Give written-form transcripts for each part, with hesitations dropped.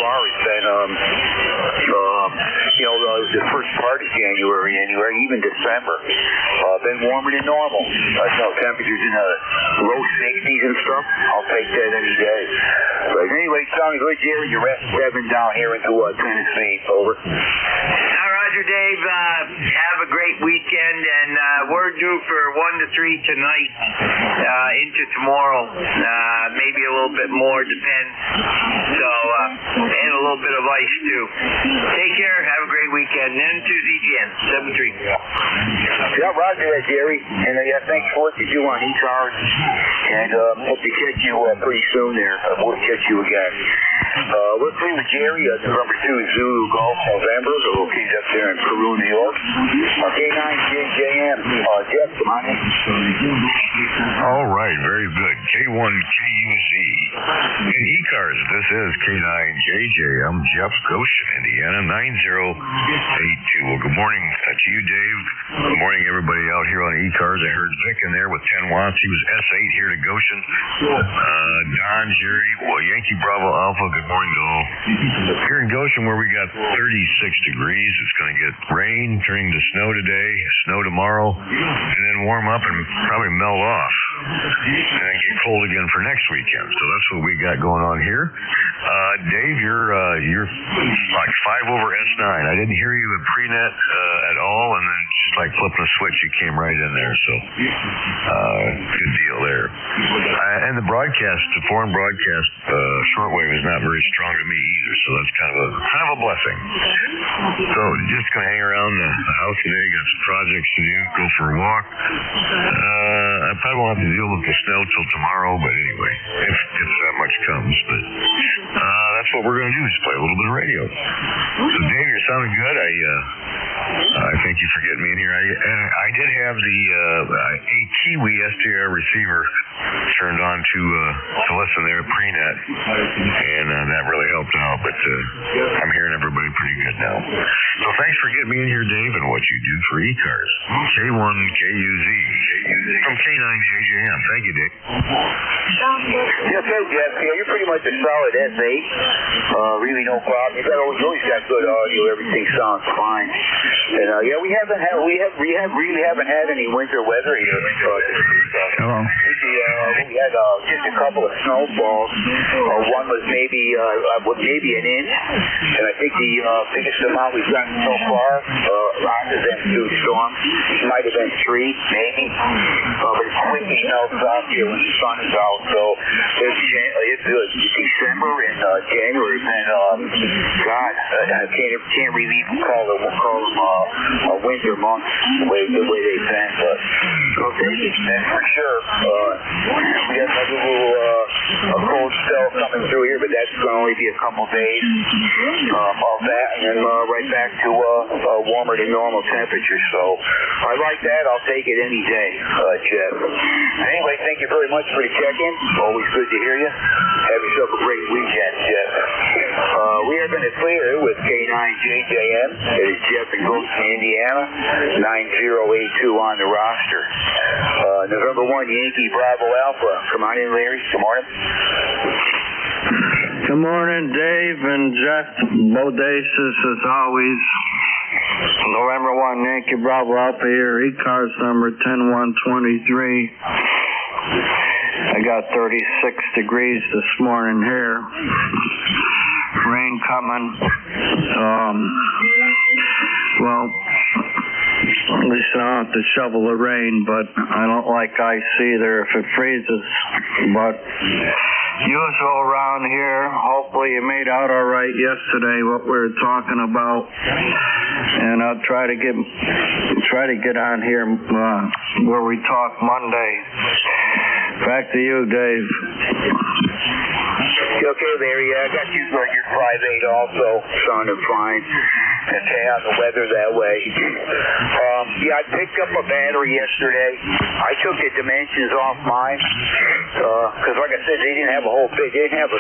far it's been, the first part of January, anyway, even December, been warmer than normal. Temperatures in the low 60s and stuff. I'll take that any day. But anyway, sounding good, Jerry. You're revving down here into Tennessee. Over. Roger, Dave. Have a great weekend, and we're due for 1 to 3 tonight into tomorrow. Maybe a little bit more, depends. So, and a little bit of ice, too. Take care. Have a great weekend. N2ZGN, 7-3. Yeah, Roger that, Jerry. And thanks for what you do on ECARS. And hope to catch you pretty soon there. We'll catch you again. We're through with Jerry, number 2 Zulu Golf November, located up there in Peru, New York. K9JJM. Jeff, come on in. All right, very good. K1KUZ. In ECARS, this is K9JJ. I'm Jeff, Goshen, Indiana, 9082. Well, good morning to you, Dave. Good morning, everybody out here on ECARS. I heard Vic in there with 10 watts. He was S8 here to Goshen. Don, Jerry, Yankee Bravo Alpha, good morning to all. Here in Goshen, where we got 36 degrees, it's going to get rain, turning to snow today, snow tomorrow, and then warm up and probably melt off. And then get cold again for next weekend. So that's what we got going on here. Dave, you're like 5 over S9. I didn't hear you at pre-net at all, and then just like flipping a switch, you came right in there. So good deal there. And the broadcast, the foreign broadcast, shortwave is not very strong to me either. So that's kind of a blessing. So just gonna hang around the house today. Got some projects to do. Go for a walk. I probably won't have to deal with the snow till tomorrow, but anyway, if that much comes. But that's what we're gonna do. Is play a little bit of radio. So Dave, you're sounding good. I thank you for getting me in here. I did have the a Kiwi SDR receiver turned on to listen there at pre-net, and that really helped out. But I'm hearing everybody pretty good now. So thanks for getting me in here, Dave, and what you do for ECARS. K1KUZ from K9JJM. Thank you, Dave. Yeah, okay, Jeff. Yeah, you're pretty much a solid S8. Really no problem. You always got good audio. Everything sounds fine. And we really haven't had any winter weather here. Hello. We had just a couple of snowfalls. One was maybe an inch, and I think the biggest amount we've gotten so far after them 2 storms might have been 3, maybe. But it's quickly melts off here when the sun is out. So it's December and January, and I can't really even call them winter months the way they've been. But okay, and for sure, we have a little cold spell coming through here, but that's going to only be a couple days of that, and then right back to warmer than normal temperatures. So I like that. I'll take it any day, Jeff. Anyway, thank you very much for the check-in. Always good to hear you. Have yourself a great weekend, Jeff. We are going to clear with K9JJM. It is Jeff in Goshen, Indiana, 9082 on the roster. November 1, Yankee Bravo Alpha. Come on in, Larry. Good morning. Good morning, Dave and Jeff. Bodacious as always. November 1, Yankee Bravo Alpha here. ECARS number 10123. I got 36 degrees this morning here. Rain coming. At least I don't have to shovel the rain, but I don't like ice either if it freezes. But usual around here, hopefully you made out all right yesterday what we were talking about. And I'll try to get on here where we talk Monday. Back to you, Dave. Okay, Larry. I got you for your 5.8 also. Sounding fine. okay, on the weather that way. Yeah, I picked up a battery yesterday. I took the dimensions off mine, because like I said, they didn't have a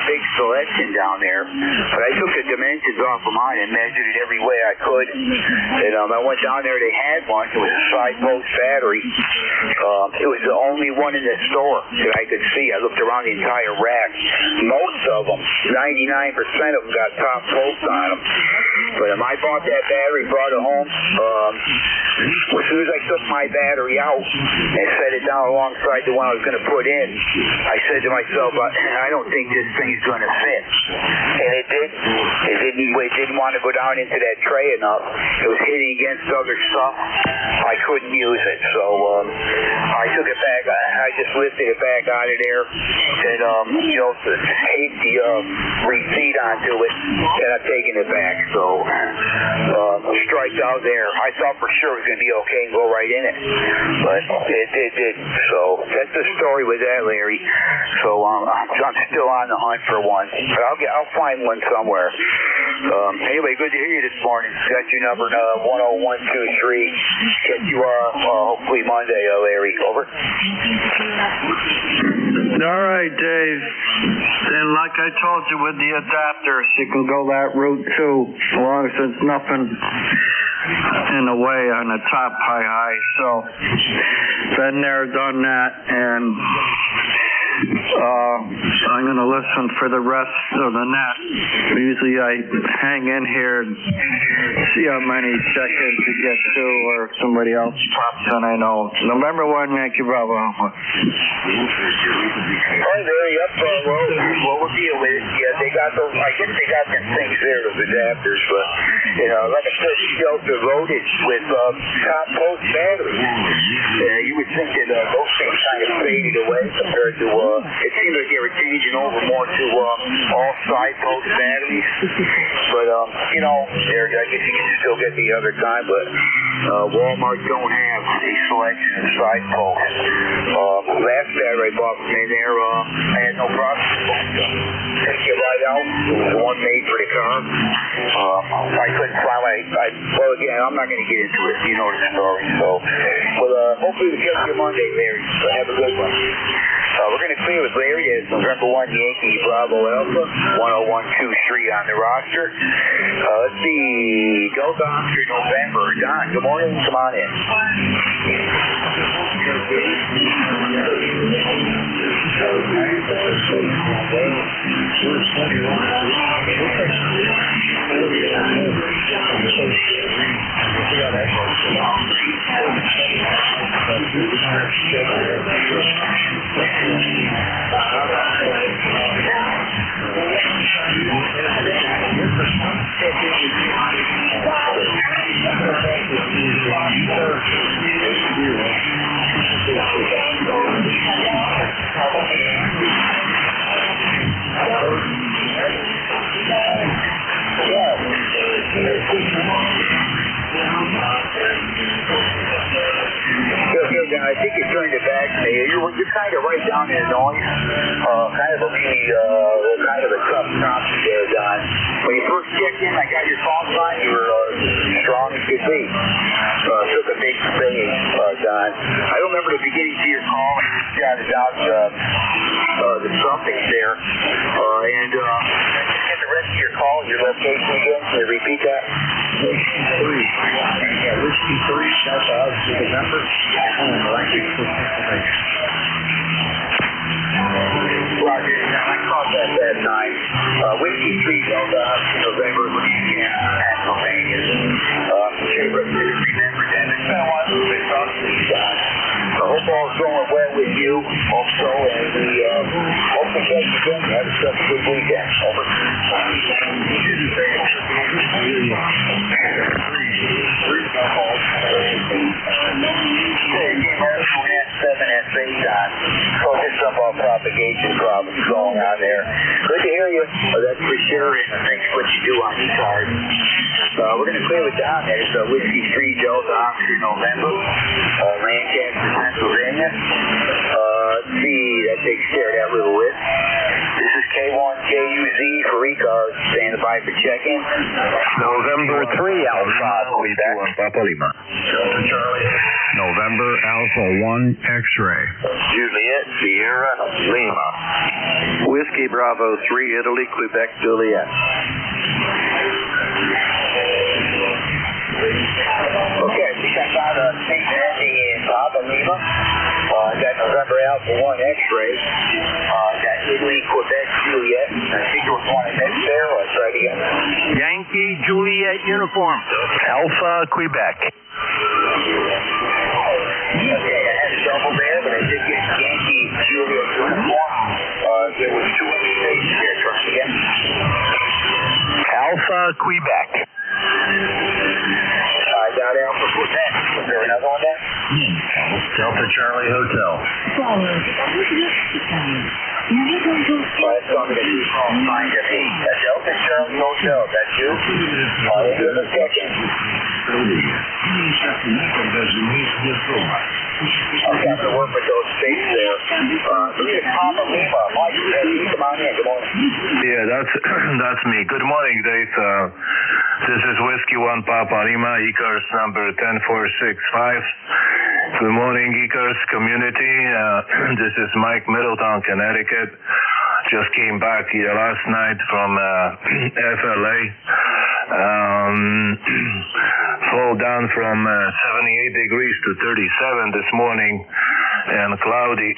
big selection down there, but I took the dimensions off of mine and measured it every way I could, and I went down there, they had one. It was a side post battery. It was the only one in the store that I could see. I looked around the entire rack. Most of them, 99% of them, got top posts on them. But I bought that battery, brought it home. As soon as I took my battery out and set it down alongside the one I was going to put in, I said to myself, I don't think this thing's going to fit. And it didn't. It didn't want to go down into that tray enough. It was hitting against other stuff. I couldn't use it. So I took it back. I just lifted it back out of there and, taped the receipt onto it, and I'm taking it back. So striked out there. I thought for sure it was going to be okay and go right in it, but it didn't. So that's the story with that, Larry. So I'm still on the hunt for one, but I'll find one somewhere. Anyway, good to hear you this morning. Got your number 10123. Get you hopefully Monday, Larry. Over. All right, Dave. And like I told you with the adapters, you can go that route too, as long as there's nothing in the way on the top high. So, been there, done that, and I'm going to listen for the rest of the net. Usually I hang in here and see how many check-ins you get to, or if somebody else pops in, I know. November 1, Yankee Bravo. All right, Larry, up what we'll deal with. Yeah, they got those, I guess they got them things there, those adapters, but, like I said, these shelves are loaded with top post batteries. You would think that those things kind of faded away compared to, it seemed like they were changing over more to all side post batteries. But, I guess you can still get the other kind, but Walmart don't have a selection of side posts. Last battery I bought from in there, I had no problem. Take it right out. It was the one made for the car. I couldn't find well, again, I'm not going to get into it. You know the story. So, hopefully we'll catch you Monday, Larry. So have a good one. We're going to clear with Larry as November 1 Yankee Bravo Alpha, 10123 on the roster. Let's see, Delta Oscar November. Don, good morning. Come on in. I think you turned it back to me. You're kind of right down in the noise. Kind of a tough company there, Don. When you first checked in, I got your phone line. You were strong as could be. Took a big swing, Don. I don't remember the beginning to your call. I jotted down the something there. And get the rest of your call, your location again. Can you repeat that? Yeah, Whiskey 3, that's obviously the number. Roger, I called that time. Whiskey 3, Delta, November, Louisiana, Pennsylvania. Remember that. It's been a while since we talked to you guys. I hope all's going well with you also, and we hope to catch you again. Have a good weekend. Over. Just some propagation problems going on there. Good to hear you. That's for sure, and thanks for what you do on ECARS. We're going to clear with Don. There's Whiskey 3 Delta Oscar November, Lancaster, Pennsylvania. Let's see, that takes care of that little list. This is K1. K1KUZ for ECARS, standing by for check-in. November 3 Alpha, Whiskey 1 Papa Lima. November Alpha 1 X-ray. Juliet, Sierra, Lima. Whiskey Bravo 3, Italy, Quebec, Juliet. Okay, we got about St. Andy in Papa Lima. Got November Alpha 1 X-ray. Got Italy, Quebec, Juliet. I think there was one next there. Let's try it again. Yankee Juliet uniform. Alpha Quebec. Okay, I had a double there, but I did get Yankee Juliet uniform. There was 2 other stations there. Try it again. Alpha Quebec. I got Alpha Quebec. Was there another one there? Delta Charlie Hotel. That's going to be fine to me. That's Delta Charlie Hotel. That's you? Here's a second. Okay, I'm going to work with those states there. Look at Papa Lima. Mike, come on in. Good morning. Yeah, that's me. Good morning, Dave. This is Whiskey 1 Papa Lima, ECARS number 10465. Good morning, ECARS community. This is Mike, Middletown, Connecticut. Just came back here last night from FLA. Fall down from 78 degrees to 37 this morning and cloudy.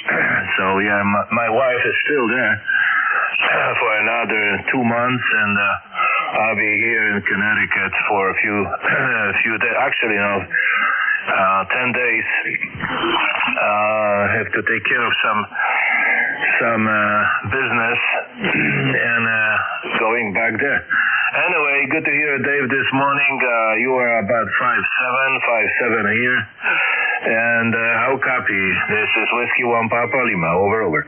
So yeah, my wife is still there for another 2 months, and I'll be here in Connecticut for a few days. Actually, 10 days. Have to take care of some business and going back there. Anyway, good to hear Dave this morning. You are about 5'7" here. And how copy? This is Whiskey 1 Papa Lima. Over.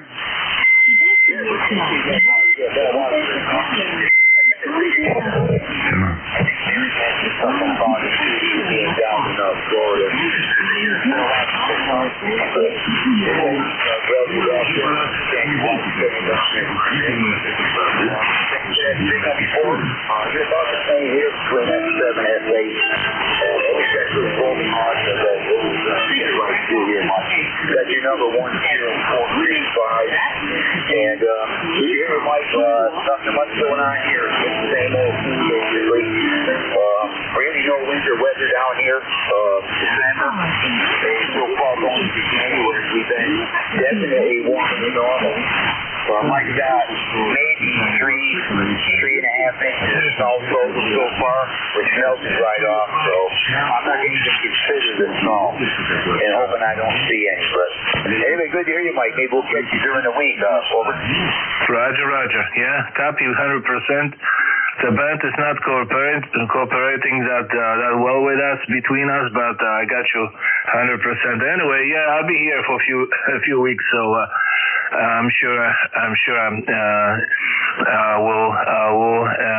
Got your number 10435, and here, Mike, nothing much going on here. It's the same old thing, basically. Really no winter weather down here. December, and so far going to January, we've been definitely warmer than normal. Mike got maybe 3.5 inches of snow so far, which melted right off, so I'm not going to even consider the snow, and hoping I don't see any. But anyway, good to hear you, Mike. Maybe we'll catch you during the week. Over. Roger. Yeah, copy 100%. The band is not cooperating that well with us, between us, but I got you 100%. Anyway, yeah, I'll be here for a few weeks, so I'm sure we'll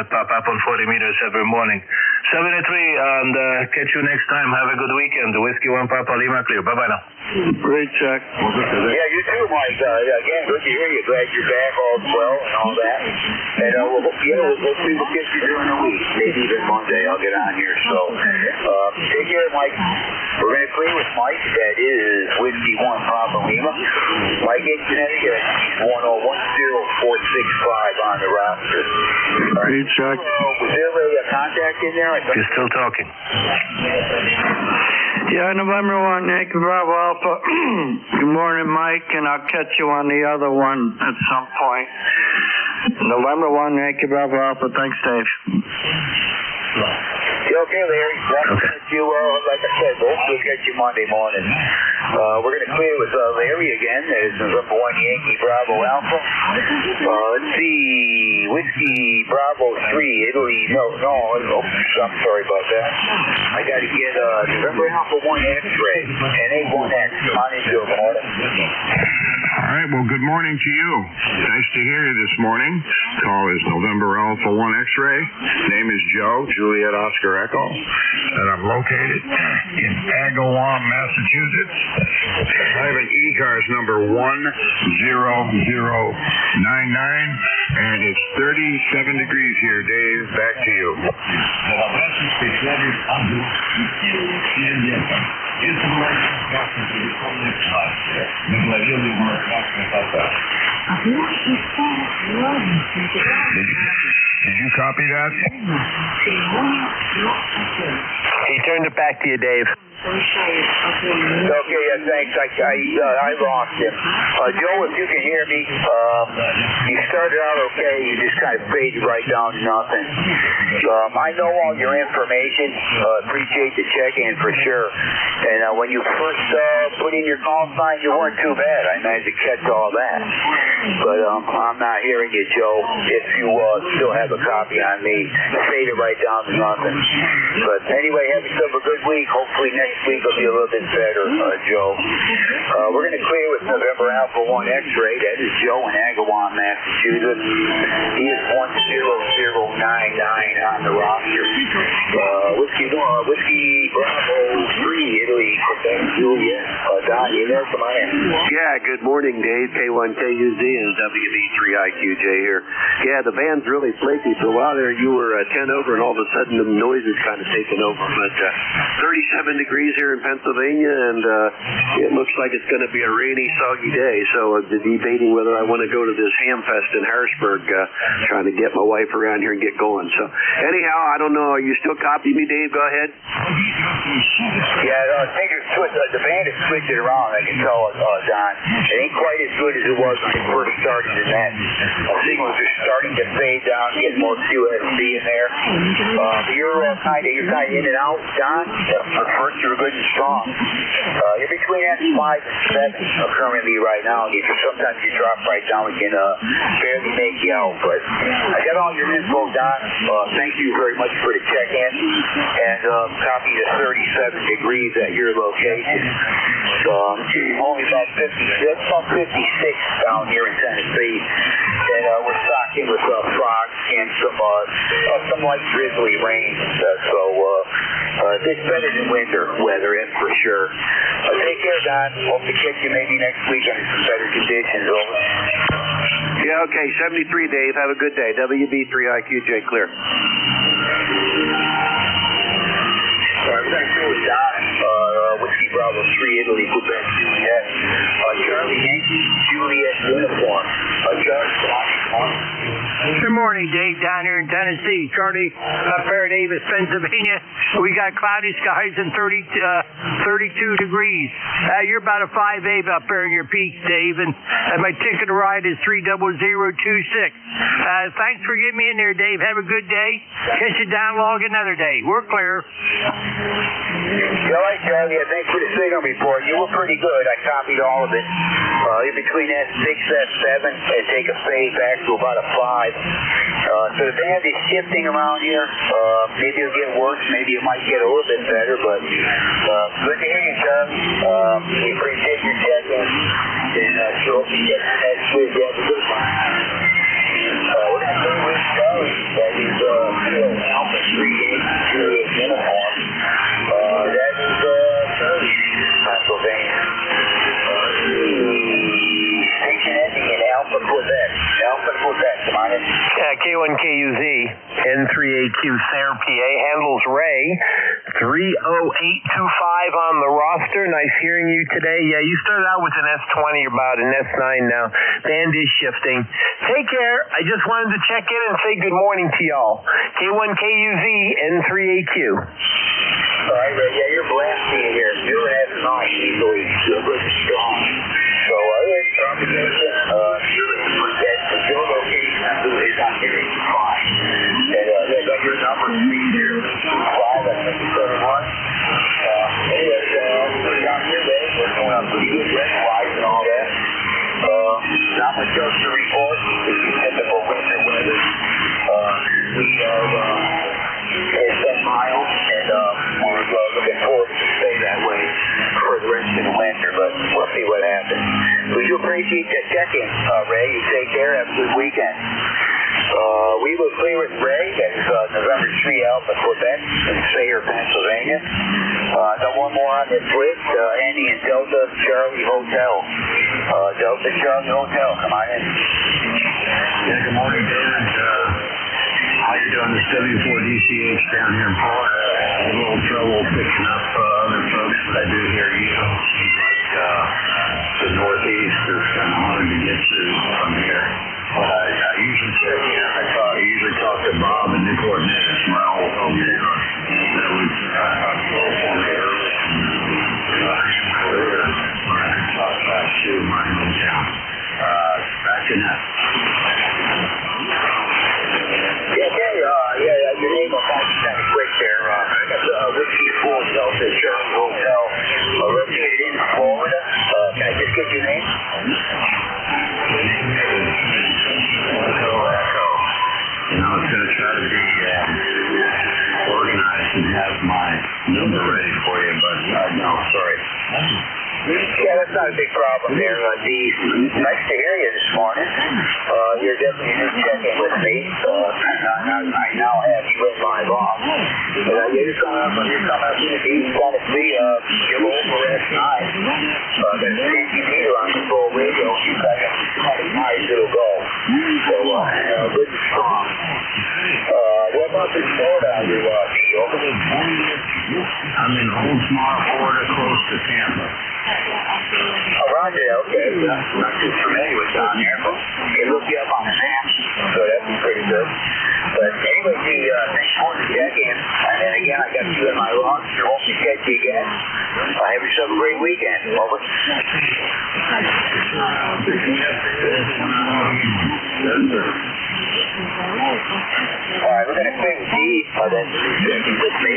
pop up on 40 meters every morning. 73, and catch you next time. Have a good weekend. Whiskey 1 Papa Lima clear. Bye now. Great check. Yeah, you too, Mike. Again, good to hear you. Glad you're back all well and all that. And we'll see what gets you during the week. Maybe even Monday I'll get on here. So take care, Mike. We're going to clear with Mike. That is Whiskey 1 Papa Lima. Mike in Connecticut. He's 1010465 on the roster. Great check. Was there a contact in there? You're still talking. Yeah, November 1, Yankee Bravo Alpha. Good morning, Mike, and I'll catch you on the other one at some point. November 1, Yankee Bravo Alpha. Thanks, Dave. Okay, Larry. Okay. You, like I said, we'll get you Monday morning. We're going to clear with Larry again. There's November 1 Yankee Bravo Alpha. Let's see. Whiskey Bravo 3, Italy. No. I'm sorry about that. I got to get November Alpha 1 X-ray. NA1X. On into it, morning. All right, well, good morning to you. Nice to hear you this morning. Call is November Alpha 1 X-Ray. Name is Joe, Juliet Oscar Echo, and I'm located in Agawam, Massachusetts. I have an ECARS number 10099, and it's 37 degrees here, Dave. Back to you. Did you copy that? He turned it back to you, Dave. Okay, yeah, thanks. I lost him. Joe, if you can hear me, you started out okay. You just kind of faded right down to nothing. I know all your information. Appreciate the check-in for sure. And when you first put in your call sign, you weren't too bad. I managed to catch all that. But I'm not hearing you, Joe. If you still have a copy on me, faded right down to nothing. But anyway, have yourself a good week. Hopefully next week will be a little bit better, Joe. We're going to clear with November Alpha 1 X-Ray. That is Joe in Agawam, Massachusetts. He is 10099 on the roster. Whiskey Bravo 3, Italy, Quebec, Juliet. Don, you there? Come on in. Yeah, good morning, Dave. K1KUZ and WB3IQJ here. Yeah, the band's really flaky. For a while there, you were 10 over, and all of a sudden the noise is kind of taken over. But 37 degrees here in Pennsylvania, and it looks like it's going to be a rainy, soggy day. So I'm debating whether I want to go to this ham fest in Harrisburg, trying to get my wife around here and get going. So anyhow, I don't know. Are you still copying me, Dave? Go ahead. Yeah, the band is switching around, I can tell, Don. It ain't quite as good as it was when it first started in that. Signals are starting to fade down, get more QSC in there. You're kind of in and out, Don. At first you were good and strong. You're between S5 and 7 currently right now. Sometimes you drop right down, we can barely make you out. But I got all your info, Don. Thank you very much for the check-in. And copy the 37 degrees at your location. Only about 56 down here in Tennessee. And we're stocking with fog and some light drizzly rain. It's better than winter weather, that's for sure. Take care, Don. Hope to catch you maybe next week under some better conditions. Over. Yeah, okay. 73, Dave. Have a good day. WB3IQJ clear. Thanks, Don. Whiskey Bravo 3, Italy, Quebec, Juliet. Charlie Yankee, Juliet uniform. Good morning, Dave, down here in Tennessee. Charlie, up there at Davis, Pennsylvania. We got cloudy skies and 32 degrees. You're about a 5'8" up there in your peaks, Dave, and my ticket to ride is 30026. Thanks for getting me in there, Dave. Have a good day. Catch you down log another day. We're clear. All right, Charlie. Thanks for the signal report. You were pretty good. I copied all of it. In between S6, S7, and take a fade back to about a 5. So the band is shifting around here. Maybe it'll get worse. Maybe it might get a little bit better. But good to hear you, Charlie. We appreciate your check-in. And sure hope you get next week. You have a good one. We're going to stay with Charlie. That is Alpha 3 uniform. That is Charlie, Pennsylvania. Station ending in Alpha, Quebec. Come on in. K1KUZ, N3AQ Sayre, PA, handles Ray, 30825 on the roster. Nice hearing you today. Yeah, you started out with an S20, you're about an S9 now. Band is shifting. Take care. I just wanted to check in and say good morning to y'all. K1KUZ, N3AQ. All right, Ray. Yeah, you're blasting here. You're an S9 easily. You're good and strong. So, combination, your location is on here is fine. And they got your number here. 5, I think it's 71. Anyway, we're down here, Dave. We're going up pretty good weather-wise and all that. Not much else to report. This is typical winter weather. We it's been mild, and we're looking forward to stay that way for the rest of the winter, but we'll see what happens. We do appreciate check-in, Ray. You take care. Have a good weekend. We will clear with Ray. That's November 3 Alpha Quebec in Sayre, Pennsylvania. Got one more on this list. Andy in Delta Charlie Hotel. Delta Charlie Hotel. Come on in. Yeah, good morning, David. How you doing? This W4DCH down here in Florida. A little trouble picking up other folks, but I do hear you. Seems like the Northeast is kind of hard to get to from here. But I usually check in. I usually talk to Bob in Newport News, my old hometown. That was for me early. When I talk back to my hometown. Back in that. Your name will probably kind of quick there. I got the Whiskey 4 Delta Charlie Hotel located in Florida. Can I just get your name? The name is Echo. And I was going to try to be organized and have my number ready for you, but no, sorry. Yeah, that's not a big problem there. Nice to hear you this morning. You're definitely just checking with me. I now have you with my boss. You're just coming up to the beach, kind of see your over S9. Got a safety meter on the full radio. You got a nice little go. So, good and strong. What about this Florida are you, Neil? I'm in Oldsmar, Florida, close to Tampa. Oh, Roger, okay. Not too familiar with down there, but you can look you up on the map, so that'd be pretty good. But anyway, thanks for the check-in. And then again, I got you in my roster. Hope to catch you again. Have yourself a great weekend. Over. Alright, we're going to quit with D, then checking with me.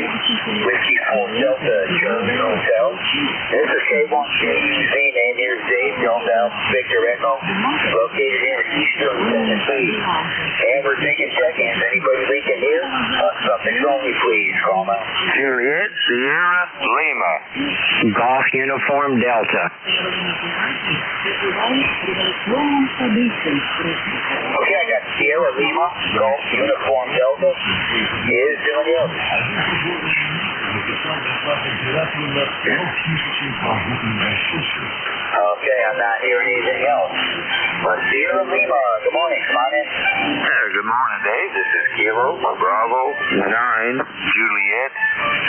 Whiskey 4 Delta Charlie Hotel. This is K1KUZ, name here is Dave, Delta Victor Echo, located in Eastern Tennessee. And we're taking check-ins. Anybody we can hear? Something's only, please. Call me. Juliet, Sierra, Lima. Golf Uniform Delta. Okay, I got Sierra Lima, Golf Uniform Delta. Is doing you. Okay, I'm not hearing anything else. But Sierra Lima, good morning. Come on in. Good morning, Dave. This is Kilo, Bravo, 9, Juliet,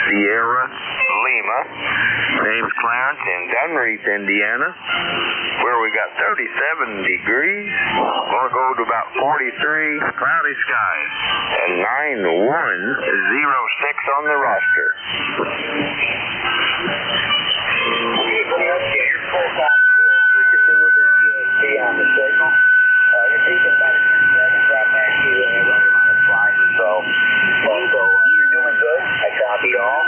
Sierra, Lima. Name's Clarence in Dunreath, Indiana, where we got 37 degrees. Gonna go to about 43, cloudy skies, and 9106 on the roster. You're full time here. We can do with the on the signal. You're taking about a 10 seconds right back to you and running on the flight. So you're doing good. I copied all.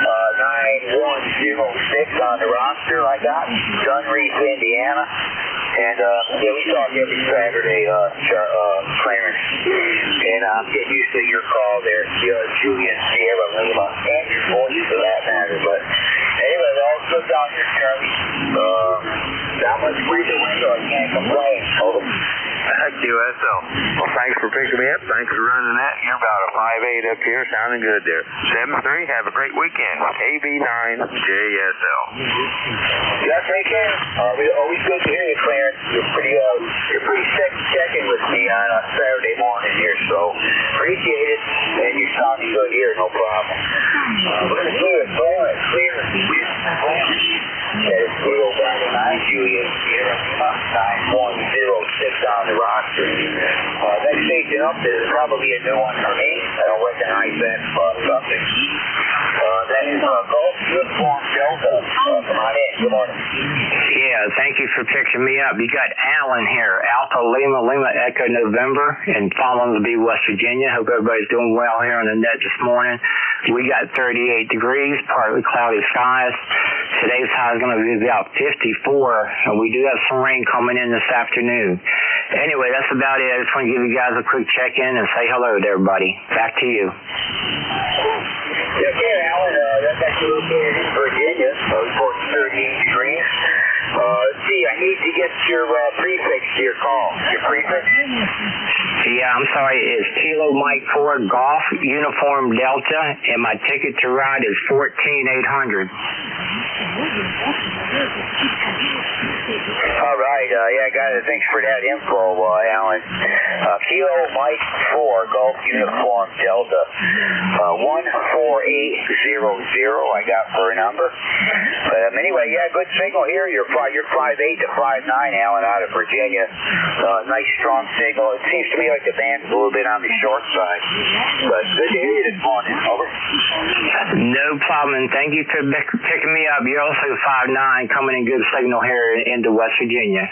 9106 on the roster I got. Dunreath, Indiana. And, we talk every Saturday, Clarence. And I'm getting used to your call there, Julian, Sierra Lima, and your voice for that matter. But anyway, all good down here, Charlie. Not much breathing window, I can't complain. Over. QSL. Well, thanks for picking me up. Thanks for running that. You're about a 5'8" up here, sounding good there. 7-3, have a great weekend. KB9JSL. Yeah, take care. Always good to hear you, Clarence. You're pretty sick checking with me on a Saturday morning here, so appreciate it. And you sound good here, no problem. We're going to clear it, clear it. That is Blue Bravo 9, Juliet, Sierra 9106 on the roster. Next station up is probably a new one for me. I don't recognize that something. That is Golf Uniform Delta. Come on in. Good morning. Yeah, thank you for picking me up. You got Alan here, Alpha Lima, Lima Echo November, in Follinsby, West Virginia. Hope everybody's doing well here on the net this morning. We got 38 degrees, partly cloudy skies. Today's high is going to be about 54, and we do have some rain coming in this afternoon. Anyway, that's about it. I just want to give you guys a quick check-in and say hello to everybody. Back to you. Okay, Alan, that's actually located in Virginia, reporting 38 degrees. Let's see, I need to get your prefix to your call. Your prefix? Yeah, I'm sorry. It's Kilo Mike 4 Golf Uniform Delta, and my ticket to ride is 14800. All right. Yeah, got it. Thanks for that info, Alan. Kilo Mike 4 Golf Uniform Delta. 14800 I got for a number. Anyway, yeah, good signal here. You're 5'8" to 5'9", Alan, out of Virginia. Nice strong signal. It seems to me like the band's a little bit on the short side. But good to hear you this morning. Over. No problem, and thank you for picking me up. You're also 5'9", coming in good signal here into West Virginia.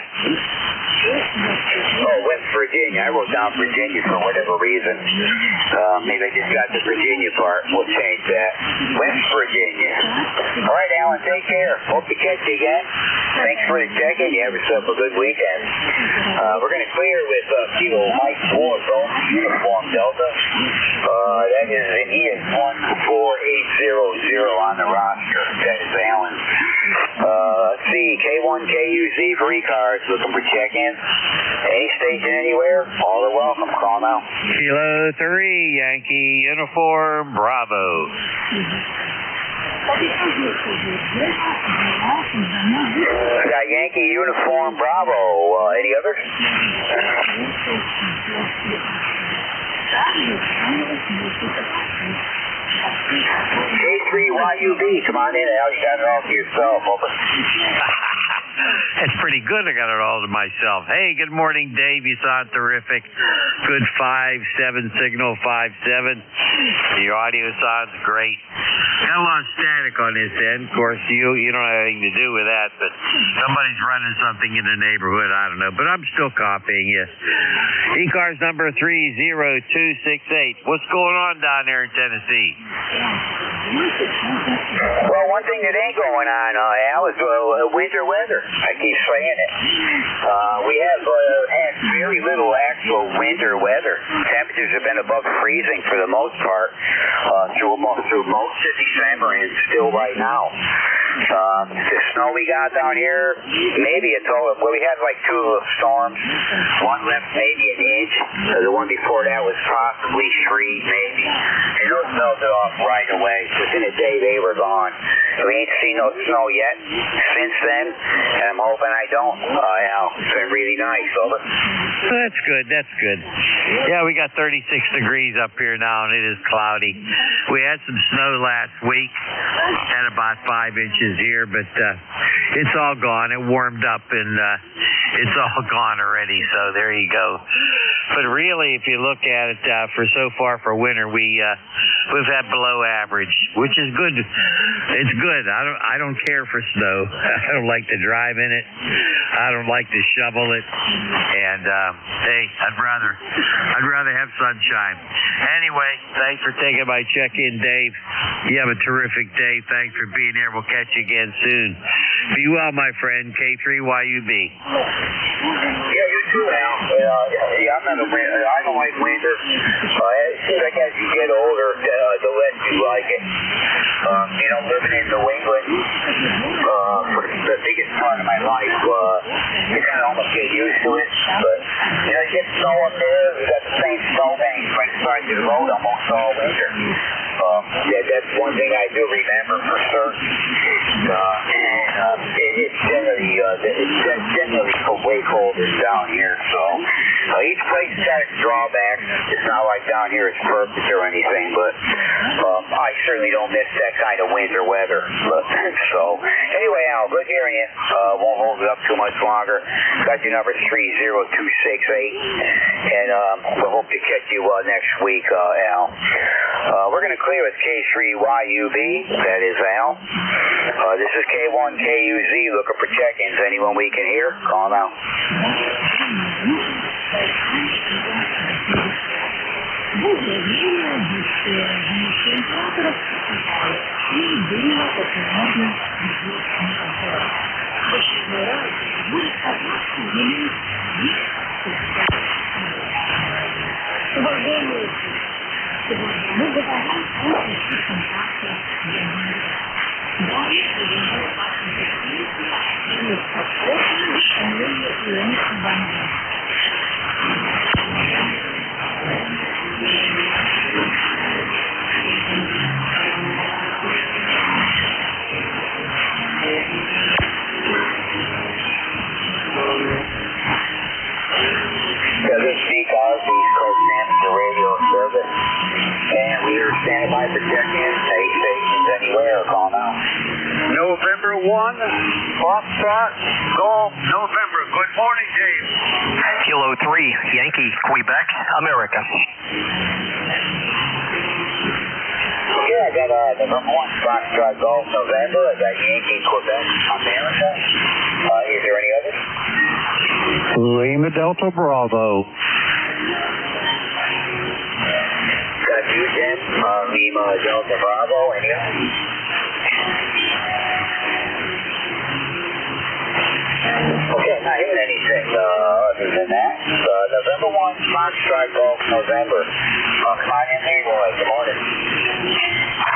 Oh, West Virginia. I wrote down Virginia for whatever reason. Maybe I just got the Virginia part. We'll change that. West Virginia. All right, Alan, take care. Hope to catch you again. Thanks for the check-in. You have yourself a good weekend. We're going to clear with Kilo Mike 4 Golf Uniform Delta. That is, and he is 14800 on the roster. That is Alan. Let's see, K1KUZ for ECARS, looking for check-in. Any station anywhere, all are welcome. Call now. Kilo 3, Yankee Uniform Bravo. I got Yankee Uniform Bravo. Any others? K3YUB, come on in, Al. You got it all to yourself. Over. That's pretty good. I got it all to myself. Hey, good morning, Dave. You sound terrific. Good 5-7 signal, 5-7. Your audio sounds great. Got a lot of static on this end. Of course, you don't have anything to do with that, but somebody's running something in the neighborhood. I don't know, but I'm still copying you. ECARS number 30268. What's going on down there in Tennessee? Well, one thing that ain't going on, Al, is winter weather. I keep saying it. We have had very little actual winter weather. Temperatures have been above freezing for the most part through most of December and still right now. The snow we got down here, maybe it's all, well, we had like 2 little storms. One left maybe an inch. The one before that was possibly 3 maybe. And those melted off right away. Within a day they were gone. We ain't seen no snow yet since then, and I'm hoping I don't. Al, it's been really nice. Over. That's good. That's good. Yeah, we got 36 degrees up here now, and it is cloudy. We had some snow last week. Had about 5 inches here, but it's all gone. It warmed up, and it's all gone already. So there you go. But really, if you look at it, for so far for winter, we've had below average, which is good. It's good. I don't care for snow. I don't like to drive in it. I don't like to shovel it. And hey, I'd rather have sunshine. Anyway, thanks for taking my check-in, Dave. You have a terrific day. Thanks for being here. We'll catch you again soon. Be well, my friend. K3YUB. Yeah, you too, Al. I don't like winter. It seems like as you get older, the less you like it. Living in New England for the biggest part of my life, you kind of almost get used to it. But, you get snow up there. We got the same snowbanks by the side of the road almost all winter. That's one thing I do remember for certain. It's generally way colder down here. So each place has got its drawbacks. It's not like down here it's perfect or anything, but I certainly don't miss that kind of winter weather. So anyway, Al, good hearing you. Won't hold it up too much longer. Got your number 30268, and we'll hope to catch you next week, Al. We're going to clear with K3YUB. That is Al. This is K1KUZ looking for check-ins. Anyone we can hear? Call now. This is ECARS, East Coast Amateur Radio Service, and we are standing by for check-in. Take stations anywhere or call now. November 1, Foxtrot, Golf, November. Good morning, Dave. Kilo 3, Yankee, Quebec, America. Okay, I got November 1, Foxtrot, Golf, November. I got Yankee, Quebec, America. Is there any others? Lima Delta Bravo. Got you, Jen. Lima Delta Bravo. Any others? Okay, not hearing anything other than that. November 1, Foxtrot, Golf, November. Come on in, Leroy. Good morning.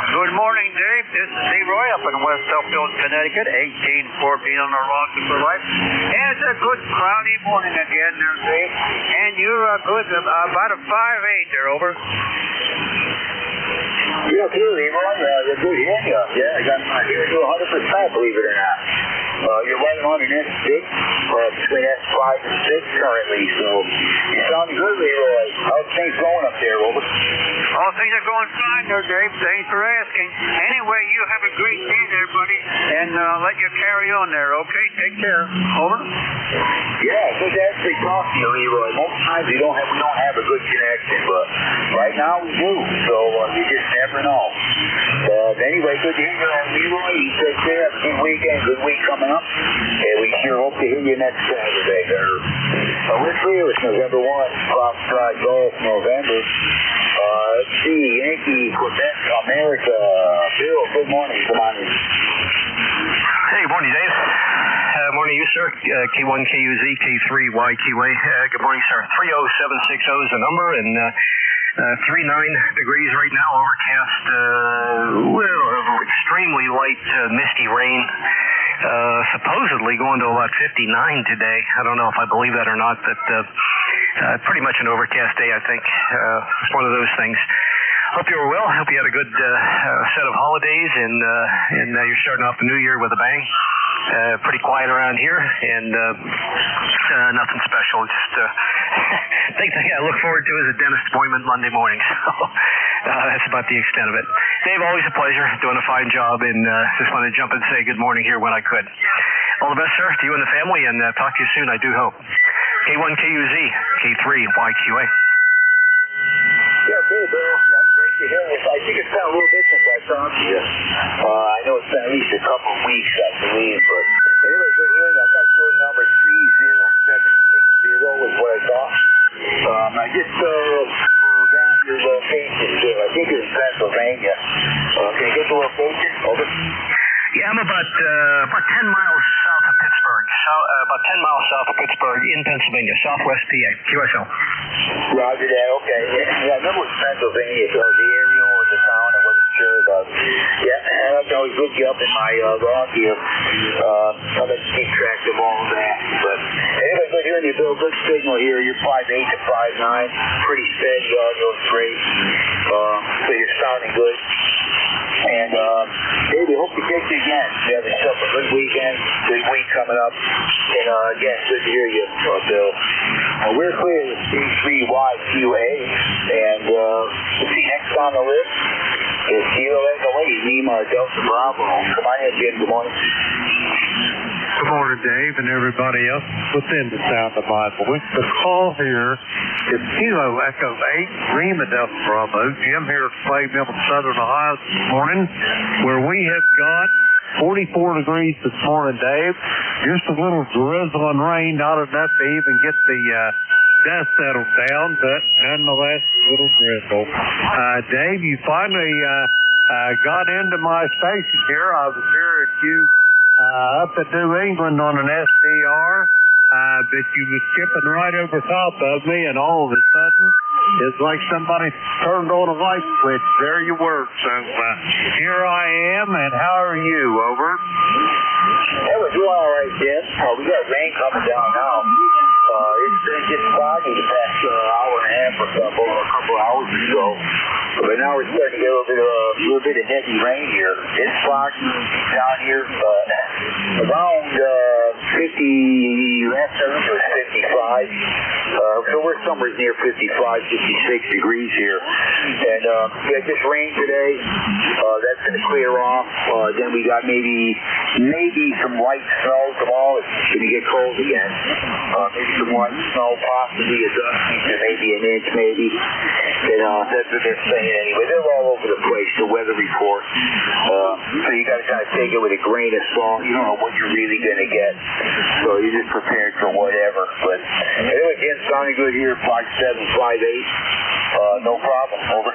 Good morning, Dave. This is Leroy up in West Upfield, Connecticut. 1814 on the rocket for life. And it's a good cloudy morning again there, Dave. And you're good, about a 5'8" there, over. Yeah, too, Leroy. You're good here. Yeah, I got my hearing you 100%, believe it or not. You're right on an S6, between S5 and 6 currently, so you sound good, Leroy. How's things going up there, over? Oh, things are going fine there, Dave. Thanks for asking. Anyway, you have a great day there, buddy, and let you carry on there, okay? Take care. Over. Yeah, good to actually talk to you, Leroy. Most times we don't have a good connection, but right now we do, so you just never know. But anyway, good to hear you, Leroy. You take care. Have a good weekend, good week coming up, and we sure hope to hear you next Saturday there. We're clear. It's November 1, Foxtrot, Golf, November. Let's see, Yankee, Quebec, America. Bill, good morning. Come on in. Hey, morning, Dave. Morning, you, sir. K1KUZ, K3YQA. Good morning, sir. 30760 is the number, and 39 degrees right now. Overcast, extremely light, misty rain. Supposedly going to about 59 today. I don't know if I believe that or not, but pretty much an overcast day, I think. It's one of those things. Hope you were well. Hope you had a good set of holidays, and you're starting off the new year with a bang. Pretty quiet around here, and nothing special. Just thing I look forward to is a dentist appointment Monday morning. So that's about the extent of it. Dave, always a pleasure. Doing a fine job, and just wanted to jump and say good morning here when I could. All the best, sir, to you and the family, and talk to you soon, I do hope. K1KUZ, K3YQA. Yeah, cool, Bill. Yeah, great to hear you. I think it's been a little bit since I talked to you. I know it's been at least a couple of weeks, I believe, but anyway, good hearing you. I got your number 30760 was what I thought. I just down your location, Bill. I think it's in Pennsylvania. Can you get the location? Over. Yeah, I'm about 10 miles south of Pittsburgh. About 10 miles south of Pittsburgh in Pennsylvania, southwest PA, QSL. Roger that, okay. Yeah, I remember it was Pennsylvania, so the area or the town I wasn't sure about. Yeah, I can always look you up in my log here. I'll let you keep track of all of that. But anyway, good hearing you, Bill. Good signal here. You're 5'8" to 5'9". Pretty steady. Audio's great. So you're sounding good. And Dave, we hope to catch you again. You have yourself a good weekend, good week coming up. And again, good to hear you, Bill. We're clear with C3YQA, and we'll see next on the list is Kilo Echo 8, Lima Delta Bravo. Come on in, Jim. Good morning. Good morning, Dave, and everybody else within the Sound of Bible. The call here is Kilo Echo 8, Lima Delta Bravo. Jim here at Clayville, Southern Ohio this morning, where we have got 44 degrees this morning, Dave. Just a little drizzle and rain, not enough to even get the dust settled down, but nonetheless, a little drizzle. Dave, you finally got into my station here. I was here at you up at New England on an SDR, but you was skipping right over top of me, and all of a sudden, It's like somebody turned on a light switch. There you were. So here I am, and how are you? Over. Yeah, we're doing all right, Jim. We got rain coming down now. It's been getting foggy the past hour and a half or so, over a couple hours or so. But now we're starting to get a little bit of heavy rain here. It's foggy down here, around 50. Last time it was 55. So we're somewhere near 55, 56 degrees here. And yeah, just rain today. That's going to clear off. Then we got maybe some light snow tomorrow. It's going to get cold again. Maybe some light snow, possibly a dusting to maybe an inch, maybe. And that's what they're saying anyway. They're all over the place, the weather report. So you got to kind of take it with a grain of salt. You don't know what you're really going to get. So you're just prepared for whatever. But anyway, again, sounding good here, 5758. No problem. Over.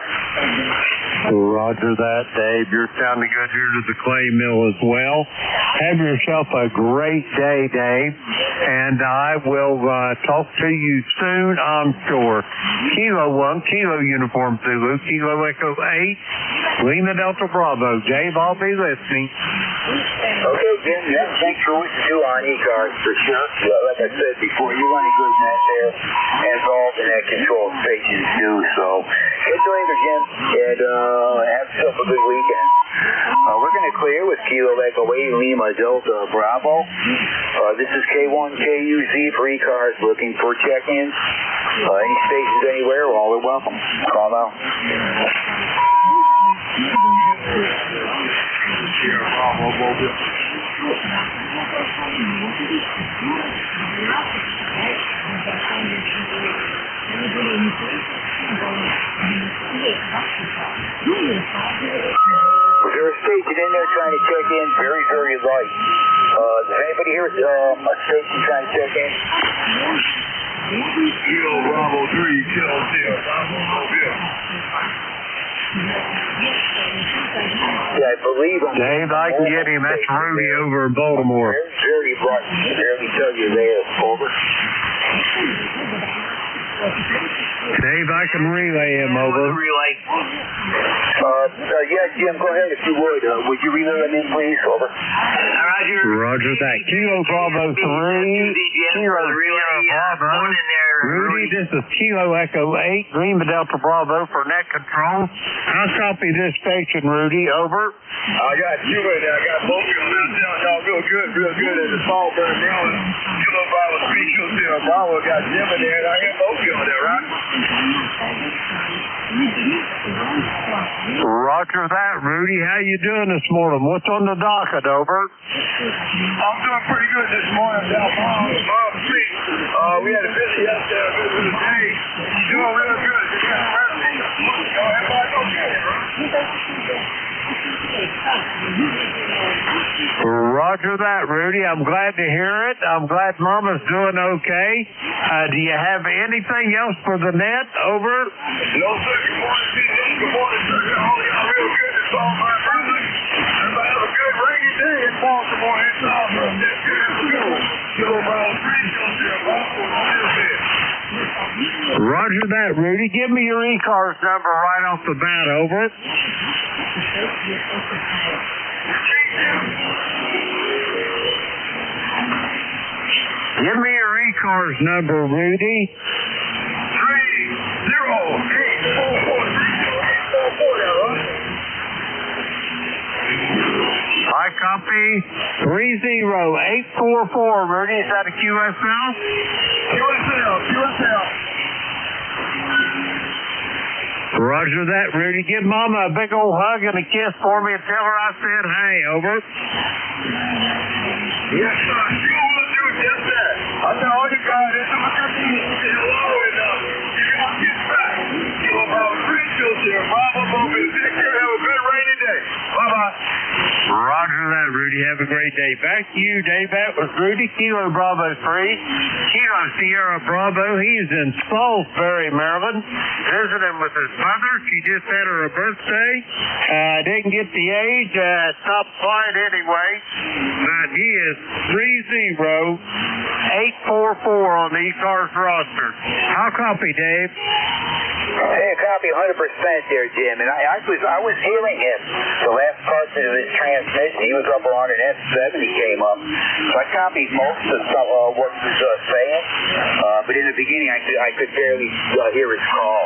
Roger that, Dave. You're sounding good here to the clay mill as well. Have yourself a great day, Dave. And I will talk to you soon, I'm sure. Kilo 1, Kilo Uniform Zulu, Kilo Echo 8, Lima Delta Bravo. Dave, I'll be listening. Okay, Jim. Yeah, thanks for what you do on ECARS, for sure. Like I said before, you run a good net there, as all the net control stations do. So, catch you later, Jim, and have yourself a good weekend. We're going to clear with Kilo Echo 8, Lima Delta Bravo. This is K1KUZ for ECARS, looking for check-ins. Any stations anywhere, all are welcome. Call out. Was there a station in there trying to check in? Very, very light. Does anybody here a station trying to check in? Kilo Bravo 3, Kilo Bravo. Yeah, I believe I'm... Dave, I can get him. That's Rudy over in Baltimore. Very bright. Barely tell you there. Over. Dave, I can relay him over. Relay. Yeah, Jim, go ahead if you would. Would you relay him in, please? Over. Roger. Roger that. Kilo Bravo 3. Kilo Bravo. Rudy, this is Kilo Echo 8, Lima Delta Bravo for net control. I'll copy this station, Rudy. Over. I got you in there. I got both of them down. Y'all real good at the Salisbury, Maryland. Kilo Bravo 3, Kilo Bravo. Got Jim in there, and I got both of you in there, right? Roger that, Rudy. How you doing this morning? What's on the docket? Over. I'm doing pretty good this morning down Palm Street. We had a busy up there, a busy day. Doing real good. Everybody's okay, Roger that, Rudy. I'm glad to hear it. I'm glad Mama's doing okay. Do you have anything else for the net? Over. No, sir. Good morning, TJ. Good morning, sir. Y'all real good this fall, my brother. Everybody have a good rainy day in Baltimore and South. That's good. Kilo Bravo 3, Kilo Bravo. Roger that, Rudy. Give me your ECARS number right off the bat. Over. Give me your ECARS number, Rudy. 30844. I copy 30844. Rudy, is that a QSL? QSL. Roger that, Rudy. Give Mama a big old hug and a kiss for me and tell her I said hey. Over. Yes, sir. She will do just that. I tell all you guys, it's not going to be low enough. You got to get back. Kilo Bravo 3, Kilo Bravo. Take care. Have a good rainy day. Bye-bye. Roger that, Rudy. Have a great day. Back to you, Dave. That was Rudy, Kilo Bravo 3, Kilo Sierra Bravo. He's in Salisbury, Maryland, visiting with his mother. She just had her birthday. Didn't get the age. Stopped flying anyway. But he is 30844 on the ECARS roster. How copy, Dave? Hey, copy 100% there, Jim. And I was hearing him the last parts of his transmission. He was up on an S7. He came up, so I copied most of what he was saying. But in the beginning, I could barely hear his call.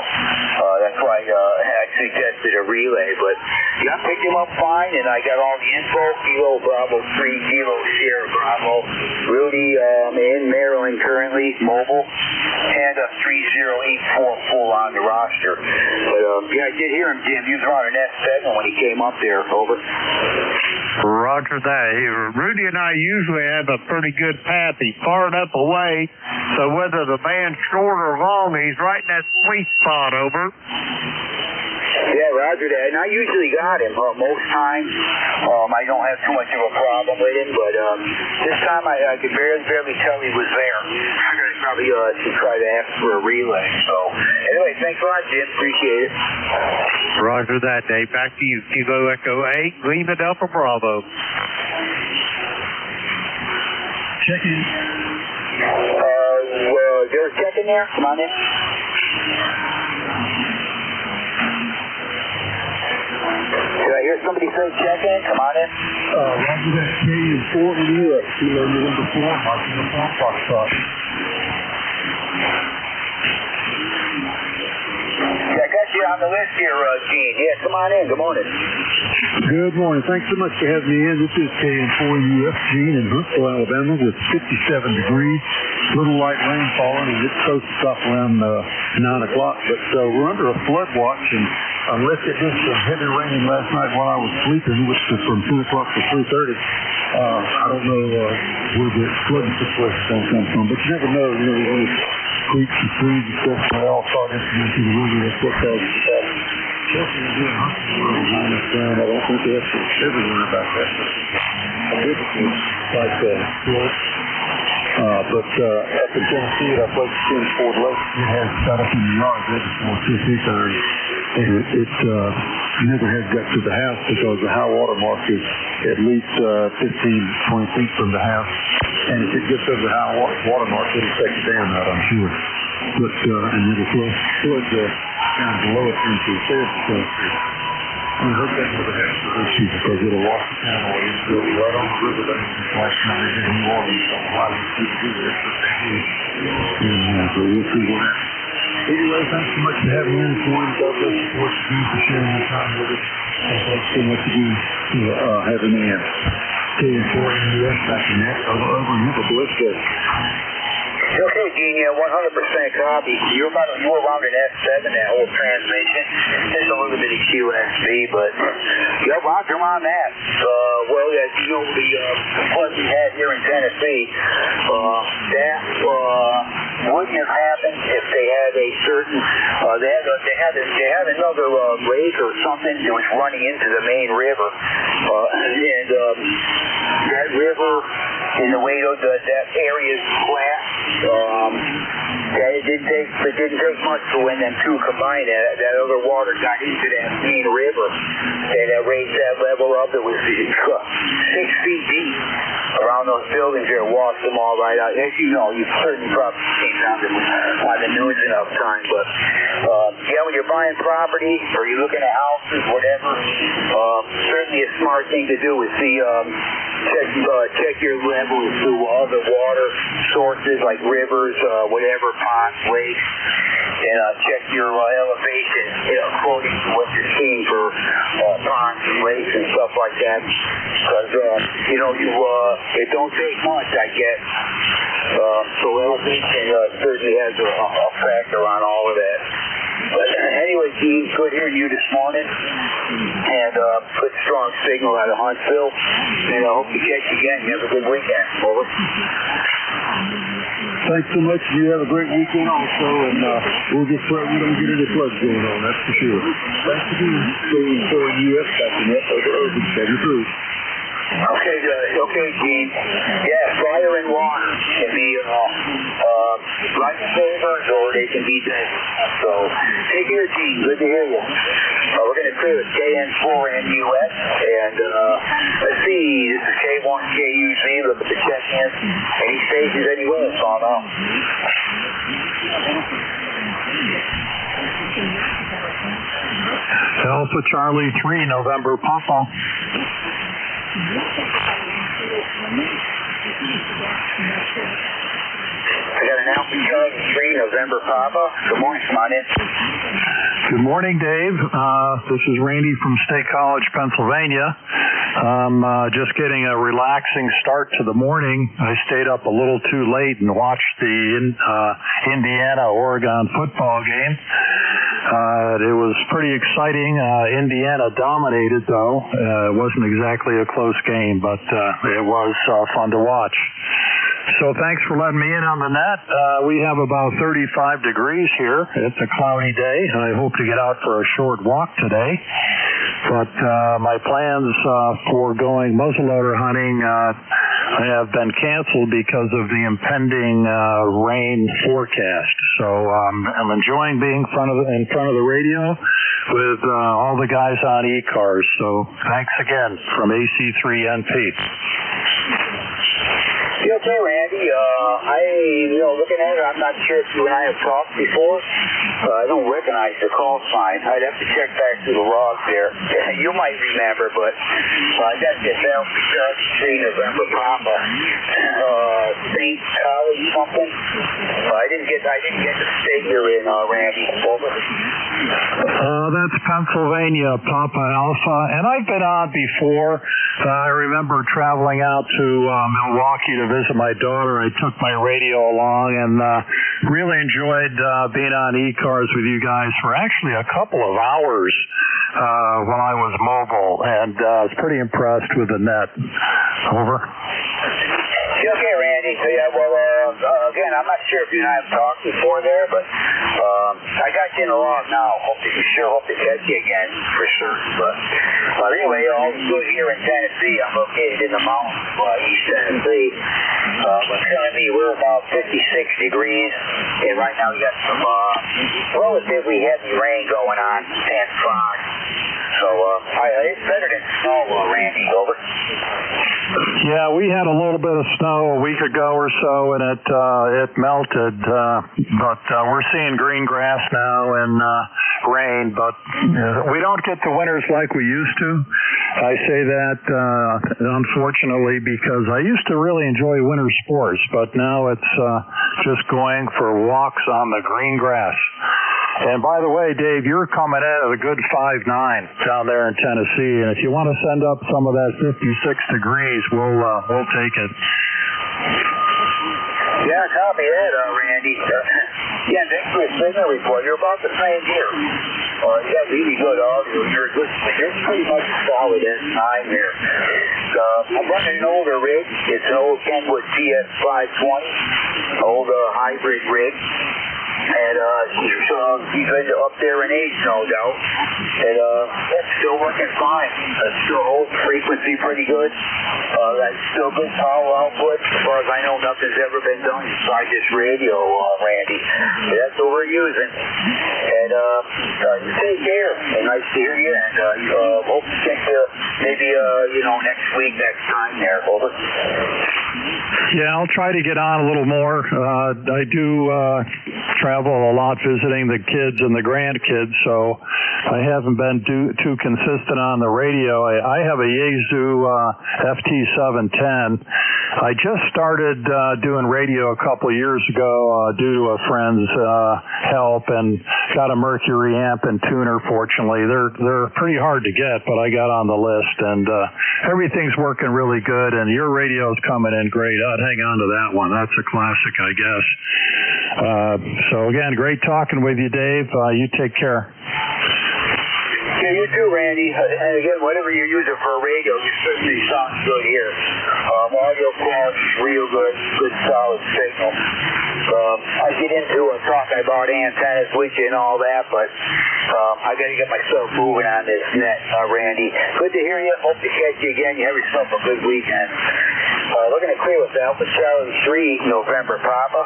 That's why I suggested a relay. But yeah, I picked him up fine, and I got all the info. Kilo Bravo 3, Kilo Sierra Bravo. Rudy in Maryland currently, mobile, and 30844 full on the roster. But yeah, I did hear him, Jim. He was on an S7 when he came up there. Over. Roger that. Rudy and I usually have a pretty good path. He's far enough away, so whether the band's short or long, he's right in that sweet spot. Over. Yeah, roger that. And I usually got him most times. I don't have too much of a problem with him, but this time I could barely tell he was there. I'm going to probably should try to ask for a relay. So anyway, thanks a lot, Jim. Appreciate it. Roger that, Dave. Back to you. Kilo Echo 8, Lima Delta Bravo. Check in. Is there a check in there? Come on in. Did I hear somebody say check in? Come on in. Roger that. NJ2US, Kilo November 4, Mark Uniform, Foxtrot. Yeah, I got you on the list here, Gene. Yeah, come on in. Good morning. Good morning. Thanks so much for having me in. This is KN4UF, Gene in Huntsville, Alabama, with 57 degrees. Little light rain falling, and it's supposed to stop around 9 o'clock. But we're under a flood watch, and unless it did some heavy raining last night while I was sleeping, which was from 2 o'clock to 3:30, I don't know where the flooding situation is going to come from. But you never know, when it's creeks and streams and stuff, they all start into the river. That's what causes the problem. Fortunately, here in Huntsville, I don't think they have to ever worry about that. A difficult like flood. But up in Tennessee, at our place in Fort Lake, it has got up in the yard right before 2 feet there. And it never has got to the house because the high water mark is at least 15, 20 feet from the house. And if it gets over the high water mark, it'll take it down out, I'm sure. But, and it'll flood down below it into the surface. I hope that never has to issue because it'll wash the town away. It's really right on the river bank. Last night they did in New Orleans, so a lot of people do this, but they do. And so we'll see what happens. Anyway, thanks so much for having me in this morning. God bless you for what you do, for sharing your time with us. And thanks so much for having me in. KN4US back in that. Over, and have a blessed day. Okay, Gene, yeah, 100% copy. You were around an S7, that whole transmission. Just a little bit of QSV, but yeah, roger on that. Well, as you know, the flood we had here in Tennessee, that wouldn't have happened if they had a certain, they had another lake or something that was running into the main river, and that river, in the way that area is flat. It didn't take much for when them two combined. That other water got into that main river, and it raised that level up. It was 6 feet deep around those buildings there, washed them all right out. As you know, you've certainly probably seen something on the news enough time. But yeah, when you're buying property or you're looking at houses, whatever, certainly a smart thing to do is see. Check your levels through other water sources like rivers, whatever, ponds, lakes, and check your elevation according to what you're seeing for ponds and lakes and stuff like that. Because it don't take much, I guess. So elevation certainly has a factor on all of that. But anyway, Gene, good hearing you this morning, and good strong signal out of Huntsville, and I hope you catch you again. You have a good weekend. Over. Thanks so much. You have a great weekend also, and we'll just pray we don't get any floods going on, that's for sure. Thanks for being KN4US back in that. Over. 73. Okay, okay, Gene. Yeah, fire and water can be lifesavers or they can be dead. So, take care, Gene. Good to hear you. We're going to clear with JN4NUS, and let's see, this is K1KUZ, look at the check-in. Any stations anywhere, so I'll know. Alpha Charlie 3, November Papa. I got an Alpha Charlie 3, November Papa. Good morning, come on in. Good morning, Dave. This is Randy from State College, Pennsylvania. I'm just getting a relaxing start to the morning. I stayed up a little too late and watched the Indiana-Oregon football game. It was pretty exciting. Indiana dominated, though. It wasn't exactly a close game, but it was fun to watch. So thanks for letting me in on the net. We have about 35 degrees here. It's a cloudy day. I hope to get out for a short walk today. But my plans for going muzzleloader hunting have been canceled because of the impending rain forecast. So I'm enjoying being in front of the radio with all the guys on ECARS. So thanks again from AC3NP. Okay, Randy. Looking at it, I'm not sure if you and I have talked before. I don't recognize the call sign. I'd have to check back through the logs there. You might remember, but I got this Alpha Charlie 3, November Papa, St. College something. I didn't get the state you're in, Randy. Over. That's Pennsylvania, Papa Alpha, and I've been on before. I remember traveling out to Milwaukee to visit my daughter. I took my radio along and really enjoyed being on ECARS with you guys for actually a couple of hours when I was mobile, and I was pretty impressed with the net. Over. Okay, Randy. So, yeah, well, again, I'm not sure if you and I have talked before there, but I got you in the log now. Hope to catch you again, for sure. But anyway, all good here in Tennessee. I'm located in the mountains, East Tennessee. But currently we're about 56 degrees, and right now we got some relatively heavy rain going on and fog. So it's better than snow, Randy. Over. Yeah, we had a little bit of snow a week ago or so, and it melted. But we're seeing green grass now and rain, but we don't get the winters like we used to. I say that unfortunately because I used to really enjoy winter sports, but now it's just going for walks on the green grass. And by the way, Dave, you're coming in at a good 5'9" down there in Tennessee, and if you want to send up some of that 56 degrees, we'll take it. Yeah, copy that, Randy. Yeah, thanks for the signal report. You're about the same here. You got really good audio. You're pretty much solid at 9 here. I'm running an older rig. It's an old Kenwood TS520, old hybrid rig. And she's up there in age, no doubt. And that's still working fine. Still holds frequency pretty good. That's still good power output. As far as I know, nothing's ever been done inside this radio, Randy. That's what we're using. And you take care. And nice to hear you. And hope to check you maybe next week, next time there. Over. Yeah, I'll try to get on a little more. I do travel a lot visiting the kids and the grandkids, so I haven't been too consistent on the radio. I have a Yaesu FT710. I just started doing radio a couple of years ago due to a friend's help, and got a Mercury amp and tuner. Fortunately, they're pretty hard to get, but I got on the list, and everything's working really good. And your radio's coming in great. I'd hang on to that one. That's a classic, I guess. So again, great talking with you, Dave. You take care. Yeah, you too, Randy. And again, whatever you're using for a radio, you certainly sound good here. Audio quality's real good solid signal. I get into talking about antennas with you and all that, but I got to get myself moving on this net, Randy. Good to hear you. Hope to catch you again. You have yourself a good weekend. Looking to clear with Alpha Charlie 3, November Papa.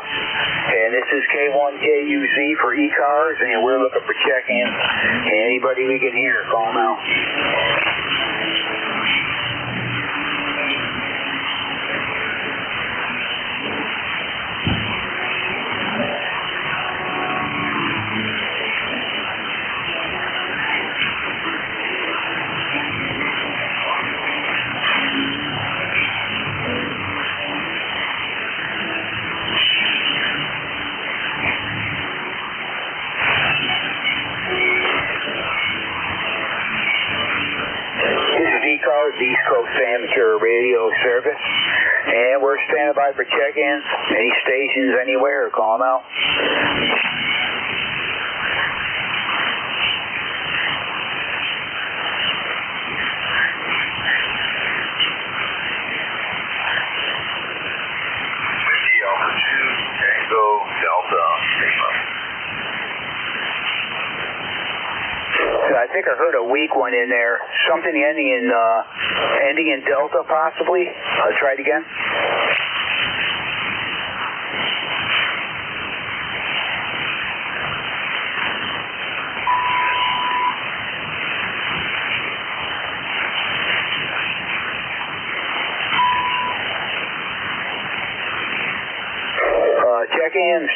And this is K1KUZ for ECARS, and we're looking for check-ins. Anybody we can hear, call now. ECARS, East Coast Amateur Radio Service, and we're standing by for check-ins. Any stations anywhere, call them out. Alpha 2, Tango Delta. I think I heard a weak one in there. Something ending in Delta, possibly. Try it again.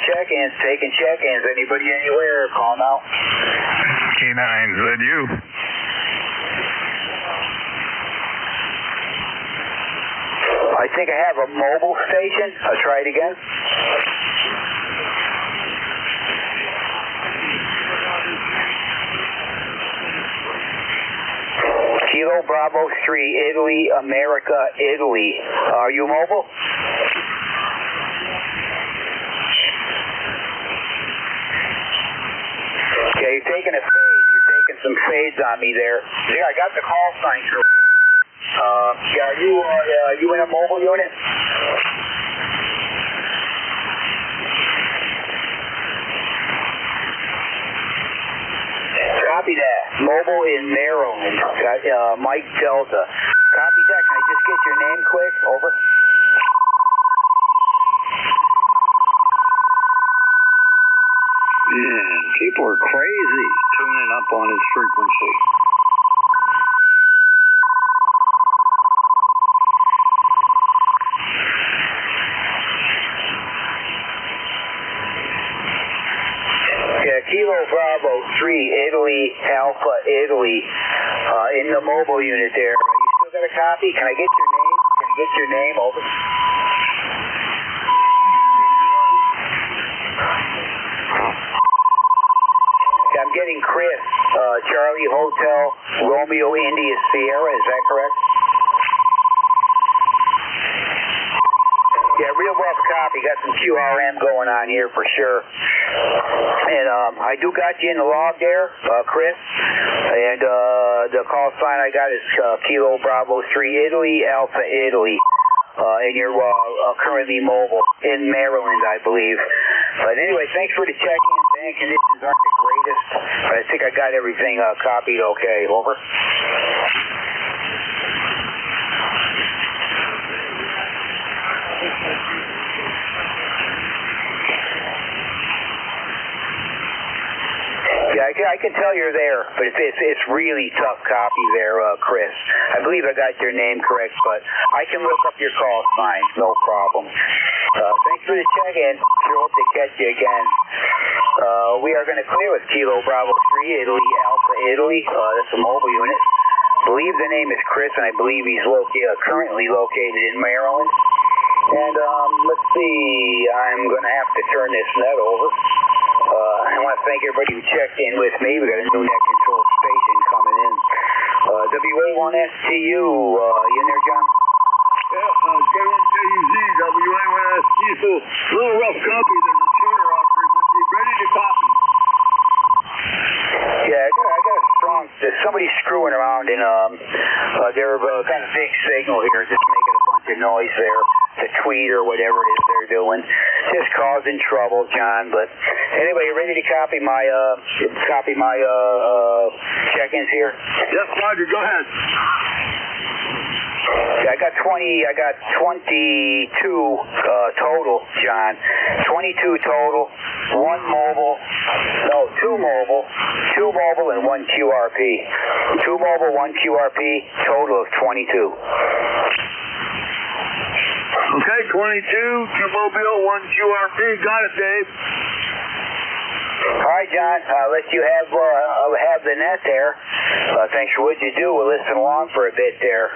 Check-ins, taking check-ins. Anybody anywhere, call them out. K9, is that you? I think I have a mobile station. I'll try it again. Kilo Bravo 3, Italy, America, Italy. Are you mobile? Okay, you're taking a fade. You're taking some fades on me there. Yeah, I got the call sign correct. Are you in a mobile unit? Copy that. Mobile in Maryland. Got Mike Delta. Copy that. Can I just get your name quick? Over. Man, people are crazy tuning up on his frequency. Yeah, Kilo Bravo 3, Italy, Alpha, Italy, in the mobile unit there. You still got a copy? Can I get your name? Can I get your name? Over. I'm getting Chris, Charlie Hotel, Romeo India Sierra, is that correct? Yeah, real rough copy. Got some QRM going on here for sure. And I do got you in the log there, Chris. And the call sign I got is Kilo Bravo 3, Italy, Alpha, Italy. And you're currently mobile in Maryland, I believe. But anyway, thanks for the check-in. Band conditions aren't the greatest, but I think I got everything copied okay. Over. Yeah, I can tell you're there, but it's really tough copy there, Chris. I believe I got your name correct, but I can look up your call sign, no problem. Thanks for the check-in. Sure hope to catch you again. We are going to clear with Kilo Bravo 3, Italy, Alpha, Italy. That's a mobile unit. I believe the name is Chris, and I believe he's currently located in Maryland. And let's see, I'm going to have to turn this net over. I want to thank everybody who checked in with me. We got a new net control station coming in. WA1STU, you in there, John? Yeah, K1KUZ, WA1STU. So, little rough copy. There's a tuner on frequency. Ready to copy. Yeah, I got a strong. There's somebody screwing around in they're kind of big signal here, just making a bunch of noise there. The tweet or whatever it is they're doing. just causing trouble, John. But anyway, you ready to copy my check-ins here? Yes, Roger, go ahead. I got 22 total, John. 22 total. Two mobile, and one QRP. 2 mobile, 1 QRP, total of 22. Okay, 22, 2 mobile, 1 QRP. Got it, Dave. All right, John. I'll let you have the net there. Thanks for what you do. We'll listen along for a bit there.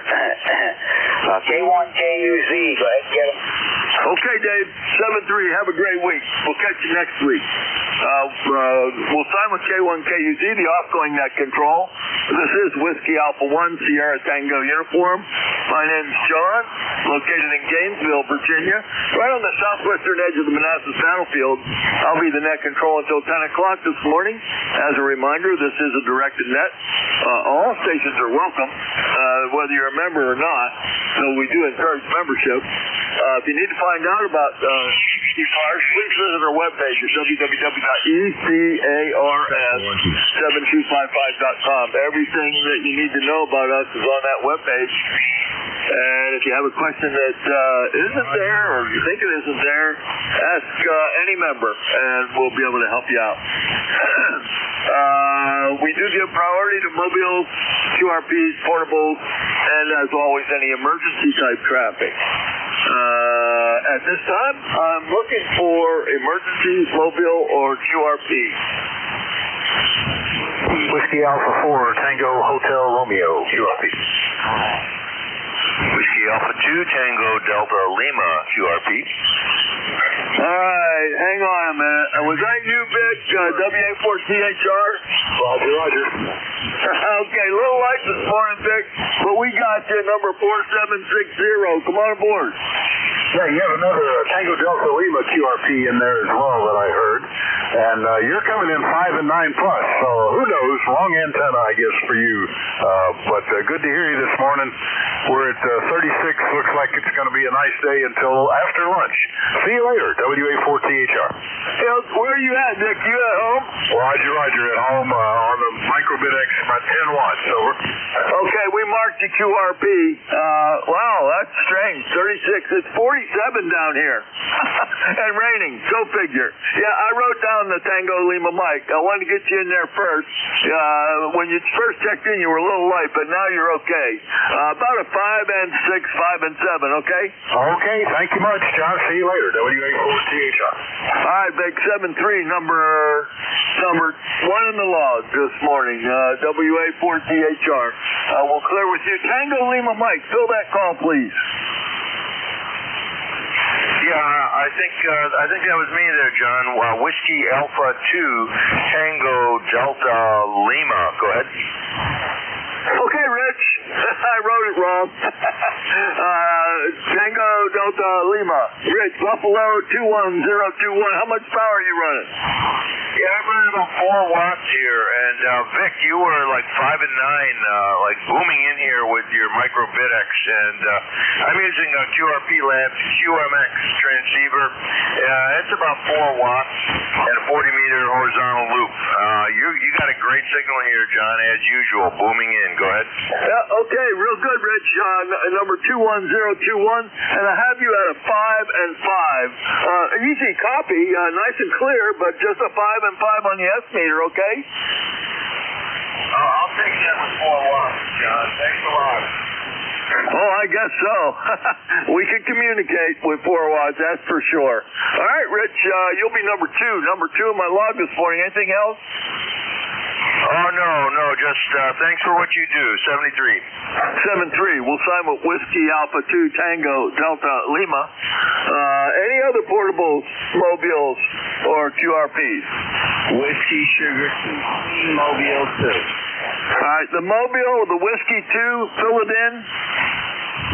K1KUZ. Go ahead and get him. Okay, Dave. 7-3. Have a great week. We'll catch you next week. We'll sign with K1KUZ, the off-going net control. This is Whiskey Alpha 1 Sierra Tango uniform. My name's John, located in Gainesville, Virginia, right on the southwestern edge of the Manassas battlefield. I'll be the net control until 10 o'clock this morning. As a reminder, this is a directed net. All stations are welcome, whether you're a member or not, so we do encourage membership. If you need to find out about ECARS, please visit our webpage at www.ECARS7255.com. Everything that you need to know about us is on that webpage. And if you have a question that isn't there, or you think it isn't there, ask any member, and we'll be able to help you out. We do give priority to mobiles, QRPs, portables, and as always, any emergency type traffic. At this time, I'm looking for emergencies, mobile, or QRP. Whiskey Alpha 4, Tango Hotel Romeo, QRP. Whiskey Alpha 2, Tango Delta Lima, QRP. All right, hang on a minute. Was that you, Vic, WA4THR? Roger. Okay, a little light this morning, Vic, but we got you, number 4760. Come on aboard. Yeah, you have another Tango Delta Lima QRP in there as well that I heard. And you're coming in 5 and 9 plus, so who knows? Long antenna, I guess, for you. But good to hear you this morning. We're at 36. Looks like it's going to be a nice day until after lunch. See you later, WA4THR. Hey, where are you at, Vic? You at home? Roger, at home on the microbit X, about 10 watts. Over. Okay, we marked the QRP. Wow, that's strange. 36. It's 47 down here. And raining. Go figure. Yeah, I wrote down the Tango Lima mic. I wanted to get you in there first. When you first checked in, you were a little light, but now you're okay. About a 5 and 6, 5 and 7, okay? Okay, thank you much, John. See you later, WA4THR. All right, Big 7-3, number 1 in the log this morning, WA4THR. We'll clear with you. Tango Lima Mike, fill that call, please. Yeah, I think that was me there, John. Whiskey Alpha 2, Tango Delta Lima. Go ahead. Okay, Rich. I wrote it wrong. Tango Delta Lima. Rich, Buffalo 21021. How much power are you running? Yeah, I'm running about 4 watts here. And Vic, you were like 5 and 9, like booming in here with your microbit X. And I'm using a QRP lamp, QMX transceiver. It's about 4 watts and a 40-meter horizontal loop. You got a great signal here, John, as usual, booming in. Go ahead. Yeah, okay, real good, Rich. Number 21021, and I have you at a 5 and 5. Easy copy, nice and clear, but just a 5 and 5 on the S meter, okay? I'll take that with 4 watts, John. Thanks a lot. Oh, I guess so. We can communicate with 4 watts, that's for sure. All right, Rich, you'll be number 2. Number 2 in my log this morning. Anything else? Oh, no, just thanks for what you do. 73. 7-3. We'll sign with Whiskey Alpha 2 Tango Delta Lima. Any other portables, mobiles, or QRPs? Whiskey Sugar 2, Mobile 2. All right, the mobile, the Whiskey 2, fill it in.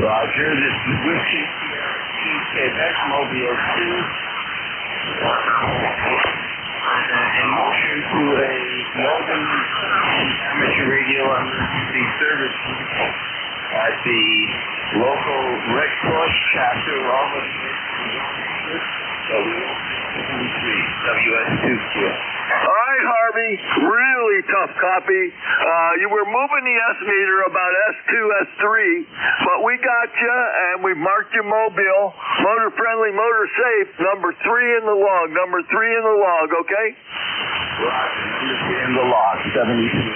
Roger, this is Whiskey Quebec Mobile 2. In motion to a Northern amateur radio emergency service at the local Red Cross chapter, Robert. NJ2US. All right, Harvey, really tough copy. You were moving the S meter about S2, S3, but we got you, and we marked you mobile, motor friendly, motor safe, number 3 in the log, okay? In the log, 72.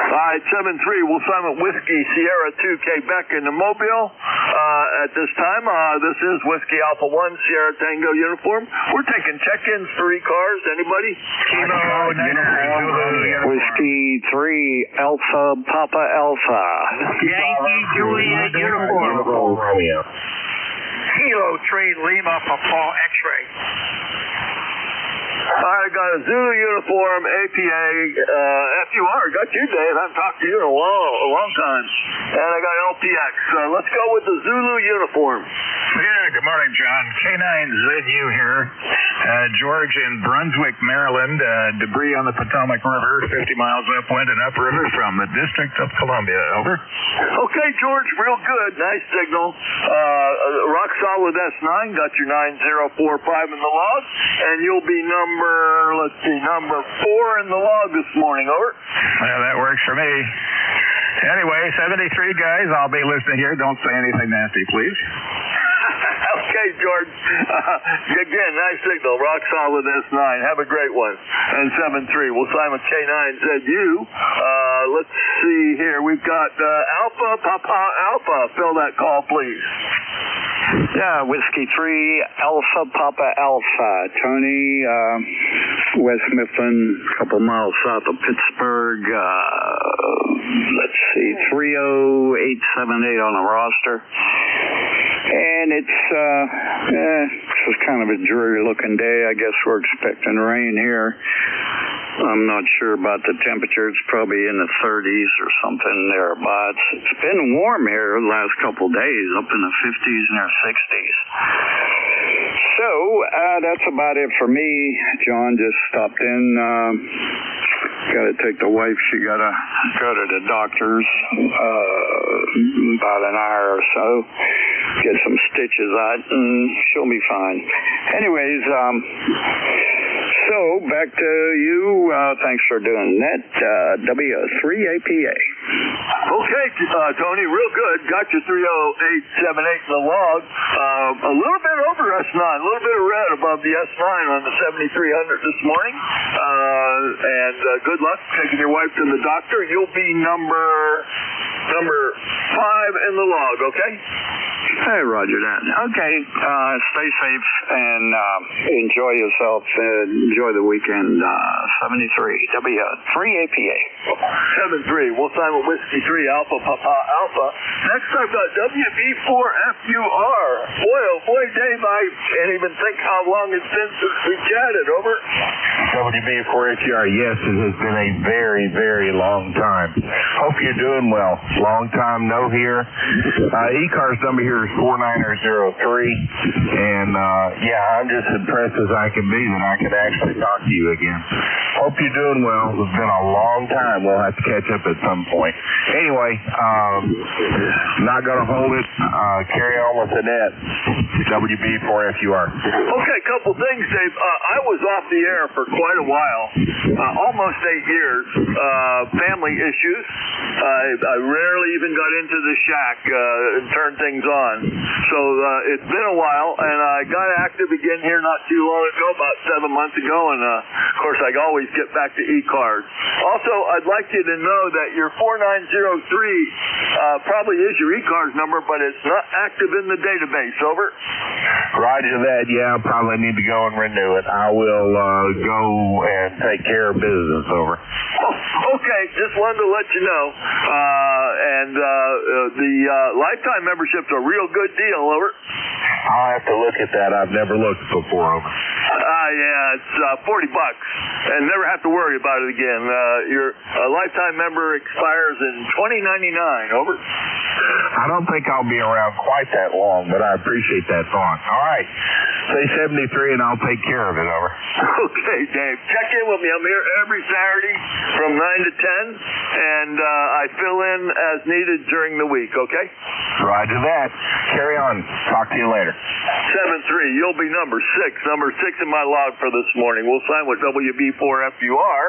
All right, 7-3, we'll sign with Whiskey Sierra 2 Quebec in the Mobile. At this time, this is Whiskey Alpha 1 Sierra Tango uniform. We're taking check-ins for ECARS. Anybody? Whiskey 3 Alpha Papa Alpha. Yankee Juliet uniform. Kilo 3 Lima Papa X-ray. I got a Zulu uniform, APA, FUR. Got you, Dave. I haven't talked to you in a long time. And I got LPX. Let's go with the Zulu uniform. Yeah, good morning, John. K9ZU here. George in Brunswick, Maryland. Debris on the Potomac River, 50 miles upwind and upriver from the District of Columbia. Over. Okay, George, real good. Nice signal. Rock solid S9. Got your 9045 in the log. And you'll be number 4 in the log this morning. Over. Well, that works for me. Anyway, 73 guys, I'll be listening here. Don't say anything nasty, please. Okay, George. Again, nice signal. Rock solid S9. Have a great one. And 7-3. We'll sign with K9ZU. Let's see here. We've got Alpha Papa Alpha. Fill that call, please. Yeah, Whiskey 3 Alpha Papa Alpha. Tony, West Mifflin, a couple miles south of Pittsburgh. Let's see, 30878 on the roster. And it's kind of a dreary-looking day. I guess we're expecting rain here. I'm not sure about the temperature. It's probably in the 30s or something thereabouts. It's been warm here the last couple days, up in the 50s and their 60s. So that's about it for me. John just stopped in. Got to take the wife. She got to go to the doctor's about an hour or so. Get some stitches out, and she'll be fine. Anyways, so back to you. Thanks for doing that. W3APA. Okay, Tony, real good. Got your 30878 in the log. A little bit over S9, a little bit of red above the S9 on the 7300 this morning. And good luck taking your wife to the doctor. You'll be number 5 in the log, okay? Hey, Roger that. Okay, stay safe and enjoy yourself. Enjoy the weekend. 73 W3APA. 7-3. We'll sign with Whiskey 3 Alpha Papa Alpha. Next I've got WB4FUR. Boy, oh boy, Dave, I can't even think how long it's been since we chatted. Over. WB4FUR. Yes, it has been a very, very long time. Hope you're doing well. Long time no here. ECARS number here is 4903. And yeah, I'm just impressed as I can be that I can actually talk to you again. Hope you're doing well. It's been a long time. We'll have to catch up at some point. Anyway, not going to hold it. Carry on with the net. WB4FUR. Okay, couple things, Dave. I was off the air for quite a while, almost 8 years. Family issues. I rarely even got into the shack and turned things on. So it's been a while, and I got active again here not too long ago, about 7 months ago, and of course I always get back to ECARS. Also, I'd like you to know that your 4903 probably is your ECARS number, but it's not active in the database. Over. Roger that. Yeah, I'll probably need to go and renew it. I will go and take care of business. Over. Oh, okay, just wanted to let you know. And the lifetime membership's a real good deal. Over. I'll have to look at that. I've never looked before. Over. Yeah, it's $40, and never have to worry about it again. Your lifetime member expires in 2099. Over. I don't think I'll be around quite that long, but I appreciate that thought. All right. Say 73 and I'll take care of it, over. Okay, Dave. Check in with me. I'm here every Saturday from 9 to 10, and I fill in as needed during the week, okay? Roger that. Carry on. Talk to you later. 7-3. You'll be number 6. Number 6 in my log for this morning. We'll sign with WB4FUR.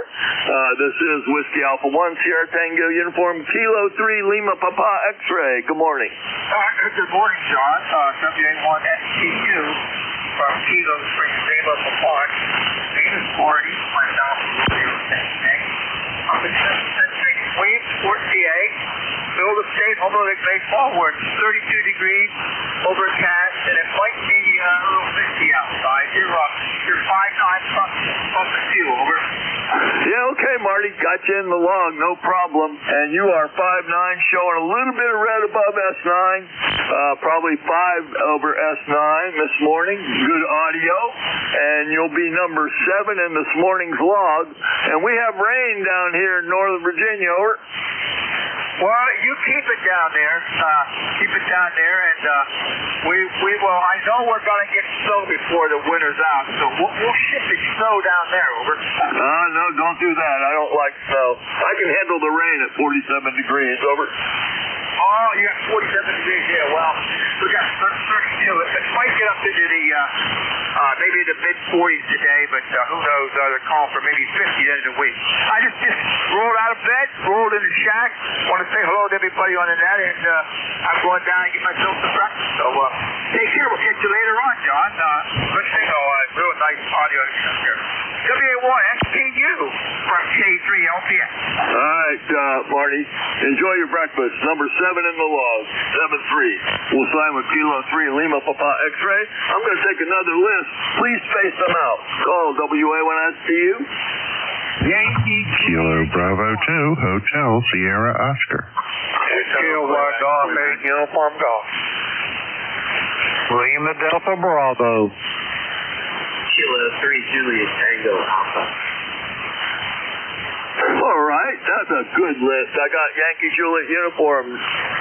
This is Whiskey Alpha 1, Sierra Tango Uniform, Kilo 3, Lima Papa X-Ray. Good morning. Good morning, John. WA1STU from Kilo 3, Lima Papa. Name is Marty. My name. I'm in Queens, Fort PA. Middle of state, home of the baseball. We're 32 degrees, overcast, and it might be a little misty outside. You're 5'9" from the fuel, over. Yeah, okay, Marty. Got you in the log, no problem. And you are 5'9", showing a little bit of red above S9, probably 5 over S9 this morning. Good audio. And you'll be number 7 in this morning's log. And we have rain down here in Northern Virginia, over. Well, you keep it down there. And we will. I know we're going to get snow before the winter's out, so we'll ship the snow down there, over. No, don't do that. I don't like snow. I can handle the rain at 47 degrees, over. Oh, you got 47 degrees here. Well, we got 32. It might get up into the maybe the mid-40s today, but who knows? They're calling for maybe 50 at the end of the week. I just rolled out of bed, rolled in the shack. Want to say hello to everybody on the net, and I'm going down and get myself some breakfast. So take care. We'll catch you later on, John. Good thing, real nice audio here. WA1STU from K3LPS. All right, Marty. Enjoy your breakfast. Number 7 in the log. 7-3. We'll sign with Kilo 3 Lima Papa X-Ray. I'm going to take another list. Please space them out. Call WA1STU. Yankee Kilo Bravo 2 Hotel Sierra Oscar. Kilo Golf 8 Uniform Golf. Lima Delta Bravo. Kilo 3 Juliet Tango Alpha. All right, that's a good list. I got Yankee Juliet Uniform,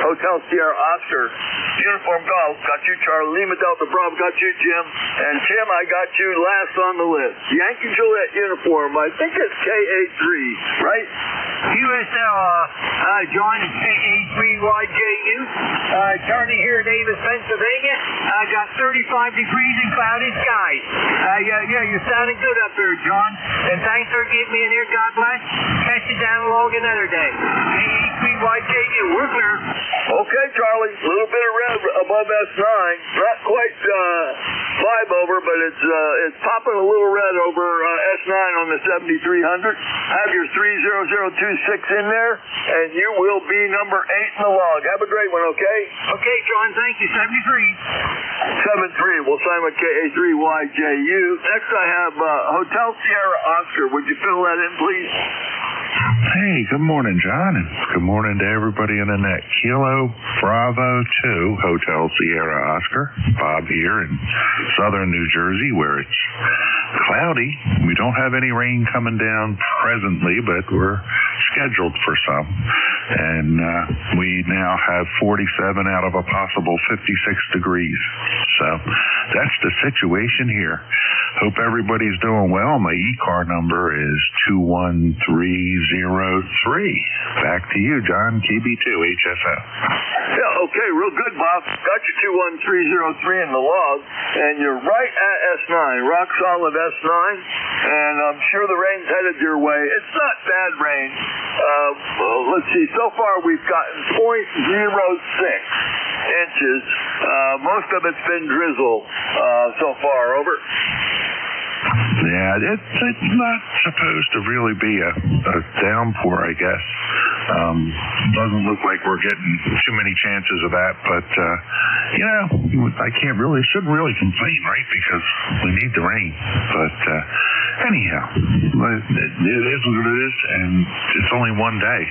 Hotel Sierra Oscar, Uniform Golf, got you Charlie, Lima Delta Bravo, got you Jim, and Tim, I got you last on the list. Yankee Juliet Uniform, I think it's KA3, right? USL, John, KA3YJU. Charlie here, Davis, Pennsylvania. I got 35 degrees and cloudy skies. Yeah, you're sounding good up here, John. And thanks for giving me an ear, God bless. Catch you down along another day. KA3YJU, we're clear. Okay, Charlie, a little bit of red above S9. Not quite 5 over, but it's popping a little red over S9 on the 7300. Have your 30026 in there, and you will be number 8 in the log. Have a great one, okay? Okay, John, thank you. 73. 7-3. We'll sign with KA3YJU. Next, I have Hotel Sierra Oscar. Would you fill that in, please? Hey, good morning, John, and good morning to everybody in the net. Kilo Bravo 2 Hotel Sierra Oscar. Bob here in southern New Jersey, where it's cloudy. We don't have any rain coming down presently, but we're scheduled for some. And we now have 47 out of a possible 56 degrees. So that's the situation here. Hope everybody's doing well. My ECAR number is 21303. Back to you, John, KB2, HFO. Yeah, okay, real good, Bob. Got your 21303 in the log, and you're right at S9, rock solid S9, and I'm sure the rain's headed your way. It's not bad rain. Let's see, so far we've gotten 0.06 inches. Most of it's been drizzle so far, over. Yeah, it's not supposed to really be a downpour, I guess. Doesn't look like we're getting too many chances of that, but I shouldn't really complain, right? Because we need the rain. But anyhow, it is what it is, and it's only one day.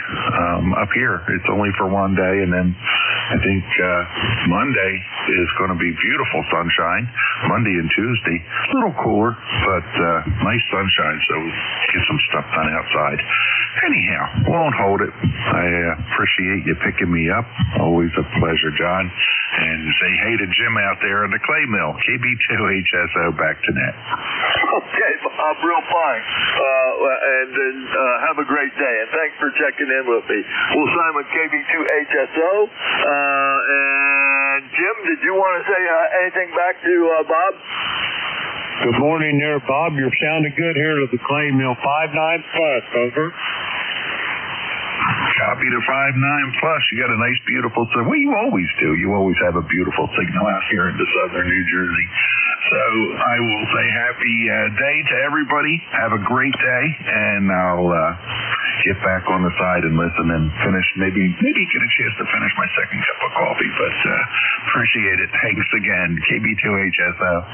Up here, it's only for one day, and then I think Monday is going to be beautiful sunshine. Monday and Tuesday, a little cooler, but nice sunshine, so get some stuff done outside. Anyhow, won't hold it. I appreciate you picking me up. Always a pleasure, John. And say hey to Jim out there in the clay mill. KB2HSO back to net. Okay, Bob, real fine. And then have a great day. And thanks for checking in with me. We'll sign with KB2HSO. And Jim, did you want to say anything back to Bob? Good morning there, Bob. You're sounding good here to the clay mill. 5-9 plus, over. Copy to 5-9 plus. You got a nice, beautiful signal. Well, you always do. You always have a beautiful signal out here into southern New Jersey. So I will say happy day to everybody. Have a great day, and I'll get back on the side and listen and finish. Maybe get a chance to finish my second cup of coffee. But appreciate it. Thanks again, KB2HSO.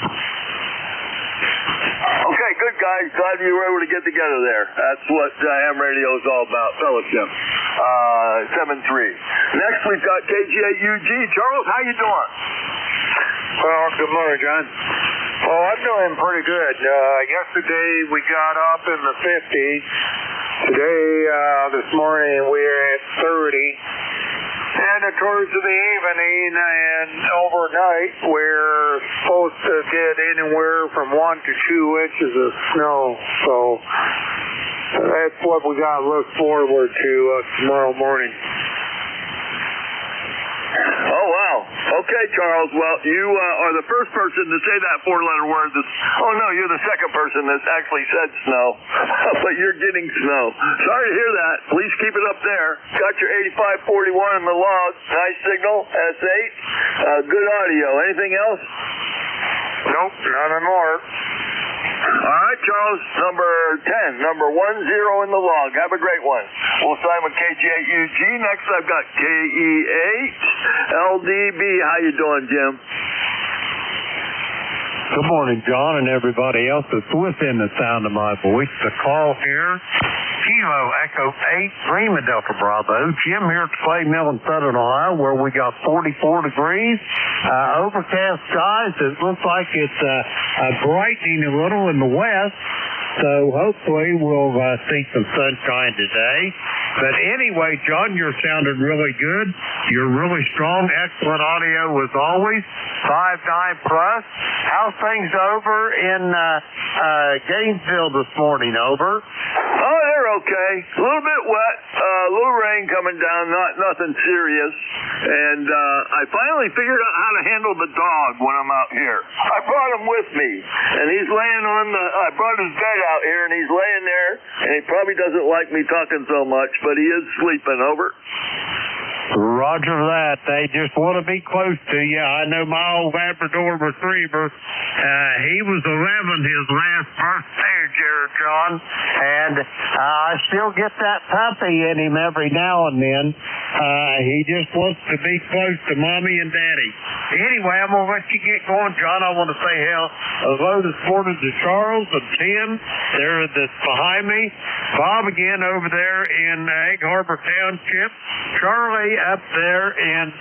Okay, good guys. Glad you were able to get together there. That's what ham radio is all about, fellowship. 7-3. Next, we've got KG8UG. Charles, how you doing? Well, good morning, John. Well, I'm doing pretty good. Yesterday we got up in the 50s. Today, this morning, we're at 30. And towards the evening and overnight, we're supposed to get anywhere from 1 to 2 inches of snow. So that's what we got to look forward to tomorrow morning. Oh, wow. Okay, Charles. Well, you are the first person to say that four-letter word that's... Oh, no, you're the second person that's actually said snow. But you're getting snow. Sorry to hear that. Please keep it up there. Got your 8541 in the log. Nice signal. S8. Good audio. Anything else? Nope, nothing more. All right, Charles, number 10, number 10 in the log. Have a great one. We'll sign with KG8UG. Next, I've got KE8LDB. How you doing, Jim? Good morning, John, and everybody else that's within the sound of my voice. The call here, Kilo Echo 8, Lima Delta Bravo. Jim here at the clay mill in Southern Ohio, where we got 44 degrees. Overcast skies. It looks like it's brightening a little in the west. So hopefully we'll see some sunshine today. But anyway, John, you're sounding really good. You're really strong. Excellent audio as always. 5-9 plus. How's things over in Gainesville this morning? Over. Oh, they're okay. A little bit wet. A little rain coming down. Nothing serious. And I finally figured out how to handle the dog when I'm out here. I brought him with me, and he's laying on the. I brought his bed out here, and he's laying there, and he probably doesn't like me talking so much, but he is sleeping. Over. Roger that. They just want to be close to you. I know my old Labrador retriever. He was 11 his last birthday, Jared John, and I still get that puppy in him every now and then. He just wants to be close to Mommy and Daddy. Anyway, I'm going to let you get going, John. I want to say hello this morning to Charles and Tim. They're behind me. Bob again over there in Egg Harbor Township. Charlie up there in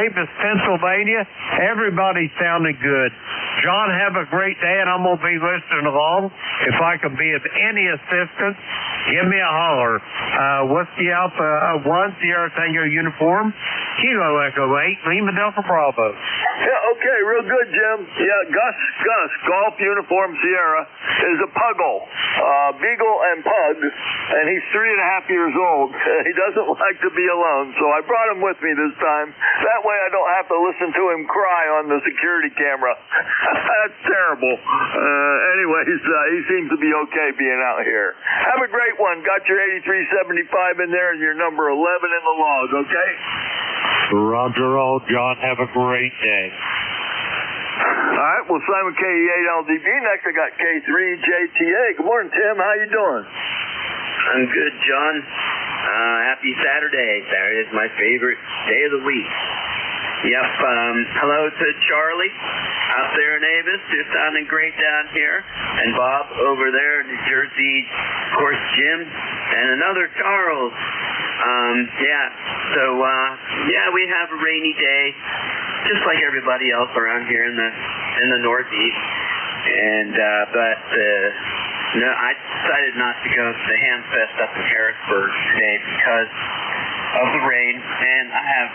Avis, Pennsylvania. Everybody's sounding good. John, have a great day, and I'm going to be listening along. If I can be of any assistance, give me a holler. Whiskey Alpha 1, Sierra Tango Uniform, Kilo Echo 8, Lima Delta Bravo. Yeah, okay, real good, Jim. Yeah, Gus, Golf Uniform Sierra, is a puggle, beagle and pug, and he's 3.5 years old. He doesn't like to be alone, so I brought him with me this time. That way I don't have to listen to him cry on the security camera. That's terrible. Anyways, he seems to be okay being out here. Have a great one. Got your 8375 in there and your number 11 in the log, okay? Roger all, John. Have a great day. All right, we'll sign with KE8LDB. Next, I got K3JTA. Good morning, Tim. How you doing? I'm good, John. Happy Saturday. Saturday is my favorite day of the week. Yep. Hello to Charlie out there in Avis. They're sounding great down here. And Bob over there in New Jersey. Of course, Jim. And another Charles. Yeah. So, yeah, we have a rainy day, just like everybody else around here in the Northeast. And, no, I decided not to go to the Ham Fest up in Harrisburg today because of the rain, and I have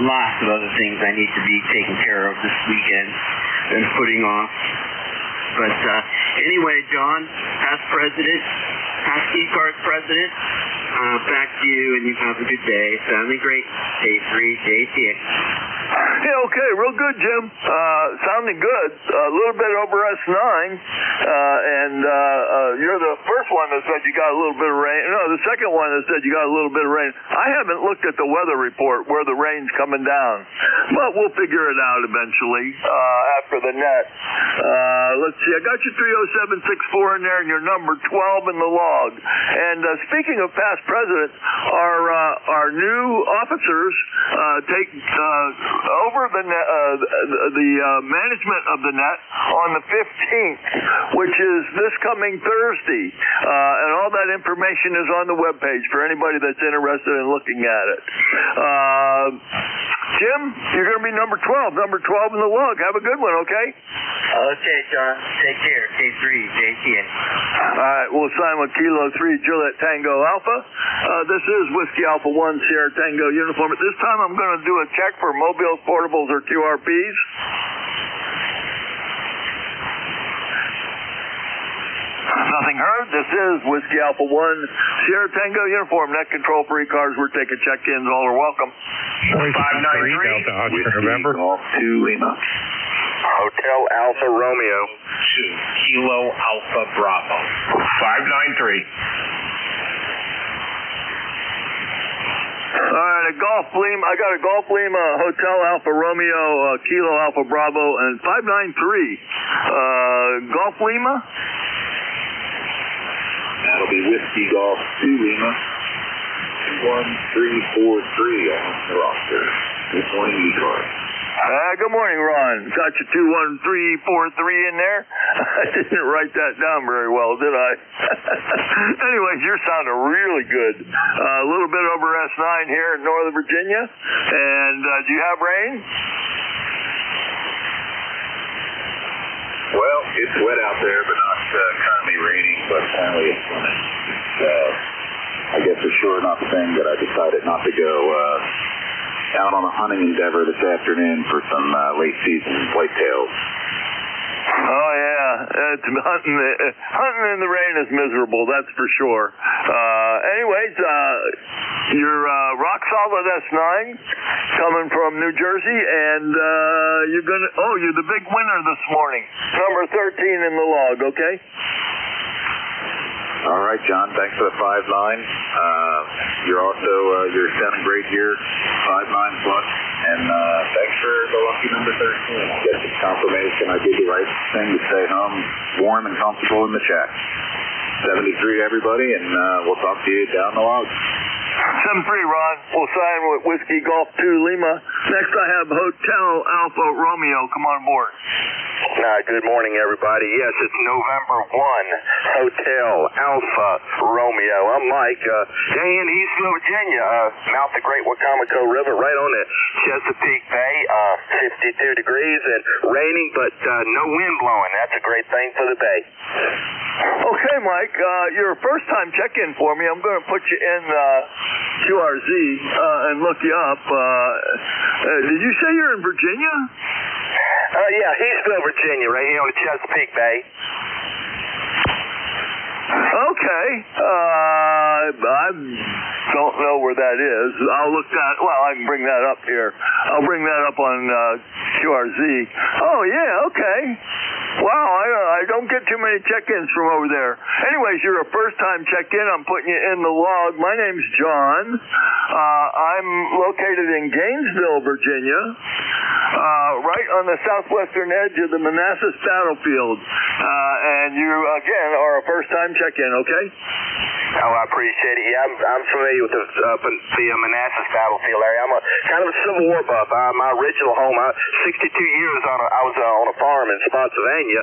lots of other things I need to be taking care of this weekend and putting off. But anyway, John, past ECARS president, back to you, and you have a good day. Sounding great, K3, JTA. Yeah, okay, real good, Jim. Sounding good. A little bit over S9, and you're the first one that said you got a little bit of rain. No, the second one that said you got a little bit of rain. I haven't looked at the weather report where the rain's coming down, but we'll figure it out eventually after the net. Let's see, I got your 30764 in there and your number 12 in the log. And speaking of past presidents, our new officers take over the management of the net on the 15th, which is this coming Thursday. And all that information is on the webpage for anybody that's interested in looking at it. Jim, you're going to be number 12 in the log. Have a good one, okay? Okay, John. Take care. K3, JTA. All right, we'll sign with Kilo 3, Juliet Tango Alpha. This is Whiskey Alpha 1, Sierra Tango uniform. At this time, I'm going to do a check for mobiles, portables, or QRPs. Nothing heard. This is Whiskey Alpha 1, Sierra Tango uniform. Net control for ECARS. We're taking check-ins. All are welcome. 593 Delta Oscar November. Golf 2 Lima. Hotel Alpha Romeo. 2 Kilo Alpha Bravo. 593. All right, a Golf Lima. I got a Golf Lima, Hotel Alpha Romeo, Kilo Alpha Bravo, and 593. Golf Lima. That'll be Whiskey Golf 2 Lima. 1343 on the roster. Good morning, ECARS. Good morning, Ron. Got your 21343 in there. I didn't write that down very well, did I? Anyways, you're sounding really good. A little bit over S9 here in Northern Virginia. And do you have rain? Well, it's wet out there, but not currently raining, but apparently it's coming. I guess for sure not the thing that I decided not to go out on a hunting endeavor this afternoon for some late season whitetails. Oh yeah, hunting in the rain is miserable, that's for sure. Anyways, you're rock solid S9 coming from New Jersey, and you're the big winner this morning, number 13 in the log. Okay. All right, John. Thanks for the 5-9. You're sounding great here, 5-9 plus, and thanks for the lucky number 13. Get the confirmation I did the right thing to stay home, warm and comfortable in the shack. 73 everybody, and we'll talk to you down the log. 7-3, Ron. We'll sign with Whiskey Golf 2 Lima. Next I have Hotel Alpha Romeo. Come on board. Good morning, everybody. Yes, it's November 1, Hotel Alpha Romeo. I'm Mike. In Eastville, Virginia, mouth the Great Wacomico River, right on the Chesapeake Bay. 52 degrees and raining, but no wind blowing. That's a great thing for the bay. Okay, Mike. You're a first-time check-in for me. I'm going to put you in QRZ and look you up. Did you say you're in Virginia? Yeah, Eastville, Virginia, right here on the Chesapeake Bay. Okay. I don't know where that is. I'll look that. Well, I can bring that up here. I'll bring that up on QRZ. Oh, yeah, okay. Wow, I don't get too many check-ins from over there. Anyways, you're a first-time check-in. I'm putting you in the log. My name's John. I'm located in Gainesville, Virginia, right on the southwestern edge of the Manassas battlefield. And you, again, are a first-time check-in, okay? Oh, I appreciate it. Yeah, I'm familiar with the Manassas battlefield area. I'm a kind of a Civil War buff. My original home, 62 years I was on a farm in Spotsylvania,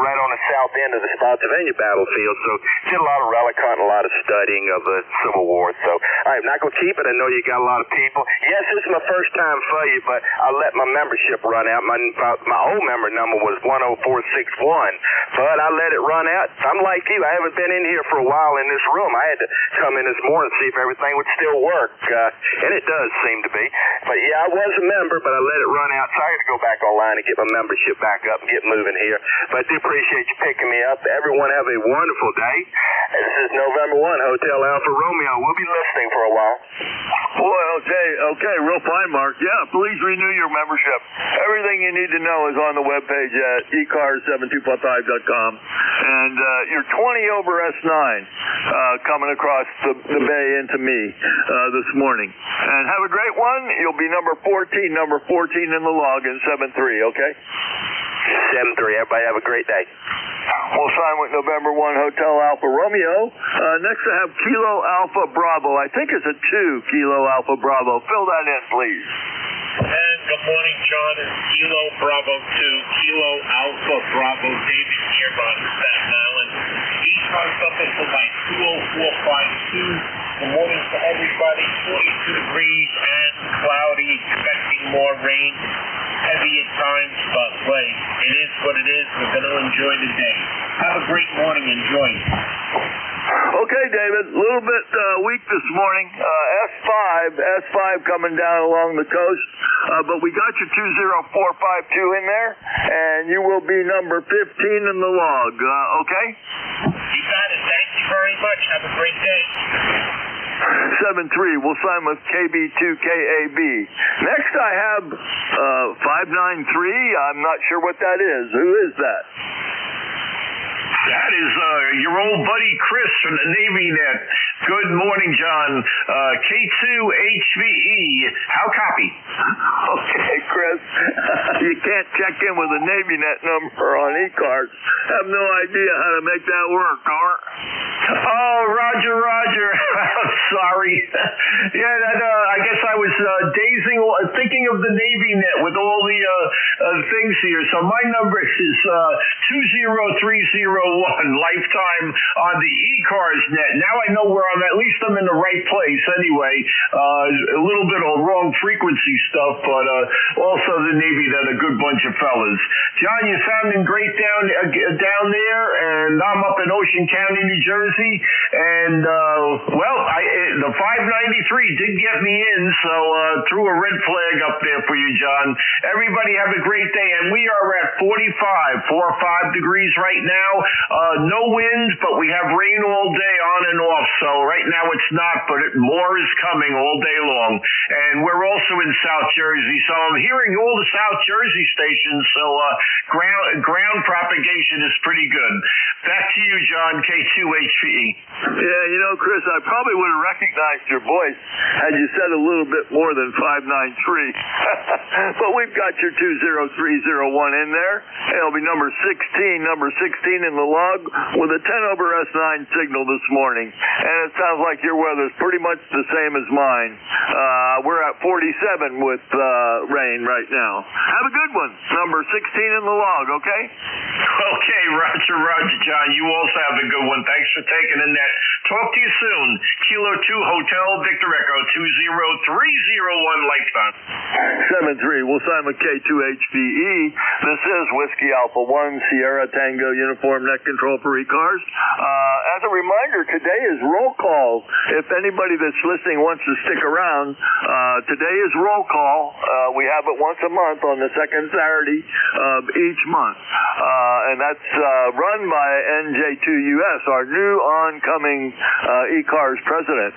right on the south end of the Spotsylvania battlefield. So did a lot of relic hunting, a lot of studying of the Civil War. So I'm not going to keep it. I know you got a lot of people. Yes, this is my first time for you, but I let my membership run out. My old member number was 10461, but I let it run out. I'm like you. I haven't been in here for a while in this room. I had to come in this morning and see if everything would still work, and it does seem to be. But yeah, I was a member, but I let it run out, so I had to go back online and get my membership back up and get moving here. But I do appreciate you picking me up. Everyone have a wonderful day. This is November 1, Hotel Alpha Romeo. We'll be listening for a while. Boy, okay, real fine, Mark. Yeah, please renew your membership. Everything you need to know is on the webpage at ECARS7255.com. And you're 20 over S9 coming across the bay into me this morning. And have a great one. You'll be number 14 in the log in 7-3, okay? 7-3. Everybody have a great day. We'll sign with November 1 Hotel Alpha Romeo. Next I have Kilo Alpha Bravo. I think it's a 2 Kilo Alpha Bravo. Fill that in, please. And good morning, John. It's Kilo Bravo 2, Kilo Alpha Bravo. David here on Staten Island. ECARS up until my 20452. Good morning to everybody. 42 degrees and cloudy, expecting more rain. Heavy at times, but wait, it is what it is. We're going to enjoy the day. Have a great morning. Enjoy. Okay, David, a little bit weak this morning. S5 coming down along the coast, but we got your 20452 in there, and you will be number 15 in the log, okay? You got it. Thank you very much. Have a great day. 7-3. We'll sign with KB2KAB. Next I have 593. I'm not sure what that is. Who is that? That is your old buddy Chris from the Navy Net. Good morning, John. K2HVE. How copy? Okay, Chris. You can't check in with a Navy Net number on ECARS. Have no idea how to make that work, Art. Oh, Roger. I'm sorry. Yeah, I guess I was thinking of the Navy Net with all the things here. So my number is 20301, lifetime on the ECARS net. Now I know where at least I'm in the right place anyway. A little bit of wrong frequency stuff, but also the Navy Net, a good bunch of fellas. John, you're sounding great down there, and I'm up in Ocean County, New Jersey, and the 593 did get me in, so threw a red flag up there for you, John. Everybody have a great day, and we are at 4 or 5 degrees right now. No wind, but we have rain all day on and off, so right now it's not, but more is coming all day long. And we're also in South Jersey, so I'm hearing all the South Jersey stations, so ground propagation is pretty good. Back to you, John, K2HVE. Yeah, Chris, I probably would have recognized your voice had you said a little bit more than 593. But we've got your 20301 in there. It'll be number 16 in the log with a 10 over S9 signal this morning. And it sounds like your weather's pretty much the same as mine. We're at 47 with rain right now. Have a good one. Number 16 in the log, okay? Okay, Roger, John. You also have a good one. Thanks for taking the net. Talk to you soon. Kilo 2 Hotel Victor Echo 20301 lifetime. 7-3. We'll sign with K2HVE. This is Whiskey Alpha 1 Sierra Tango Uniform Net Control for ECARS. As a reminder, today is roll call. If anybody that's listening wants to stick around, today is roll call. We have it once a month on the second Saturday of each month. And that's run by NJ2US, our new oncoming ECARS president.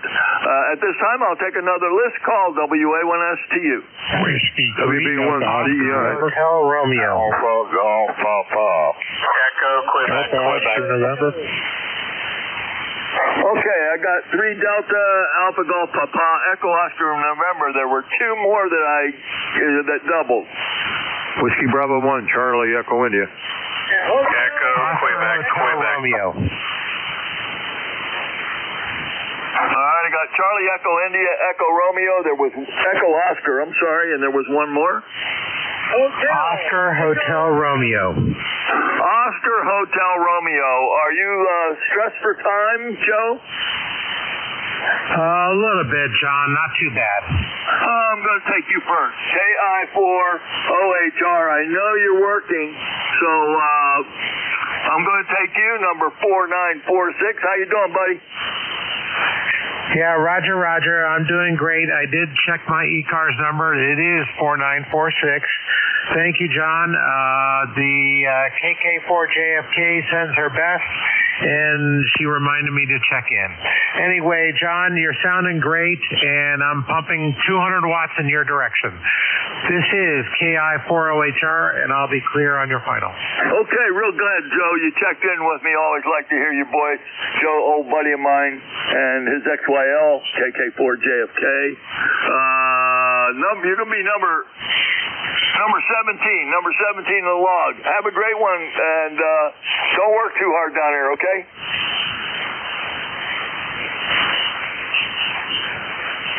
At this time, I'll take another list call, WA1STU. Whiskey WB1 Hotel Romeo. Echo, Quebec. Okay, I got 3 Delta Alpha Golf Papa Echo Oscar November. There were 2 more that doubled. Whiskey Bravo 1 Charlie Echo India. Echo, Quebec. Romeo. Charlie Echo India Echo Romeo. There was Echo Oscar. I'm sorry, and there was one more. Oscar Hotel Romeo. Oscar Hotel Romeo. Are you stressed for time, Joe? A little bit, John. Not too bad. I'm going to take you first. KI4OHR. I know you're working, so I'm going to take you, number 4946. How you doing, buddy? Yeah, Roger. I'm doing great. I did check my ECARS number. It is 4946. Thank you, John. The KK4JFK sends her best, and she reminded me to check in. Anyway, John, you're sounding great, and I'm pumping 200 watts in your direction. This is KI4OHR, and I'll be clear on your final. Okay, real glad, Joe. You checked in with me. Always like to hear your voice. Joe, old buddy of mine, and his XYL, KK4JFK. You're going to be number 17 in the log. Have a great one, and don't work too hard down here, okay?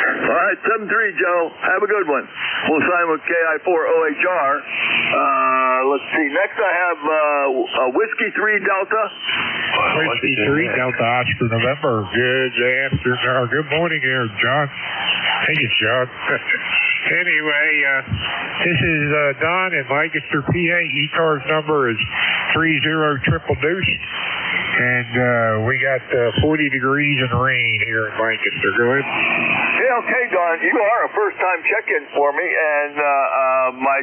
All right, 7-3, Joe. Have a good one. We'll sign with KI4OHR. Let's see. Next I have Whiskey 3 Delta. Whiskey 3 Delta Oscar November. Good afternoon. Good morning here, John. Thank you, John. Anyway, this is Don in Lancaster, PA. ECARS number is 30 deuce. And we got 40 degrees and rain here in Lancaster. Go ahead. Yeah, okay, Don. You are a first-time check-in for me, and my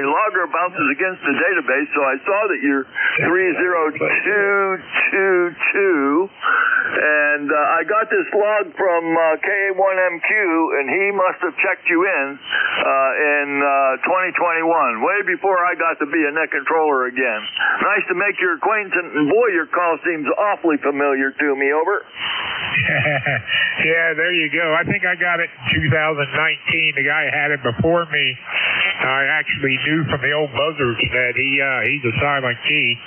logger bounces against the database, so I saw that you're 30222, and I got this log from K1MQ, and he must have checked you in 2021, way before I got to be a net controller again. Nice to make your acquaintance, and boy, your call seems awfully familiar to me. Over. Yeah, there you go. I think I got it in 2019. The guy had it before me. I actually knew from the old buzzards that he's a silent key.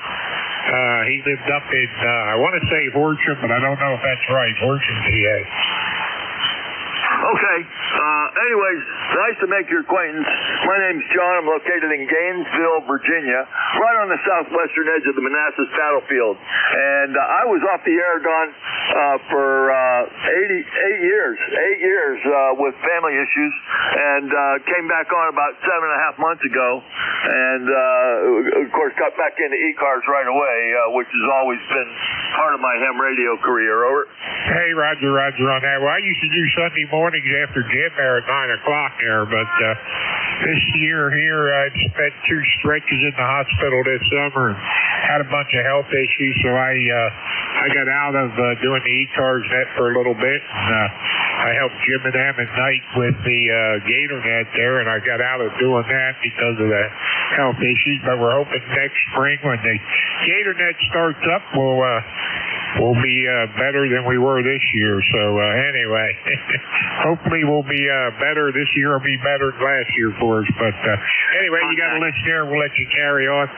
He lived up in, I want to say Horsham, but I don't know if that's right. Horsham, PA. Okay. Anyways, nice to make your acquaintance. My name's John. I'm located in Gainesville, Virginia, right on the southwestern edge of the Manassas battlefield. And I was off the air, Don, for 8 years with family issues, and came back on about 7.5 months ago. And, of course, got back into ECARS right away, which has always been part of my ham radio career. Over. Hey, Roger on that. Well, I used to do Sunday mornings after gym there at 9 o'clock there, but this year here I've spent 2 stretches in the hospital this summer and had a bunch of health issues, so I got out of doing the ECARS net for a little bit, and I helped Jim and them at night with the Gator net there, and I got out of doing that because of the health issues, but we're hoping next spring when the Gator net starts up, we'll be better than we were this year. So anyway, hopefully we'll be better. This year will be better than last year for us. But anyway, you got a list there. We'll let you carry on.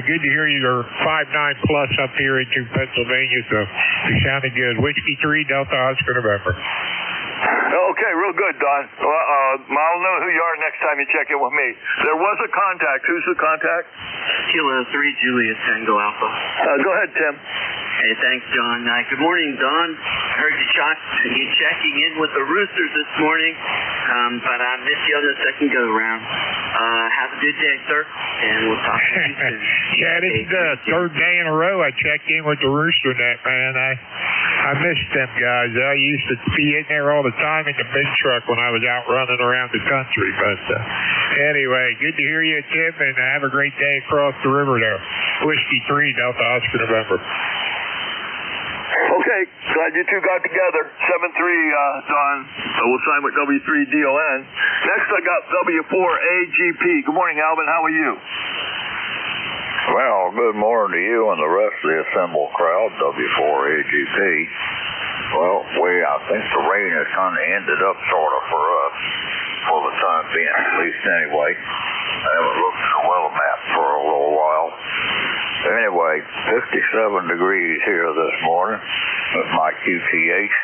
Good to hear you're 5.9 plus up here in Pennsylvania. So you sounded good. Whiskey 3 Delta Oscar November. Okay, real good, Don. Well, I'll know who you are next time you check in with me. There was a contact. Who's the contact? Kilo 3 Julius Tango Alpha. Go ahead, Tim. Hey, thanks, John. Good morning, Don. I heard you checking in with the Roosters this morning, but I missed you on the second go-round. Have a good day, sir, and we'll talk to you soon. Yeah, this is the third day in a row I checked in with the Rooster net, man. I missed them guys. I used to be in there all the time in the big truck when I was out running around the country. But anyway, good to hear you, Tim, and have a great day across the river there. Whiskey 3 Delta Oscar November. Okay, glad you two got together. 7-3, Don. We'll sign with W3DON. Next, I got W4AGP. Good morning, Alvin. How are you? Well, good morning to you and the rest of the assembled crowd, W4AGP. Well, I think the rain has kind of ended up sort of for us, for the time being, at least anyway. I haven't looked at the weather map for a little while. Anyway, 57 degrees here this morning with my QTH.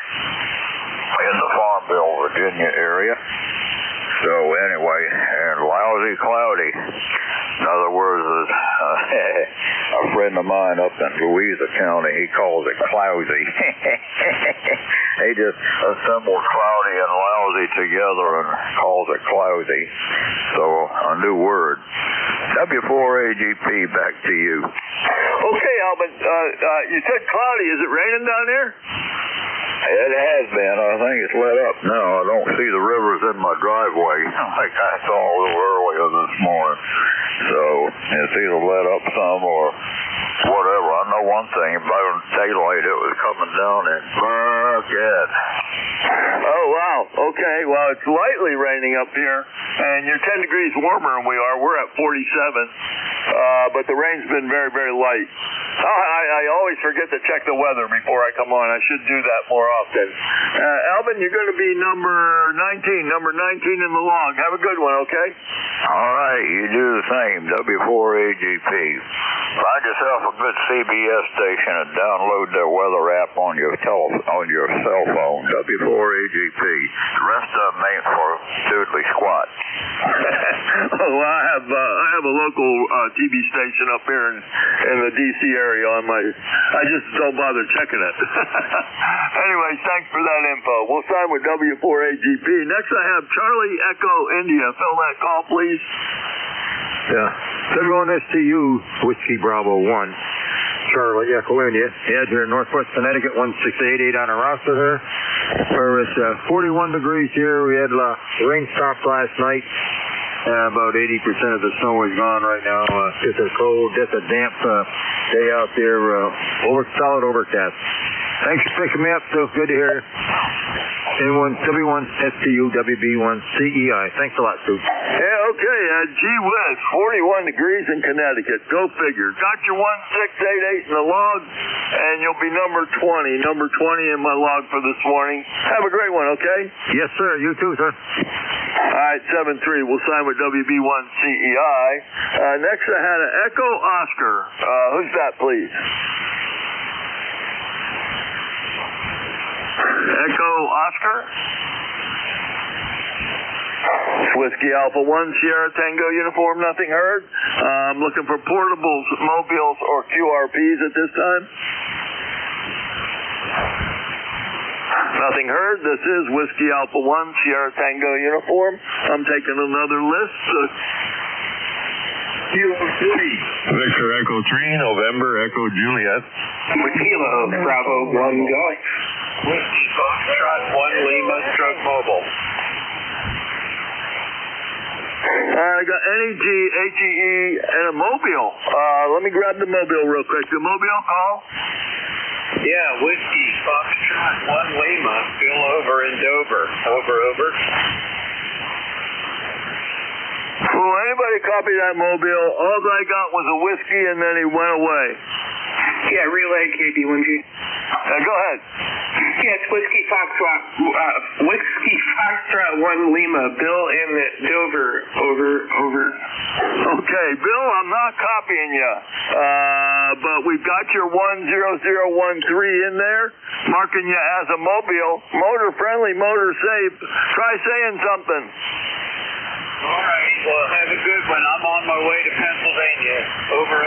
in the Farmville, Virginia area. So anyway, and lousy cloudy. In other words, a friend of mine up in Louisa County, he calls it clousy. He just assembled cloudy and lousy together and calls it clousy. So a new word. W4AGP, back to you. Okay, Alvin, you said cloudy. Is it raining down there? It has been. I think it's let up now. I don't see the rivers in my driveway like I saw a little earlier this morning. So it's either let up some or whatever. I know one thing. By daylight, it was coming down in bucket. Oh, wow. Okay. Well, it's lightly raining up here, and you're 10 degrees warmer than we are. We're at 47. But the rain's been very, very light. I always forget to check the weather before I come on. I should do that more often. Alvin, you're going to be number 19 in the log. Have a good one, okay? All right, you do the same. W4AGP. Find yourself a good CBS station and download their weather app on your cell phone. W4AGP. The rest of them ain't for doodly squat. Oh, I have a local TV station up here in the DC area on my. I just don't bother checking it. Anyways, thanks for that info. We'll sign with W4AGP. Next, I have Charlie Echo India. Fill that call, please. Yeah. 71 STU, Whiskey Bravo 1. Charlie Echo India. Head here in Northwest Connecticut, 1688 on a roster there. Where it's 41 degrees here. We had rain stopped last night. About 80% of the snow is gone right now. Just a cold, just a damp day out there. Solid overcast. Thanks for picking me up. Still good to hear. W1 STU WB1 CEI. Thanks a lot, Stu. Yeah, okay. Gee whiz, 41 degrees in Connecticut. Go figure. Got your 1688 in the log, and you'll be number 20. Number 20 in my log for this morning. Have a great one, okay? Yes, sir. You too, sir. All right, 7-3. We'll sign with WB1 CEI. Next, I had an Echo Oscar. Who's that, please? Echo Oscar. Whiskey Alpha 1 Sierra Tango uniform, nothing heard. I'm looking for portables, mobiles, or QRPs at this time. Nothing heard. This is Whiskey Alpha 1 Sierra Tango uniform. I'm taking another list. Kilo 3. Victor Echo 3, November Echo Juliet. Kilo Bravo 1 going. Whiskey Foxtrot 1 Lima Stroke Mobile. I got NEG, HEE, and a mobile. Let me grab the mobile real quick. The mobile call? Yeah, Whiskey Foxtrot 1 Lima, Bill over in Dover. Over. Well, anybody copy that mobile? All I got was a whiskey, and then he went away. Yeah, relay KB1G. Go ahead. Yeah, it's Whiskey Foxtrot 1 Lima, Bill in Dover. Over. Okay, Bill, I'm not copying you, but we've got your 10013 in there, marking you as a mobile, motor friendly, motor safe. Try saying something. All right, well, have a good one. I'm on my way to Pennsylvania. Over.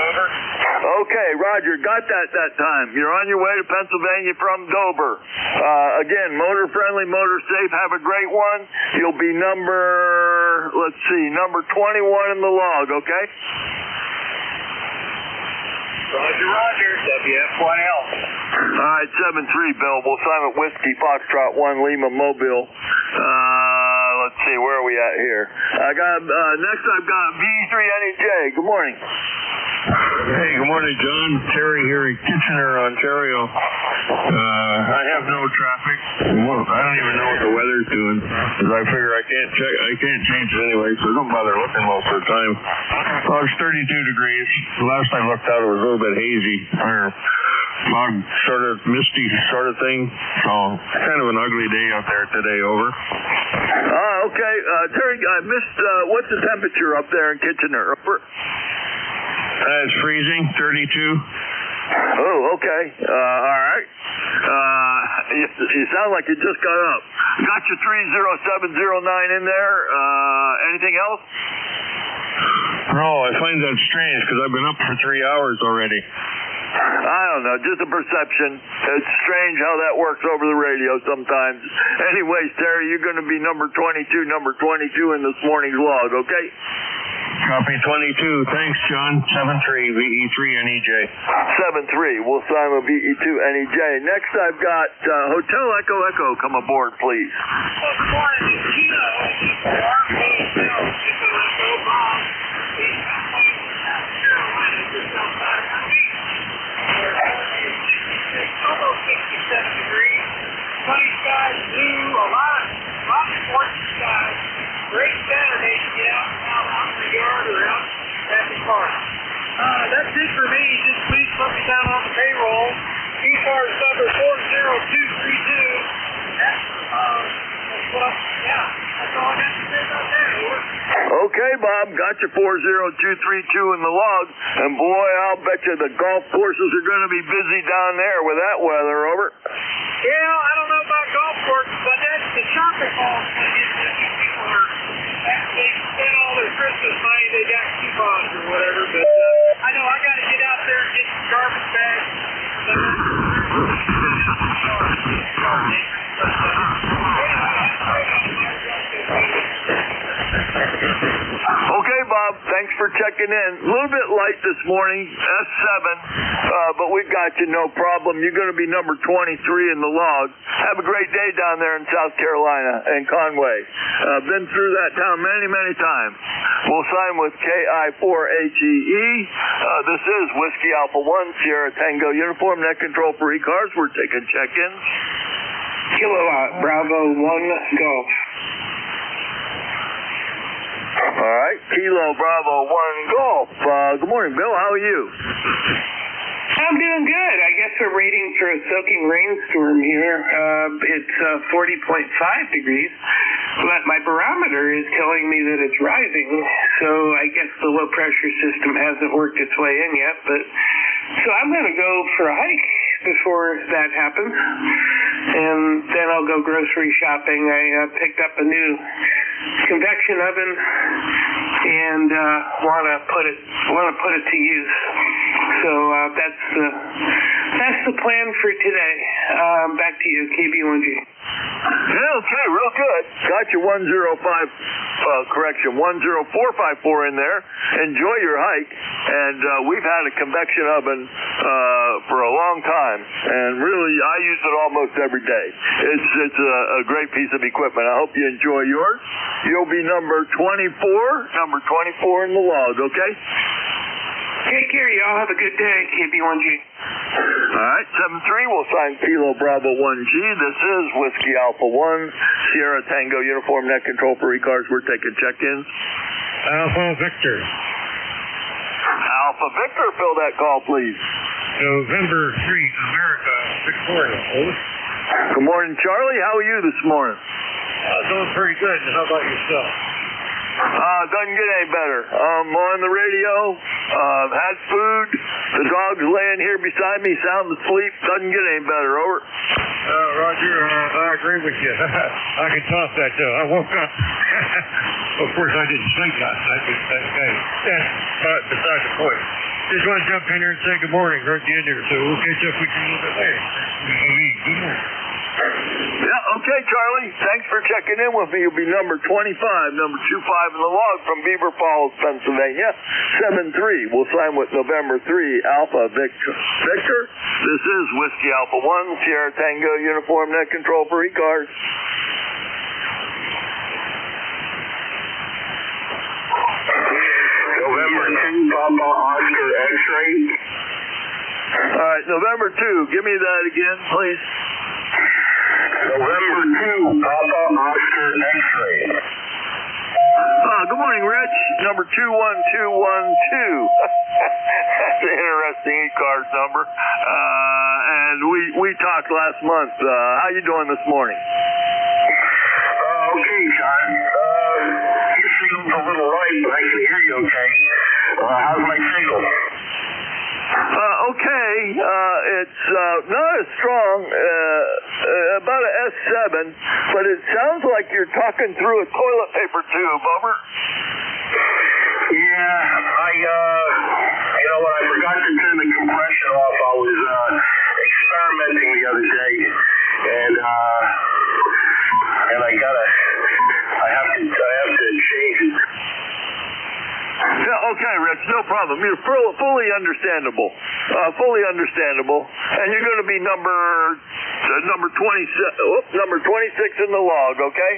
Okay, Roger, got that time. You're on your way to Pennsylvania from Dover. Again, motor friendly, motor safe. Have a great one. You'll be number 21 in the log, okay? Roger. WF1L. All right, 7-3, Bill. We'll sign with Whiskey Foxtrot 1 Lima Mobile. Let's see, where are we at here? Next I've got V3NEJ. Good morning. Hey, good morning, John. Terry here in Kitchener, Ontario. I have no traffic. Well, I don't even know what the weather's doing, because I figure I can't change it anyway, so don't bother looking most of the time. Well, it's 32 degrees. The last time I looked out, it was a little bit hazy, or fog, sort of misty sort of thing. So, kind of an ugly day out there today. Over. Okay. Terry, I missed, what's the temperature up there in Kitchener? It's freezing, 32. Oh, okay. All right. You sound like you just got up. Got your 30709 in there. Anything else? No, I find that strange because I've been up for 3 hours already. I don't know, just a perception. It's strange how that works over the radio sometimes. Anyways, Terry, you're going to be number 22 in this morning's log, okay? Copy 22. Thanks, John. 73 VE3NEJ. 73. We'll sign with VE2NEJ. Next, I've got Hotel Echo Echo. Come aboard, please. Good morning, Kilo. Almost 67 degrees. Sunny skies, blue, a lot of sports skies. Great Saturday to get out in the yard or out at the park. That's it for me. Just please put me down on the payroll. ECARS number 40232. That's all I got to say about that. Okay, Bob, got your 40232 in the log, and boy, I'll bet you the golf courses are going to be busy down there with that weather, over. Yeah, I don't know about golf courses, but that's the shopping mall. People are, they spend all their Christmas money, they got coupons or whatever, but I know I got to get out there and get some garbage bags. Okay, Bob, thanks for checking in. A little bit light this morning, S7, but we've got you, no problem. You're going to be number 23 in the log. Have a great day down there in South Carolina and Conway. Been through that town many, many times. We'll sign with KI4HEE. This is Whiskey Alpha 1, Sierra Tango Uniform, Net Control for ECARS. We're taking check-ins. Kilowatt, Bravo 1, Golf. All right, Kilo Bravo 1 Golf. Good morning, Bill. How are you? I'm doing good. I guess we're waiting for a soaking rainstorm here. It's 40.5 degrees, but my barometer is telling me that it's rising, so I guess the low pressure system hasn't worked its way in yet, but so I'm going to go for a hike before that happens, and then I'll go grocery shopping. I picked up a new convection oven and want to put it to use. So that's the plan for today. Back to you, KB1G. Yeah, okay, real good. Got your 10454 in there. Enjoy your hike. And we've had a convection oven for a long time, and really I use it almost every day. It's a great piece of equipment. I hope you enjoy yours. You'll be number 24 in the log, okay? Take care, y'all. Have a good day, KB1G. All right, 7-3, we'll sign Kilo Bravo 1G. This is Whiskey Alpha 1, Sierra Tango Uniform, Net Control for ECARS. We're taking check-ins. Alpha Victor. Alpha Victor, fill that call, please. November 3, America, Victoria. Over. Good morning, Charlie. How are you this morning? Doing pretty good. How about yourself? Doesn't get any better. I'm on the radio, had food, the dog's laying here beside me, sound asleep, doesn't get any better, over. Roger, I agree with you. I can top that, too. I woke up. Of course, I didn't sleep last night, but besides the point. Just want to jump in here and say good morning, right at the end here, so we'll catch up with you a little bit later. Good morning. Yeah, okay, Charlie. Thanks for checking in with me. You'll be number 25 in the log from Beaver Falls, Pennsylvania. 7-3. We'll sign with November 3, Alpha Victor. This is Whiskey Alpha 1, Sierra Tango Uniform, Net Control for ECARS. November 2, Papa Oscar X-ray. All right, November 2. Give me that again, please. November 2, Papa Oscar X-ray. Good morning, Rich. Number 21212. That's an interesting ECARS number. And we talked last month. How you doing this morning? Okay, John. Your signal's a little light, but I can hear you okay. How's my signal? Okay. it's not as strong, about a S7, but it sounds like you're talking through a toilet paper tube. Over. Yeah, when I forgot to turn the compression off, I was experimenting the other day, and I have to change it. Yeah, okay, Rich, no problem. You're fully understandable. And you're going to be number 26 in the log, okay?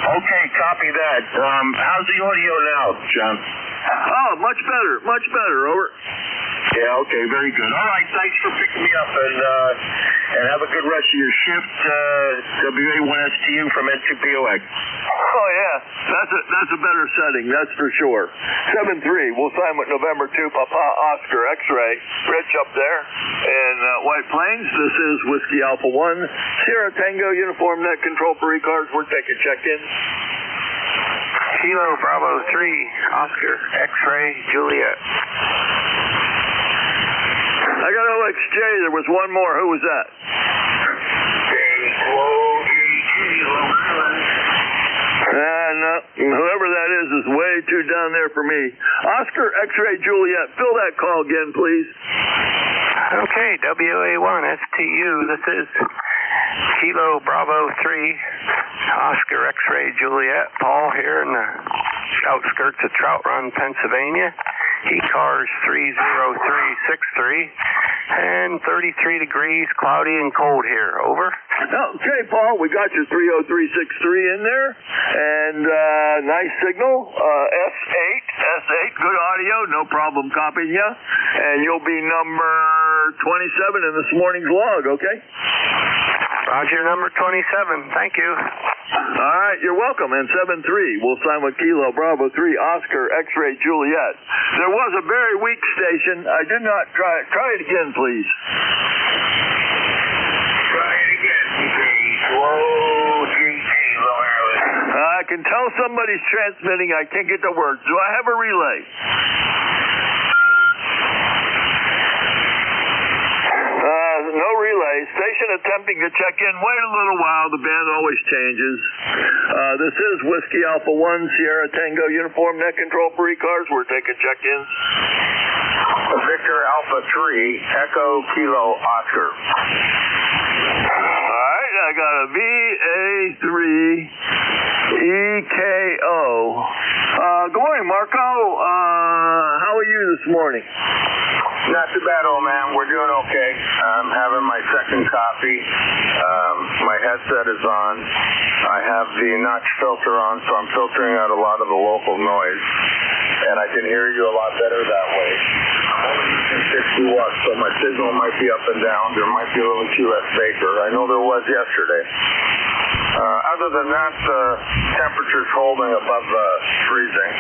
Okay, copy that. How's the audio now, John? Oh, much better, over. Yeah, okay, very good. All right, thanks for picking me up, and have a good rest of your shift. WA1STU from N2POX. Oh yeah, that's a better setting, that's for sure. 7-3, we'll sign with November 2, Papa Oscar X-Ray. Rich up there in White Plains. This is Whiskey Alpha 1, Sierra Tango, Uniform Net Control for ECARS. We're taking check-in. Kilo Bravo 3, Oscar X-Ray Juliet. I got OXJ. There was one more. Who was that? Whoever that is way too down there for me. Oscar X-Ray Juliet. Fill that call again, please. Okay, WA1STU. This is Kilo Bravo 3, Oscar X-Ray Juliet. Paul here in the outskirts of Trout Run, Pennsylvania. ECARS 30363, and 33 degrees, cloudy and cold here. Over. Okay, Paul, we got your 30363 in there, and nice signal. S8, good audio, no problem copying you, and you'll be number 27 in this morning's log, okay? Roger, number 27. Thank you. All right, you're welcome. And 7-3, we'll sign with Kilo Bravo 3, Oscar X-Ray Juliet. There was a very weak station. I did not try it. Try it again, please. Try it again, Slow GT, Long Island. I can tell somebody's transmitting. I can't get to work. Do I have a relay? No relay. Station attempting to check in. Wait a little while. The band always changes. This is Whiskey Alpha 1, Sierra Tango, Uniform Net Control for ECARS. We're taking check-ins. Victor Alpha 3, Echo Kilo Oscar. All right. I got a VA3 EKO. Good morning, Marco. How are you this morning? Not too bad, old man. We're doing okay. I'm having my second coffee. My headset is on. I have the notch filter on, so I'm filtering out a lot of the local noise. And I can hear you a lot better that way. I'm only using 60 watts, so my signal might be up and down. There might be a little QS vapor. I know there was yesterday. Other than that, the temperature's holding above freezing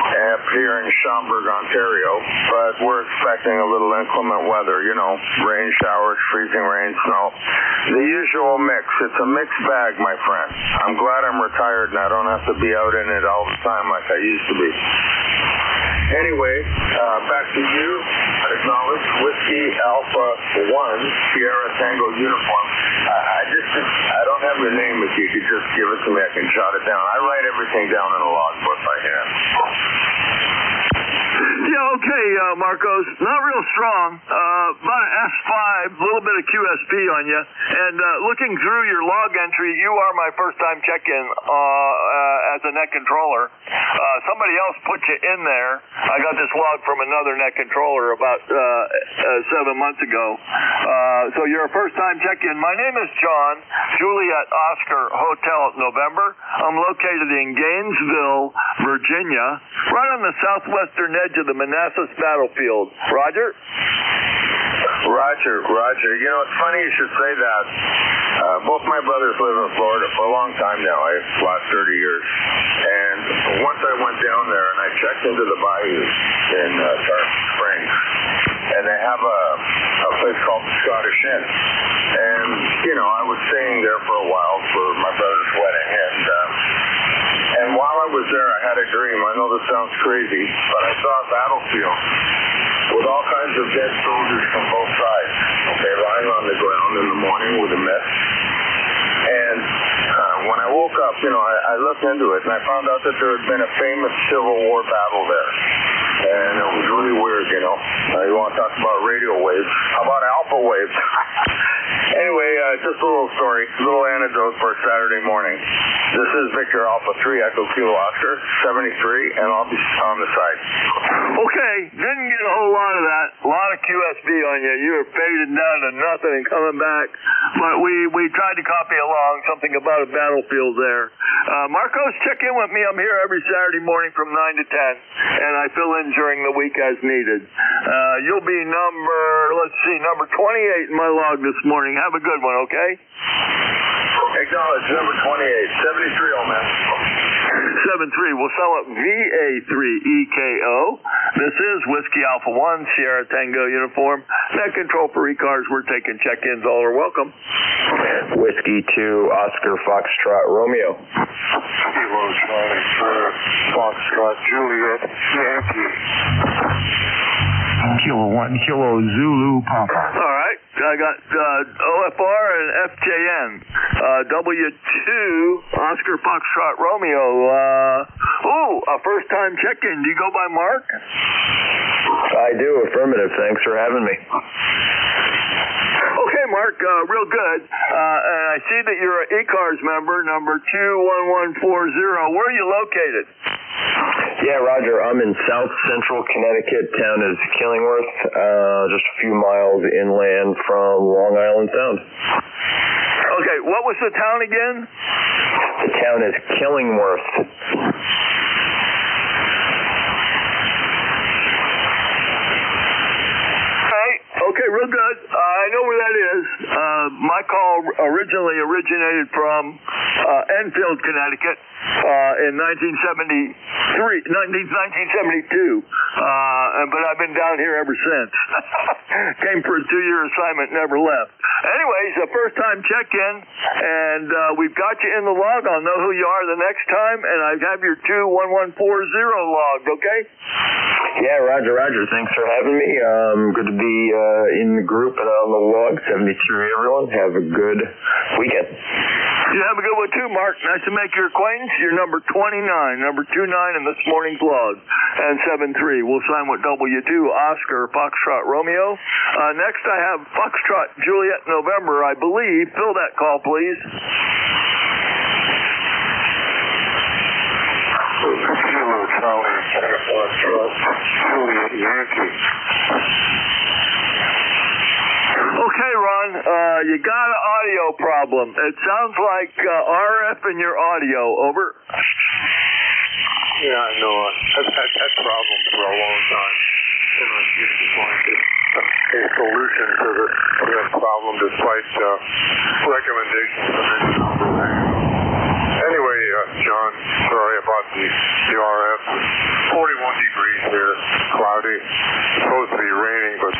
up here in Schaumburg, Ontario, but we're expecting a little inclement weather, rain showers, freezing rain, snow. The usual mix. It's a mixed bag, my friend. I'm glad I'm retired and I don't have to be out in it all the time like I used to be. Anyway, back to you. Acknowledge Whiskey Alpha 1, Sierra Tango Uniform. I don't have your name. If you could just give it to me, I can jot it down. I write everything down in a logbook by hand. Yeah, okay, Marcos. Not real strong. About an S5, a little bit of QSP on you. And looking through your log entry, you are my first-time check-in as a net controller. Somebody else put you in there. I got this log from another net controller about 7 months ago. So you're a first-time check-in. My name is John, Juliet Oscar Hotel November. I'm located in Gainesville, Virginia, right on the southwestern edge of the Manassas battlefield. Roger? Roger. It's funny you should say that. Both my brothers live in Florida for a long time now. I've last 30 years. And once I went down there and I checked into the bayou in Tarpon Springs, and they have a place called the Scottish Inn. And, I was staying there for a while for my brother's wedding. And while I was there, I had a dream. I know this sounds crazy, but I saw a battlefield with all kinds of of dead soldiers from both sides, okay, lying on the ground in the morning with a mess. And when I woke up, I looked into it, and I found out that there had been a famous Civil War battle there. And it was really weird, You want to talk about radio waves? How about alpha waves? Anyway, just a little story, a little anecdote for a Saturday morning. This is Victor Alpha 3 Echo Kilo Oscar 73, and I'll be on the side. Okay, didn't get a whole lot of that. A lot of QSB on you. You were fading down to nothing and coming back. But we tried to copy along something about a battlefield there. Marcos, check in with me. I'm here every Saturday morning from 9 to 10, and I fill in during the week as needed. You'll be number 28 in my log this morning. Have a good one, okay? Acknowledge, number 28, 73, old man. 73. We'll sell it VA3EKO. This is Whiskey Alpha 1, Sierra Tango uniform. Net control for ECARS. We're taking check-ins. All are welcome. Whiskey 2, Oscar Foxtrot Romeo. Kilo Charlie for Foxtrot Juliet Yankee. Kilo 1, Kilo Zulu Papa. All right. I got OFR and FJN. W2, Oscar Foxtrot Romeo. A first-time check-in. Do you go by Mark? I do. Affirmative. Thanks for having me. Okay, Mark, real good. And I see that you're an ECARS member, number 21140. Where are you located? Yeah, Roger. I'm in South Central Connecticut. Town is Killingworth, just a few miles inland from Long Island Sound. Okay, what was the town again? The town is Killingworth. Okay, real good. I know where that is. My call originally originated from Enfield, Connecticut in 1972. But I've been down here ever since. Came for a 2-year assignment, never left. Anyways, a first-time check-in, and we've got you in the log. I'll know who you are the next time, and I have your 21140 logged, okay? Yeah, Roger. Thanks for having me. Good to be in the group and on the log. 73, everyone. Have a good weekend. You have a good one too, Mark. Nice to make your acquaintance. You're number 29, number 29 in this morning's log. And 73. We'll sign with W2, Oscar Foxtrot Romeo. Next I have Foxtrot Juliet November, I believe. Fill that call, please. Kilo Charlie Foxtrot Juliet Yankee. Okay, Ron, you got an audio problem. It sounds like RF in your audio. Over. Yeah, I know. I've had that problem for a long time. And I'm just trying to a solution to the problem despite recommendations from many people. Anyway, John, sorry about the RF. 41 degrees here, cloudy. Supposed to be raining, but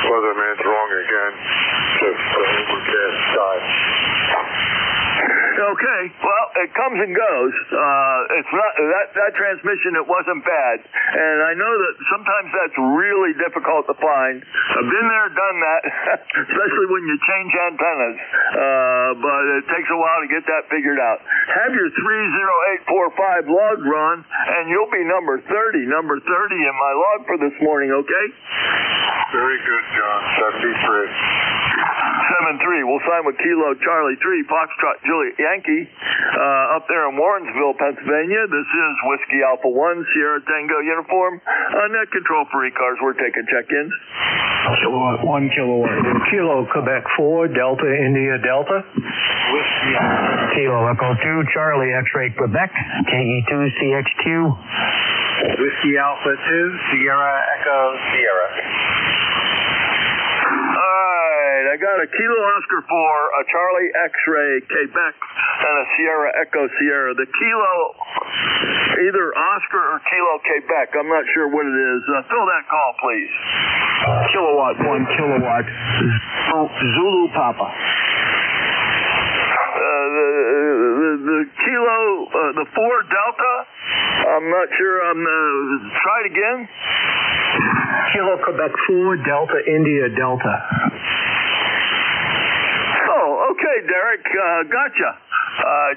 weatherman's wrong again. Just overcast sky. Okay, well, it comes and goes. It's not that transmission. It wasn't bad, and I know that sometimes that's really difficult to find. I've been there, done that, especially when you change antennas. But it takes a while to get that figured out. Have your 30845 log, Ron, and you'll be number 30 in my log for this morning. Okay? Very good, John. 73. 73. We'll sign with Kilo Charlie 3, Foxtrot Juliet Yankee, up there in Warrensville, Pennsylvania. This is Whiskey Alpha 1, Sierra Tango uniform. Net control for ECARS. We're taking check-ins. Kilowatt 1, Kilowatt 2, Kilo Quebec 4, Delta India Delta. Kilo Echo 2, Charlie X-Ray Quebec, KE2 CX2. Whiskey Alpha 2, Sierra Echo Sierra. I got a Kilo Oscar 4, a Charlie X-Ray Quebec, and a Sierra Echo Sierra. The Kilo, either Oscar or Kilo Quebec, I'm not sure what it is. Fill that call, please. Kilowatt 1, Kilowatt Zulu Papa. The Kilo, the 4 Delta, I'm not sure. Try it again. Kilo Quebec 4 Delta India Delta. Oh, okay, Derek. Gotcha.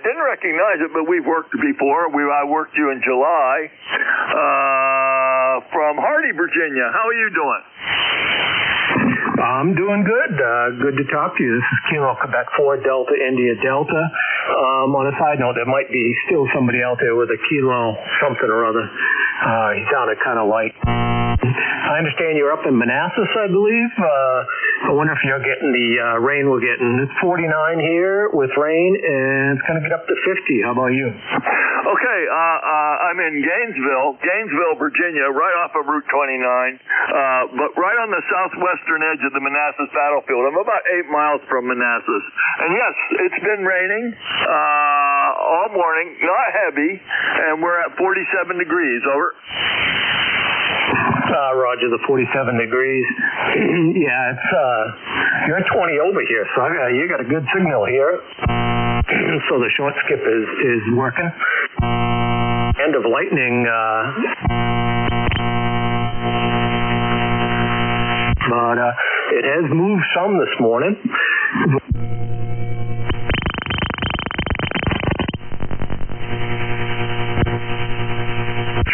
Didn't recognize it, but we've worked before. I worked you in July from Hardy, Virginia. How are you doing? I'm doing good. Good to talk to you. This is Kilo Quebec 4 Delta India Delta. On a side note, there might be still somebody out there with a kilo something or other. He sounded kind of light. I understand you're up in Manassas, I believe. I wonder if you're getting the rain we're getting. It's 49 here with rain, and it's going to get up to 50. How about you? Okay, I'm in Gainesville, Virginia, right off of Route 29, but right on the southwestern edge of the Manassas battlefield. I'm about 8 miles from Manassas. And yes, it's been raining all morning, not heavy, and we're at 47 degrees. Over. Roger, the 47 degrees. Yeah, it's you're at 20 over here, so you got a good signal here. So the short skip is working. End of lightning. But it has moved some this morning.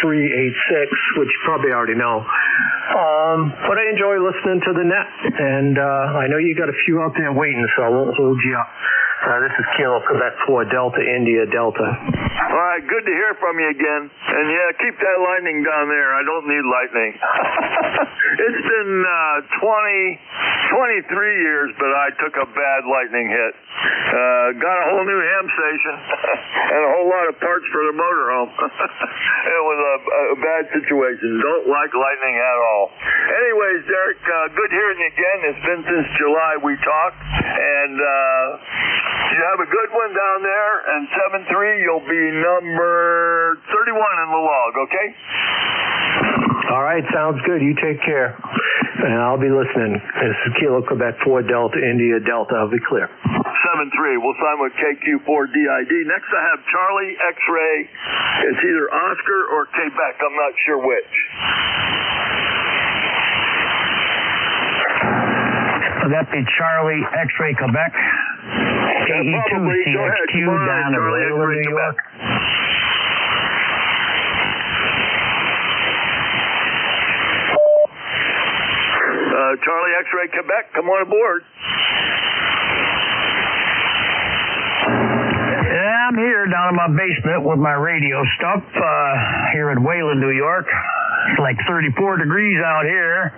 386, which you probably already know. But I enjoy listening to the net, and I know you got a few out there waiting, so I won't hold you up. This is Kilo Quebec 4 Delta India Delta. All right, good to hear from you again. And yeah, keep that lightning down there. I don't need lightning. It's been 23 years, but I took a bad lightning hit. Got a whole new ham station and a whole lot of parts for the motorhome. It was a bad situation. Don't like lightning at all. Anyways, Derek, good hearing you again. It's been since July we talked, and you have a good one down there, and 7-3, you'll be number 31 in the log, okay? All right, sounds good. You take care. And I'll be listening. This is Kilo Quebec 4 Delta India Delta. I'll be clear. 7-3. We'll sign with KQ4DID. Next I have Charlie X-Ray. It's either Oscar or Quebec. I'm not sure which. Would that be Charlie X-Ray Quebec? KE2CXQ down in Wayland, New York. Charlie X-Ray Quebec, come on aboard. Yeah, I'm here down in my basement with my radio stuff here in Wayland, New York. It's like 34 degrees out here.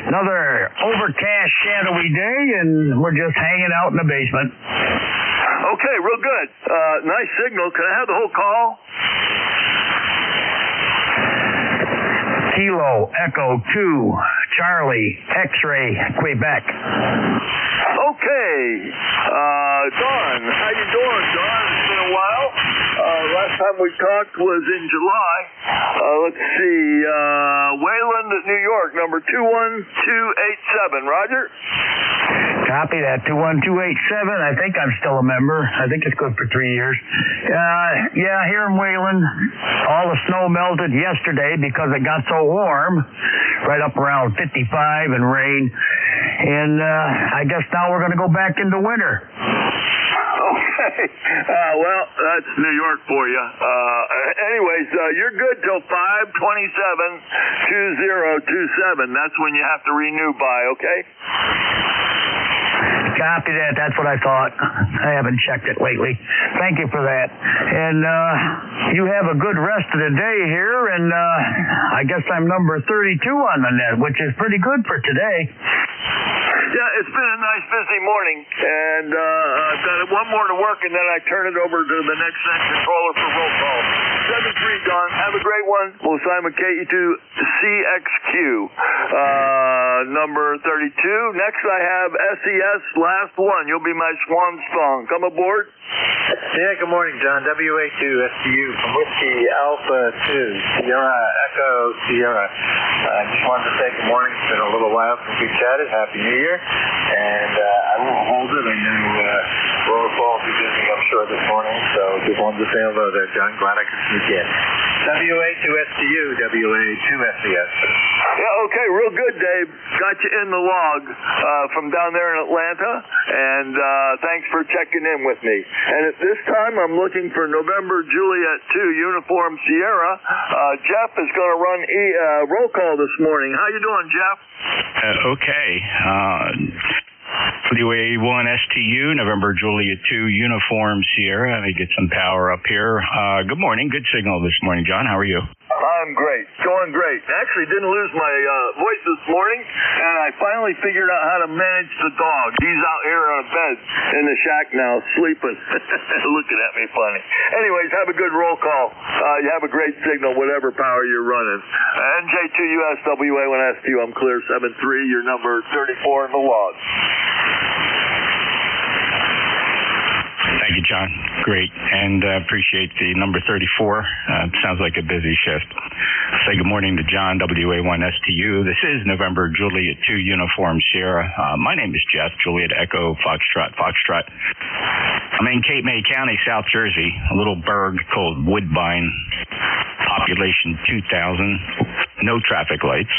Another overcast, shadowy day, and we're just hanging out in the basement. Okay, real good. Nice signal. Can I have the whole call? Kilo Echo 2 Charlie X-Ray Quebec. Okay. Dawn, how you doing, Dawn? It's been a while. Last time we talked was in July. Let's see. Wayland, New York, number 21287. Roger? Copy that, 21287. I think I'm still a member. I think it's good for 3 years. Yeah, here in Wayland, all the snow melted yesterday because it got so warm, right up around 55 and rain. And I guess now we're going to go back into winter. Okay. Well, that's New York for you. Anyways, you're good till 5/27/2027. That's when you have to renew by, okay? Copy that. That's what I thought. I haven't checked it lately. Thank you for that. And you have a good rest of the day here, and I guess I'm number 32 on the net, which is pretty good for today. Yeah, it's been a nice busy morning, and I've got one more to work, and then I turn it over to the next net controller for roll call. 7-3, Don. Have a great one. We'll sign with KE2CXQ, number 32. Next I have SES, last one. You'll be my swan song. Come aboard. Yeah, good morning, John. WA2STU from Whiskey Alpha 2, Sierra Echo Sierra. I just wanted to say good morning. It's been a little while since we chatted. Happy New Year. And I won't hold it. I know roll call will be busy, I'm sure, this morning. So Just wanted to say hello there, John. Glad I could sneak in. WA2STU, WA2SES. Yeah, okay, real good, Dave. Got you in the log from down there in Atlanta, and thanks for checking in with me. And at this time, I'm looking for November Juliet 2 Uniform Sierra. Jeff is going to run roll call this morning. How you doing, Jeff? Okay. WA1STU, November Juliet 2 Uniform Sierra. Let me get some power up here. Good morning. Good signal this morning, John. How are you? I'm great. Going great. Actually didn't lose my voice this morning, and I finally figured out how to manage the dog. He's out here on a bed in the shack now, sleeping. Looking at me funny. Anyways, have a good roll call. You have a great signal, whatever power you're running. NJ2US, WA1STU, I'm clear 7-3. Your number 34 in the log. Thank you, John. Great. And appreciate the number 34. Sounds like a busy shift. Say good morning to John, WA1STU. This is November Juliet 2 Uniform Sierra. My name is Jeff, Juliet Echo, Foxtrot. I'm in Cape May County, South Jersey, a little burg called Woodbine, population 2,000, no traffic lights.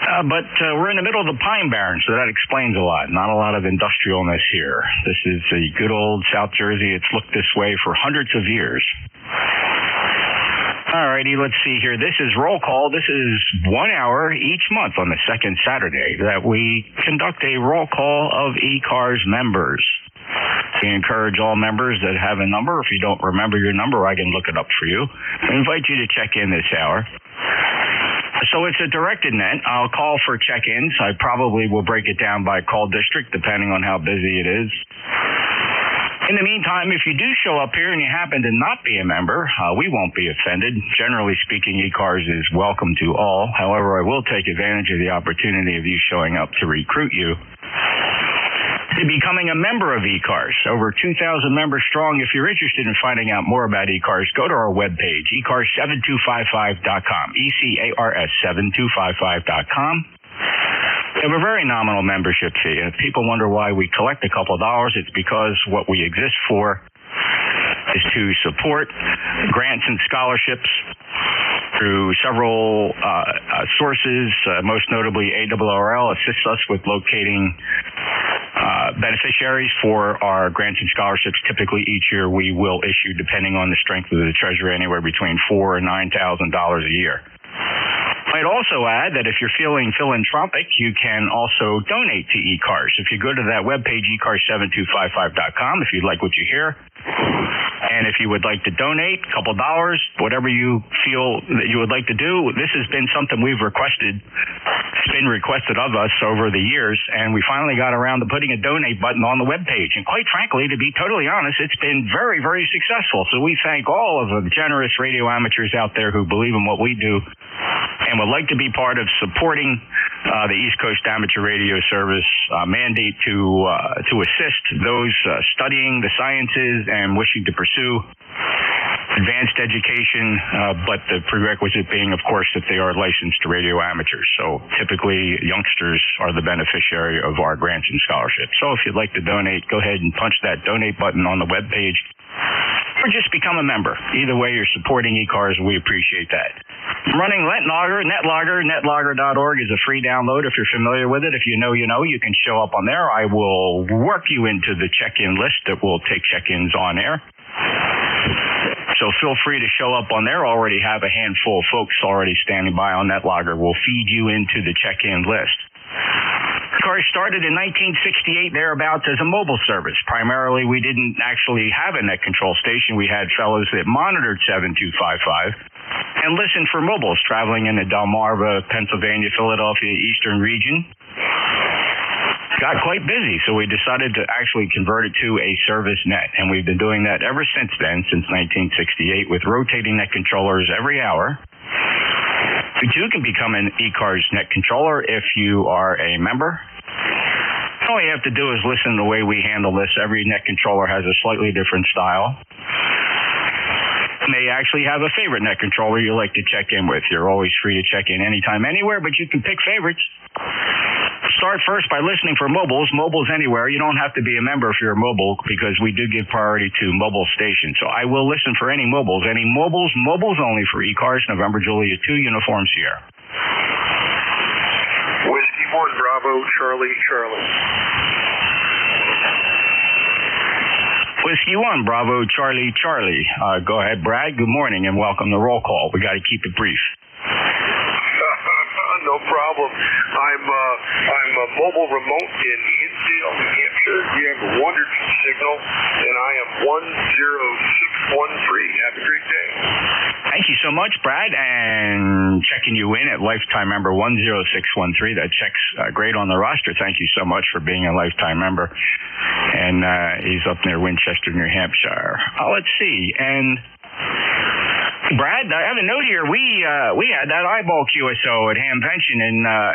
But we're in the middle of the Pine Barrens, so that explains a lot. Not a lot of industrialness here. This is a good old South Jersey. It's looked this way for hundreds of years. All righty, let's see here. This is roll call. This is 1 hour each month on the second Saturday that we conduct a roll call of ECARS members. We encourage all members that have a number. If you don't remember your number, I can look it up for you. I invite you to check in this hour. So it's a directed net. I'll call for check-ins. I probably will break it down by call district, depending on how busy it is. In the meantime, if you do show up here and you happen to not be a member, we won't be offended. Generally speaking, ECARS is welcome to all. However, I will take advantage of the opportunity of you showing up to recruit you to becoming a member of ECARS. Over 2,000 members strong. If you're interested in finding out more about ECARS, go to our webpage, ECARS7255.com, ECARS7255.com. We have a very nominal membership fee, and if people wonder why we collect a couple of dollars, it's because what we exist for is to support grants and scholarships through several sources, most notably ARRL assists us with locating beneficiaries for our grants and scholarships. Typically each year we will issue, depending on the strength of the treasury, anywhere between $4,000 and $9,000 a year. I'd also add that if you're feeling philanthropic, you can also donate to ECARS. If you go to that webpage, ECARS7255.com, if you like what you hear, and if you would like to donate a couple dollars, whatever you feel that you would like to do, this has been something we've requested. It's been requested of us over the years, and we finally got around to putting a donate button on the webpage. And quite frankly, to be totally honest, it's been very, very successful. So we thank all of the generous radio amateurs out there who believe in what we do and would like to be part of supporting the East Coast Amateur Radio Service mandate to assist those studying the sciences and wishing to pursue advanced education, but the prerequisite being, of course, that they are licensed radio amateurs. So typically, youngsters are the beneficiary of our grants and scholarships. So if you'd like to donate, go ahead and punch that donate button on the webpage, or just become a member. Either way, you're supporting ECARS, and we appreciate that. I'm running NetLogger. Netlogger.org is a free download if you're familiar with it. If you know, you know. You can show up on there. I will work you into the check-in list that will take check-ins on air. So feel free to show up on there. Already have a handful of folks already standing by on NetLogger. We'll feed you into the check-in list. ECARS started in 1968 thereabouts as a mobile service. Primarily, we didn't actually have a net control station. We had fellows that monitored 7255 and listened for mobiles traveling in the Delmarva, Pennsylvania, Philadelphia, Eastern region. Got quite busy, so we decided to actually convert it to a service net, and we've been doing that ever since then, since 1968, with rotating net controllers every hour. You too can become an ECARS net controller if you are a member. All you have to do is listen to the way we handle this. Every net controller has a slightly different style. You may actually have a favorite net controller you like to check in with. You're always free to check in anytime, anywhere, but you can pick favorites. start first by listening for mobiles. Mobiles anywhere. You don't have to be a member if you're a mobile because we do give priority to mobile stations. So I will listen for any mobiles. Any mobiles, mobiles only for ECARS, November, Juliet 2, Uniform Sierra. Whiskey 1, Bravo, Charlie, Charlie. Whiskey 1, Bravo, Charlie, Charlie. Go ahead, Brad. Good morning and welcome to Roll Call. We got to keep it brief. No problem. I'm a mobile remote in Hinsdale, New Hampshire. You have a wonderful signal, and I am 10613. Have a great day. Thank you so much, Brad, and checking you in at lifetime member 10613. That checks great on the roster. Thank you so much for being a lifetime member. And he's up near Winchester, New Hampshire. Let's see. And Brad, I have a note here. We had that eyeball QSO at Hamvention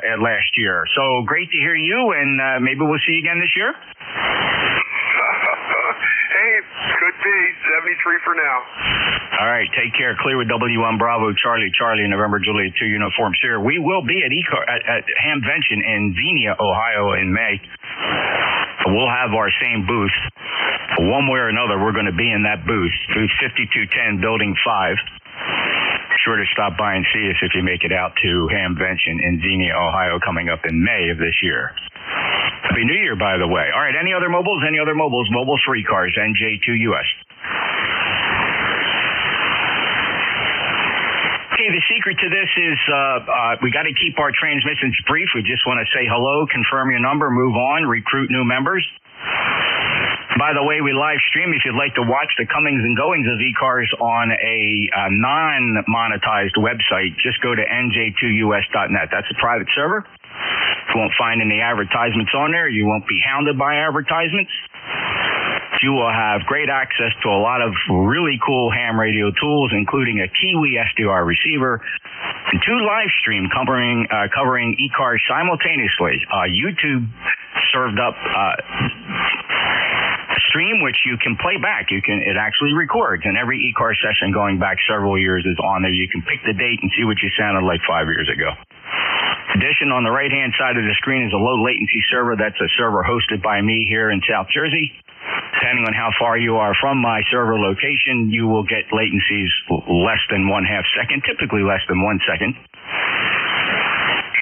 at last year. So great to hear you, and maybe we'll see you again this year. Hey, could be 73 for now. All right, take care. Clear with W1 Bravo, Charlie, Charlie, November, Juliet 2 Uniform Sierra. We will be at Hamvention in Xenia, Ohio in May. We'll have our same booth. One way or another, we're going to be in that booth, booth 5210, Building 5. Sure to stop by and see us if you make it out to Hamvention in Xenia, Ohio, coming up in May of this year. Happy New Year, by the way. All right, any other mobiles? Any other mobiles? Mobiles for ECARS, NJ2US. Okay, the secret to this is we got to keep our transmissions brief. We just want to say hello, confirm your number, move on, recruit new members. By the way, we live stream. If you'd like to watch the comings and goings of ECARS on a non-monetized website, just go to NJ2US.net. That's a private server. You won't find any advertisements on there. You won't be hounded by advertisements. You will have great access to a lot of really cool ham radio tools, including a Kiwi SDR receiver, and 2 live stream covering ECARS simultaneously. YouTube served up stream which you can play back. It actually records, and every ECARS session going back several years is on there. You can pick the date and see what you sounded like 5 years ago. In addition, on the right-hand side of the screen is a low-latency server. That's a server hosted by me here in South Jersey. Depending on how far you are from my server location, you will get latencies less than 1/2 second, typically less than 1 second.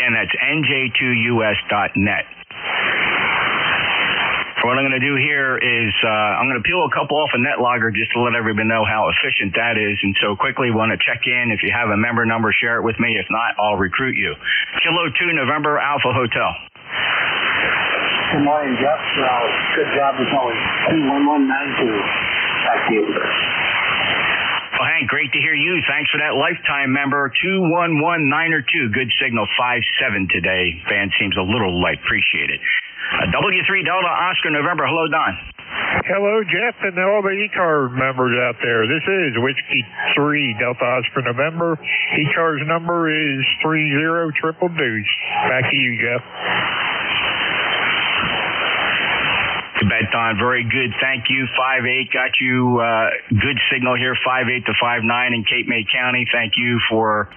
And that's NJ2US.net. What I'm going to do here is I'm going to peel a couple off a NetLogger just to let everybody know how efficient that is. And so quickly want to check in. If you have a member number, share it with me. If not, I'll recruit you. Kilo 2 November Alpha Hotel. Good morning, Jeff. Good job as always. 21192. Back to you. Well, Hank, great to hear you. Thanks for that lifetime member. 211902. Good signal 57 today. Band seems a little light. Appreciate it. W3 Delta Oscar November. Hello, Don. Hello, Jeff, and all the ECARS members out there. This is Whiskey 3 Delta Oscar November. ECARS number is 3022. Back to you, Jeff. You bet, Don. Very good. Thank you. 5-8 got you good signal here. 5-8 to 5-9 in Cape May County. Thank you for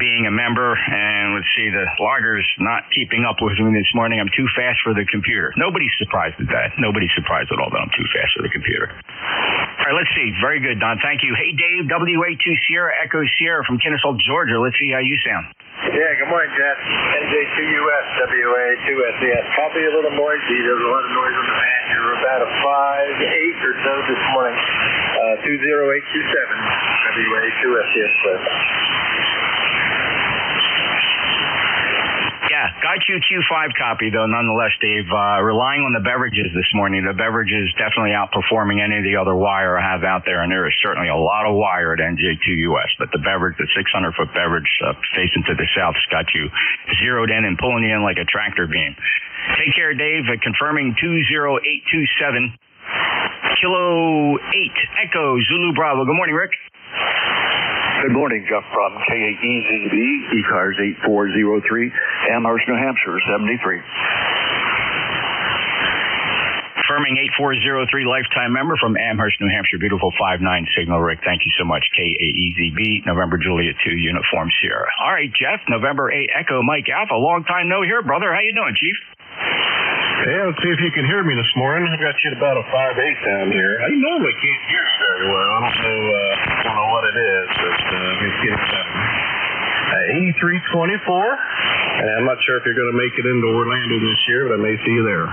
being a member. And let's see, the logger's not keeping up with me this morning. I'm too fast for the computer. Nobody's surprised at that. Nobody's surprised at all that I'm too fast for the computer. All right, let's see. Very good, Don. Thank you. Hey, Dave, WA2 Sierra Echo Sierra from Kennesaw, Georgia. Let's see how you sound. Yeah, good morning, Jeff. NJ2US, WA2S. Yeah, probably a little noisy. There's a lot of noise on the van. You're about a 5-8 or so this morning. 20827, WA2S. Yes, sir. Yeah, got you Q5 copy, though, nonetheless, Dave. Relying on the beverages this morning. The beverage is definitely outperforming any of the other wire I have out there, and there is certainly a lot of wire at NJ2US. But the beverage, the 600-foot beverage facing to the south, has got you zeroed in and pulling you in like a tractor beam. Take care, Dave. Confirming 20827. Kilo 8 Echo Zulu Bravo. Good morning, Rick. Good morning, Jeff from KAEZB, ECARS 8403, Amherst, New Hampshire, 73. Confirming 8403 lifetime member from Amherst, New Hampshire. Beautiful 59 signal, Rick. Thank you so much. KAEZB, November Juliet 2, Uniform Sierra. All right, Jeff, November 8 Echo Mike Alpha. Long time no here, brother. How you doing, Chief? Yeah, let's see if you can hear me this morning. I've got you at about a 5.8 down here. I normally can't hear you very well. I don't know what it is, but it's getting better. 8324, and I'm not sure if you're going to make it into Orlando this year, but I may see you there.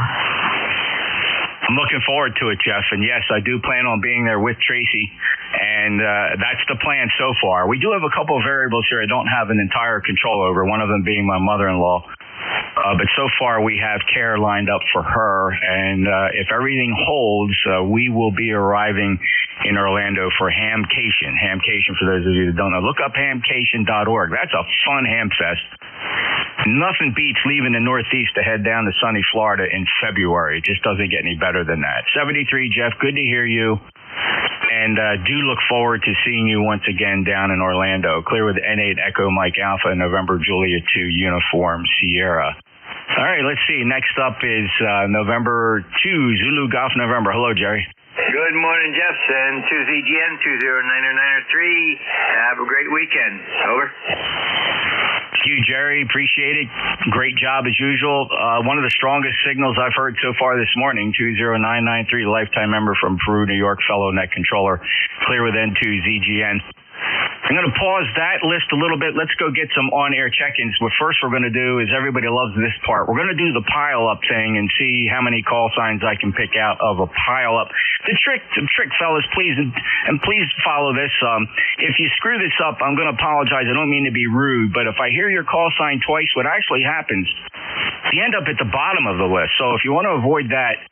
I'm looking forward to it, Jeff. And yes, I do plan on being there with Tracy. And that's the plan so far. We do have a couple of variables here I don't have an entire control over, one of them being my mother-in-law. But so far we have care lined up for her. And if everything holds, we will be arriving in Orlando for Hamcation. Hamcation, for those of you that don't know, look up hamcation.org. That's a fun ham fest. Nothing beats leaving the Northeast to head down to sunny Florida in February. It just doesn't get any better than that. 73, Jeff, good to hear you. And do look forward to seeing you once again down in Orlando. Clear with N8 Echo Mike Alpha, November Julia 2 Uniform Sierra. All right, let's see. Next up is November 2 Zulu Golf November. Hello, Jerry. Good morning, Jeff. And 2ZGN 20993. Have a great weekend. Over. Thank you, Jerry. Appreciate it. Great job as usual. One of the strongest signals I've heard so far this morning, 20993, lifetime member from Peru, New York, fellow net controller. Clear with N2ZGN. I'm going to pause that list a little bit. Let's go get some on-air check-ins. What first we're going to do is, everybody loves this part, we're going to do the pile-up thing and see how many call signs I can pick out of a pile-up. The trick, fellas, please, and please follow this. If you screw this up, I'm going to apologize. I don't mean to be rude, but if I hear your call sign twice, what actually happens, you end up at the bottom of the list. So if you want to avoid that,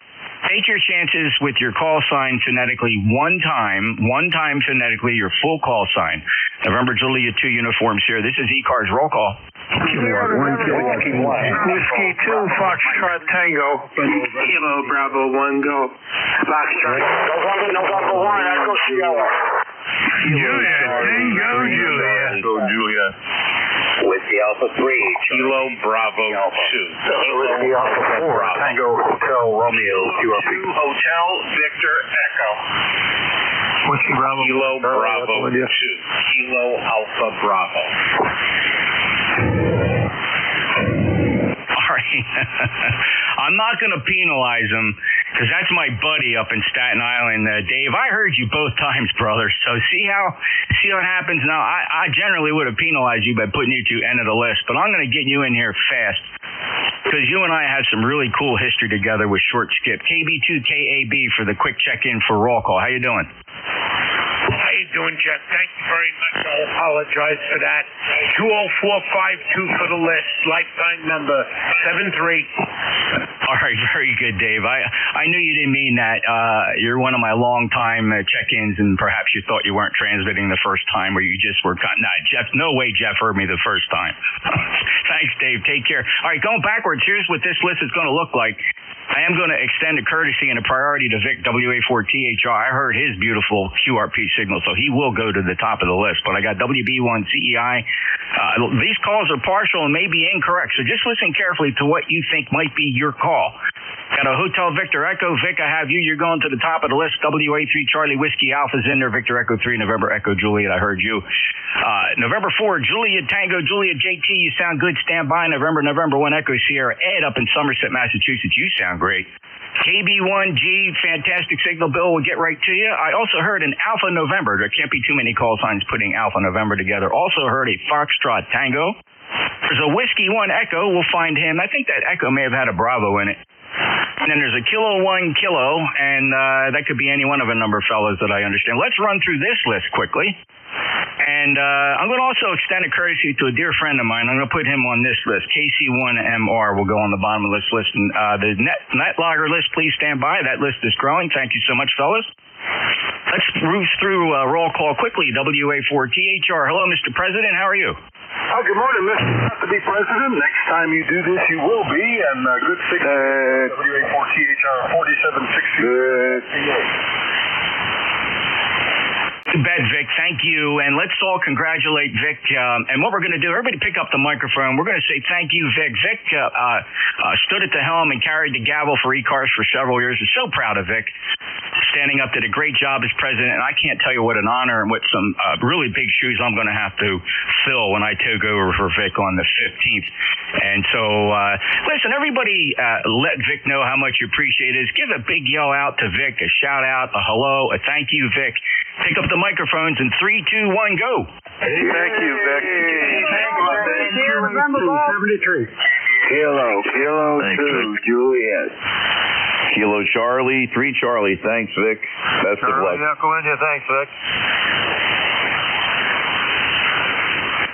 take your chances with your call sign phonetically one time phonetically, your full call sign. November Julia 2 uniforms here. This is ECARS roll call. Whiskey 2, Foxtrot Tango. Kilo Bravo 1, go. Foxtrot. November 1, Echo Sierra. Julia, Tango, Julia. Go, Julia. Whiskey Alpha 3, Kilo Bravo 2. Whiskey Alpha 4, Tango Hotel Romeo QRP. Hotel Victor Echo. Whiskey Bravo. Kilo Bravo 2. Kilo Alpha Bravo. All right. I'm not going to penalize him because that's my buddy up in Staten Island. Dave, I heard you both times, brother. So see what happens now. I generally would have penalized you by putting you to end of the list, but I'm going to get you in here fast because you and I have some really cool history together with Short Skip. KB2KAB for the quick check-in for roll call. How you doing? How you doing, Jeff? Thank you very much. I apologize for that. 20452 for the list. Lifetime number 73. All right, very good, Dave. I knew you didn't mean that. You're one of my long-time check-ins, and perhaps you thought you weren't transmitting the first time, or you just were cut. Nah, Jeff, no way Jeff heard me the first time. Thanks, Dave. Take care. All right, going backwards, here's what this list is going to look like. I am going to extend a courtesy and a priority to Vic WA4THR. I heard his beautiful QRP signal, so he will go to the top of the list. But I got WB1CEI. These calls are partial and may be incorrect, so just listen carefully to what you think might be your call. Got a Hotel Victor Echo. Vic, I have you. You're going to the top of the list. WA3 Charlie Whiskey Alpha's in there. Victor Echo 3, November Echo Juliet. I heard you. November 4, Juliet Tango, Juliet JT. You sound good. Stand by. November 1 Echo Sierra. Ed up in Somerset, Massachusetts. You sound great. KB1G, fantastic signal. Bill will get right to you. I also heard an Alpha November. There can't be too many call signs putting Alpha November together. Also heard a Foxtrot Tango. There's a Whiskey 1 Echo. We'll find him. I think that Echo may have had a Bravo in it. And then there's a Kilo 1 Kilo, and that could be any one of a number of fellows that I understand. Let's run through this list quickly. And I'm going to also extend a courtesy to a dear friend of mine. I'm going to put him on this list. KC1MR will go on the bottom of this list. And the net logger list, please stand by. That list is growing. Thank you so much, fellas. Let's move through roll call quickly. WA4THR. Hello, Mr. President. How are you? Oh, good morning, Mr. Not to be president. Next time you do this, you will be. And good signal. WA4THR 4760. Too bad Vic Thank you, and let's all congratulate Vic. And what we're going to do, everybody pick up the microphone. We're going to say thank you, Vic. Vic stood at the helm and carried the gavel for ECARS for several years. We're so proud of Vic. Standing up, did a great job as president, and I can't tell you what an honor and what some really big shoes I'm going to have to fill when I take over for Vic on the 15th. And so, listen, everybody let Vic know how much you appreciate it. Give a big yell out to Vic, a shout out, a hello, a thank you, Vic. Pick up the microphones in 3, 2, 1, go. Thank you, Vic. November 73. Kilo 2, Juliet. Kilo Charlie, 3 Charlie. Thanks, Vic. Best of luck. Thanks, Vic.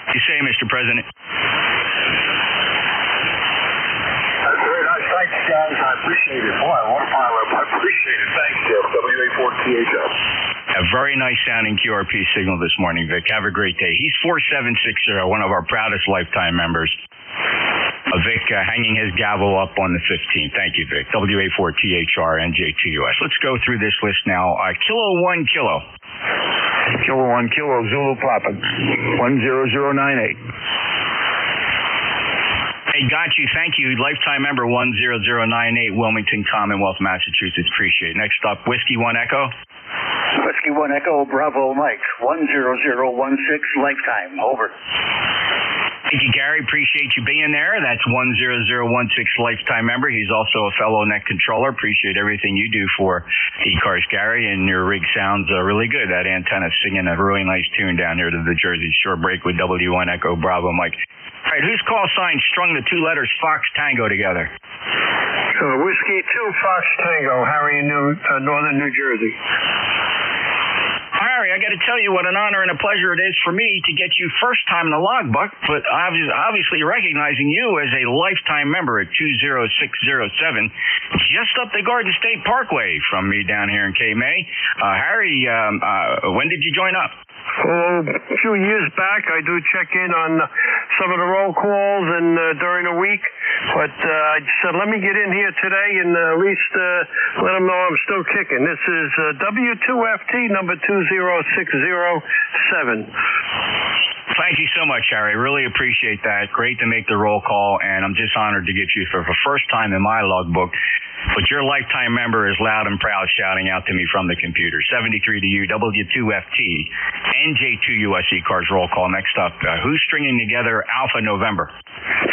You say, Mr. President. Very nice. Thanks, guys. I appreciate it. Boy, what a pile up. I appreciate it. Thanks, Jeff. WA4THS. A very nice sounding QRP signal this morning, Vic. Have a great day. He's 4760, one of our proudest lifetime members. Vic hanging his gavel up on the 15th. Thank you, Vic. WA4THR, NJ2US. Let's go through this list now. Kilo 1 Kilo. Kilo 1 Kilo, Zulu Papa, 10098. Hey, got you. Thank you. Lifetime member 10098, Wilmington, Commonwealth, Massachusetts. Appreciate it. Next up, Whiskey 1 Echo. Whiskey 1 Echo, Bravo Mike, 10016, lifetime, over. Thank you, Gary. Appreciate you being there. That's 10016 lifetime member. He's also a fellow net controller. Appreciate everything you do for ECARS, Gary, and your rig sounds really good. That antenna's singing a really nice tune down here to the Jersey Shore. Break with W1 Echo Bravo Mike. All right, whose call sign strung the 2 letters Fox Tango together? Whiskey 2 Fox Tango, Harry in northern New Jersey. Harry, I got to tell you what an honor and a pleasure it is for me to get you first time in the logbook, but obviously recognizing you as a lifetime member at 20607, just up the Garden State Parkway from me down here in K-May. Harry, when did you join up? A few years back, I do check in on some of the roll calls and during the week, but I said, let me get in here today and at least let them know I'm still kicking. This is W2FT number 20607. Thank you so much, Harry. Really appreciate that. Great to make the roll call, and I'm just honored to get you for the first time in my logbook. But your lifetime member is loud and proud shouting out to me from the computer. 73 to you, W2FT, NJ2US ECARS roll call. Next up, who's stringing together Alpha November?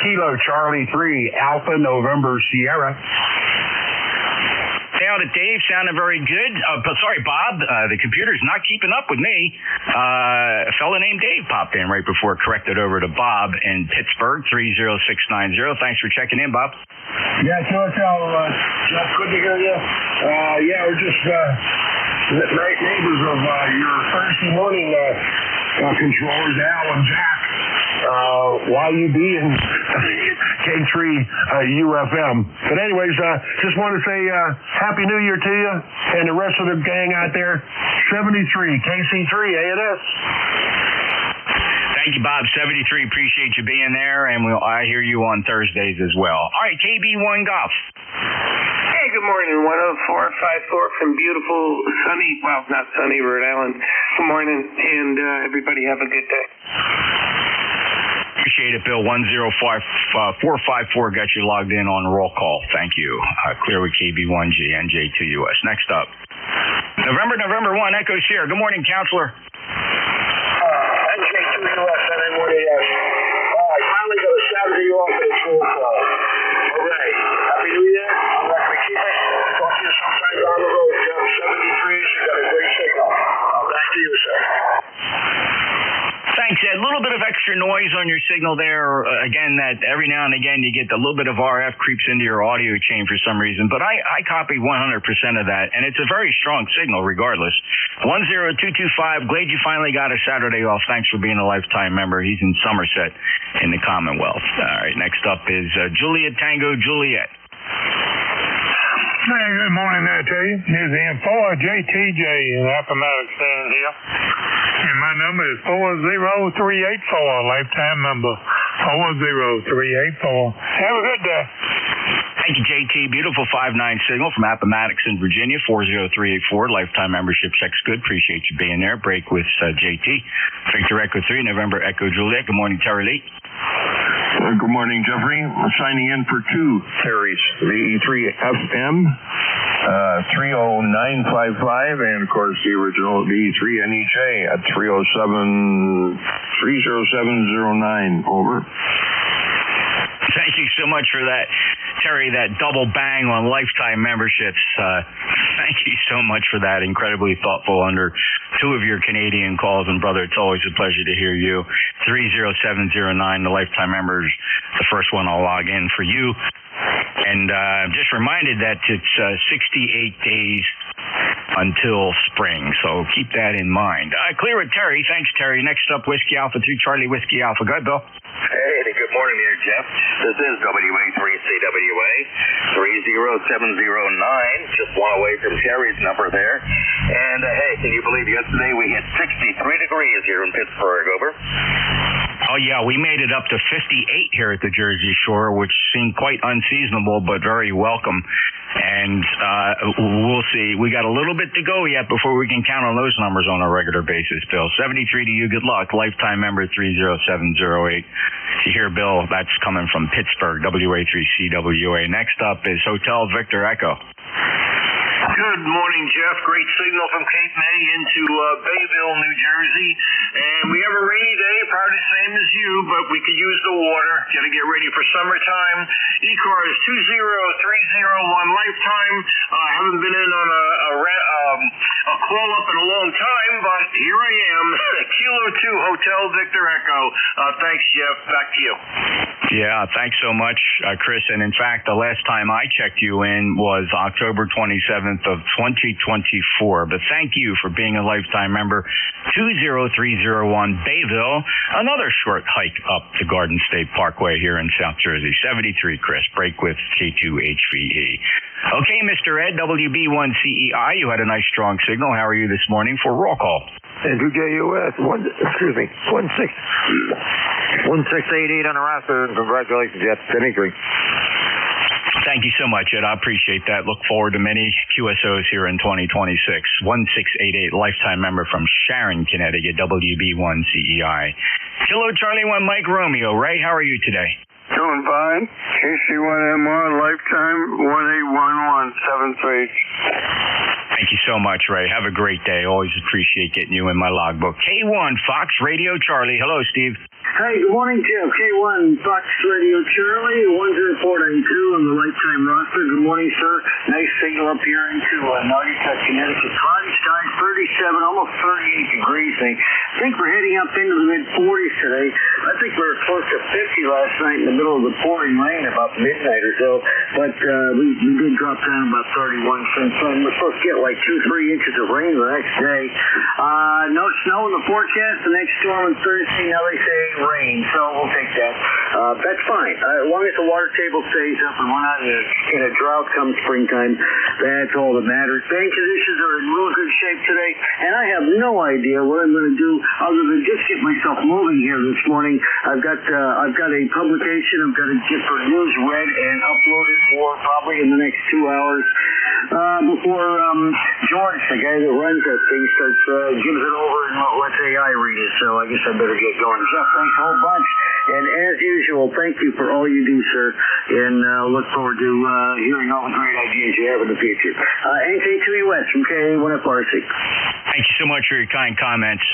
Kilo Charlie 3, Alpha November Sierra. Down to Dave, sounding very good. Sorry, Bob, the computer's not keeping up with me. A fellow named Dave popped in right before it corrected over to Bob in Pittsburgh, 30690. Thanks for checking in, Bob. Yeah, QSL, Jeff, good to hear you. Yeah, we're just great neighbors of your Thursday morning controllers, Al and Jack, YUB and K3 UFM. But anyways, just want to say Happy New Year to you and the rest of the gang out there. 73, KC3, ANS. Thank you, Bob. 73, appreciate you being there, and I hear you on Thursdays as well. All right, KB1 Golf. Hey, good morning. 10454 from beautiful, sunny, well, not sunny, Rhode Island. Good morning, and everybody have a good day. Appreciate it, Bill. 10454 got you logged in on roll call. Thank you. Clear with KB1G, NJ2US. Next up, November 1, Echo Sierra. Good morning, Counselor. NJ2US, NJ1AS. I finally got a Saturday off at school call. Hooray. Happy New Year. I'm not going to keep it. Talk to you sometime down the road, Jeff. 73, you got a great signal. Back to you, sir. Thanks, Ed. A little bit of extra noise on your signal there. Again, that every now and again you get a little bit of RF creeps into your audio chain for some reason. But I copy 100% of that, and it's a very strong signal regardless. 10225, glad you finally got a Saturday off. Thanks for being a lifetime member. He's in Somerset in the Commonwealth. All right, next up is Juliet Tango Juliet. Hey, good morning there to you. Here's the M4JTJ in Appomattox stand here. And my number is 40384, lifetime number 40384. Have a good day. Hey, Thank you, JT. Beautiful 5-9 signal from Appomattox in Virginia, 40384. Lifetime membership checks good. Appreciate you being there. Break with JT. Victor Echo 3, November Echo Juliet. Good morning, Terry Lee. Good morning, Jeffrey. I'm signing in for two Terrys, VE3FM 30955, and of course the original VE3NEJ at 30709. Over. Thank you so much for that, Terry, that double bang on lifetime memberships. Thank you so much for that. Incredibly thoughtful under two of your Canadian calls. And, brother, it's always a pleasure to hear you. 30709, the lifetime members, the first one I'll log in for you. And just reminded that it's 68 days until spring, so keep that in mind. Clear with Terry. Thanks, Terry. Next up, Whiskey Alpha 3, Charlie Whiskey Alpha. Go ahead, Bill. Hey, good morning there, Jeff. This is WA3CWA 30709, just one away from Terry's number there. And hey, can you believe yesterday we hit 63 degrees here in Pittsburgh? Over. Oh, yeah, we made it up to 58 here at the Jersey Shore, which seemed quite unseasonable, but very welcome. And we'll see. We got a little bit to go yet before we can count on those numbers on a regular basis, Bill. 73 to you. Good luck. Lifetime member 30708. You hear, Bill, that's coming from Pittsburgh, WA3CWA. Next up is Hotel Victor Echo. Good morning, Jeff. Great signal from Cape May into Bayville, New Jersey. And we have a rainy day, probably the same as you, but we could use the water. Got to get ready for summertime. ECARS 20301 Lifetime. Haven't been in on a call up in a long time, but here I am. Kilo 2 Hotel Victor Echo. Thanks, Jeff. Back to you. Yeah, thanks so much, Chris. And in fact, the last time I checked you in was October 27th of 2024. But thank you for being a lifetime member. 20301 Bayville. Another short hike up the Garden State Parkway here in South Jersey. 73, Chris. Break with K2HVE. Okay, Mr. Ed, WB1CEI. You had a nice strong signal. How are you this morning for roll call? NJ2US 1688 on the roster, and congratulations, Jeff. 73. Thank you so much, Ed. I appreciate that. Look forward to many QSOs here in 2026. 1688, lifetime member from Sharon, Connecticut, WB1CEI. Kilo Charlie 1 Mike Romeo. Ray, how are you today? Doing fine. KC1MR, lifetime 181173. Thank you so much, Ray. Have a great day. Always appreciate getting you in my logbook. K1 Fox Radio Charlie. Hello, Steve. Hey, good morning, Jeff. K1 Fox Radio Charlie, 10492 on the lifetime roster. Good morning, sir. Nice signal up here into Naugatuck, Connecticut. Cloudy skies, 37, almost 38 degrees. I think we're heading up into the mid-40s today. I think we were close to 50 last night in the middle of the pouring rain about midnight or so, but we did drop down about 31 since then. We're supposed to get like 2-3 inches of rain the next day. No snow in the forecast. The next storm on Thursday, now they say rain, so we'll take that. That's fine. As long as the water table stays up and we're not in a drought come springtime, that's all that matters. Bank conditions are in real good shape today, and I have no idea what I'm going to do other than just get myself moving here this morning. I've got a publication I've got to get for news read and uploaded for probably in the next 2 hours before George, the guy that runs that thing, starts gives it over and lets AI read it. So I guess I better get going. Jeff, thanks a whole bunch. And as usual, thank you for all you do, sir. And look forward to hearing all the great ideas you have in the future. NJ2US from K1FRC. Thank you so much for your kind comments,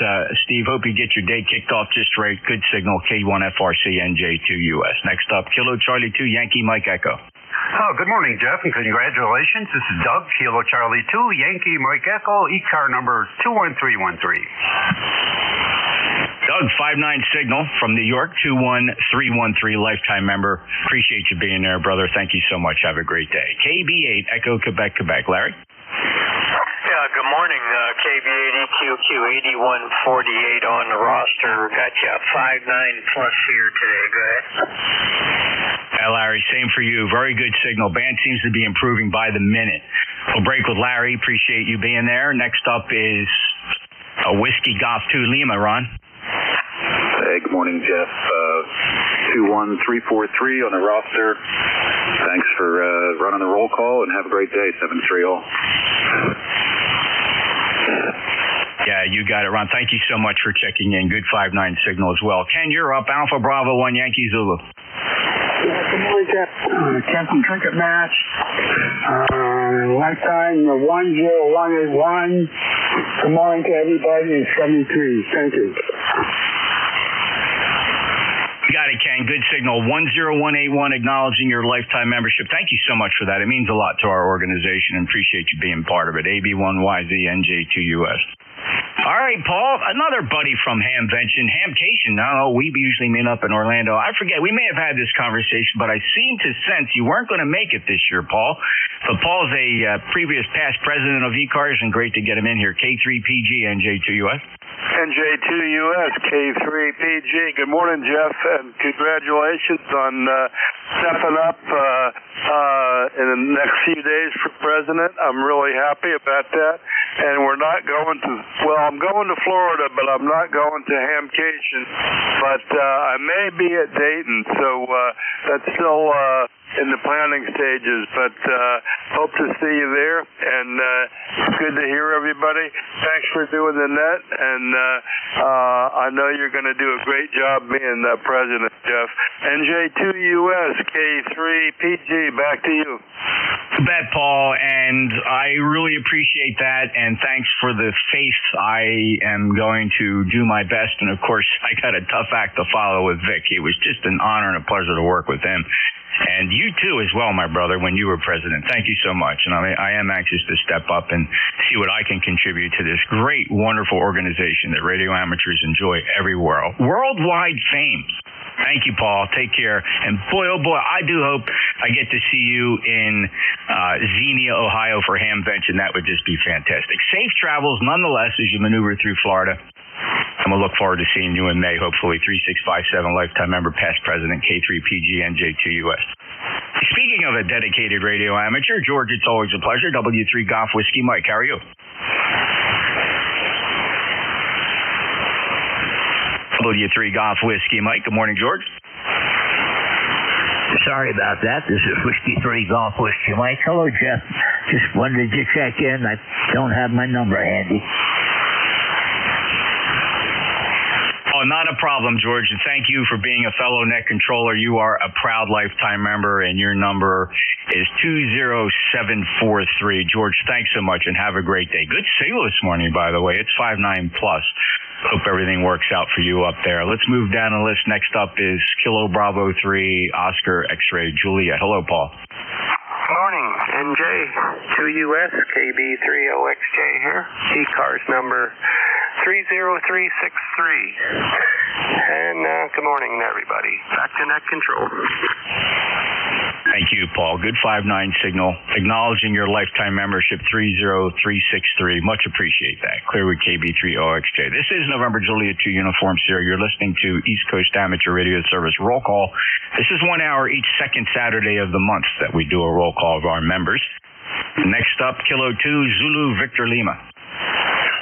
Steve. Hope you get your day kicked off just right. Good signal, K1FRC, NJ2US. Next up, Kilo Charlie 2, Yankee Mike Echo. Oh, good morning, Jeff, and congratulations. This is Doug, Kilo Charlie 2, Yankee Mike Echo, ECAR number 21313. Doug, 5-9 signal from New York, 21313, lifetime member. Appreciate you being there, brother. Thank you so much. Have a great day. KB8, Echo, Quebec, Quebec. Larry? Yeah, good morning. KB8, EQQ 8148 on the roster. Got you 5-9 plus here today. Go ahead. Yeah, Larry, same for you. Very good signal. Band seems to be improving by the minute. We'll break with Larry. Appreciate you being there. Next up is a Whiskey Golf 2 Lima, Ron. Hey, good morning, Jeff. 21343 on the roster. Thanks for running the roll call, and have a great day. 7-3 all. Yeah, you got it, Ron. Thank you so much for checking in. Good 5-9 signal as well. Ken, you're up. Alpha Bravo 1 Yankee Zulu. Good morning, Jeff. Captain Trinket match. Lifetime 10181. Good morning to everybody. 73. Thank you. Got it, Ken. Good signal. 10181, acknowledging your lifetime membership. Thank you so much for that. It means a lot to our organization, and appreciate you being part of it. AB1YZ NJ2US. All right, Paul, another buddy from Hamcation. No, we usually meet up in Orlando. I forget, we may have had this conversation, but I seem to sense you weren't going to make it this year, Paul. But Paul's a previous past president of ECARS, and great to get him in here. K3PG, NJ2US. NJ2US, K3PG. Good morning, Jeff, and congratulations on stepping up in the next few days for president. I'm really happy about that. And we're not going to, well, I'm going to Florida, but I'm not going to Hamcation. But I may be at Dayton, so that's still in the planning stages. But hope to see you there, and it's good to hear everybody. Thanks for doing the net, and I know you're going to do a great job being president, Jeff. NJ2US, K3PG, back to you. You bet, Paul, and I really appreciate that, and thanks for the faith. I am going to do my best, and of course, I got a tough act to follow with Vic. It was just an honor and a pleasure to work with him. And you too as well, my brother, when you were president. Thank you so much. And I am anxious to step up and see what I can contribute to this great, wonderful organization that radio amateurs enjoy everywhere. Worldwide fame. Thank you, Paul. Take care. And boy, oh boy, I do hope I get to see you in Xenia, Ohio for Hamvention. That would just be fantastic. Safe travels nonetheless as you maneuver through Florida. And we'll look forward to seeing you in May, hopefully. 3657, lifetime member, past president, K3PG, NJ2US. Speaking of a dedicated radio amateur, George, it's always a pleasure. W3 Golf Whiskey Mike, how are you? W3 Golf Whiskey Mike, good morning, George. Sorry about that. This is Whiskey 3 Golf Whiskey Mike. Hello, Jeff. Just wanted to check in. I don't have my number handy. Oh, not a problem, George, and thank you for being a fellow net controller. You are a proud lifetime member, and your number is 20743. George, thanks so much, and have a great day. Good signal this morning, by the way. It's 5-9 plus. Hope everything works out for you up there. Let's move down the list. Next up is Kilo Bravo 3, Oscar X-Ray Juliet. Hello, Paul. Morning, NJ2US, KB30XJ here. ECARS number 30363. And good morning, everybody. Back to net control. Thank you, Paul. Good 5-9 signal. Acknowledging your lifetime membership, 30363. Much appreciate that. Clear with KB30XJ. This is November Juliet 2 Uniform Sierra. You're listening to East Coast Amateur Radio Service Roll Call. This is 1 hour each second Saturday of the month that we do a roll call of our members. Next up, Kilo 2 Zulu Victor Lima.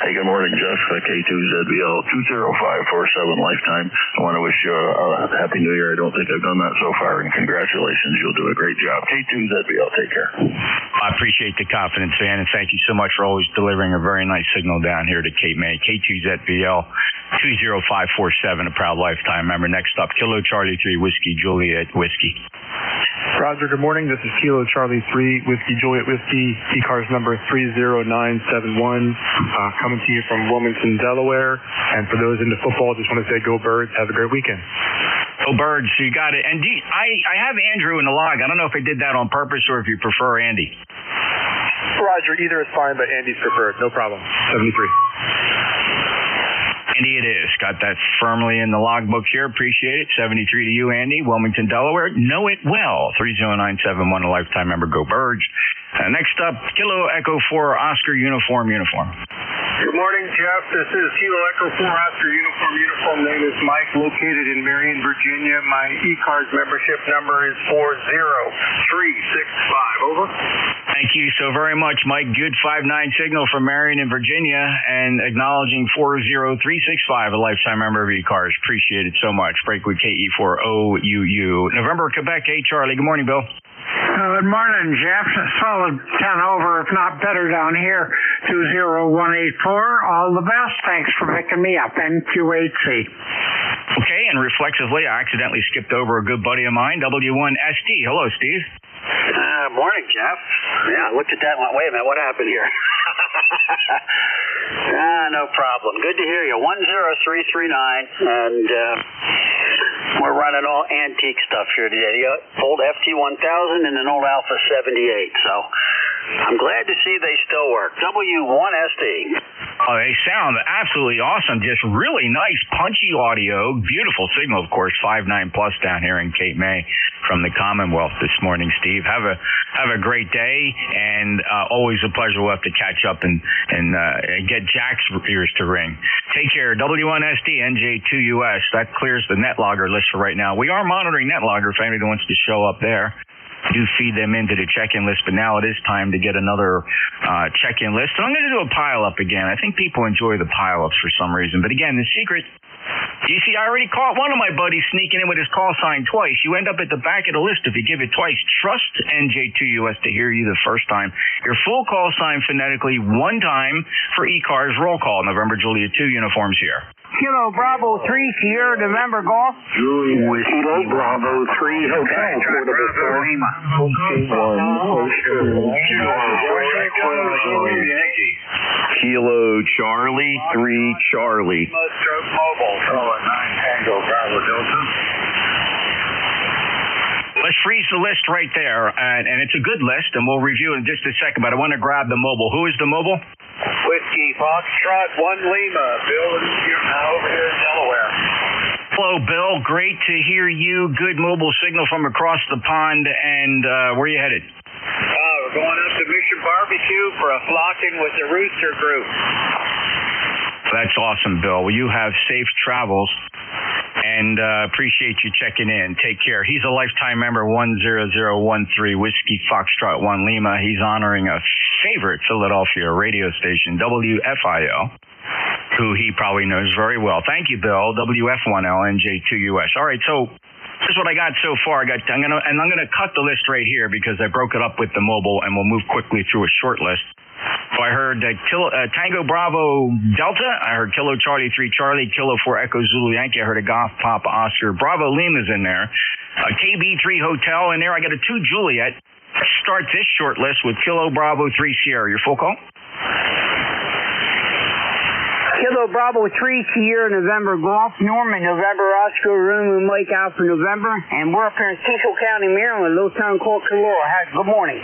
Hey, good morning, Jeff. K2ZBL 20547 lifetime. I want to wish you a happy new year. I don't think I've done that so far, and congratulations. You'll do a great job. K2ZBL, take care. I appreciate the confidence, man, and thank you so much for always delivering a very nice signal down here to Cape May. K2ZBL 20547, a proud lifetime member. Next up, Kilo Charlie 3 Whiskey Juliet Whiskey. Roger, good morning. This is Kilo Charlie 3 Whiskey Juliet Whiskey, ECARS number 30971, coming to you from Wilmington, Delaware. And for those into football, just want to say go Birds. Have a great weekend. Go Birds. So you got it. And I have Andrew in the log. I don't know if I did that on purpose or if you prefer Andy. Roger, either is fine, but Andy's preferred. No problem. 73. Andy, it is. Got that firmly in the logbook here. Appreciate it. 73 to you, Andy. Wilmington, Delaware. Know it well. 30971, a lifetime member. Go Birds. Next up, Kilo Echo 4 Oscar Uniform. Good morning, Jeff. This is Kilo Echo 4 Oscar Uniform. Uniform name is Mike, located in Marion, Virginia. My ECARS membership number is 40365. Over. Thank you so very much, Mike. Good 5-9 signal from Marion in Virginia, and acknowledging 40365, a lifetime member of ECARS. Appreciate it so much. Break with KE4OUU. November, Quebec. Hey, Charlie. Good morning, Bill. Good morning, Jeff. Solid 10 over, if not better down here. 20184. All the best. Thanks for picking me up. NQ8C. Okay, and reflexively, I accidentally skipped over a good buddy of mine, W1SD. Hello, Steve. Morning, Jeff. Yeah, I looked at that and went, wait a minute, what happened here? No problem. Good to hear you. 10339, and we're running all antique stuff here today. The old FT1000 and an old Alpha 78, so I'm glad to see they still work. W1SD. Oh, they sound absolutely awesome. Just really nice, punchy audio. Beautiful signal, of course. 5.9 plus down here in Cape May from the Commonwealth this morning, Steve. Have a great day, and always a pleasure. We'll have to catch up and get Jack's ears to ring. Take care. W1SD, NJ2US. That clears the NetLogger list for right now. We are monitoring NetLogger if anybody wants to show up there. Do feed them into the check-in list, but now it is time to get another check-in list. And I'm going to do a pile-up again. I think people enjoy the pile-ups for some reason. But again, the secret, you see, I already caught one of my buddies sneaking in with his call sign twice. You end up at the back of the list if you give it twice. Trust NJ2US to hear you the first time. Your full call sign phonetically one time for ECARS roll call. November, Julia 2 uniforms here. Kilo Bravo 3, Sierra November Golf. With Kilo Bravo 3 Hotel, Portable Store. Kilo Charlie 3 Charlie. Stroke Mobile. 9 Tango Bravo Delta. Let's freeze the list right there, and it's a good list, and we'll review in just a second, but I want to grab the mobile. Who is the mobile? Whiskey Foxtrot 1 Lima. Bill is here now over here in Delaware. Hello, Bill. Great to hear you. Good mobile signal from across the pond, and where are you headed? We're going up to Mission Barbecue for a flocking with the Rooster Group. That's awesome, Bill. Well, you have safe travels, and appreciate you checking in. Take care. He's a lifetime member, 10013 Whiskey Foxtrot 1 Lima. He's honoring a favorite Philadelphia radio station, WFIO, who he probably knows very well. Thank you, Bill. WF1L NJ2US. All right, so here's what I got so far. I'm gonna cut the list right here because I broke it up with the mobile, and we'll move quickly through a short list. So I heard Tango Bravo Delta. I heard Kilo Charlie 3 Charlie, Kilo 4 Echo Zulu Yankee. I heard a Golf Papa Oscar. Bravo Lima's in there. KB3 Hotel in there. I got a 2 Juliet. Let's start this short list with Kilo Bravo 3 Sierra. Your full call? Kilo Bravo 3, Sierra November Golf. Norman November Oscar Room and Lake Alpha November. And we're up here in Cecil County, Maryland, little town called Calora. Good morning.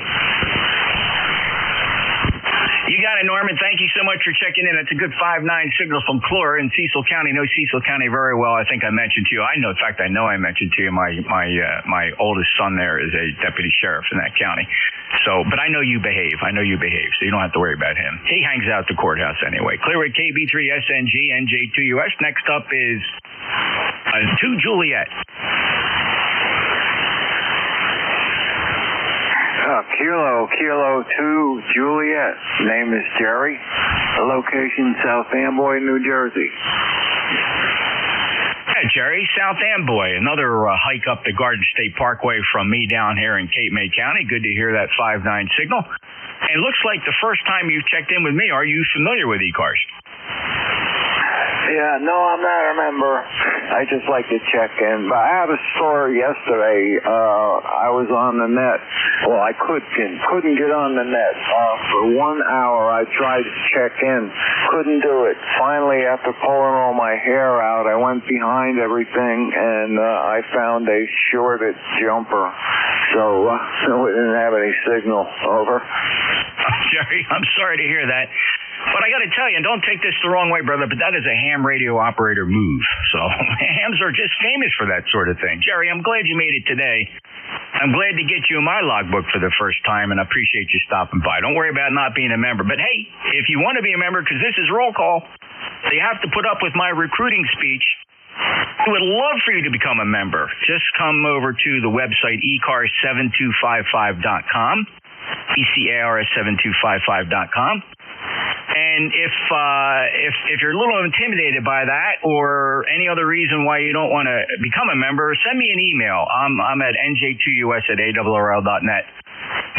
You got it, Norman. Thank you so much for checking in. It's a good 5.9 signal from Clore in Cecil County. Know Cecil County very well. I think I mentioned to you. In fact, I know I mentioned to you my oldest son there is a deputy sheriff in that county. So, but I know you behave. So you don't have to worry about him. He hangs out at the courthouse anyway. Clearwood KB3SNG NJ2US. Next up is 2 Juliet. Kilo 2 Juliet. Name is Jerry. Location South Amboy, New Jersey. Yeah, Jerry, South Amboy. Another hike up the Garden State Parkway from me down here in Cape May County. Good to hear that 5.9 signal. And it looks like the first time you've checked in with me. Are you familiar with ECARS? Yeah, no, I'm not a member. I just like to check in. But I had a story yesterday. I was on the net. Well, I couldn't get on the net. For 1 hour, I tried to check in. Couldn't do it. Finally, after pulling all my hair out, I went behind everything, and I found a shorted jumper. So we didn't have any signal. Over. Jerry, I'm sorry to hear that. But I got to tell you, and don't take this the wrong way, brother, but that is a ham radio operator move. So hams are just famous for that sort of thing. Jerry, I'm glad you made it today. I'm glad to get you in my logbook for the first time, and I appreciate you stopping by. Don't worry about not being a member. But, hey, if you want to be a member, because this is roll call, So you have to put up with my recruiting speech. I would love for you to become a member. Just come over to the website ECARS7255.com, ECARS7255.com. And if you're a little intimidated by that or any other reason why you don't want to become a member, send me an email. I'm at NJ2US@ARRL.net.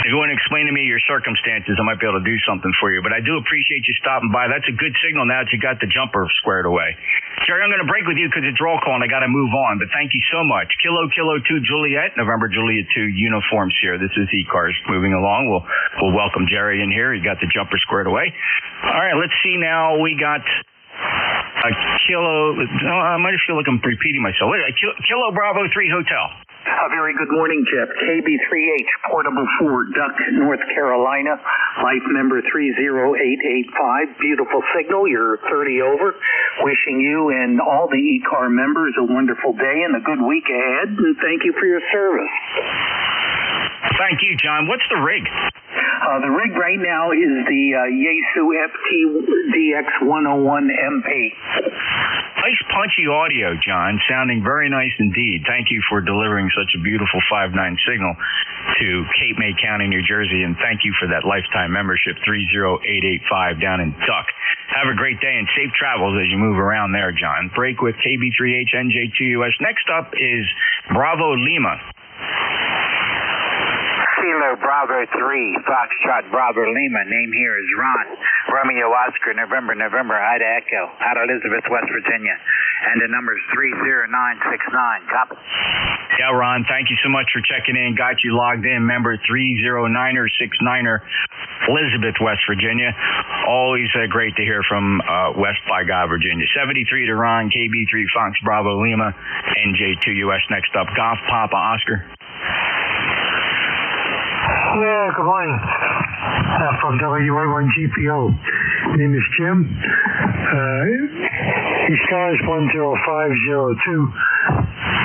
If you want to explain to me your circumstances, I might be able to do something for you. But I do appreciate you stopping by. That's a good signal now that you got the jumper squared away. Jerry, I'm going to break with you because it's roll call and I got to move on. But thank you so much. Kilo 2 Juliet, November Juliet 2 uniforms here. This is ECARS moving along. We'll welcome Jerry in here. He got the jumper squared away. All right, let's see now. We got a Kilo. I might feel like I'm repeating myself. Kilo Bravo 3 Hotel. A very good morning, Jeff. KB3H, Portable 4, Duck, North Carolina. Life member 30885. Beautiful signal. You're 30 over. Wishing you and all the ECAR members a wonderful day and a good week ahead. And thank you for your service. Thank you, John. What's the rig? The rig right now is the Yaesu FTDX101MP. Nice punchy audio, John. Sounding very nice indeed. Thank you for delivering such a beautiful 5.9 signal to Cape May County, New Jersey, and thank you for that lifetime membership, 30885 down in Duck. Have a great day and safe travels as you move around there, John. Break with KB3H NJ2US. Next up is Bravo Lima. Kilo Bravo 3, Foxtrot Bravo Lima. Name here is Ron. Romeo Oscar, November, Ida Echo, out of Elizabeth, West Virginia. And the number is 30969. Copy. Yeah, Ron, thank you so much for checking in. Got you logged in. Member 30969er, Elizabeth, West Virginia. Always great to hear from West by God, Virginia. 73 to Ron, KB3 Fox Bravo Lima, NJ2US. Next up, Golf Papa Oscar. Yeah, good morning. From WA1GPO. My name is Jim. ECARS 10502.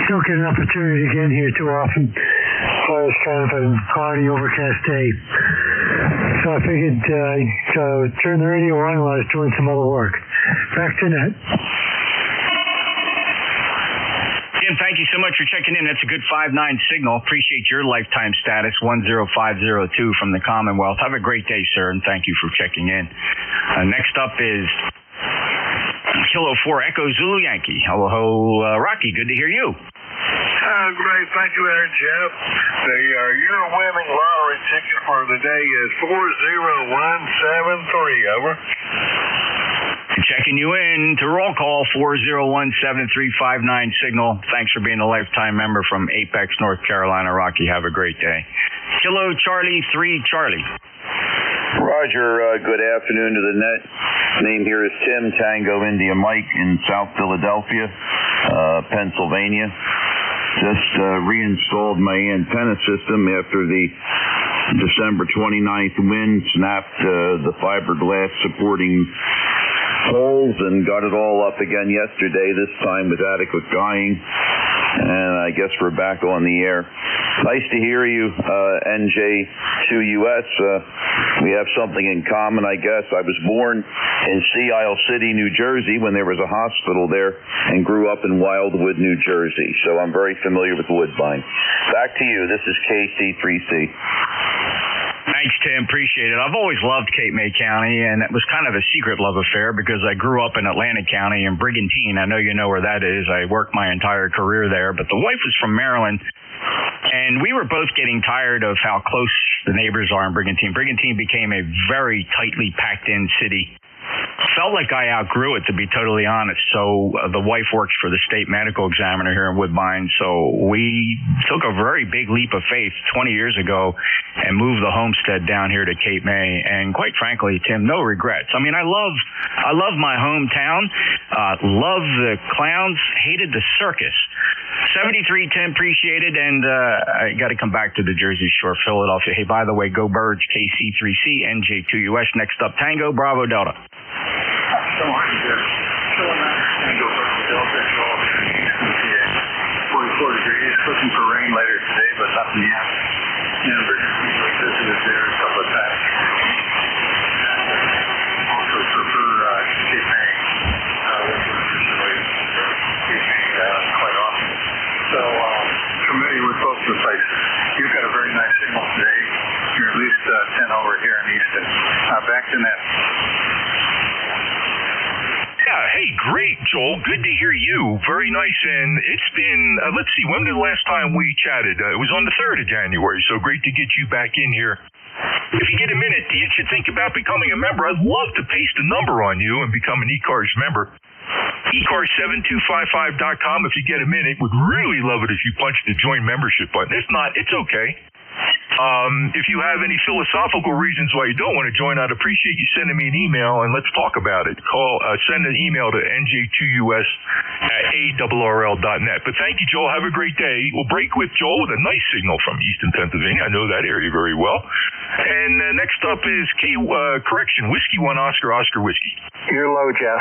Don't get an opportunity to get in here too often. It's kind of a cloudy, overcast day. So I figured turn the radio on while I was doing some other work. Back to net. Jim, thank you so much for checking in. That's a good 5.9 signal. Appreciate your lifetime status, 10502 from the Commonwealth. Have a great day, sir, and thank you for checking in. Next up is Kilo 4 Echo Zulu Yankee. Hello, Rocky. Good to hear you. Great. Thank you there, Jeff. The your winning lottery ticket for the day is 40173. Over. Checking you in to roll call 4017359 signal. Thanks for being a lifetime member from Apex, North Carolina. Rocky, have a great day. Kilo Charlie 3 Charlie. Roger, good afternoon to the net. Name here is Tim, Tango India Mike in South Philadelphia, Pennsylvania. Just reinstalled my antenna system after the December 29th wind snapped the fiberglass supporting poles and got it all up again yesterday, this time with adequate guying, and I guess we're back on the air. Nice to hear you, NJ2US. We have something in common, I guess. I was born in Sea Isle City, New Jersey, when there was a hospital there, and grew up in Wildwood, New Jersey, so I'm very familiar with Woodbine. Back to you. This is KC3C. Thanks, Tim. Appreciate it. I've always loved Cape May County, and it was kind of a secret love affair because I grew up in Atlantic County in Brigantine. I know you know where that is. I worked my entire career there, but the wife was from Maryland, and we were both getting tired of how close the neighbors are in Brigantine. Brigantine became a very tightly packed-in city. Felt like I outgrew it, to be totally honest. So the wife works for the state medical examiner here in Woodbine. So we took a very big leap of faith 20 years ago and moved the homestead down here to Cape May. And quite frankly, Tim, no regrets. I mean, I love my hometown. Love the clowns. Hated the circus. 73, Tim, appreciate it. And I got to come back to the Jersey Shore, Philadelphia. Hey, by the way, go Birds, KC3C, NJ2US. Next up, Tango, Bravo, Delta. Looking for rain later today, but nothing yet. And we're visited there a couple of times. Also prefer Cape May. great, Joel. Good to hear you. Very nice. And it's been, let's see, when did the last time we chatted? It was on the 3rd of January, so great to get you back in here. If you get a minute, you should think about becoming a member. I'd love to paste a number on you and become an ECARS member. ECARS7255.com if you get a minute. Would really love it if you punch the join membership button. If not, it's okay. If you have any philosophical reasons why you don't want to join, I'd appreciate you sending me an email and let's talk about it. Send an email to NJ2US at ARRL.net. But thank you, Joel. Have a great day. We'll break with Joel with a nice signal from Easton, Pennsylvania. I know that area very well. And next up is Whiskey 1 Oscar Whiskey. You're low, Jeff.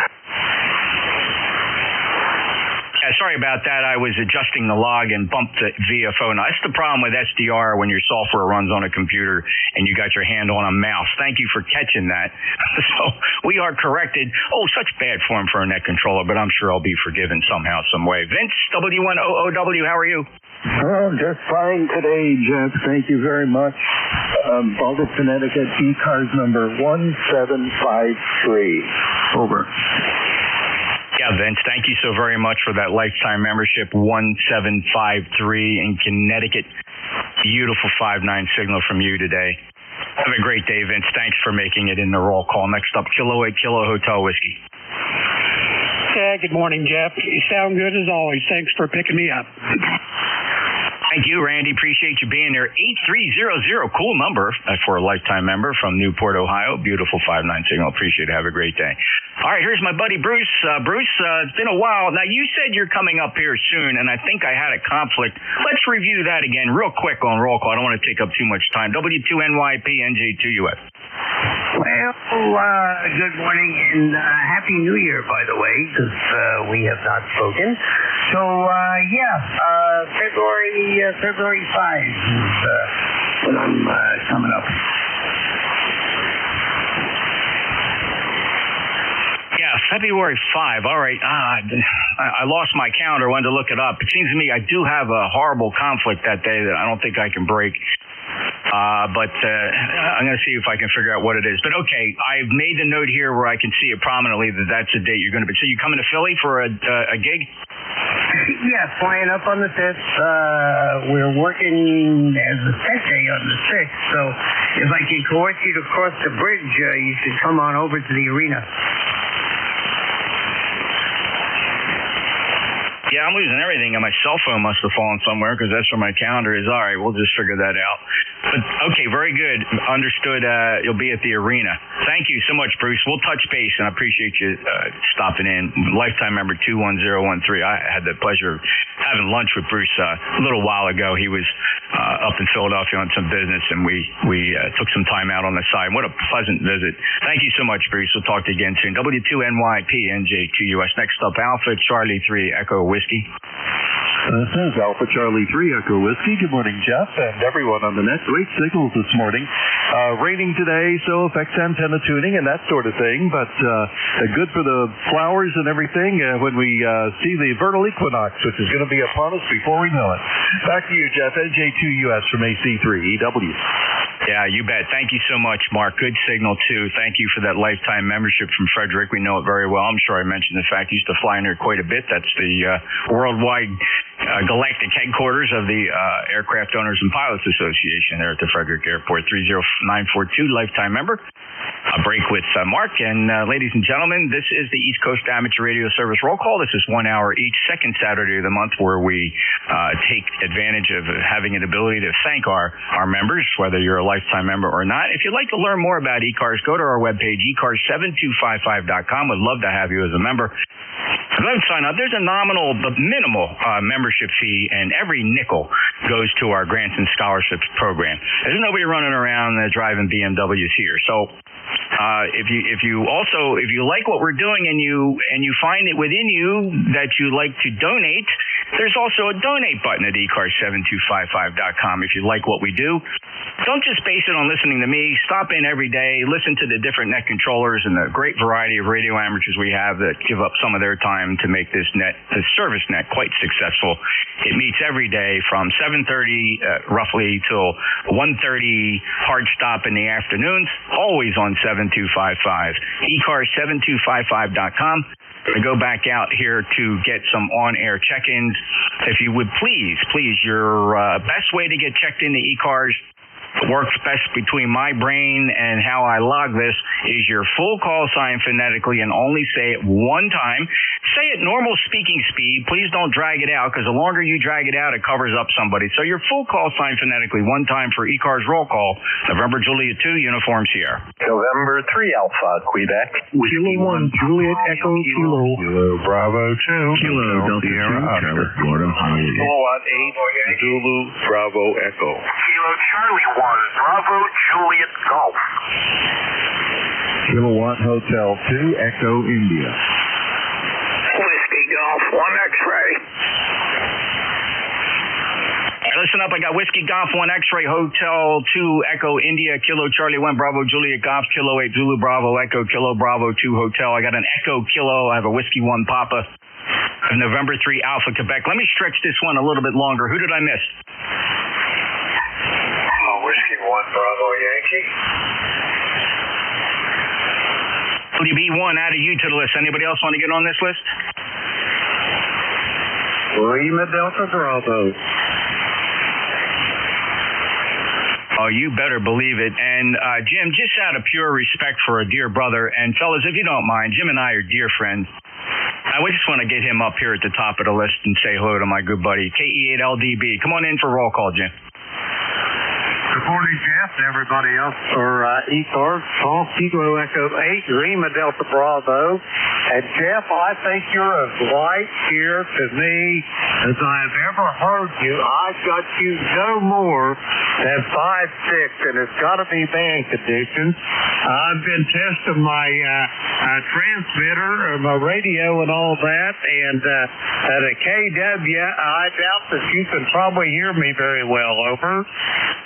Yeah, sorry about that. I was adjusting the log and bumped it via phone. That's the problem with SDR when your software runs on a computer and you got your hand on a mouse. Thank you for catching that. So we are corrected. Oh, such bad form for a net controller, but I'm sure I'll be forgiven somehow, some way. Vince, W1OOW, how are you? Oh, just fine today, Jeff. Thank you very much. Boulder, Connecticut, ECARS number 1753. Over. Yeah, Vince, thank you so very much for that lifetime membership, 1753 in Connecticut. Beautiful 5-9 signal from you today. Have a great day, Vince. Thanks for making it in the roll call. Next up, Kilo 8 Kilo Hotel Whiskey. Yeah, good morning, Jeff. You sound good as always. Thanks for picking me up. Thank you, Randy. Appreciate you being there. 8300, cool number for a lifetime member from Newport, Ohio. Beautiful 5-9 signal. Appreciate it. Have a great day. All right, here's my buddy Bruce. Bruce, it's been a while. Now, you said you're coming up here soon, and I think I had a conflict. Let's review that again real quick on roll call. I don't want to take up too much time. W2NYP, NJ2US. Well, good morning and Happy New Year, by the way, because we have not spoken. So, February 5 is when I'm coming up. Yeah, February 5. All right. I lost my calendar. Wanted to look it up. It seems to me I do have a horrible conflict that day that I don't think I can break. But I'm going to see if I can figure out what it is. But okay, I've made the note here where I can see it prominently that that's the date you're going to be. So you coming to Philly for a gig? Yeah, flying up on the 5th. We're working as a set day on the 6th. So if I can coerce you to cross the bridge, you should come on over to the arena. Yeah, I'm losing everything, and my cell phone must have fallen somewhere because that's where my calendar is. All right, we'll just figure that out. But okay, very good. Understood. You'll be at the arena. Thank you so much, Bruce. We'll touch base, and I appreciate you stopping in. Lifetime member 21013. I had the pleasure of having lunch with Bruce a little while ago. He was up in Philadelphia on some business, and we took some time out on the side. What a pleasant visit. Thank you so much, Bruce. We'll talk to you again soon. W2NYP, NJ2US. Next up, Alpha Charlie 3 Echo Whiskey. This is Alpha Charlie 3 Echo Whiskey. Good morning, Jeff, and everyone on the net. Great signals this morning. Raining today, so affects antenna tuning and that sort of thing, but good for the flowers and everything when we see the vernal equinox, which is going to be upon us before we know it. Back to you, Jeff. NJ2US from AC3EW. Yeah, you bet. Thank you so much, Mark. Good signal, too. Thank you for that lifetime membership from Frederick. We know it very well. I'm sure I mentioned the fact he used to fly in there quite a bit. That's the worldwide galactic headquarters of the Aircraft Owners and Pilots Association there at the Frederick Airport. 30942, lifetime member. A break with Mark. And ladies and gentlemen, this is the East Coast Amateur Radio Service Roll Call. This is 1 hour each second Saturday of the month where we take advantage of having an ability to thank our members, whether you're a lifetime member or not. If you'd like to learn more about ECARS, go to our webpage, ECARS7255.com. We'd love to have you as a member. Go ahead and sign up. There's a minimal membership fee, and every nickel goes to our grants and scholarships program. There's nobody running around driving BMWs here. So if you like what we're doing and you find it within you that you like to donate, there's also a donate button at ECARS7255.com. If you like what we do, don't just base it on listening to me. Stop in every day, listen to the different net controllers and the great variety of radio amateurs we have that give up some of their time to make this service net, quite successful. It meets every day from 7:30 roughly till 1:30 hard stop in the afternoons, always on 7255. ECARS7255.com. to go back out here to get some on-air check-ins. If you would please, your best way to get checked into ECARS, works best between my brain and how I log this, is your full call sign phonetically and only say it one time. Say it normal speaking speed. Please don't drag it out, because the longer you drag it out, it covers up somebody. So your full call sign phonetically one time for ECARS roll call. November Juliet 2, Uniform Sierra. November 3 Alpha, Quebec. Kilo 1, Juliet Echo Kilo. Kilo Bravo 2. Kilo Delta 2, Charlotte, Florida. Kilowatt 8, Zulu Bravo Echo. Kilo Charlie 1, Bravo Juliet Golf. Kilowatt Hotel 2, Echo India. Whiskey Golf 1 X-ray. Listen up, I got Whiskey Golf 1 X-ray Hotel 2 Echo India, Kilo Charlie 1 Bravo Juliet Golf, Kilo 8 Zulu Bravo Echo, Kilo Bravo 2 Hotel. I got an Echo Kilo, I have a Whiskey 1 Papa, I have November 3 Alpha Quebec. Let me stretch this one a little bit longer. Who did I miss? Whiskey 1 Bravo Yankee. WB1 added you to the list. Anybody else want to get on this list? Lima Delta Bravo. Oh, you better believe it. And Jim, just out of pure respect for a dear brother, and fellas, if you don't mind, Jim and I are dear friends. I just want to get him up here at the top of the list and say hello to my good buddy, KE8LDB. Come on in for roll call, Jim. Good morning, Jeff, and everybody else for ECARS. Paul Kilo Echo 8, Lima Delta Bravo. And Jeff, I think you're as light here to me as I have ever heard you. I've got you no more than 5'6", and it's got to be band conditions. I've been testing my transmitter, my radio, and all that, and at a KW, I doubt that you can probably hear me very well. Over.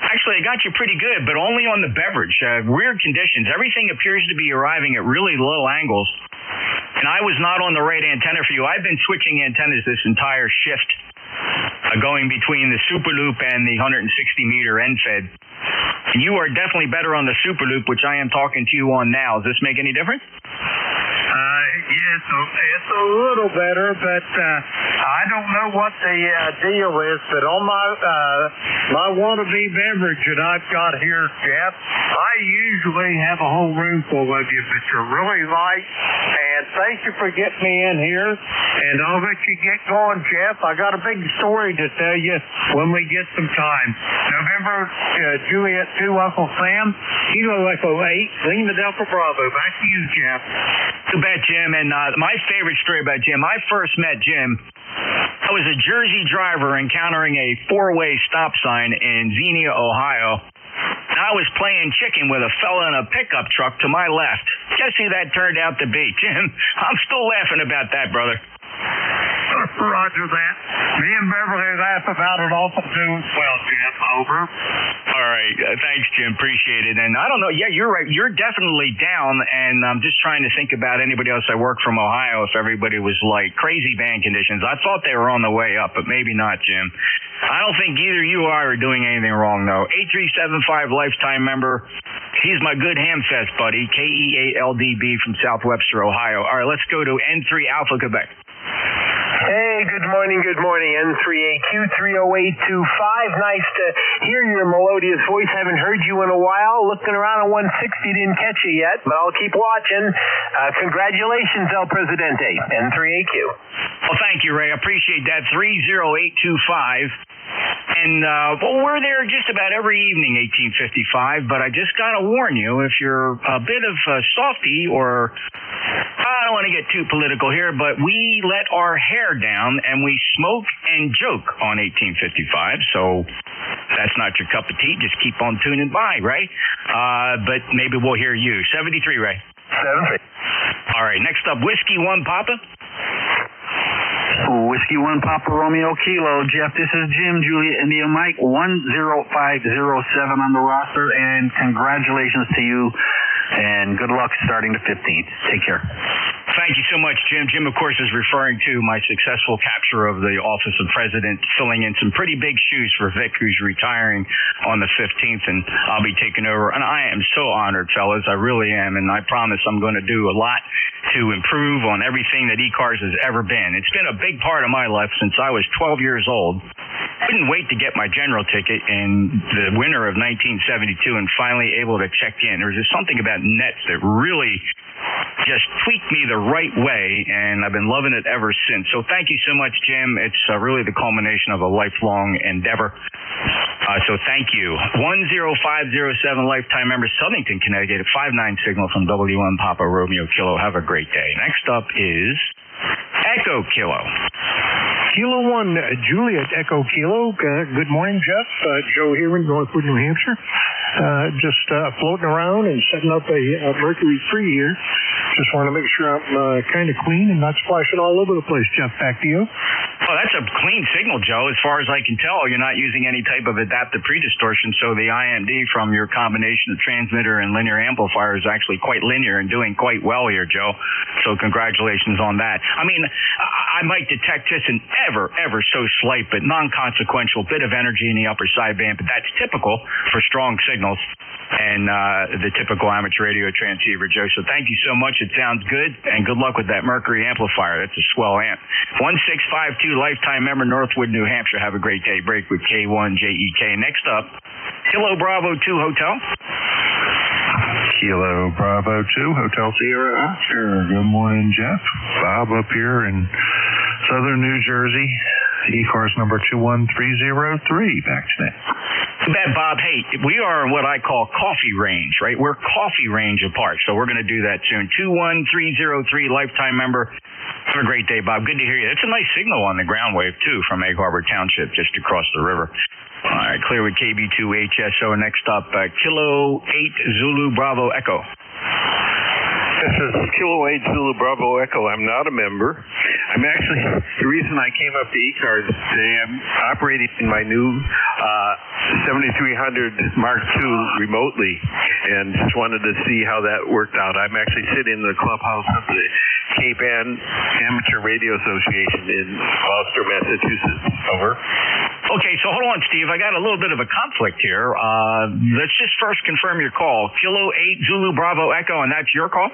Actually, I got you pretty good, but only on the beverage. Weird conditions. Everything appears to be arriving at really low angles. And I was not on the right antenna for you. I've been switching antennas this entire shift, going between the Super Loop and the 160-meter end-fed. And you are definitely better on the Super Loop, which I am talking to you on now. Does this make any difference? Yes, it's a little better, but I don't know what the deal is. But on my wannabe beverage that I've got here, Jeff, I usually have a whole room full of you, but you're really light. And thank you for getting me in here. And I'll let you get going, Jeff. I got a big story to tell you when we get some time. November Juliet 2 Uncle Sam, Kilo Echo 8, Lima Delta Bravo. Back to you, Jeff. You bet, Jim. And my favorite story about Jim, I first met Jim. I was a Jersey driver encountering a four-way stop sign in Xenia, Ohio. And I was playing chicken with a fella in a pickup truck to my left. Guess who that turned out to be, Jim? I'm still laughing about that, brother. Roger that. Me and Beverly laugh about it often too as well, Jim. Over. All right. Thanks, Jim. Appreciate it. And I don't know. Yeah, you're right. You're definitely down. And I'm just trying to think about anybody else I work from Ohio if everybody was like crazy band conditions. I thought they were on the way up, but maybe not, Jim. I don't think either you are doing anything wrong, though. 8375 lifetime member. He's my good Hamfest buddy, KE8LDB from South Webster, Ohio. All right, let's go to N3 Alpha Quebec. Hey, good morning, N3AQ30825. Nice to hear your melodious voice. Haven't heard you in a while. Looking around on 160, didn't catch you yet, but I'll keep watching. Congratulations, El Presidente, N3AQ. Well, thank you, Ray. I appreciate that. 30825. And, well, we're there just about every evening, 1855, but I just got to warn you, if you're a bit of a softie or, I don't want to get too political here, but we let our hair down and we smoke and joke on 1855, so that's not your cup of tea. Just keep on tuning by, right? But maybe we'll hear you. 73, Ray. 73. All right, next up, Whiskey 1 Papa. Whiskey 1 Papa Romeo Kilo. Jeff, this is Jim, Julia, India Mike, 10507 on the roster, and congratulations to you, and good luck starting the 15th. Take care. Thank you so much, Jim. Jim, of course, is referring to my successful capture of the office of president, filling in some pretty big shoes for Vic, who's retiring on the 15th, and I'll be taking over. And I am so honored, fellas. I really am, and I promise I'm going to do a lot to improve on everything that ECARS has ever been. It's been a big part of my life since I was 12 years old. Couldn't wait to get my general ticket in the winter of 1972 and finally able to check in. There was just something about nets that really just tweaked me the right way, and I've been loving it ever since. So thank you so much, Jim. It's really the culmination of a lifelong endeavor. So thank you. 10507 lifetime member, Southington, Connecticut, 59 signal from W1 Papa Romeo Kilo. Have a great day. Next up is Echo Kilo. Kilo 1, Juliet Echo Kilo. Good morning, Jeff. Joe here in Northwood, New Hampshire. Just floating around and setting up a mercury-free here. Just want to make sure I'm kind of clean and not splashing all over the place. Jeff, back to you. Oh, that's a clean signal, Joe. As far as I can tell, you're not using any type of adaptive predistortion, so the IMD from your combination of transmitter and linear amplifier is actually quite linear and doing quite well here, Joe. So congratulations on that. I mean, I might detect just an ever so slight but non-consequential bit of energy in the upper sideband, but that's typical for strong signals and the typical amateur radio transceiver, Joe. So thank you so much. It sounds good, and good luck with that Mercury amplifier. That's a swell amp. 1652 lifetime member, Northwood, New Hampshire. Have a great day. Break with K1JEK. Next up, Kilo Bravo 2 Hotel. Kilo Bravo 2 Hotel Sierra Oscar. Good morning, Jeff. Bob up here in southern New Jersey. ECARS number 21303. Back to that. Too bad, Bob. Hey, we are in what I call coffee range, right? We're coffee range apart, so we're going to do that soon. 21303, lifetime member. Have a great day, Bob. Good to hear you. It's a nice signal on the ground wave, too, from Egg Harbor Township, just across the river. All right, clear with KB2HSO. Next up, Kilo 8 Zulu Bravo Echo. This is Kilo 8 Zulu Bravo Echo. I'm not a member. I'm actually, the reason I came up to ECARS today, I'm operating my new 7300 Mark II remotely and just wanted to see how that worked out. I'm actually sitting in the clubhouse of the Cape Ann Amateur Radio Association in Gloucester, Massachusetts. Over. Okay, so hold on, Steve. I got a little bit of a conflict here. Let's just first confirm your call. Kilo 8 Zulu Bravo Echo, and that's your call?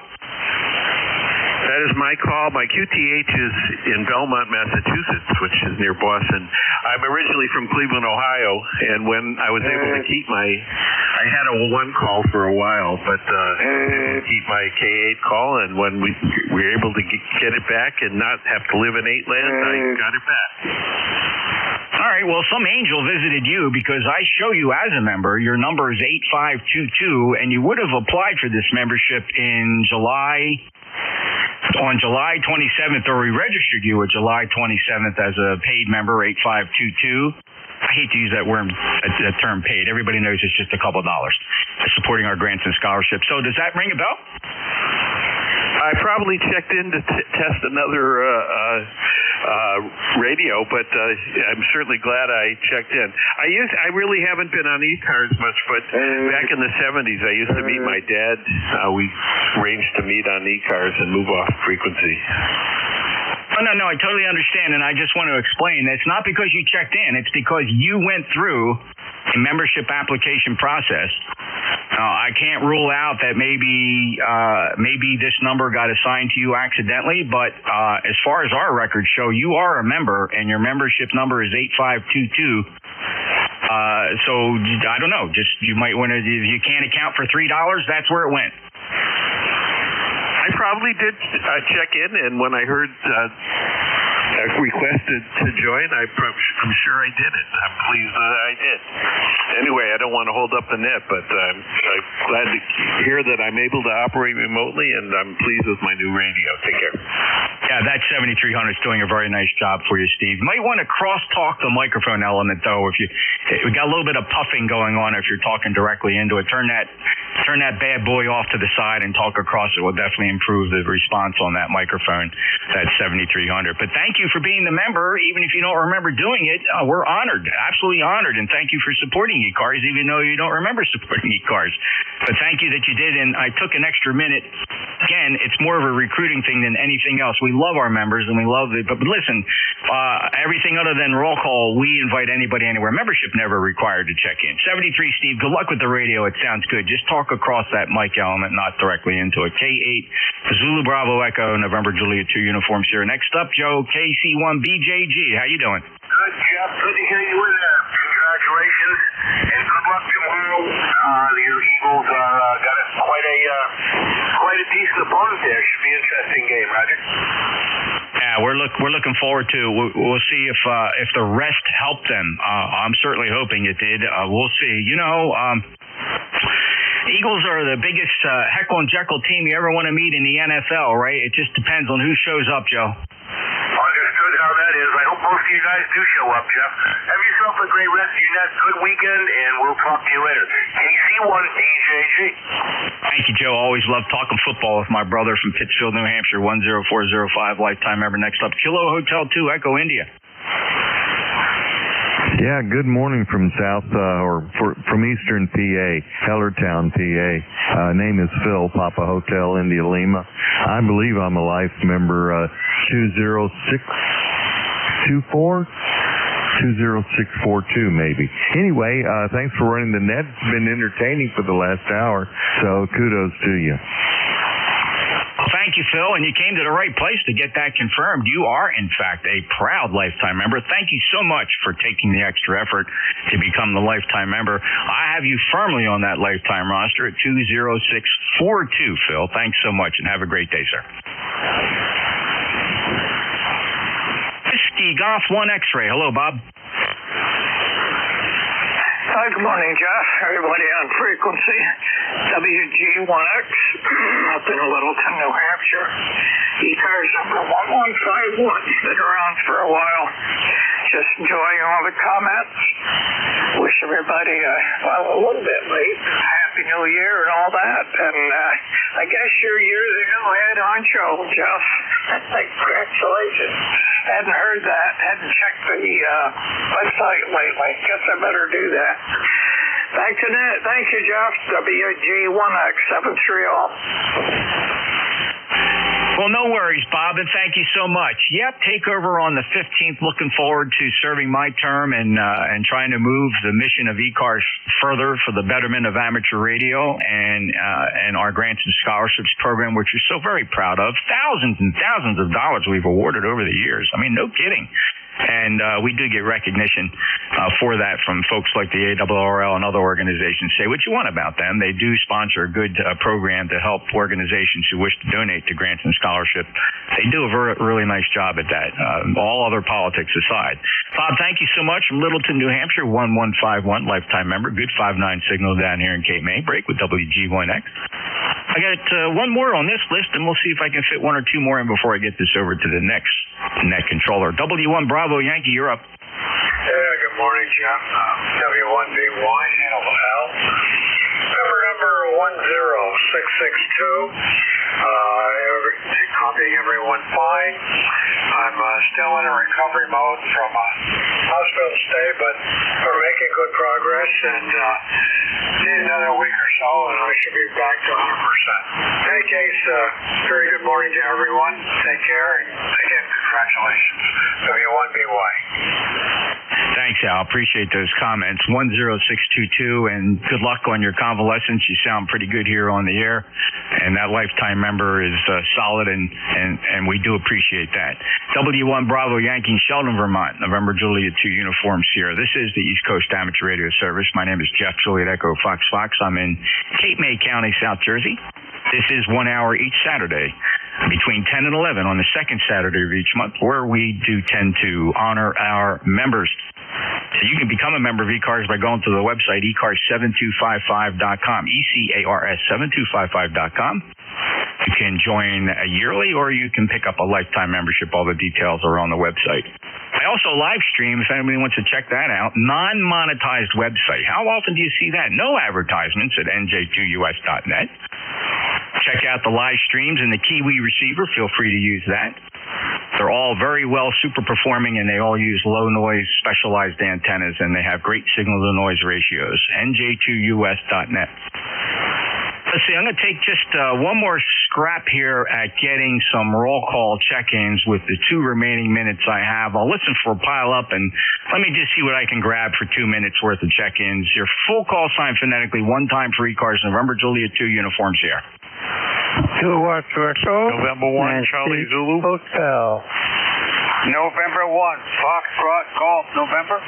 That is my call. My QTH is in Belmont, Massachusetts, which is near Boston. I'm originally from Cleveland, Ohio, and when I was able to keep I had a one call for a while, but keep my K8 call, and when we were able to get it back and not have to live in 8-land, I got it back. All right, well, some angel visited you because I show you as a member. Your number is 8522, and you would have applied for this membership on July 27th, or we registered you at July 27th as a paid member, 8522. I hate to use that term paid. Everybody knows it's just a couple of dollars supporting our grants and scholarships. So does that ring a bell? I probably checked in to test another radio, but I'm certainly glad I checked in. I really haven't been on ECARS much, but back in the 70s, I used to meet my dad. We arranged to meet on ECARS and move off frequency. Oh, no, I totally understand, and I just want to explain. It's not because you checked in. It's because you went through a membership application process. I can't rule out that maybe this number got assigned to you accidentally, but as far as our records show, you are a member, and your membership number is 8522. So I don't know. Just you might want to. If you can't account for $3, that's where it went. I probably did check in, and when I heard requested to join, I'm sure I did it. I'm pleased that I did. Anyway, I don't want to hold up the net, but I'm glad to hear that I'm able to operate remotely, and I'm pleased with my new radio. Take care. Yeah, that 7300 is doing a very nice job for you, Steve. You might want to cross-talk the microphone element, though. We got a little bit of puffing going on if you're talking directly into it. Turn that bad boy off to the side and talk across it. Will definitely improve the response on that microphone, that 7300. But thank you for being the member. Even if you don't remember doing it, we're honored, absolutely honored, and thank you for supporting ECARS, even though you don't remember supporting ECARS. But thank you that you did, and I took an extra minute Again, it's more of a recruiting thing than anything else. We love our members and we love it. But listen, everything other than roll call, we invite anybody anywhere. Membership never required to check in. 73 Steve, good luck with the radio. It sounds good. Just talk across that mic element, not directly into it. K8, Zulu Bravo Echo, November Juliet 2 Uniform Sierra. Next up, Joe, KC1 BJG. How you doing? Good, Jeff. Good to hear you in there. Congratulations and good luck tomorrow. Your Eagles are got quite a decent opponent there. Should be an interesting game, Roger. Yeah, we're looking forward to. We'll see if the rest helped them. I'm certainly hoping it did. We'll see. You know, Eagles are the biggest Heckle and Jekyll team you ever want to meet in the NFL, right? It just depends on who shows up, Joe. Understood how that is. I hope most of you guys do show up, Jeff. Have yourself a great rest of your night. Good weekend, and we'll talk to you later. KC1 DJG. Thank you, Joe. Always love talking football with my brother from Pittsfield, New Hampshire, 10405, lifetime member. Next up, Kilo Hotel 2, Echo India. Yeah, good morning from from Eastern PA, Hellertown, PA. Name is Phil, Papa Hotel, India Lima. I believe I'm a life member 20624. 20642 maybe. Anyway, thanks for running the net. It's been entertaining for the last hour, so kudos to you. Thank you, Phil, and you came to the right place to get that confirmed. You are, in fact, a proud lifetime member. Thank you so much for taking the extra effort to become the lifetime member. I have you firmly on that lifetime roster at 20642, Phil. Thanks so much, and have a great day, sir. Whiskey Golf 1 X-Ray. Hello, Bob. Hi, good morning, Jeff. Everybody on frequency. WG1X up in Littleton, New Hampshire. ECARS number 1151. Been around for a while. Just enjoying all the comments. Wish everybody, a little bit late, Happy New Year and all that. And I guess you're the new head honcho, Jeff. Congratulations. Hadn't heard that. Hadn't checked the website lately. Guess I better do that. Back to net. Thank you, Jeff. WG1X 730. Well, no worries, Bob, and thank you so much. Yep, take over on the 15th. Looking forward to serving my term and trying to move the mission of ECARS further for the betterment of amateur radio and our grants and scholarships program, which we're so very proud of. Thousands and thousands of dollars we've awarded over the years. I mean, no kidding. And we do get recognition for that from folks like the ARRL and other organizations. Say what you want about them. They do sponsor a good program to help organizations who wish to donate to grants and scholarship. They do a really nice job at that, all other politics aside. Bob, thank you so much from Littleton, New Hampshire, 1151, lifetime member. Good 5-9 signal down here in Cape May. Break with WG1X. I got one more on this list, and we'll see if I can fit one or two more in before I get this over to the next net controller. W1 Bravo Yankee, you're up. Yeah, good morning, Jeff. W1BY, Hannibal L. Number 10662. Copying everyone fine. I'm still in a recovery mode from a hospital stay, but we're making good progress, and need another week or so, and I should be back to 100%. In any case, very good morning to everyone. Take care, and again, congratulations. W1BY. Thanks, Al. Appreciate those comments. 10622, and good luck on your convalescence. You sound pretty good here on the air, and that lifetime member is solid, and we do appreciate that. W1 Bravo Yankee, Sheldon, Vermont, November Juliet 2 Uniform Sierra. This is the East Coast Amateur Radio Service. My name is Jeff Juliet Echo Fox. I'm in Cape May County, South Jersey. This is 1 hour each Saturday between 10 and 11 on the second Saturday of each month, where we do tend to honor our members. So you can become a member of ECARS by going to the website, ECARS7255.com, ECARS7255.com. You can join yearly, or you can pick up a lifetime membership. All the details are on the website. I also live stream, if anybody wants to check that out, non-monetized website. How often do you see that? No advertisements at NJ2US.net. Check out the live streams and the Kiwi receiver. Feel free to use that. They're all very well super performing, and they all use low noise specialized antennas, and they have great signal to noise ratios. NJ2US.net. Let's see, I'm going to take just one more scrap here at getting some roll call check-ins with the 2 remaining minutes I have. I'll listen for a pile-up, and let me just see what I can grab for 2 minutes worth of check-ins. Your full call sign phonetically, one time for ECARS, November Juliet 2 uniforms here. 2 Watch Echo. November 1, Charlie Zulu. Hotel. November 1, Foxtrot Golf, November.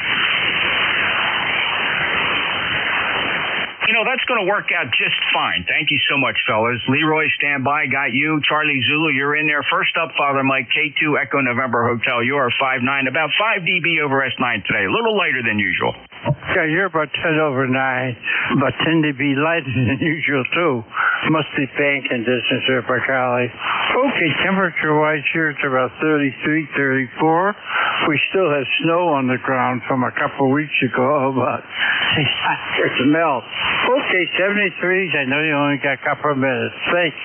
You know, that's going to work out just fine. Thank you so much, fellas. Leroy, stand by. Got you. Charlie Zulu, you're in there. First up, Father Mike, K2 Echo November Hotel. You are 5'9", about 5 dB over S9 today. A little lighter than usual. Yeah, you're about 10 over 9, but 10 dB lighter than usual, too. Must be fan conditions here, Cali. Okay, temperature-wise here, it's about 33, 34. We still have snow on the ground from a couple of weeks ago, but it's melt. Okay, 73s. I know you only got a couple of minutes. Thanks.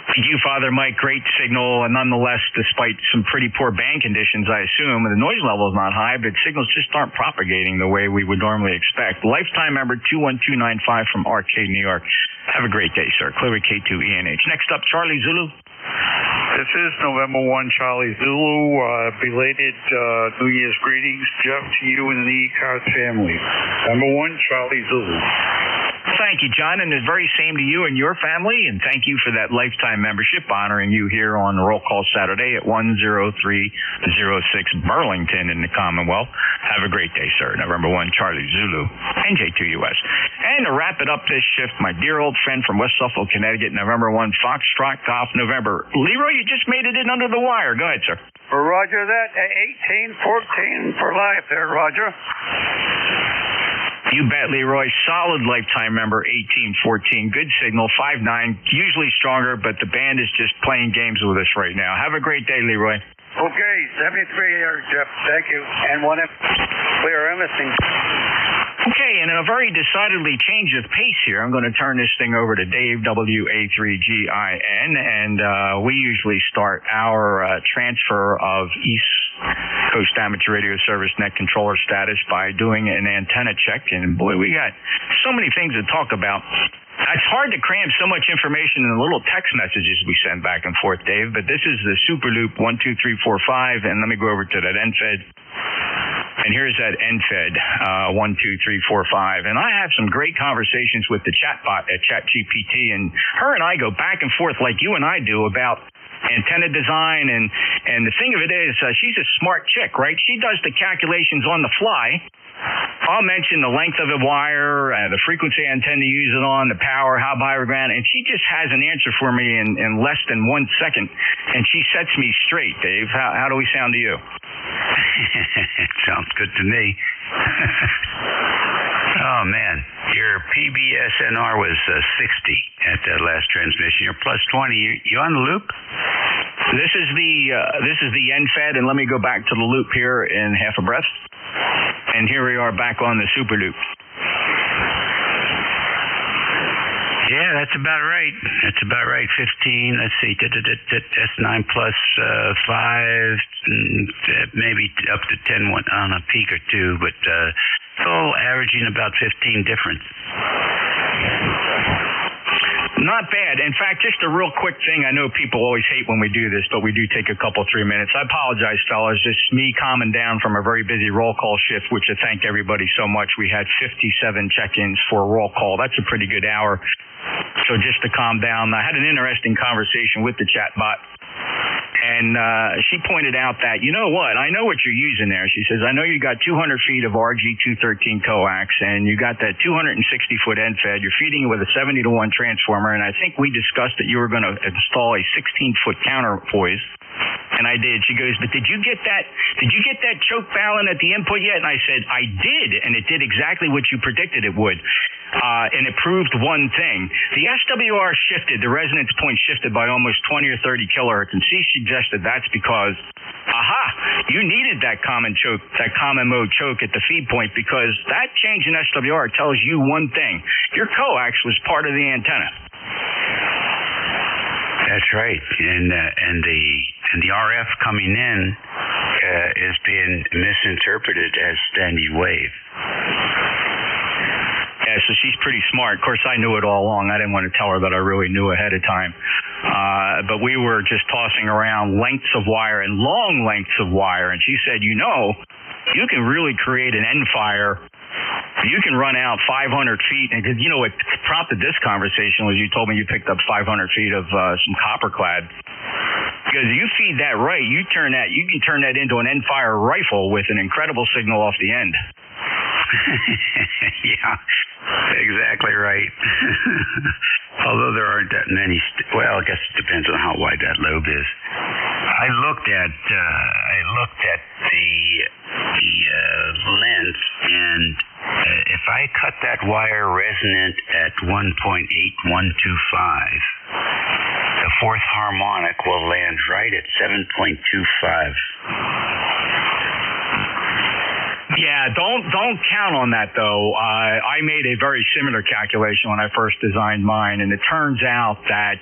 Thank you, Father Mike. Great signal. And nonetheless, despite some pretty poor band conditions, I assume, the noise level is not high, but signals just aren't propagating the way we would normally expect. Lifetime member 21295 from Arcade, New York. Have a great day, sir. Clearly K2ENH. Next up, Charlie Zulu. This is November 1, Charlie Zulu. Belated New Year's greetings, Jeff, to you and the ECARS family. Number 1, Charlie Zulu. Thank you, John, and the very same to you and your family, and thank you for that lifetime membership, honoring you here on Roll Call Saturday at 10306 Burlington in the Commonwealth. Have a great day, sir. November 1, Charlie Zulu, NJ2US. And to wrap it up this shift, my dear old friend from West Suffolk, Connecticut, November 1, Foxtrot Golf, November. Leroy, you just made it in under the wire. Go ahead, sir. Roger that. 1814 for life there, Roger. You bet, Leroy. Solid lifetime member, 1814. Good signal, 5'9". Usually stronger, but the band is just playing games with us right now. Have a great day, Leroy. Okay, 73 here, Jeff. Thank you. And 1F, clear Emerson. Okay, and in a very decidedly change of pace here, I'm going to turn this thing over to Dave, WA3GIN, and we usually start our transfer of East Coast Amateur Radio Service Net Controller status by doing an antenna check, and boy, we got so many things to talk about. It's hard to cram so much information in the little text messages we send back and forth, Dave, but this is the Superloop 12345, and let me go over to that NFED. And here's that NFED 12345. And I have some great conversations with the chatbot at ChatGPT, and her and I go back and forth like you and I do about antenna design. And the thing of it is, she's a smart chick, right? She does the calculations on the fly. I'll mention the length of the wire, the frequency antenna to use it on, the power, how high we're ground, and she just has an answer for me in less than 1 second, and she sets me straight, Dave. How do we sound to you? Sounds good to me. Oh, man. Your PBSNR was 60 at that last transmission. You're plus 20. You on the loop? This is the NFED, and let me go back to the loop here in half a breath. And here we are back on the Super Loop. Yeah, that's about right. That's about right. 15, let's see, that's 9 plus 5, maybe up to 10 on a peak or two, but it's all averaging about 15 difference. Not bad. In fact, just a real quick thing. I know people always hate when we do this, but we do take a couple, 3 minutes. I apologize, fellas. Just me calming down from a very busy roll call shift, which I thank everybody so much. We had 57 check-ins for a roll call. That's a pretty good hour. So just to calm down, I had an interesting conversation with the chatbot. And she pointed out that, you know what, I know what you're using there. She says, I know you got 200 feet of RG213 coax, and you got that 260-foot NFED. You're feeding it with a 70-to-1 transformer, and I think we discussed that you were going to install a 16-foot counterpoise. And I did. She goes, but did you get that choke balun at the input yet? And I said, I did, and it did exactly what you predicted it would. And it proved one thing. The SWR shifted, the resonance point shifted by almost 20 or 30 kilohertz, and she suggested that's because, you needed that common mode choke at the feed point, because that change in SWR tells you one thing. Your coax was part of the antenna. That's right, and the RF coming in is being misinterpreted as standing wave. Yeah, Yeah, so she's pretty smart. Of course, I knew it all along. I didn't want to tell her that I really knew ahead of time. But we were just tossing around lengths of wire and long lengths of wire. And she said, you can really create an end fire. You can run out 500 feet. And because, what prompted this conversation was you told me you picked up 500 feet of some copper clad. Because you feed that right, you can turn that into an end fire rifle with an incredible signal off the end. Yeah, exactly right. Although there aren't that many. Well, I guess it depends on how wide that lobe is. I looked at the length, and if I cut that wire resonant at 1.8125, the fourth harmonic will land right at 7.25. Yeah, don't count on that though. I made a very similar calculation when I first designed mine, and it turns out that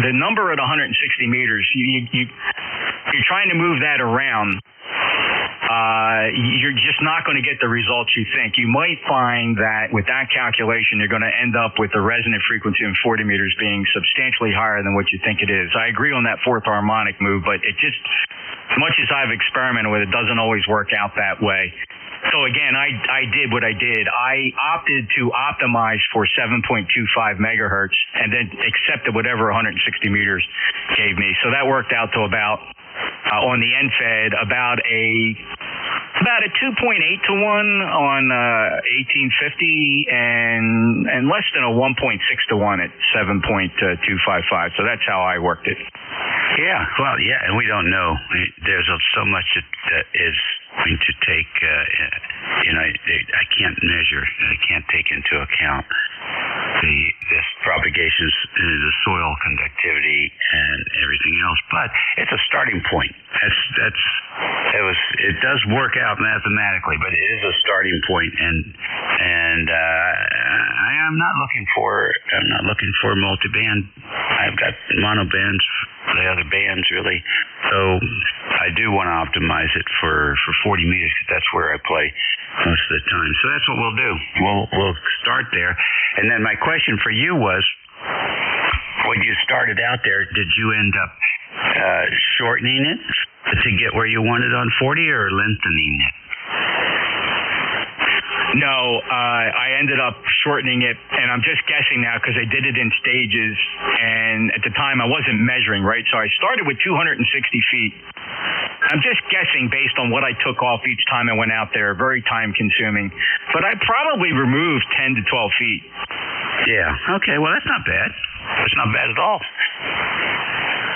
the number at 160 meters, you're trying to move that around. You're just not going to get the results you think. You might find that with that calculation, you're going to end up with the resonant frequency in 40 meters being substantially higher than what you think it is. I agree on that fourth harmonic move, but it just, as much as I've experimented with it, doesn't always work out that way. So again, I did what I did. I opted to optimize for 7.25 megahertz and then accepted whatever 160 meters gave me. So that worked out to about, on the end fed, about a 2.8 to 1 on 1850 and less than a 1.6 to 1 at 7.255. So that's how I worked it. Yeah, well, yeah, and we don't know. There's so much that is going to take, I can't measure, I can't take into account this propagations, the soil conductivity and everything else, but it's a starting point. It does work out mathematically, but it is a starting point, and I'm not looking for multi-band. I've got mono bands, the other bands really. So I do want to optimize it for 40 meters. That's where I play most of the time. So that's what we'll do. We'll start there. And then my question for you was, when you started out there, did you end up shortening it to get where you wanted on 40 or lengthening it? No, I ended up shortening it, and I'm just guessing now because I did it in stages, and at the time I wasn't measuring, right? So I started with 260 feet. I'm just guessing based on what I took off each time I went out there, very time consuming, but I probably removed 10 to 12 feet. Yeah, okay, well that's not bad. That's not bad at all.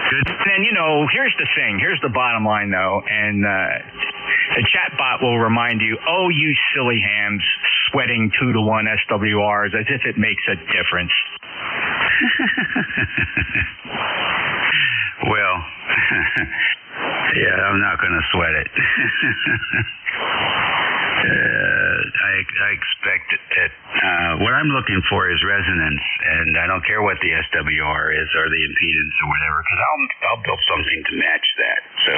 Good. And here's the thing. Here's the bottom line, though, and the chat bot will remind you, oh, you silly hams, sweating 2 to 1 SWRs as if it makes a difference. Well, yeah, I'm not going to sweat it. I expect it. What I'm looking for is resonance, and I don't care what the SWR is or the impedance or whatever, because I'll build something to match that. So,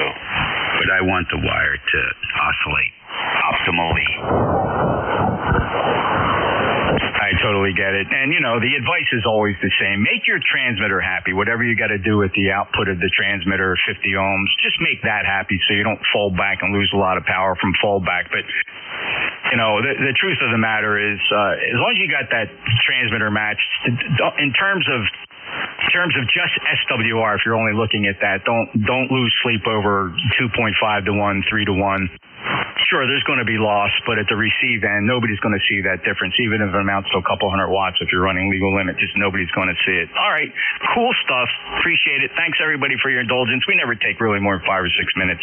but I want the wire to oscillate optimally. I totally get it. And, the advice is always the same. Make your transmitter happy. Whatever you got to do with the output of the transmitter, 50 ohms, just make that happy so you don't fold back and lose a lot of power from foldback. But, the truth of the matter is, as long as you got that transmitter matched, in terms of just SWR, if you're only looking at that, don't lose sleep over 2.5 to 1, 3 to 1. Sure, there's going to be loss, but at the receive end, nobody's going to see that difference, even if it amounts to a couple hundred watts. If you're running legal limit, just nobody's going to see it. All right, cool stuff. Appreciate it. Thanks, everybody, for your indulgence. We never take really more than 5 or 6 minutes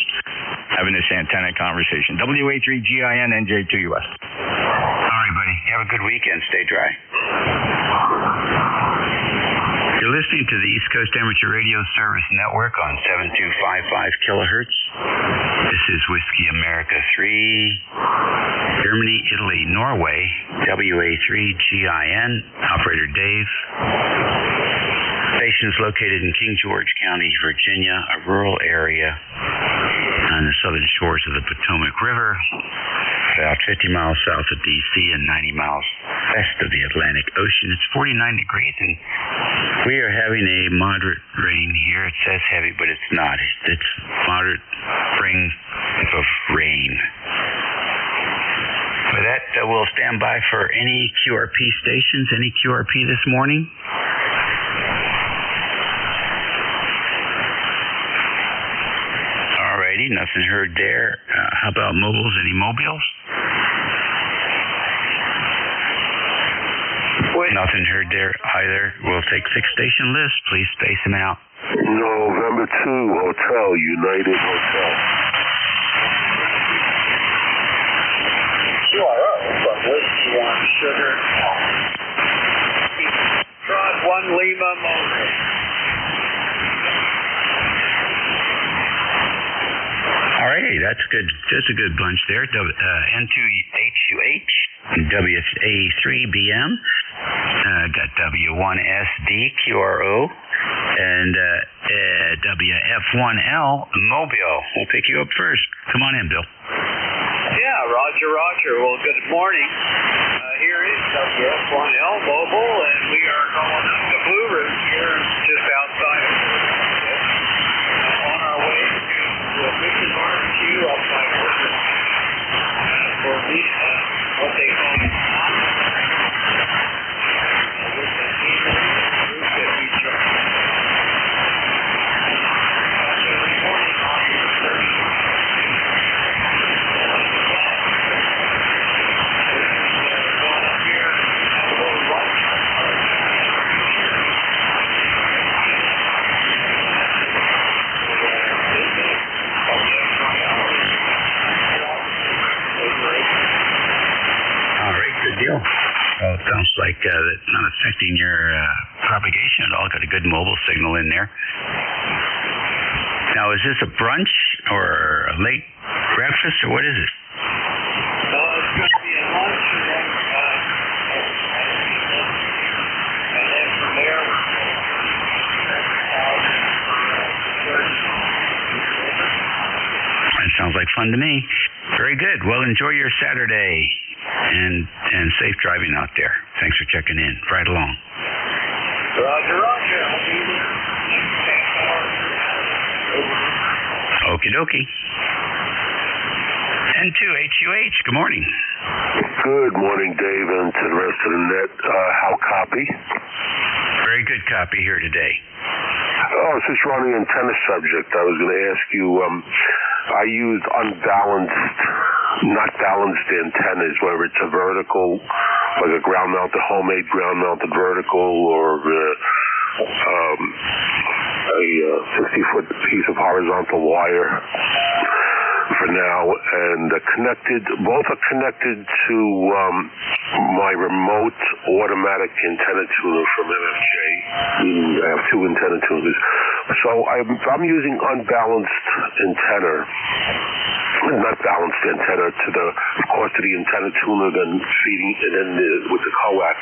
having this antenna conversation. WA3GIN NJ2US. All right, buddy. Have a good weekend. Stay dry. You're listening to the East Coast Amateur Radio Service Network on 7255 kilohertz. This is Whiskey America 3, Germany, Italy, Norway, WA3GIN, Operator Dave. Station is located in King George County, Virginia, a rural area on the southern shores of the Potomac River. about 50 miles south of D.C. and 90 miles west of the Atlantic Ocean. It's 49 degrees, and we are having a moderate rain here. It says heavy, but it's not. It's moderate spring of rain. With that, we'll stand by for any QRP stations. Any QRP this morning? Alrighty, nothing heard there. How about mobiles? Any mobiles? Nothing heard there either. We'll take 6-station list. Please space them out. November 2, Hotel, United Hotel. QRO from Whiskey 1 Sugar. Trot 1 Lima Motor. All righty, that's good. That's a good bunch there. N2UH, WA3BM, got W1SD QRO, and WF1L Mobile. We'll pick you up first. Come on in, Bill. Yeah, Roger. Well, good morning. Here is WF1L Mobile, and we are going up the Blue Route here just outside of on our way to Mission Barbecue up by Horses for what they call Well, it sounds like it's not affecting your propagation at all. Got a good mobile signal in there. Now, is this a brunch or a late breakfast, or what is it? It's going to be a lunch, and then from there, That sounds like fun to me. Very good. Well, enjoy your Saturday. And safe driving out there. Thanks for checking in. Right along. Roger. Okie dokie. N2UH, good morning. Good morning, Dave, and to the rest of the net. How copy? Very good copy here today. Oh, since you're on the antenna subject, I was going to ask you, I used not balanced antennas, whether it's a vertical, like a homemade ground-mounted vertical, or a 60-foot piece of horizontal wire for now, and both are connected to my remote automatic antenna tuner from MFJ. I have 2 antenna tuners. So I'm using unbalanced antenna, not balanced antenna, to the antenna tuner, then feeding, and then with the coax,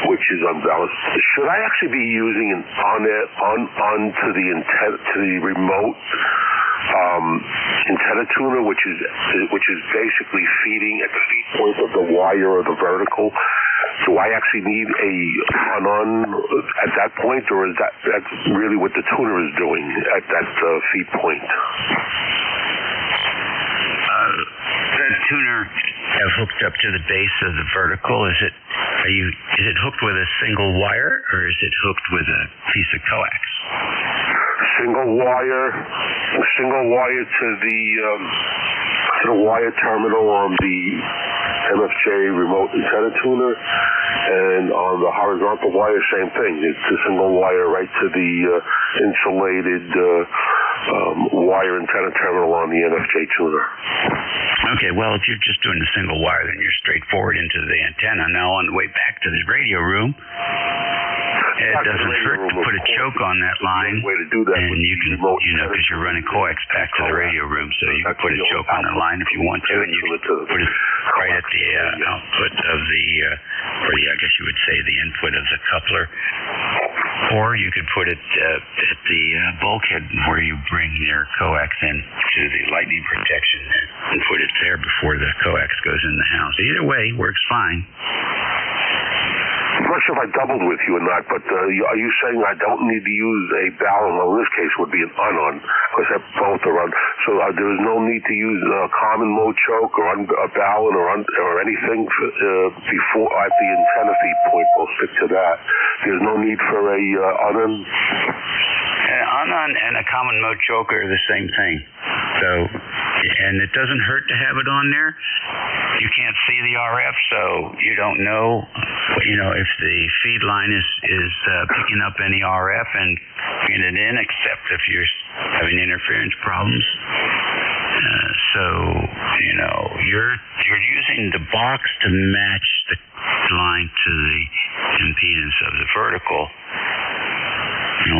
which is unbalanced. Should I actually be using onto the remote antenna tuner, which is basically feeding at the feed point of the wire or the vertical? Do I actually need on at that point, or is that's really what the tuner is doing at that feed point? That tuner have hooked up to the base of the vertical. Is it hooked with a single wire, or is it hooked with a piece of coax? Single wire to the wire terminal on the MFJ remote antenna tuner, and on the horizontal wire, same thing. It's a single wire right to the insulated wire antenna terminal on the NFJ tuner. Okay, well, if you're just doing a single wire, then you're straightforward into the antenna. Now, on the way back to the radio room, it doesn't hurt to put a choke on that line, and you can, because you're running coax back to the radio room, so you can put a choke on the line if you want to, and you can put it right at the output of the, I guess you would say the input of the coupler. Or you could put it at the bulkhead where you bring your coax in to the lightning protection and put it there before the coax goes in the house. Either way works fine. I'm not sure if I doubled with you or not, but are you saying I don't need to use a balun? Well, in this case, would be an unon, because both are on. So there is no need to use a common mode choke or a balun or anything before at the antenna feed point. We'll stick to that. There's no need for a unon. Unon and a common mode choker are the same thing. So, and it doesn't hurt to have it on there. You can't see the RF, so you don't know, if the feed line is picking up any RF and bringing it in, except if you're having interference problems. You're using the box to match the line to the impedance of the vertical.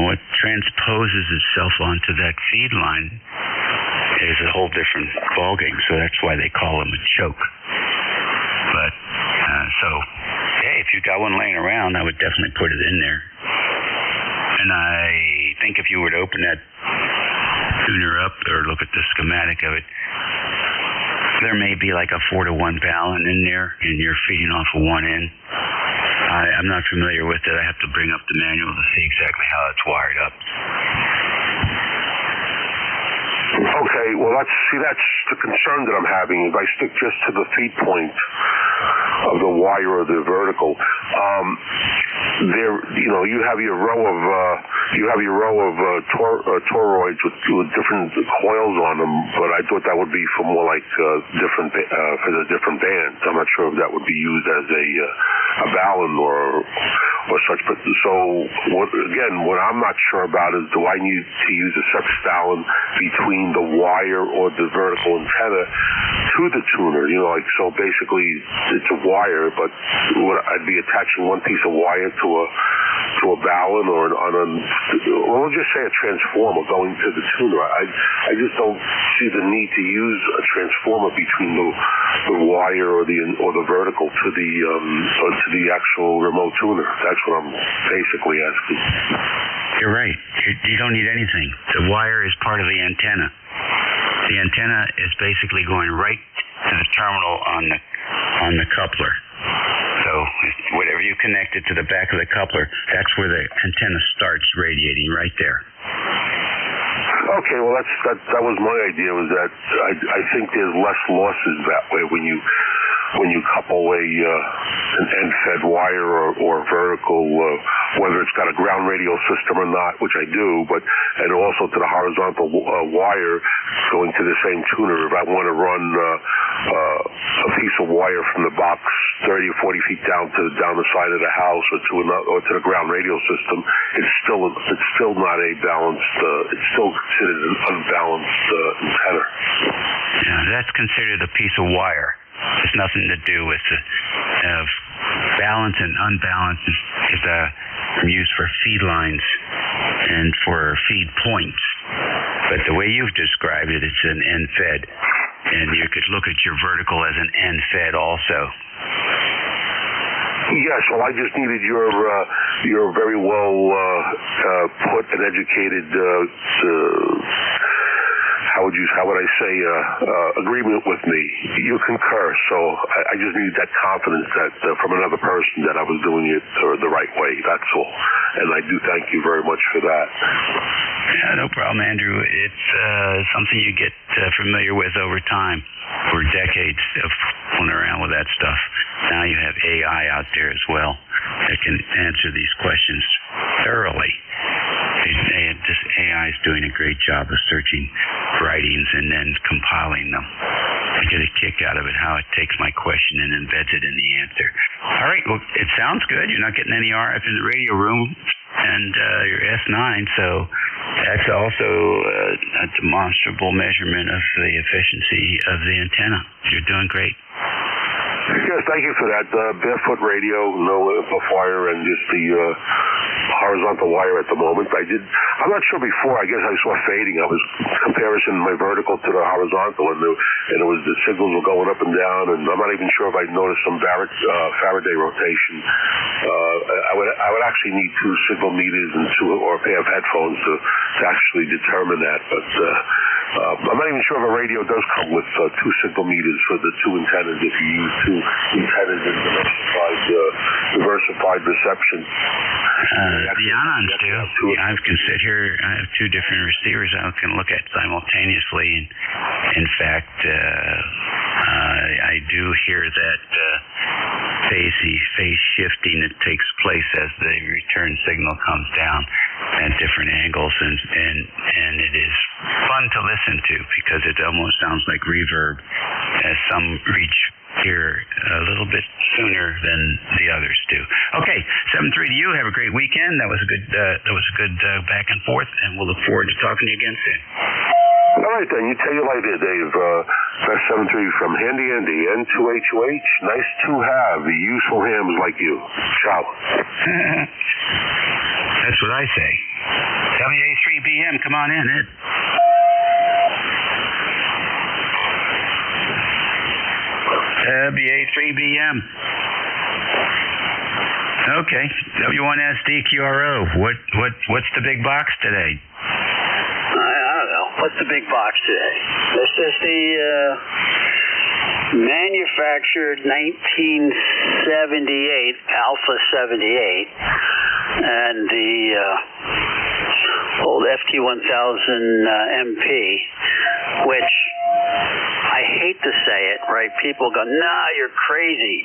What transposes itself onto that feed line is a whole different ballgame, so that's why they call them a choke. But, if you got one laying around, I would definitely put it in there. And I think if you were to open that tuner up or look at the schematic of it, there may be like a 4-to-1 balun in there, and you're feeding off of one end. I'm not familiar with it. I have to bring up the manual to see exactly how it's wired up. Okay, well, that's the concern that I'm having. If I stick just to the feed point of the wire or the vertical, you have your row of toroids with different coils on them, but I thought that would be for more like for the different bands. I'm not sure if that would be used as a balun or such. But what I'm not sure about is, do I need to use a separate balun between the wire or the vertical antenna to the tuner? So basically it's a wire, but I'd be attaching one piece of wire to a balun or we'll just say a transformer going to the tuner. I just don't see the need to use a transformer between the wire or the vertical to the actual remote tuner. That's what I'm basically asking. You're right. You don't need anything. The wire is part of the antenna. The antenna is basically going right to the terminal on the coupler. So whatever you connect it to the back of the coupler, that's where the antenna starts radiating, right there. Okay, well that was my idea, was that I think there's less losses that way when you couple an end-fed wire or vertical, whether it's got a ground radio system or not, which I do, and also to the horizontal wire going to the same tuner. If I want to run a piece of wire from the box 30 or 40 feet down the side of the house or to the ground radio system, it's still not a balanced. It's still considered an unbalanced antenna. Yeah, that's considered a piece of wire. It's nothing to do with balance and unbalance. Is used for feed lines and for feed points. But the way you've described it, it's an end fed, and you could look at your vertical as an end fed also. Yes, well, I just needed your very well put and educated how would I say, agreement with me. You concur, so I just need that confidence that from another person that I was doing it the right way. That's all, and I do thank you very much for that. Yeah, no problem, Andrew. It's something you get familiar with over time. For decades of fooling around with that stuff. Now you have AI out there as well that can answer these questions thoroughly. This AI is doing a great job of searching writings and then compiling them. I get a kick out of it, how it takes my question and embeds it in the answer. All right, well, it sounds good. You're not getting any RF in the radio room, and you're S9, so that's also a demonstrable measurement of the efficiency of the antenna. You're doing great. Yes, thank you for that. Barefoot radio, no amplifier, and just the horizontal wire at the moment. I'm not sure before. I guess I saw fading. I was comparison my vertical to the horizontal, and it was the signals were going up and down. And I'm not even sure if I noticed some Faraday rotation. I would actually need two signal meters and or a pair of headphones to actually determine that. But I'm not even sure if a radio does come with two signal meters for the two antennas if you use two antennas in diversified reception. The Anons do. I can sit here. I have two different receivers I can look at simultaneously. And in fact, I do hear that phase shifting that takes place as the return signal comes down at different angles, and it is fun to listen to because it almost sounds like reverb as some reach here a little bit sooner than the others do. Okay, 7-3 to you. Have a great weekend. That was a good back and forth, and we'll look forward to talking to you again soon. All right, then. You tell your light here, Dave. That's 7-3 from Handy Andy, N2HUH. Nice to have useful hams like you. Ciao. That's what I say. WA3BM, come on in, Ed. WA3BM. Okay, W1SDQRO. What's the big box today? I don't know. What's the big box today? This is the manufactured 1978 Alpha 78 and the old FT1000 MP, which I hate to say it, right? People go, nah, you're crazy.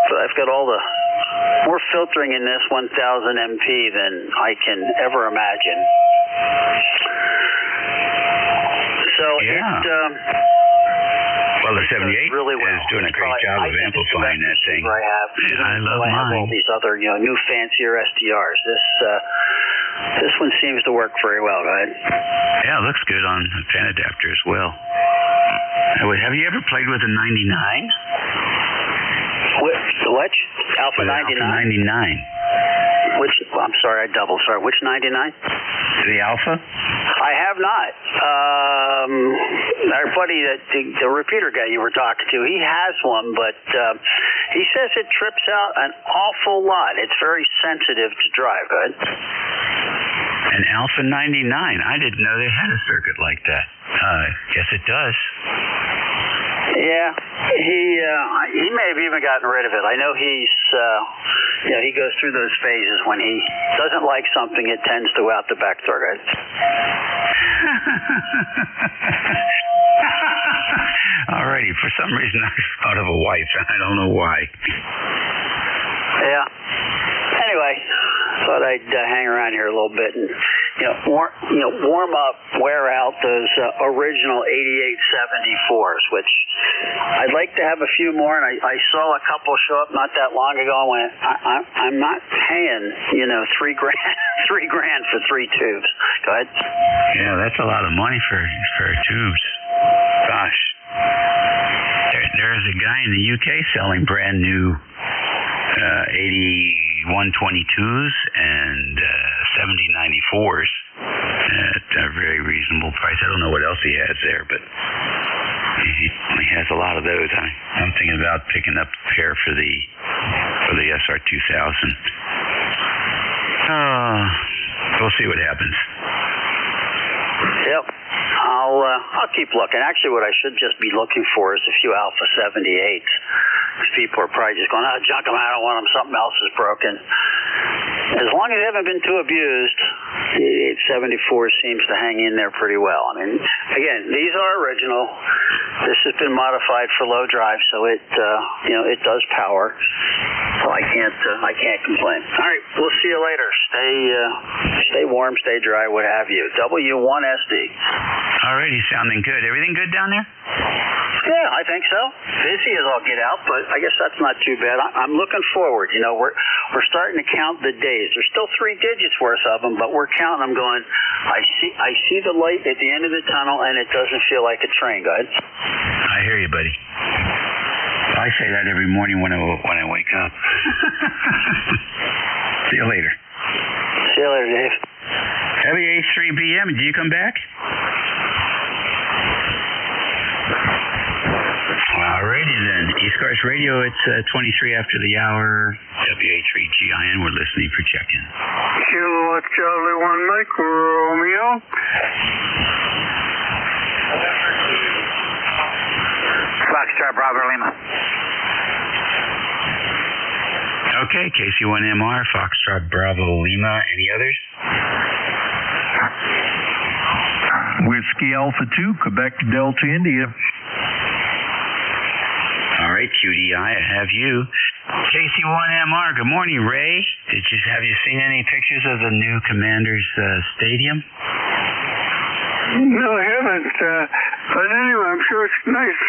But I've got more filtering in this 1000 MP than I can ever imagine. So well, the 78 really is doing a great job of amplifying that thing. I love mine. I have all these other, new fancier SDRs. This one seems to work very well, right? Yeah, it looks good on a fan adapter as well. Have you ever played with a 99? Which? Alpha 99? Alpha 99. Which? I'm sorry, I doubled. Sorry, which 99? The Alpha? I have not. Our buddy, the repeater guy you were talking to, he has one, but he says it trips out an awful lot. It's very sensitive to drive. Go ahead. An Alpha 99. I didn't know they had a circuit like that. Guess it does. Yeah, he may have even gotten rid of it. I know he's, he goes through those phases. When he doesn't like something, it tends to go out the back door, right? Alrighty, for some reason I thought of a wife, and I don't know why. Yeah. Anyway, thought I'd hang around here a little bit and warm up, wear out those original 8874s, which I'd like to have a few more. And I saw a couple show up not that long ago. I went, I'm not paying $3,000 for 3 tubes. Go ahead. Yeah, that's a lot of money for tubes. Gosh, there's a guy in the UK selling brand new 8122s and 7094s at a very reasonable price. I don't know what else he has there, but he has a lot of those. I'm thinking about picking up a pair for the SR2000. We'll see what happens. Yep. I'll keep looking. Actually, what I should just be looking for is a few Alpha 78s. Because people are probably just going, junk them, I don't want them, something else is broken. As long as they haven't been too abused, the 874 seems to hang in there pretty well. I mean, again, these are original. This has been modified for low drive, so it does power. So I can't complain. All right, we'll see you later. Stay warm, stay dry, what have you. W1SD. Alrighty, sounding good. Everything good down there? Yeah, I think so. Busy as all get out, but I guess that's not too bad. I'm looking forward. We're starting to count the days. There's still 3 digits worth of them, but we're counting them going, I see the light at the end of the tunnel, and it doesn't feel like a train. Go ahead. I hear you, buddy. I say that every morning when I wake up. See you later. See you later, Dave. Heavy H3BM, do you come back? Alrighty then. ECARS Radio, it's 23 after the hour. WA3GIN, we're listening for check-in. Kilowatt Charlie 1 Mike Romeo. Foxtrot Bravo Lima. Okay, KC1MR, Foxtrot Bravo Lima. Any others? Whiskey Alpha 2, Quebec Delta India. All right, QDI, I have you. KC1MR, good morning, Ray. Have you seen any pictures of the new Commanders Stadium? No, I haven't. But anyway, I'm sure it's nice.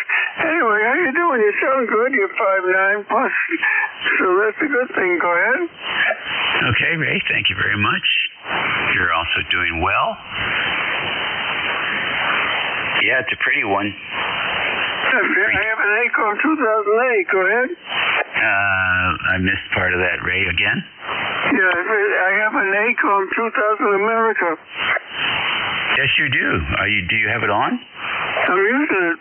Anyway, how you doing? You sound good. You're 5'9" plus, so that's a good thing. Go ahead. Okay, Ray, thank you very much. You're also doing well. Yeah, it's a pretty one. I have an ACOM 2008. Go ahead. I missed part of that, Ray, again? Yeah, I have an ACOM 2000 America. Yes, you do. Do you have it on? I'm using it.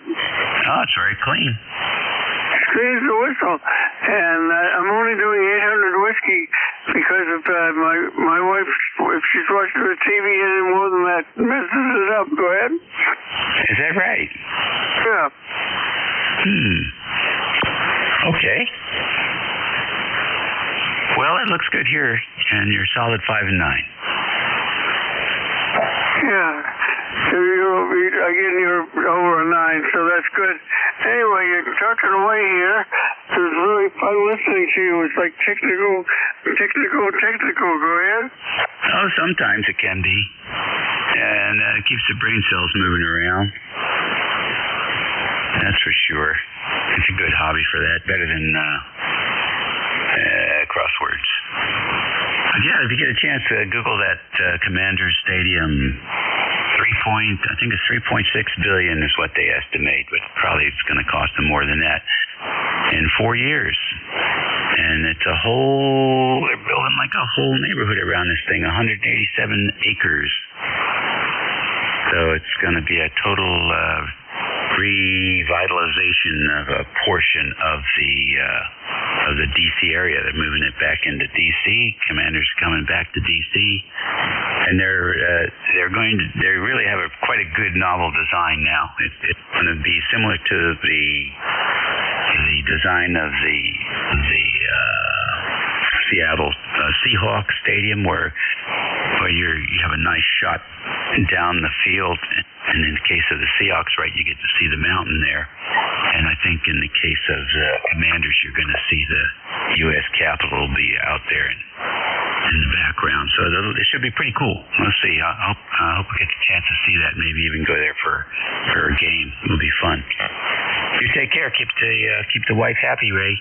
Oh, it's very clean. It's clean as a whistle. And I'm only doing 800 whiskey because of my wife, if she's watching the TV any more than that, messes it up. Go ahead. Is that right? Yeah. Okay. Well, it looks good here, and you're solid 5 and 9. Yeah. So you're over a 9, so that's good. Anyway, you're talking away here. It was really fun listening to you. It's like technical. Go ahead. Oh, sometimes it can be. And it keeps the brain cells moving around. That's for sure. It's a good hobby for that. Better than crosswords. Yeah, if you get a chance, Google that Commander Stadium. I think it's $3.6 billion is what they estimate, but probably it's going to cost them more than that in 4 years. And it's they're building like a whole neighborhood around this thing, 187 acres. So it's going to be a total revitalization of a portion of the DC area. They're moving it back into DC. Commanders coming back to DC, and they really have quite a good novel design now. It's going to be similar to the design of the Seattle Seahawks Stadium, where you have a nice shot down the field, and in the case of the Seahawks, right, you get to see the mountain there. And I think in the case of the Commanders, you're going to see the U.S. Capitol be out there in the background. So it should be pretty cool. We'll see. I hope we get the chance to see that. Maybe even go there for a game. It'll be fun. You take care. Keep the wife happy, Ray.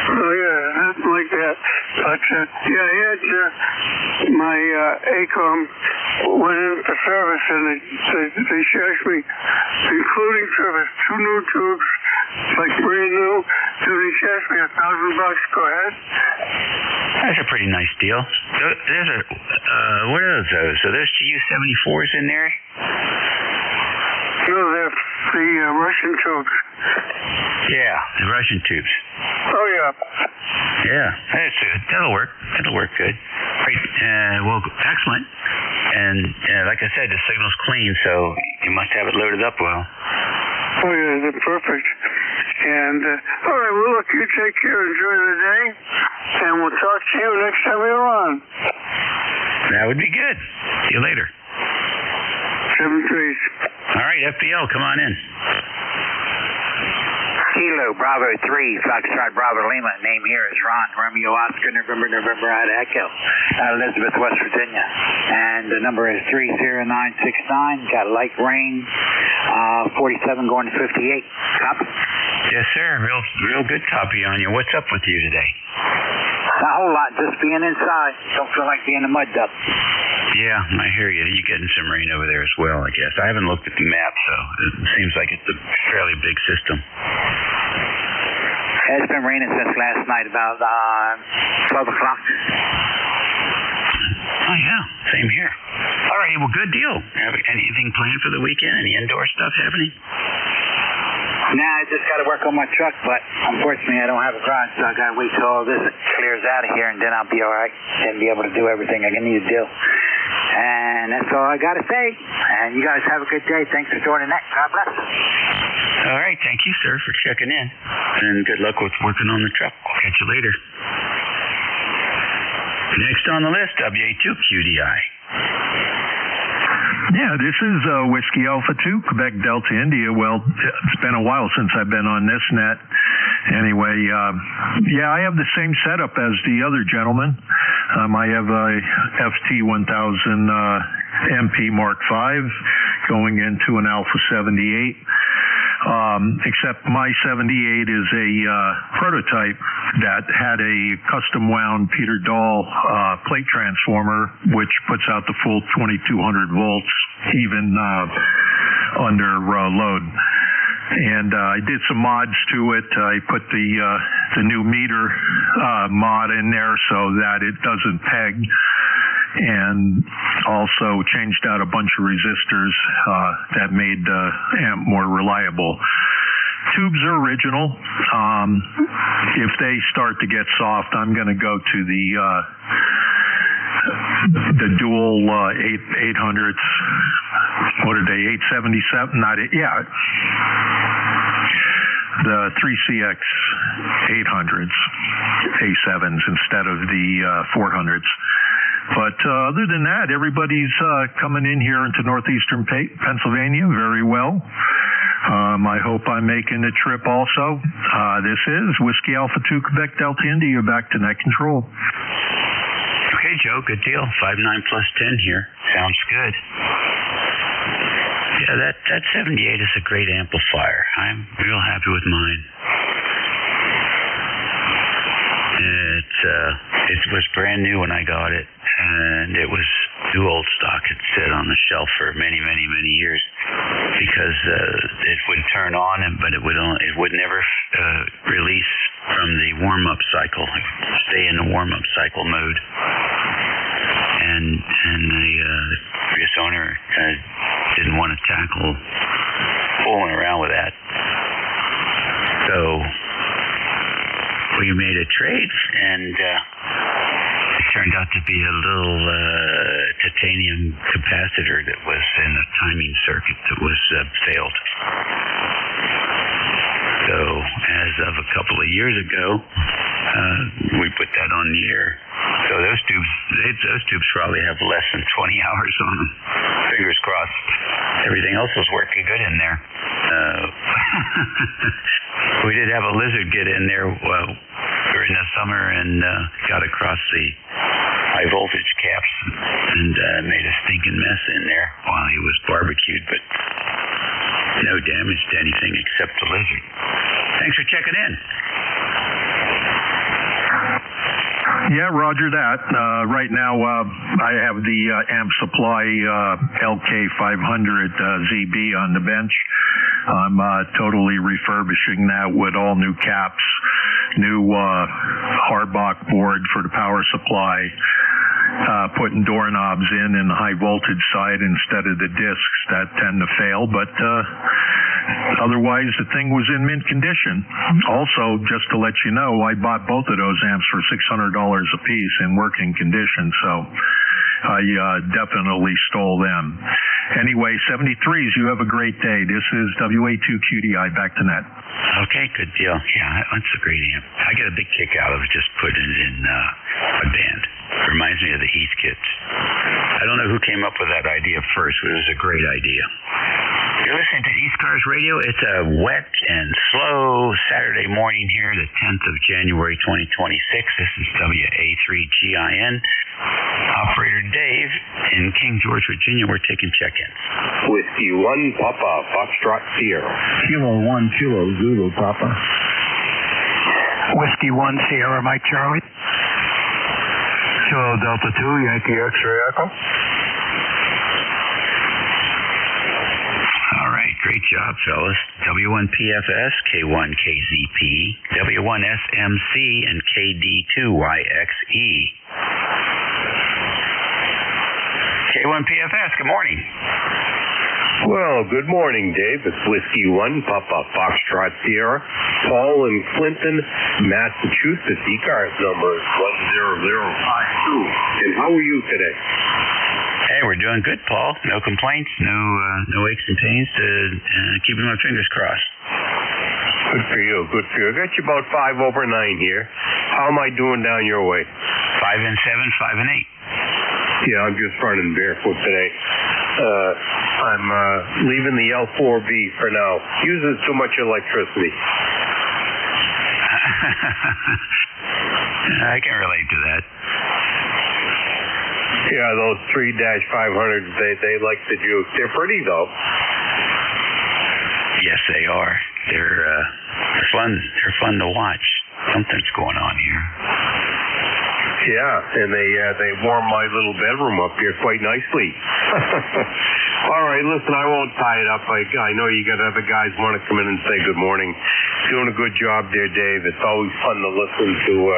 Oh yeah, nothing like that. But I had my ACOM went in for service, and they charged me, including service, 2 new tubes, like brand new. So they charged me $1,000. Go ahead. That's a pretty nice deal. There's what are those? So there's GU-74s in there? No, they're the Russian tubes. Yeah, the Russian tubes. Oh, yeah. Yeah, that'll work. That'll work good. Great. Well, excellent. And like I said, the signal's clean, so you must have it loaded up well. Oh, yeah, they're perfect. And, all right, well, look, you take care. Enjoy the day. And we'll talk to you next time we're on. That would be good. See you later. 7-3. All right, FPL, come on in. Kilo Bravo 3, Foxtrot Bravo Lima. Name here is Ron. Romeo Oscar, November, out of Echo, Elizabeth, West Virginia. And the number is 30969. Got light rain, 47 going to 58. Copy? Yes, sir. Real good copy on you. What's up with you today? A whole lot, just being inside. Don't feel like being a mud duck. Yeah, I hear you. You're getting some rain over there as well, I guess. I haven't looked at the map, so it seems like it's a fairly big system. It's been raining since last night, about 12 o'clock. Oh, yeah. Same here. All right. Well, good deal. Anything planned for the weekend? Any indoor stuff happening? Nah, I just got to work on my truck, but unfortunately I don't have a garage, so I got to wait till all this clears out of here, and then I'll be all right and be able to do everything I need to do. And that's all I got to say. And you guys have a good day. Thanks for joining that. God bless. All right. Thank you, sir, for checking in. And good luck with working on the truck. I'll catch you later. Next on the list, WA2QDI. Yeah, this is Whiskey Alpha 2, Quebec Delta India. Well, it's been a while since I've been on this net. Anyway, yeah, I have the same setup as the other gentleman. I have a FT1000 MP Mark V going into an Alpha 78. Except my 78 is a prototype that had a custom wound Peter Dahl plate transformer, which puts out the full 2200 volts even under load. And I did some mods to it. I put the new meter mod in there so that it doesn't peg, and also changed out a bunch of resistors that made the amp more reliable. Tubes are original. If they start to get soft, I'm going to go to the dual 800s. What are they? 877? Not it. Yeah. The 3CX 800s, A7s instead of the 400s. But other than that, everybody's coming in here into northeastern Pennsylvania very well. I hope I'm making the trip also. This is Whiskey Alpha 2 Quebec Delta India. Back to net control. Okay, Joe, good deal. 5.9 plus 10 here. Sounds good. Yeah, that 78 is a great amplifier. I'm real happy with mine. It was brand new when I got it, and it was new old stock. It sat on the shelf for many, many, many years because it would turn on, but it would never release from the warm-up cycle. It would stay in the warm-up cycle mode, and the previous owner didn't want to tackle fooling around with that, so we made a trade, and it turned out to be a little titanium capacitor that was in a timing circuit that was failed. So as of a couple of years ago, we put that on the air. So those tubes probably have less than 20 hours on them. Fingers crossed. Everything else was working good in there. We did have a lizard get in there during the summer and got across the high voltage caps and made a stinking mess in there while he was barbecued, but no damage to anything except the lizard. Thanks for checking in. Yeah, roger that. Right now, I have the amp supply LK500 ZB on the bench. I'm totally refurbishing that with all new caps, new hardbox board for the power supply, putting doorknobs in the high voltage side instead of the discs that tend to fail, but otherwise the thing was in mint condition. Also, just to let you know, I bought both of those amps for $600 a piece in working condition, so I definitely stole them. Anyway, 73s, you have a great day. This is WA2QDI, back to net. Okay, good deal. Yeah, that's a great amp. I get a big kick out of just putting it in a band. It reminds me of the Heath kits. I don't know who came up with that idea first, but it was a great idea. You're listening to ECARS Radio. It's a wet and slow Saturday morning here, the 10th of January, 2026. This is WA3GIN. Operator Dave in King George, Virginia. We're taking check-ins. Whiskey 1 Papa, Foxtrot Sierra. Kilo 1 Kilo Zulu Papa. Whiskey 1 Sierra Mike Charlie. Kilo Delta 2 Yankee X-ray Echo. All right, great job, fellas. W1PFS, K1KZP, W1SMC, and KD2YXE. K1PFS, good morning. Well, good morning, Dave. It's Whiskey 1, Papa Foxtrot Sierra, Paul in Clinton, Massachusetts. ECARS number is 10052. And how are you today? Hey, we're doing good, Paul. No complaints, no aches and pains. Keeping my fingers crossed. Good for you. Good for you. I got you about 5 over 9 here. How am I doing down your way? 5 and 7, 5 and 8. Yeah, I'm just running barefoot today. I'm leaving the L4B for now. Using too much electricity. I can relate to that. Yeah, those 3-500s, they like the juke. They're pretty, though. Yes, they are. They're fun. They're fun to watch. Something's going on here. Yeah, and they warm my little bedroom up here quite nicely. All right, listen, I won't tie it up. I know you got other guys want to come in and say good morning. Doing a good job there, Dave. It's always fun to listen to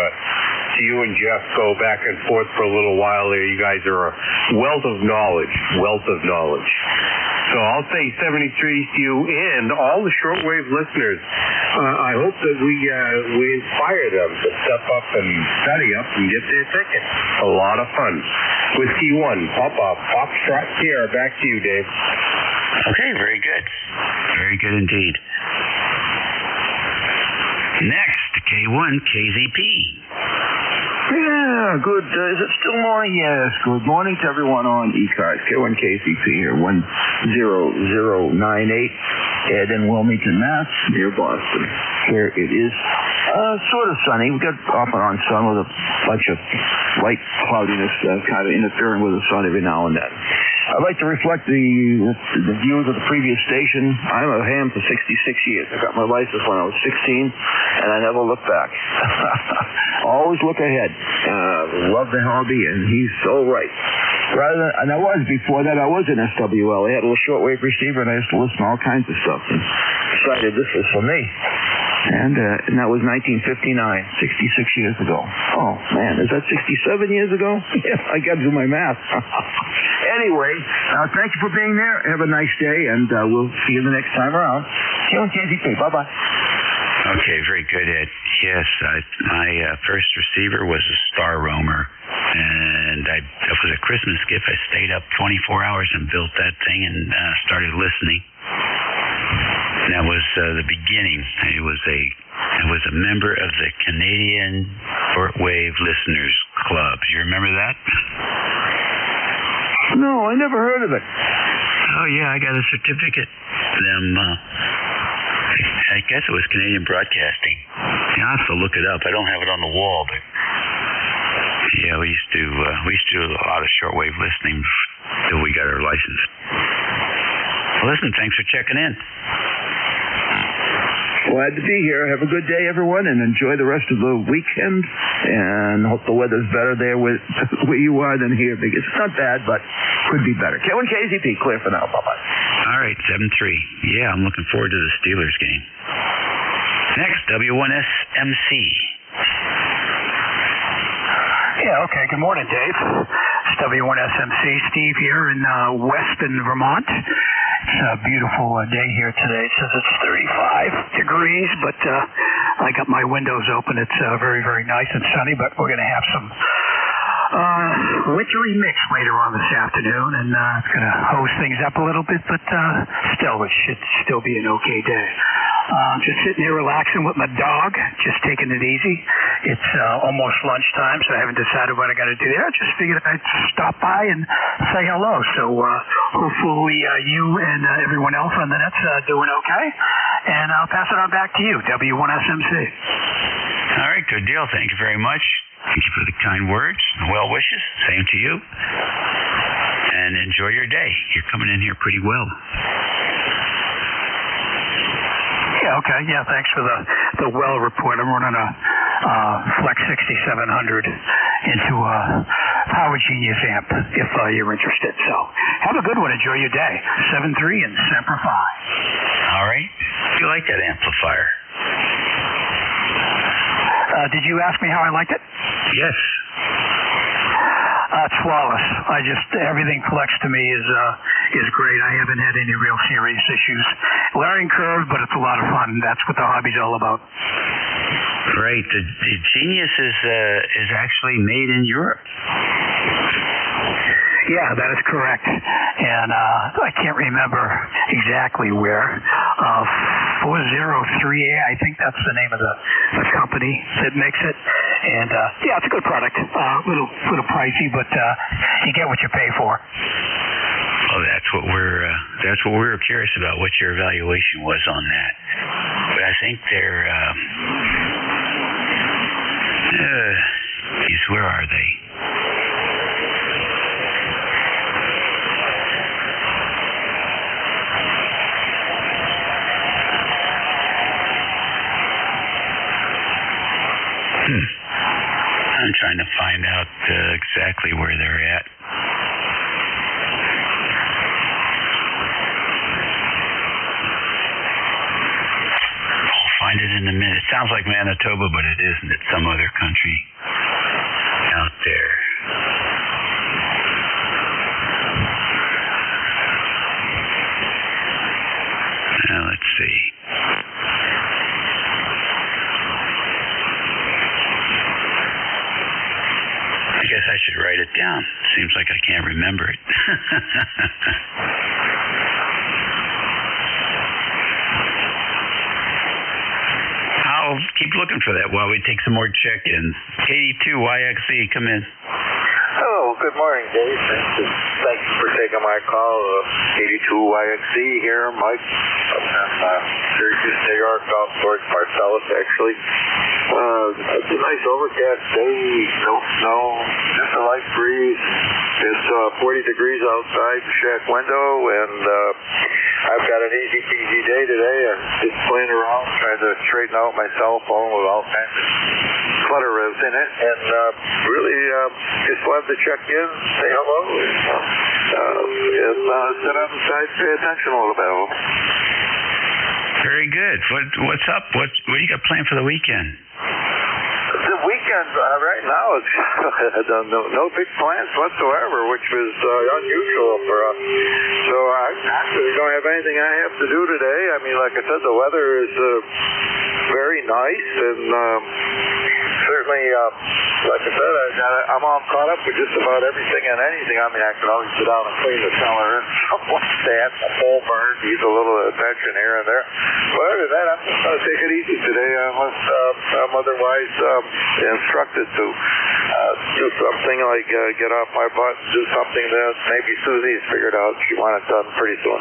you and Jeff go back and forth for a little while there. You guys are a wealth of knowledge. So I'll say 73 to you and all the shortwave listeners. I hope that we inspire them to step up and study up and get their ticket. A lot of fun. Whiskey 1, Papa Foxtrot Sierra. Back to you, Dave. Okay, very good. Very good indeed. Next, K1KZP. Yeah, good. Is it still morning? Yes. Good morning to everyone on ECARS. K1KCP here, 10098. Ed in Wilmington, Mass, near Boston. Here it is. Sort of sunny. We got off and on sun with a bunch of light cloudiness kind of interfering with the sun every now and then. I'd like to reflect the views of the previous station. I'm a ham for 66 years. I got my license when I was 16, and I never looked back. Always look ahead. Love the hobby, and he's so right. And I was before that. I was in SWL. I had a little shortwave receiver, and I used to listen to all kinds of stuff. And decided this was for me. And that was 1959, 66 years ago. Oh, man, is that 67 years ago? Yeah, I got to do my math. Anyway, thank you for being there. Have a nice day, and we'll see you the next time around. K1KZP, bye-bye. Okay, very good, Ed. Yes, my first receiver was a Star Roamer, and it was a Christmas gift. I stayed up 24 hours and built that thing and started listening. And that was the beginning. I was a member of the Canadian Shortwave Listeners Club. Do you remember that? No, I never heard of it. Oh, yeah, I got a certificate. I guess it was Canadian Broadcasting. I have to look it up. I don't have it on the wall, but yeah, we used to do a lot of shortwave listening till we got our license. Well, listen, thanks for checking in. Glad to be here. Have a good day, everyone, and enjoy the rest of the weekend. And hope the weather's better there where you are than here, because it's not bad, but could be better. K1KZP, clear for now. Bye-bye. All right, 7-3. Yeah, I'm looking forward to the Steelers game. Next, W1SMC. Yeah, okay. Good morning, Dave. It's W1SMC. Steve here in Weston, Vermont. It's a beautiful day here today. It says it's 35 degrees, but I got my windows open. It's very, very nice and sunny, but we're going to have some wintry mix later on this afternoon, and it's going to hose things up a little bit, but still, it should still be an okay day. Just sitting here relaxing with my dog, just taking it easy. It's almost lunchtime, so I haven't decided what I got to do there. I just figured I'd stop by and say hello. So hopefully you and everyone else on the net's doing okay. And I'll pass it on back to you, W1SMC. All right, good deal. Thank you very much. Thank you for the kind words and well wishes. Same to you. And enjoy your day. You're coming in here pretty well. Yeah, okay. Yeah, thanks for the well report. I'm running a Flex 6700 into Power Genius amp if you're interested. So have a good one. Enjoy your day. 7-3 and Semper Fi. All right. You like that amplifier? Did you ask me how I liked it? Yes. It's flawless. Everything collects to me is great. I haven't had any real serious issues. Learning curve, but it's a lot of fun. That's what the hobby's all about. Right. The Genius is actually made in Europe. Yeah, that is correct. And I can't remember exactly where. 403A, I think that's the name of the company that makes it. And yeah, it's a good product. Little pricey, but you get what you pay for. Well, that's what we were curious about. What your evaluation was on that? But I think they're. Geez, where are they? I'm trying to find out exactly where they're at. I'll find it in a minute. It sounds like Manitoba, but it isn't. It's some other country out there. Now, let's see. I guess I should write it down. Seems like I can't remember it. I'll keep looking for that while we take some more check-ins. 82YXE, come in. Hello, good morning, Dave. Thank you for taking my call. 82YXE here, Mike. Syracuse, New York, off towards Marcellus, actually. It's a nice overcast day, no snow, just a light breeze. It's 40 degrees outside the shack window, and I've got an easy peasy day today. I'm just playing around, trying to straighten out my cell phone with all kinds of clutter in it, and really just wanted to check in, say hello, and sit on the side, pay attention a little bit. Very good. What's up? What do you got planned for the weekend? The weekend right now is no big plans whatsoever, which was unusual for us. So I actually don't have anything I have to do today. I mean, like I said, the weather is very nice, and certainly, like I said, I'm all caught up with just about everything and anything. I mean, I could always sit down and clean the cellar and stuff like that. The pole burn needs a little attention here and there. But other than that, I'm just going to take it easy today unless I'm otherwise instructed to do something like get off my butt and do something that maybe Susie's figured out she wanted done pretty soon.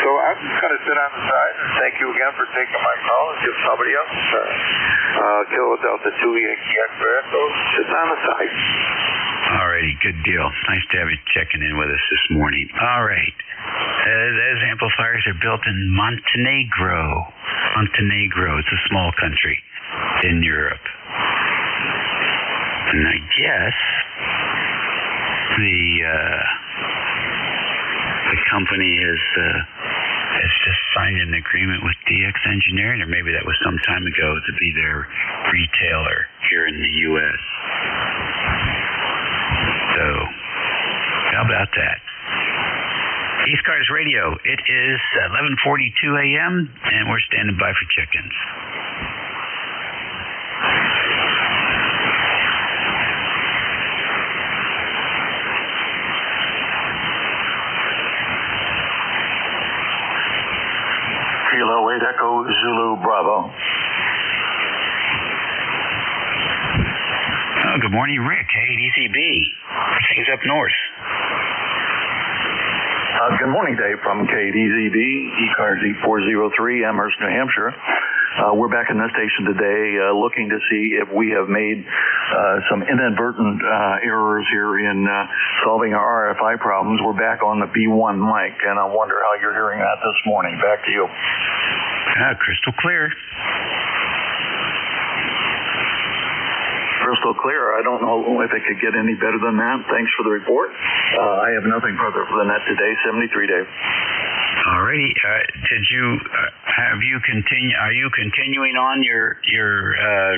So I'm just going to sit on the side and thank you again for taking my call and give somebody else a turn. Kilo Delta 2 Yankee X-ray Echo, sitting on the side. All righty, good deal. Nice to have you checking in with us this morning. All right. Those amplifiers are built in Montenegro. It's a small country in Europe. And I guess the company has just signed an agreement with DX Engineering, or maybe that was some time ago, to be their retailer here in the U.S. So, how about that? ECARS Radio, it is 11:42 a.m., and we're standing by for check-ins. Kilo 8 Echo Zulu Bravo. Oh, good morning, Rick. Hey, ECB. Things up north. Good morning, Dave, from KDZB, ECARS E403, Amherst, New Hampshire. We're back in the station today looking to see if we have made some inadvertent errors here in solving our RFI problems. We're back on the B1 mic, and I wonder how you're hearing that this morning. Back to you. Crystal clear. crystal clear. I don't know if it could get any better than that. Thanks for the report. I have nothing further than that today. 73 day. Alrighty. Are you continuing on your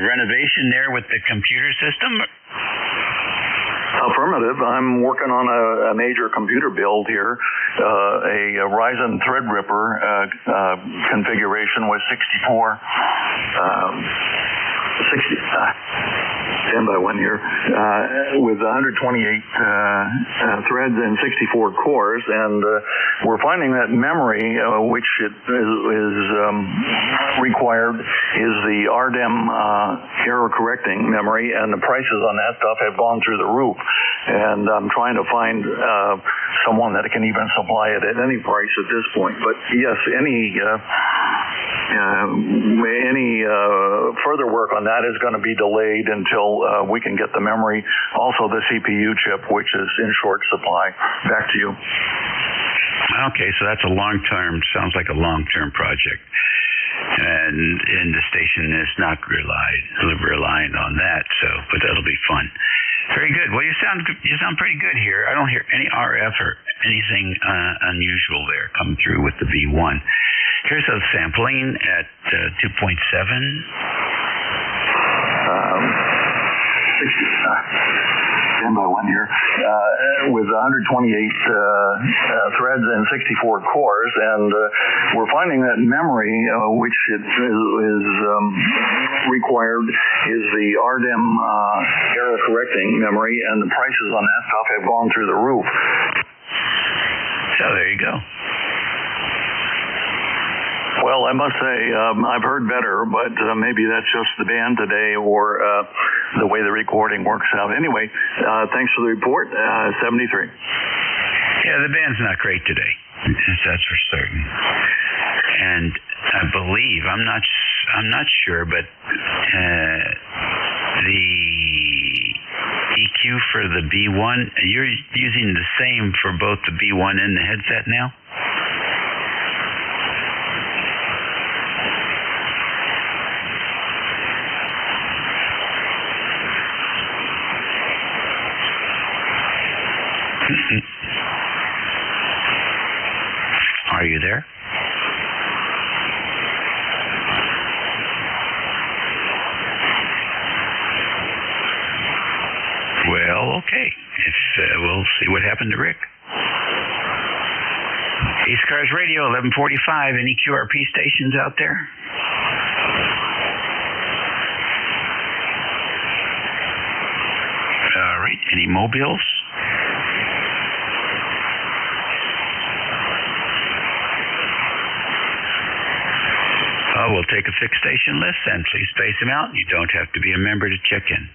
renovation there with the computer system? Affirmative. I'm working on a major computer build here, a Ryzen Threadripper configuration with 10 by 1 here, with 128 threads and 64 cores, and we're finding that memory, which is required, is the RDEM error correcting memory, and the prices on that stuff have gone through the roof. And I'm trying to find someone that can even supply it at any price at this point. But yes, any further work on that is going to be delayed until we can get the memory, also the CPU chip, which is in short supply. Back to you. Okay, so that's sounds like a long-term project. And the station is not relying on that, but that'll be fun. Very good. Well, you sound pretty good here. I don't hear any RF or anything unusual there come through with the V1. Here's a sampling at 2.7. 10 by 1 here, with 128 threads and 64 cores, and we're finding that memory, which is required, is the RDEM error correcting memory, and the prices on that stuff have gone through the roof. So there you go. Well, I must say, I've heard better, but maybe that's just the band today or the way the recording works out. Anyway, thanks for the report. 73. Yeah, the band's not great today. That's for certain. And I believe, I'm not sure, but the EQ for the B1, you're using the same for both the B1 and the headset now? Are you there? Well, okay. We'll see what happened to Rick. ECARS Radio, 1145. Any QRP stations out there? All right. Any mobiles? We'll take a fixed station list and please space them out. You don't have to be a member to check in.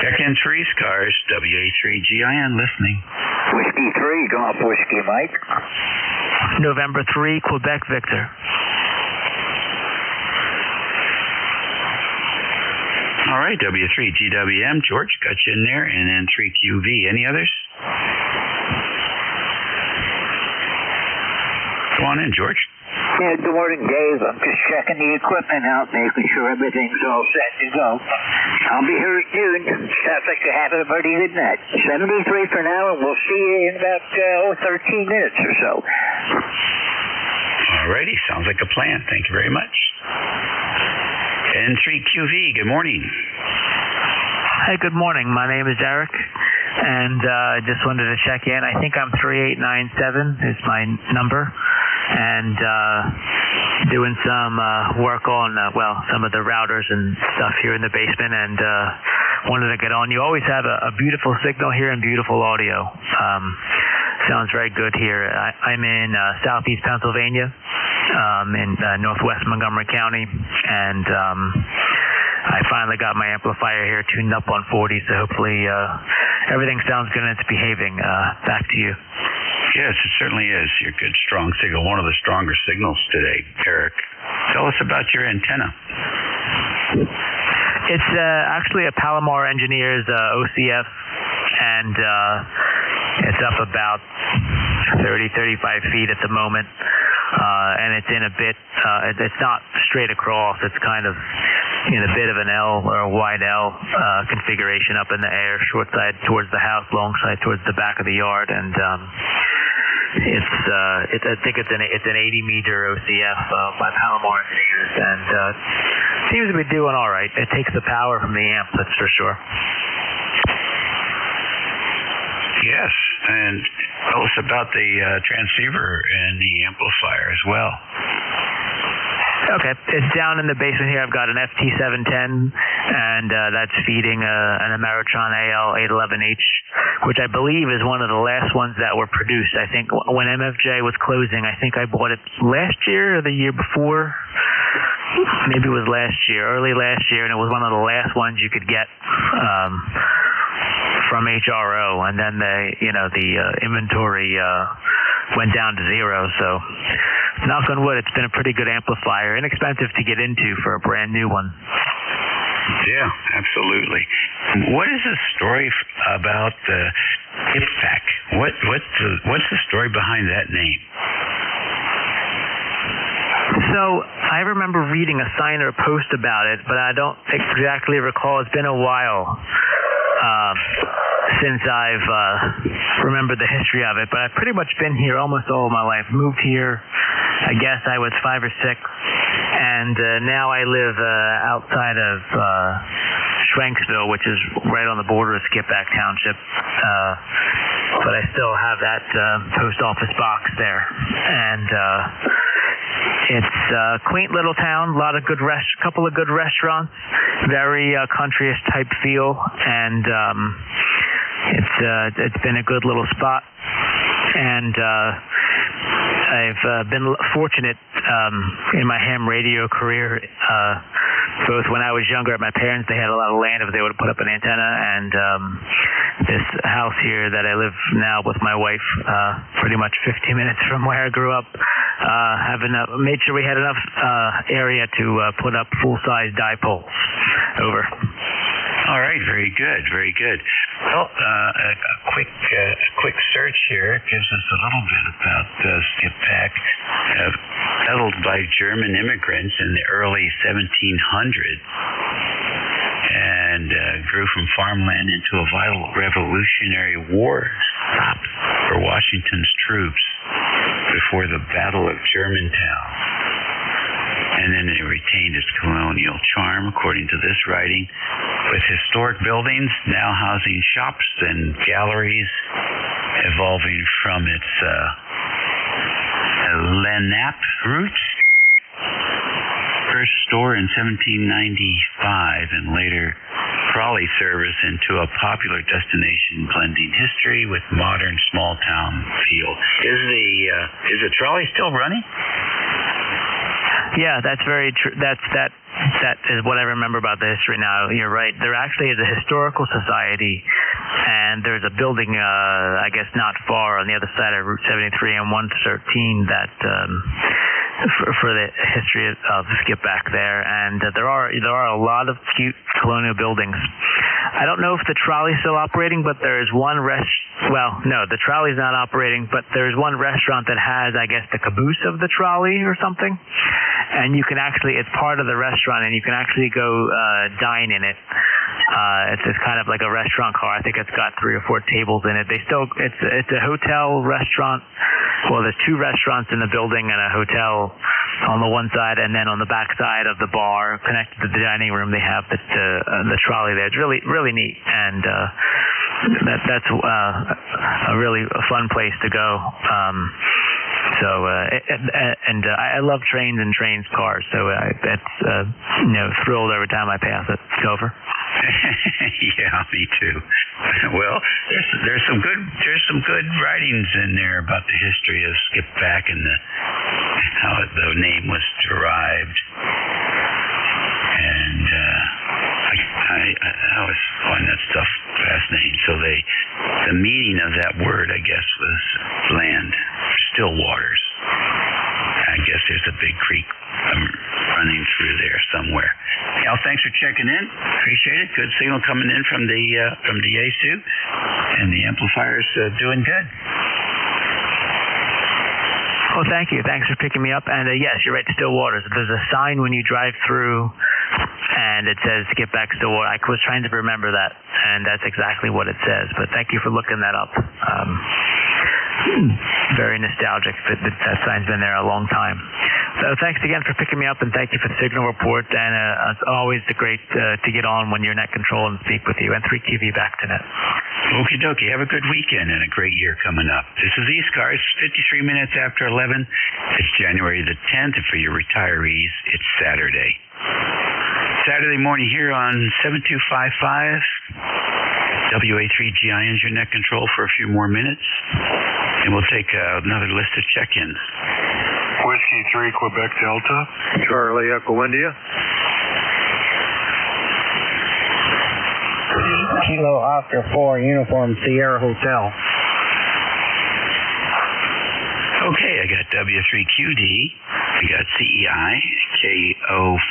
Check in for ECARS, WA3GIN listening. Whiskey 3, Golf Whiskey, Mike. November 3, Quebec Victor. All right, W3GWM, George, got you in there, and then 3QV. Any others? Come on in, George. Yeah, good morning, Dave. I'm just checking the equipment out, making sure everything's all set to go. I'll be here at noon. Sounds like you're having a pretty good night. 73 for now, and we'll see you in about 13 minutes or so. All righty, sounds like a plan. Thank you very much. N3QV, good morning. Hi, good morning. My name is Eric, and I just wanted to check in. I think I'm 3897 is my number, and doing some work on, some of the routers and stuff here in the basement, and wanted to get on. You always have a beautiful signal here and beautiful audio. Sounds very good here. I'm in southeast Pennsylvania, in northwest Montgomery County, and I finally got my amplifier here tuned up on 40, so hopefully everything sounds good and it's behaving. Back to you. Yes, it certainly is. Your good, strong signal. One of the stronger signals today, Eric. Tell us about your antenna. It's actually a Palomar Engineers OCF, and it's up about 30, 35 feet at the moment, and it's in a bit, it's not straight across, it's kind of in a bit of an L or a wide L configuration up in the air, short side towards the house, long side towards the back of the yard, and I think it's an 80-meter OCF by Palomar Engineers, and seems to be doing all right. It takes the power from the amp, that's for sure. Yes, and tell us about the transceiver and the amplifier as well. Okay, it's down in the basement here. I've got an FT710, and that's feeding an Ameritron AL811H, which I believe is one of the last ones that were produced. I think when MFJ was closing, I think I bought it last year or the year before. Maybe it was last year, early last year, and it was one of the last ones you could get from HRO, and then the inventory went down to zero. So, knock on wood, it's been a pretty good amplifier, inexpensive to get into for a brand new one. Yeah, absolutely. What is the story about the Hip-Pack? What's the story behind that name? So I remember reading a sign or a post about it, but I don't exactly recall. It's been a while since I've remembered the history of it, but I've pretty much been here almost all of my life. Moved here, I guess I was 5 or 6, and now I live outside of Schwenksville, which is right on the border of Skipback Township, but I still have that post office box there, and it's a quaint little town, couple of good restaurants, very countryish type feel, and it's been a good little spot, and I've been fortunate in my ham radio career, both when I was younger at my parents, they had a lot of land if they would have put up an antenna, and this house here that I live now with my wife, pretty much 15 minutes from where I grew up, made sure we had enough area to put up full-size dipoles over. All right, very good, very good. Well, a quick search here gives us a little bit about Skippack. Settled by German immigrants in the early 1700s, and grew from farmland into a vital revolutionary war stop for Washington's troops before the Battle of Germantown. And then it retained its colonial charm, according to this writing, with historic buildings now housing shops and galleries, evolving from its Lenape roots. First store in 1795, and later trolley service into a popular destination blending history with modern small town feel. Is the trolley still running? Yeah, that's very true. That is what I remember about the history now. You're right. There actually is a historical society, and there's a building, I guess not far on the other side of Route 73 and 113 that for the history of Skipback there, and there are a lot of cute colonial buildings. I don't know if the trolley's still operating, but there is one the trolley's not operating, but there's one restaurant that has, I guess, the caboose of the trolley or something. And you can actually, it's part of the restaurant, and you can actually go dine in it. It's kind of like a restaurant car. I think it's got 3 or 4 tables in it. It's a hotel restaurant. Well, there's 2 restaurants in the building and a hotel on the one side, and then on the back side of the bar, connected to the dining room, they have the trolley there. It's really, really neat, and that's a really fun place to go. I love trains and trains cars, so that's thrilled every time I pass it. It's over. Yeah, me too. Well, there's some good writings in there about the history of Skipback and how the name was derived, and I always find that stuff fascinating. So the meaning of that word, I guess, was land, still waters. I guess there's a big creek running through there somewhere. Al, thanks for checking in. Appreciate it. Good signal coming in from the A2, and the amplifier's doing good. Well, thank you. Thanks for picking me up. And yes, you're right, Stillwater. There's a sign when you drive through, and it says to get back to Stillwater. I was trying to remember that, and that's exactly what it says. But thank you for looking that up. Very nostalgic. That sign's been there a long time. So thanks again for picking me up, and thank you for the signal report. And it's always great to get on when you're net control and speak with you. And 3QV back to net. Okie dokie. Have a good weekend and a great year coming up. This is ECARS, 53 minutes after 11. It's January the 10th, and for your retirees, it's Saturday. Saturday morning here on 7255. WA3GIN's your net control for a few more minutes, and we'll take another list of check-ins. Whiskey 3, Quebec Delta. Charlie Echo India. Kilo Oscar 4, Uniform Sierra Hotel. Okay, I got W3QD, I got CEI,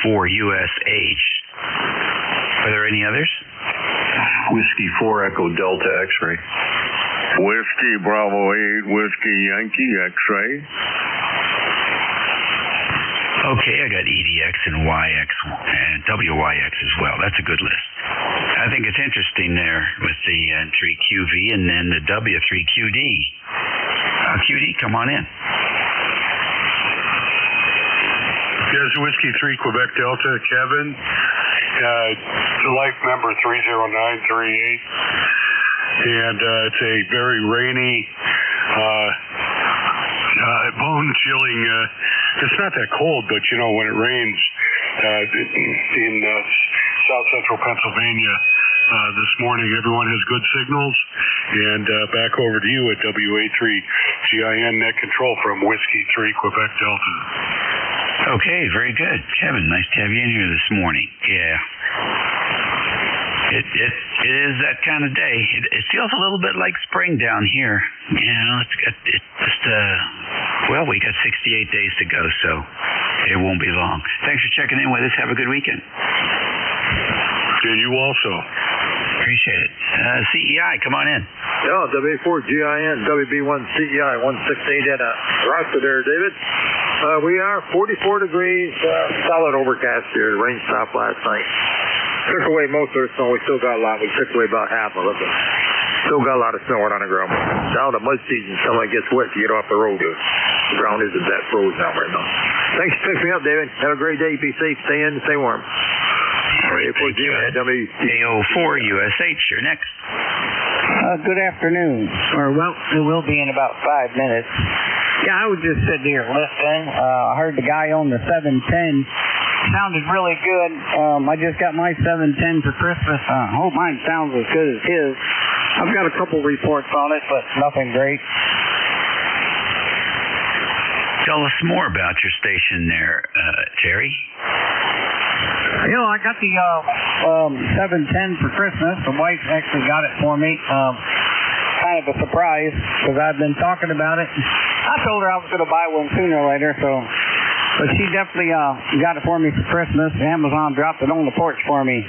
KO4USH. Are there any others? Whiskey 4 Echo Delta X-ray. Whiskey Bravo 8, Whiskey Yankee X-ray. Okay, I got EDX and YX and WYX as well. That's a good list. I think it's interesting there with the N3QV and then the W3QD. QD, come on in. Yes, Whiskey 3, Quebec Delta, Kevin. Life member 30938. And it's a very rainy, bone-chilling, it's not that cold, but, you know, when it rains in south central Pennsylvania this morning, everyone has good signals. And back over to you at WA3GIN net control from Whiskey 3, Quebec Delta. Okay, very good. Kevin, nice to have you in here this morning. Yeah. It is that kind of day. It feels a little bit like spring down here. You know, we got 68 days to go, so it won't be long. Thanks for checking in with us. Have a good weekend. Yeah, you also. Appreciate it. CEI, come on in. Yeah, W4GIN, WB1CEI, 168 roster there, David. We are 44 degrees, solid overcast here. Rain stopped last night. Took away most of the snow. We still got a lot. We took away about half of it, but still got a lot of snow out on the ground. Now the mud season, something gets wet, you get off the road. The ground isn't that frozen out right now. Thanks for picking me up, David. Have a great day. Be safe. Stay in. Stay warm. All right, thank you. KO4USH, you're next. Good afternoon. Or, well, it will be in about 5 minutes. Yeah, I was just sitting here listening. I heard the guy on the 710 sounded really good. I just got my 710 for Christmas. I hope mine sounds as good as his. I've got a couple reports on it, but nothing great. Tell us more about your station there, Terry. You know, I got the 710 for Christmas. The wife actually got it for me. Kind of a surprise because I've been talking about it. I told her I was going to buy one sooner or later, but she definitely got it for me for Christmas. Amazon dropped it on the porch for me.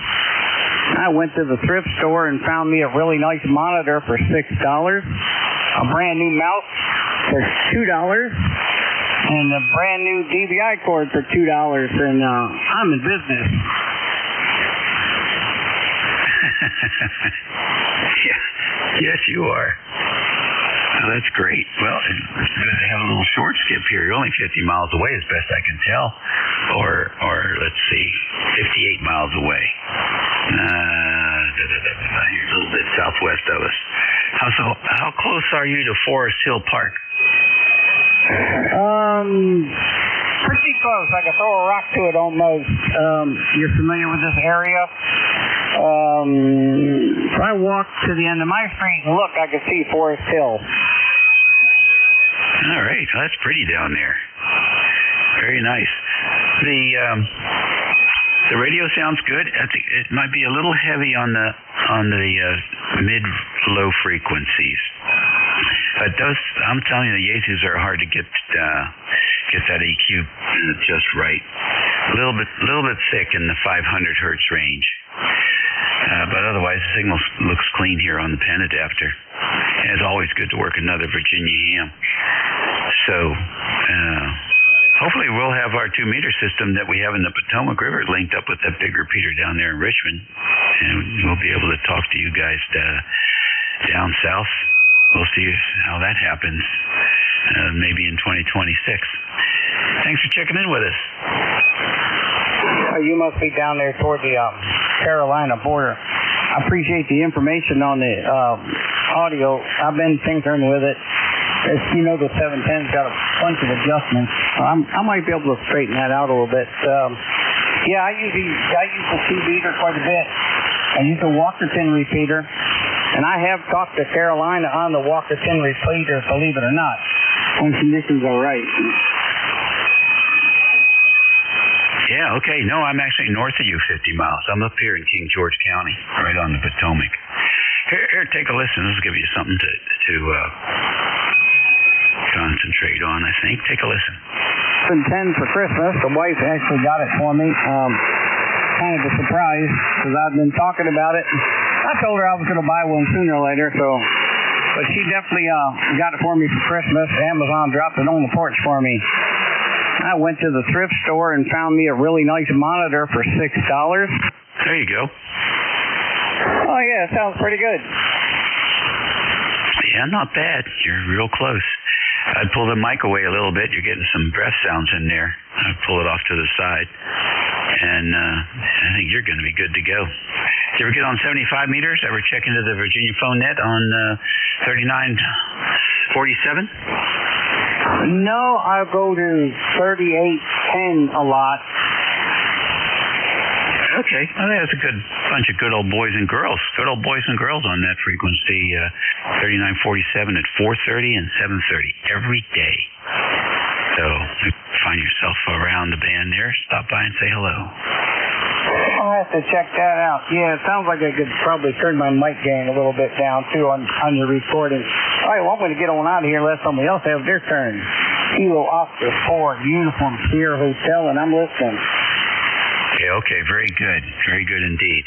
I went to the thrift store and found me a really nice monitor for $6, a brand new mouse for $2, and a brand new DVI cord for $2, and I'm in business. Yes, you are. Oh, that's great. Well, it's good to have a little short skip here. You're only 50 miles away, as best I can tell, or let's see, 58 miles away. You're a little bit southwest of us. How close are you to Forest Hill Park? Pretty close. I could throw a rock to it almost. You're familiar with this area? If I walk to the end of my street and look, I can see Forest Hill. All right. Well, that's pretty down there. Very nice. The radio sounds good. I think it might be a little heavy on the mid-low frequencies. I'm telling you, the Yezus are hard to get that EQ just right. A little bit thick in the 500 hertz range. But otherwise, the signal looks clean here on the pen adapter. And it's always good to work another Virginia ham. So, hopefully we'll have our 2-meter system that we have in the Potomac River linked up with that big repeater down there in Richmond. And we'll be able to talk to you guys down south. We'll see how that happens, maybe in 2026. Thanks for checking in with us. You must be down there toward the Carolina border. I appreciate the information on the audio. I've been tinkering with it. As you know, the 710's got a bunch of adjustments. I might be able to straighten that out a little bit. I use the 2-meter quite a bit. I use the Walkerton repeater, and I have talked to Carolina on the Walkerton repeater, believe it or not, when conditions are right. Yeah, okay. No, I'm actually north of you 50 miles. I'm up here in King George County, right on the Potomac. Here, take a listen. This will give you something to concentrate on, I think. Take a listen. 10 for Christmas. The wife actually got it for me. Kind of a surprise, because I've been talking about it. I told her I was going to buy one sooner or later, but she definitely got it for me for Christmas. Amazon dropped it on the porch for me. I went to the thrift store and found me a really nice monitor for $6. There you go. Oh, yeah, it sounds pretty good. Yeah, not bad. You're real close. I'd pull the mic away a little bit. You're getting some breath sounds in there. I'd pull it off to the side. And I think you're going to be good to go. Did you ever get on 75 meters? Ever check into the Virginia phone net on 3947? No, I'll go to 3810 a lot. Okay. I think that's a good bunch of good old boys and girls. Good old boys and girls on that frequency, 3947 at 4:30 and 7:30 every day. So if you find yourself around the band there, stop by and say hello. I'll have to check that out. Yeah, it sounds like I could probably turn my mic gain a little bit down, too, on your recording. All right, well, I'm going to get on out of here and let somebody else have their turn. Kilo Oscar 4, Uniform Sierra Hotel, and I'm listening. Okay, very good. Very good indeed.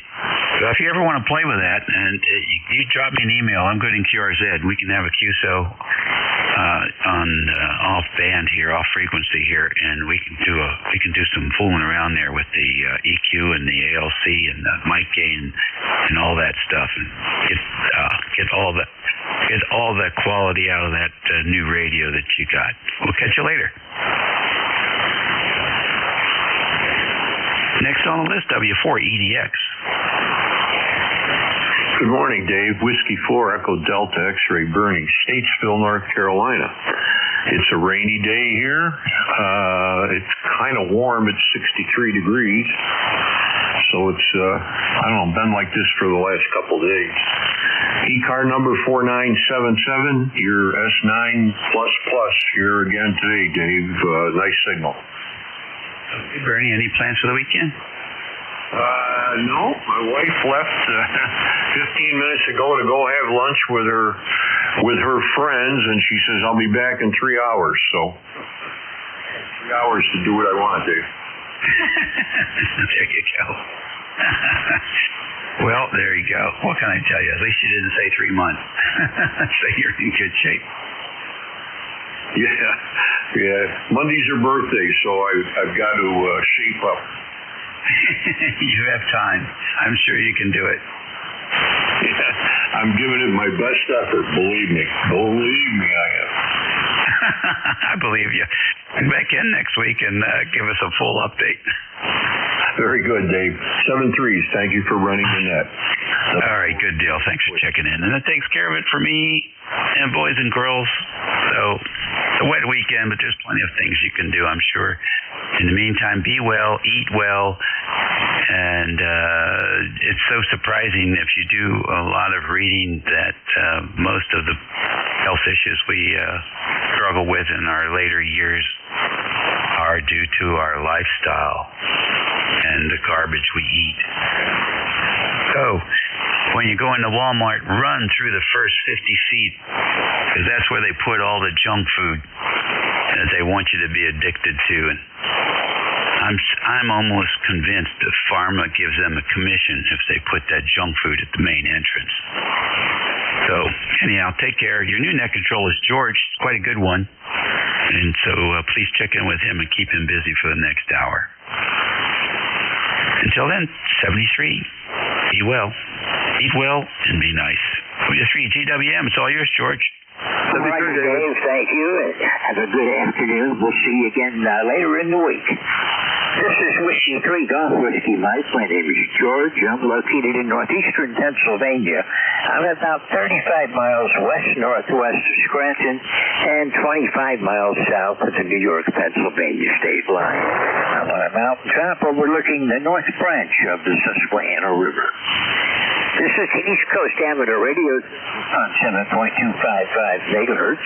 So if you ever want to play with that, and you drop me an email, I'm good in QRZ. We can have a QSO on off band here, off frequency here, and we can do some fooling around there with the EQ and the ALC and the mic gain and all that stuff, and get all the quality out of that new radio that you got. We'll catch you later. Next on the list, W4EDX. Good morning, Dave. Whiskey 4 Echo Delta X-ray burning, Statesville, North Carolina. It's a rainy day here. It's kind of warm. It's 63 degrees. So it's, been like this for the last couple days. ECAR number 4977, your S9++. Here again today, Dave. Nice signal. Okay, Bernie, any plans for the weekend? No. My wife left 15 minutes ago to go have lunch with her friends, and she says I'll be back in 3 hours. So 3 hours to do what I want to do. There you go. Well, there you go. What can I tell you? At least you didn't say 3 months. So you're in good shape. Yeah. Monday's her birthday, so I've got to shape up. You have time. I'm sure you can do it. Yeah, I'm giving it my best effort. Believe me. Believe me, I am. I believe you. Come back in next week and give us a full update. Very good, Dave. 7-3s. Thank you for running the net. All right, good deal. Thanks for checking in. And that takes care of it for me and boys and girls. So it's a wet weekend, but there's plenty of things you can do, I'm sure. In the meantime, be well, eat well, and it's so surprising if you do a lot of reading that most of the health issues we struggle with in our later years are due to our lifestyle and the garbage we eat. So when you go into Walmart, run through the first 50 feet, because that's where they put all the junk food that they want you to be addicted to. And I'm almost convinced that pharma gives them a commission if they put that junk food at the main entrance. So anyhow, take care. Your new net control is George, quite a good one, and so please check in with him and keep him busy for the next hour. Until then, 73. Be well, eat well, and be nice. 43 GWM. It's all yours, George. All right, Dave, thank you, and have a good afternoon. We'll see you again later in the week. This is Whiskey 3 Golf Whiskey Mike. My name is George. I'm located in northeastern Pennsylvania. I'm about 35 miles west-northwest of Scranton and 25 miles south of the New York-Pennsylvania state line. I'm on a mountaintop overlooking the north branch of the Susquehanna River. This is the East Coast Amateur Radio on 7.255 megahertz.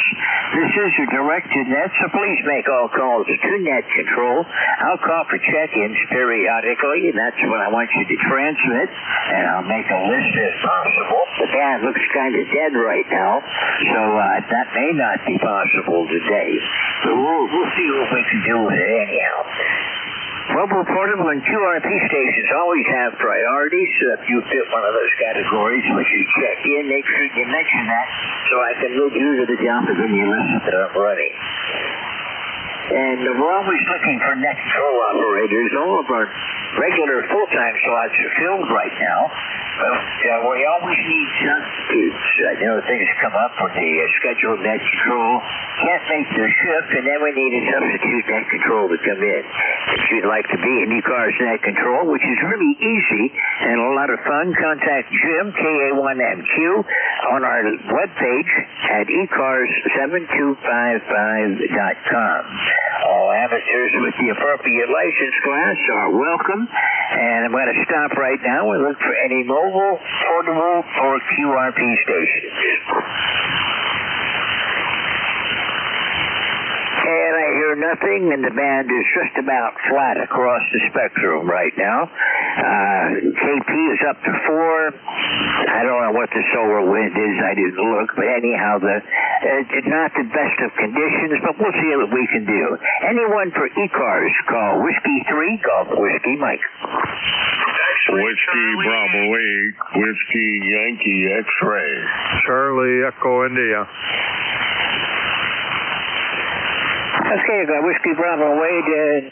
This is your direct-to-net, so please make all calls to net control. I'll call for check-ins periodically, and that's when I want you to transmit, and I'll make a list if possible. The band looks kind of dead right now, so that may not be possible today. But we'll see what we can do with it anyhow. Mobile, portable, and QRP stations always have priority, so if you fit one of those categories, when you check in, make sure you mention that so I can move you to the top of any list that I'm running. And we're always looking for net control operators. All of our regular full-time slots are filled right now. But we always need substitutes. I know things come up with the scheduled net control. Can't make the shift, and then we need a substitute net control to come in. If you'd like to be an ECARS net control, which is really easy and a lot of fun, contact Jim, KA1MQ, on our webpage at ECARS7255.com. All amateurs with the appropriate license class are welcome. And I'm going to stop right now and look for any mobile, portable, or QRP stations. And I hear nothing, and the band is just about flat across the spectrum right now. KP is up to 4. I don't know what the solar wind is. I didn't look, but anyhow, it's not the best of conditions, but we'll see what we can do. Anyone for ECARS, call Whiskey 3 Golf Whiskey Mike. Whiskey Bravo 8, Whiskey Yankee X-Ray. Charlie Echo India. Okay, I got Whiskey Bravo Wade.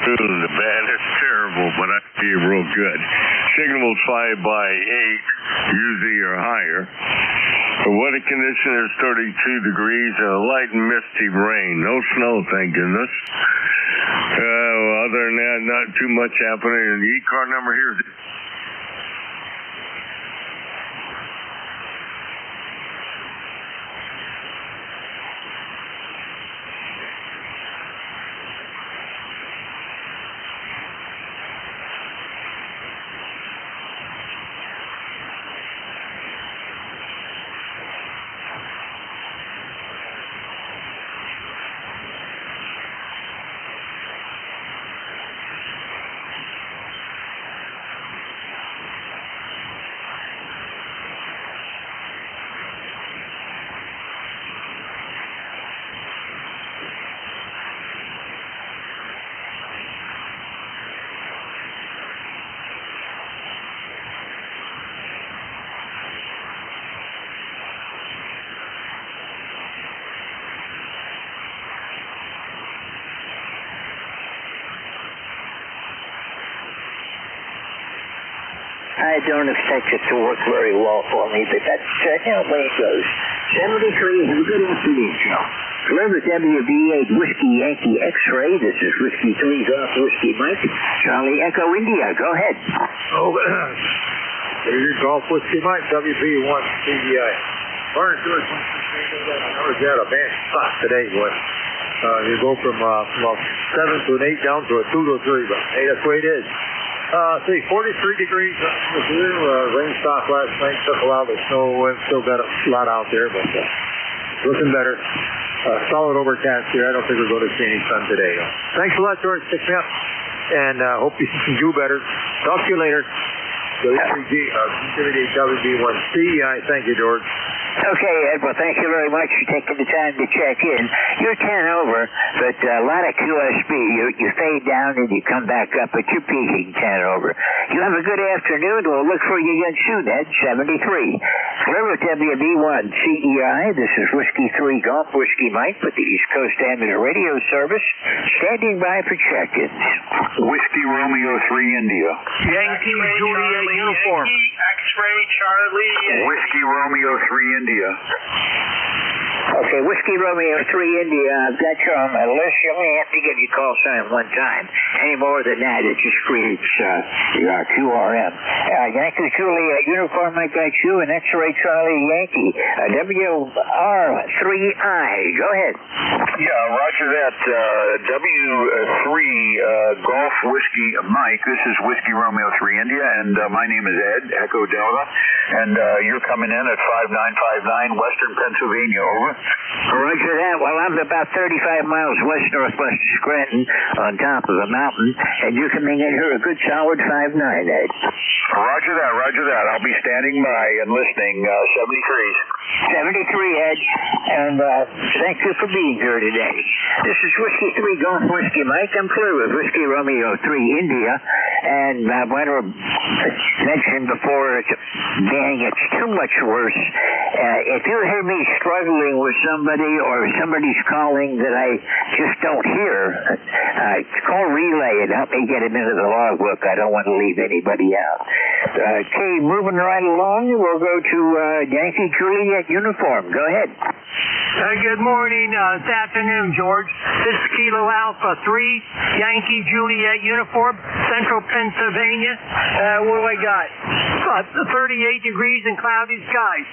The band is terrible, but I feel real good. Signals 5 by 8, usually or higher. The weather condition is 32 degrees and a light and misty rain. No snow, thank goodness. Other than that, not too much happening. And the ECAR number here is... I don't expect it to work very well for me, but that's how the way it goes. 73, have a good afternoon, Joe. Remember WB8 Whiskey Yankee X-Ray. This is Whiskey 3 Golf Whiskey Mike. Charlie Echo India, go ahead. There's your Golf Whiskey Mike, WB1 CDI. Barnes George, I noticed you had a bad spot today, boy. You go from 7 to an 8 down to a 2 to a 3, but hey, that's the way it is. 43 degrees here. Rain stopped last night, took a lot of the snow, and still got a lot out there, but looking better. Solid overcast here. I don't think we're going to see any sun today. Thanks a lot, George. Pick me up, and hope you can do better. Talk to you later. So contributed WB1C. Thank you, George. Okay, Ed. Well, thank you very much for taking the time to check in. You're 10 over, but a lot of QSB. You fade down and you come back up, but you're peaking 10 over. You have a good afternoon. We'll look for you again soon, Ed. 73. Remember WB1 CEI. This is Whiskey 3 Golf Whiskey Mike with the East Coast Amateur Radio Service. Standing by for check-ins. Whiskey Romeo 3 India. Yankee Juliet uniform. X-ray Charlie. Whiskey Romeo 3 India. Okay, Whiskey Romeo 3 India, I've got you on my list. You only have to give your call sign one time. Any more than that, it just creates QRM. Yankee Juliet uniform, I got you, and X-ray Charlie Yankee. WR3I, go ahead. Yeah, roger that. W3 Golf Whiskey Mike. This is Whiskey Romeo 3 India, and my name is Ed, Echo Delta, and you're coming in at 5959 Western Pennsylvania, over. Roger that. Well, I'm about 35 miles west-northwest of Scranton on top of a mountain, and you're coming in here a good solid 5'9", Ed. Roger that. I'll be standing by and listening. 73. 73, Ed, and thank you for being here today. This is Whiskey 3 Golf Whiskey Mike. I'm clear with Whiskey Romeo 3 India, and I want to mention before, dang, it's too much worse. If you hear me struggling with somebody or somebody's calling that I just don't hear, call Relay and help me get him into the logbook. I don't want to leave anybody out. Okay, moving right along, we'll go to Yankee Juliet uniform. Go ahead. Good morning, this afternoon, George. This is Kilo Alpha 3, Yankee Juliet uniform, Central Pennsylvania. What do I got? 38 degrees and cloudy skies.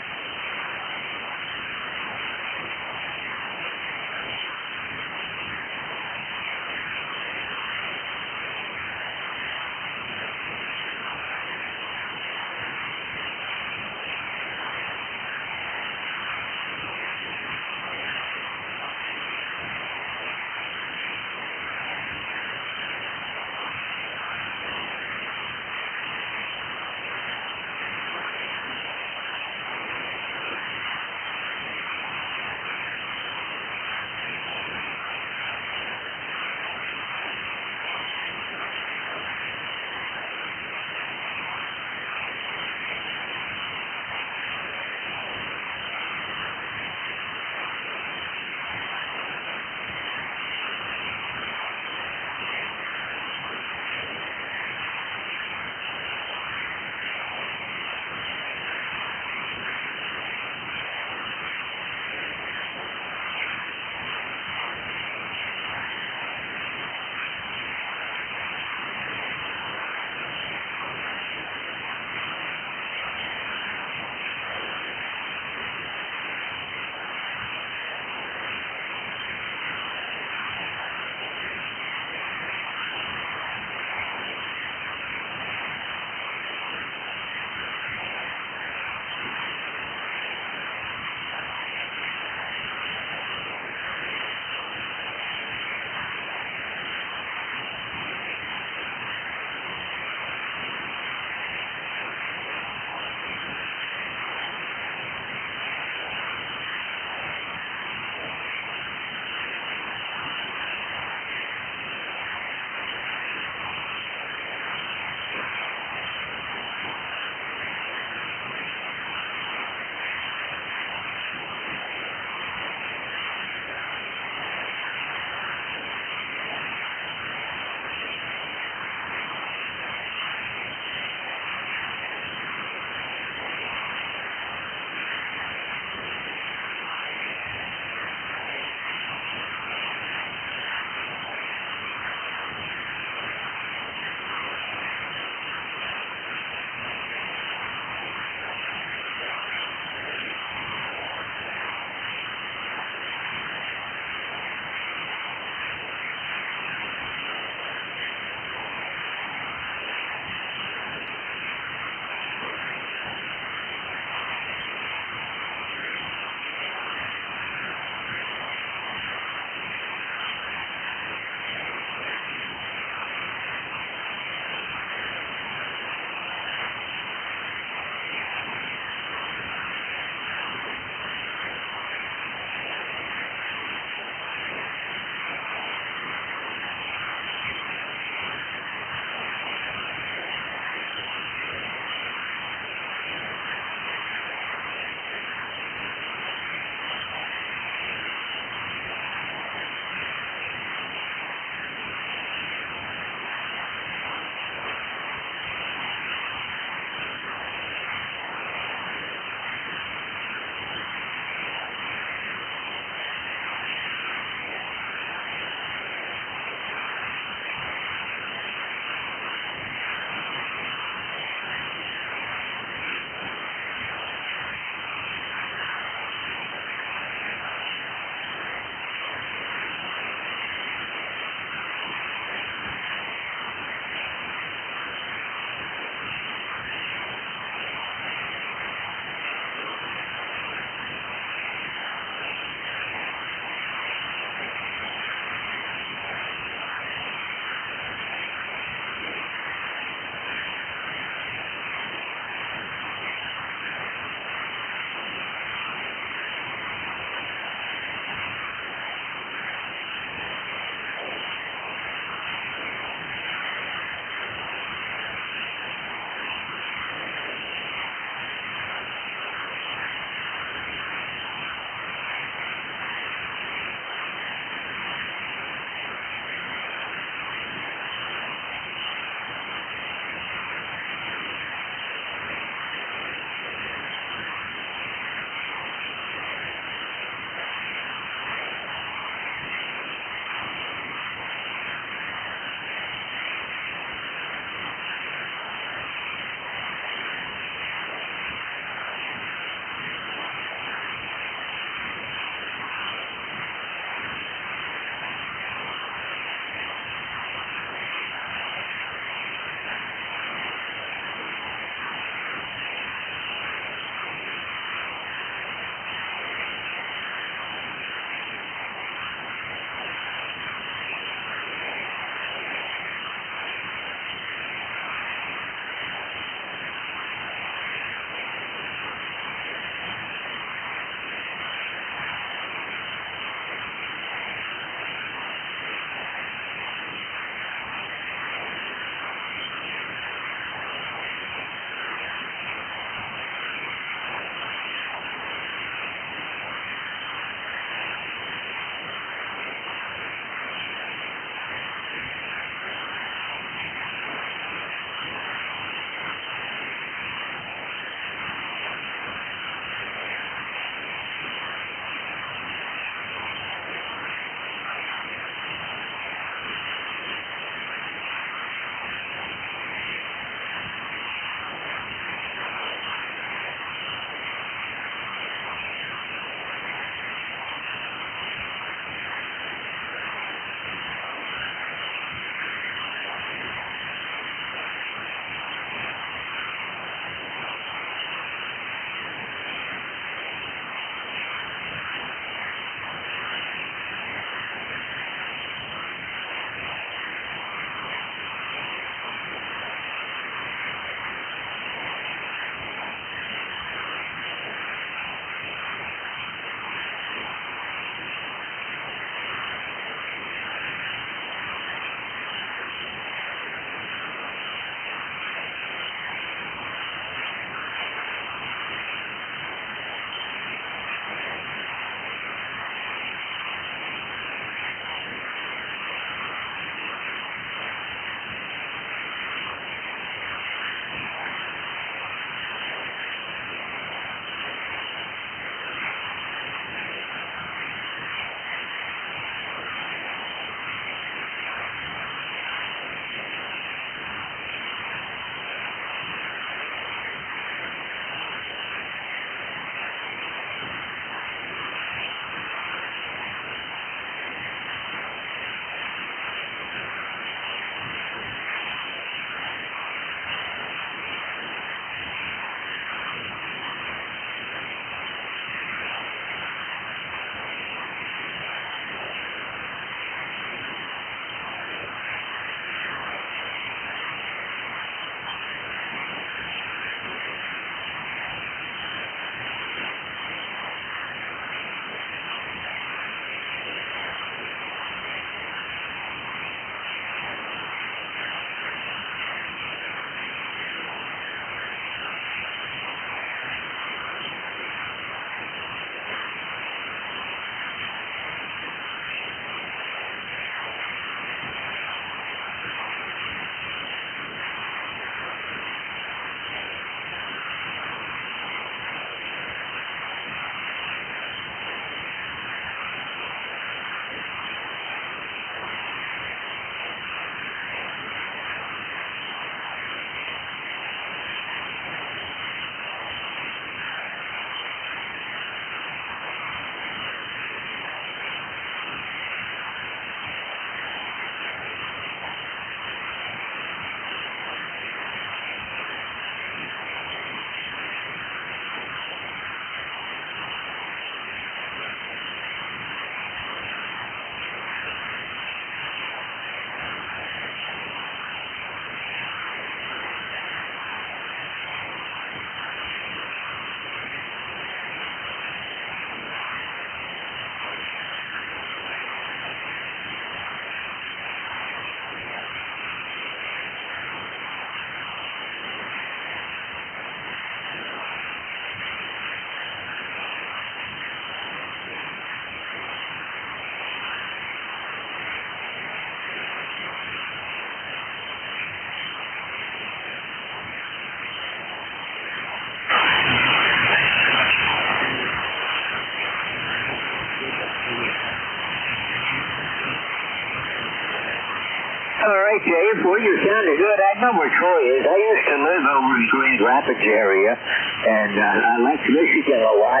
Well, you sounded good. I know where Troy is. I used to live over in Grand Rapids area, and I liked Michigan a lot,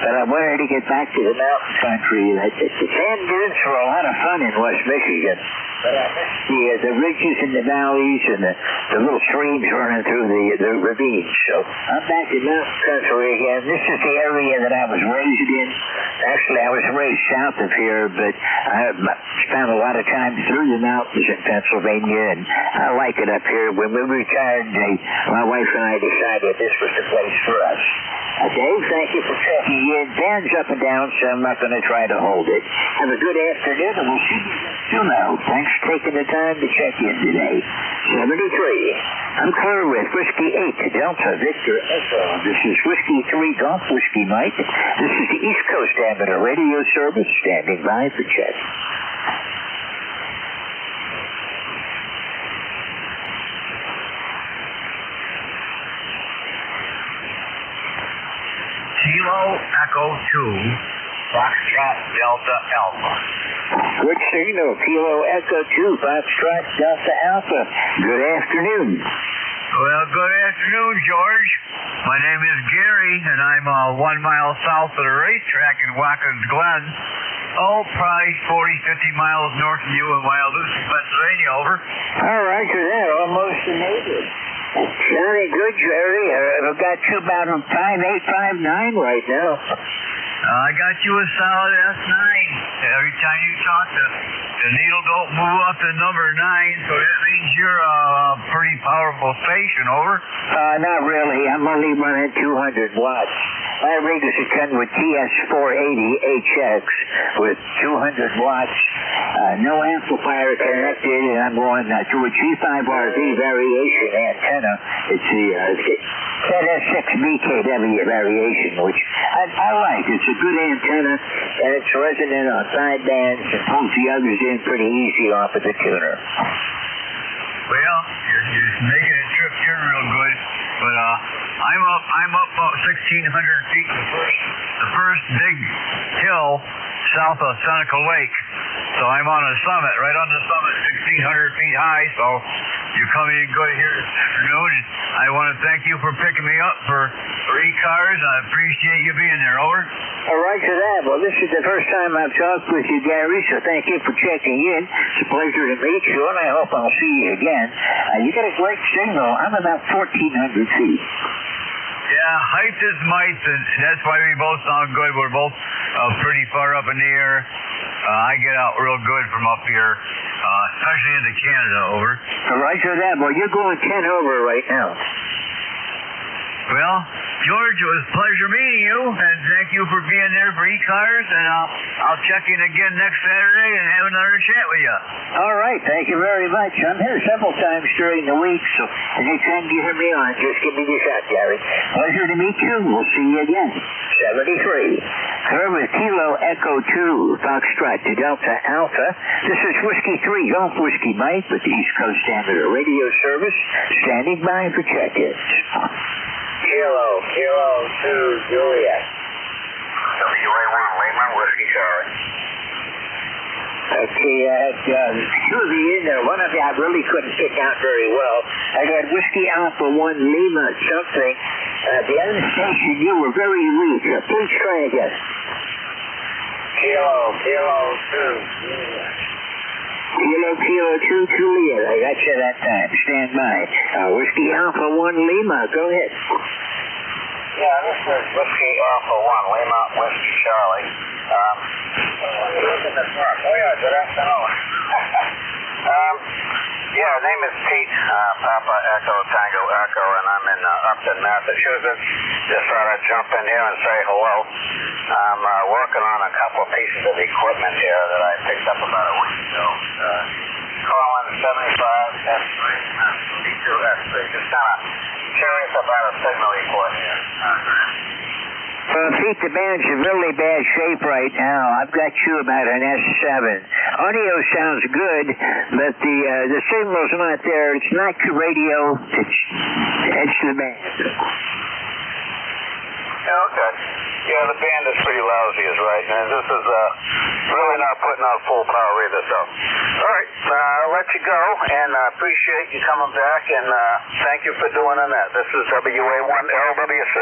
but I wanted to get back to the mountain country. The sand dunes were a lot of fun in West Michigan, but I missed the ridges and the valleys and the little streams running through the ravines. So I'm back in mountain country again. This is the area that I was raised in. Actually, I was raised south of here, but I spent a lot of time through the mountains in Pennsylvania, and I like it up here. When we retired, my wife and I decided this was the place for us. Dave, thank you for checking in. Dan's up and down, so I'm not going to try to hold it. Have a good afternoon, and we'll see you soon now. Thanks for taking the time to check in today. 73. I'm clear with Whiskey 8 Delta Victor Echo. This is Whiskey 3 Golf Whiskey Mike. This is the East Coast Amateur Radio Service standing by for check. Kilo Echo 2, Foxtrot Delta Alpha. Good signal, Kilo Echo 2, Foxtrot Delta Alpha. Good afternoon. Well, good afternoon, George. My name is Gary, and I'm 1 mile south of the racetrack in Watkins Glen. Oh, probably 40, 50 miles north of you in Wildwood, Pennsylvania, over. All right, you're there, almost a native. Sounding good, Jerry. I've got you about a 5859 right now. I got you a solid S9. Every time you talk, the needle don't move up to number 9, so that means you're a pretty powerful station, over. Not really. I'm only running 200 watts. My rig is a ton with TS480HX with 200 watts. No amplifier connected, and I'm going to a G5RV variation antenna. It's the ZS6BKW variation, which I like. It's a good antenna, and it's resonant on sidebands and pulls the others in pretty easy off of the tuner. Well, you're making a trip here real good, but I'm up about 1,600 feet. The first big hill south of Seneca Lake. So I'm on a summit, right on the summit, 1,600 feet high. So you're coming in good here this afternoon, and I want to thank you for picking me up for ECARS. I appreciate you being there, over. All right to that. Well, this is the first time I've talked with you, Gary, so thank you for checking in. It's a pleasure to meet you, and I hope I'll see you again. You got a great signal. I'm about 1,400 feet. Yeah, height is might, and that's why we both sound good. We're both pretty far up in the air. I get out real good from up here, especially into Canada, over. All right to that. Well, you're going 10 over right now. Well, George, it was a pleasure meeting you, and thank you for being there for ECARS, and I'll check in again next Saturday and have another chat with you. All right, thank you very much. I'm here several times during the week, so anytime you hear me on, just give me a shot, Gary. Pleasure to meet you. We'll see you again. 73. Here with Kilo Echo 2, Foxtrot to Delta Alpha. This is Whiskey 3 Golf Whiskey Mike with the East Coast Amateur Radio Service, standing by for check-ins. Kilo 2 Juliet. WA1 Lima, Whiskey Charlie. Okay, two of you in there. One of you I really couldn't pick out very well. I got Whiskey Alpha 1 Lima something. The other station, you were very weak. Please try again. Kilo 2 Kilo 2 Juliet. I got you that time. Stand by. Whiskey Alpha 1 Lima. Go ahead. Yeah, this is Whiskey Alpha 1 Lima, Whiskey Charlie. Oh, yeah, good afternoon. Yeah, name is Pete, Papa Echo Tango Echo, and I'm in Upton, Massachusetts. Just thought I'd jump in here and say hello. I'm working on a couple of pieces of equipment here that I picked up about a week ago. Calling 75 S3, 2S3. Just kind of curious about a signal report here. Pete, the band's in really bad shape right now. I've got you about an S7. Audio sounds good, but the signal's not there. It's not your radio. It's the band. Yeah, Okay. Yeah, the band is pretty lousy as right, and this is really not putting out full power either, so. All right, I'll let you go, and I appreciate you coming back, and thank you for doing that. This is WA1LWC.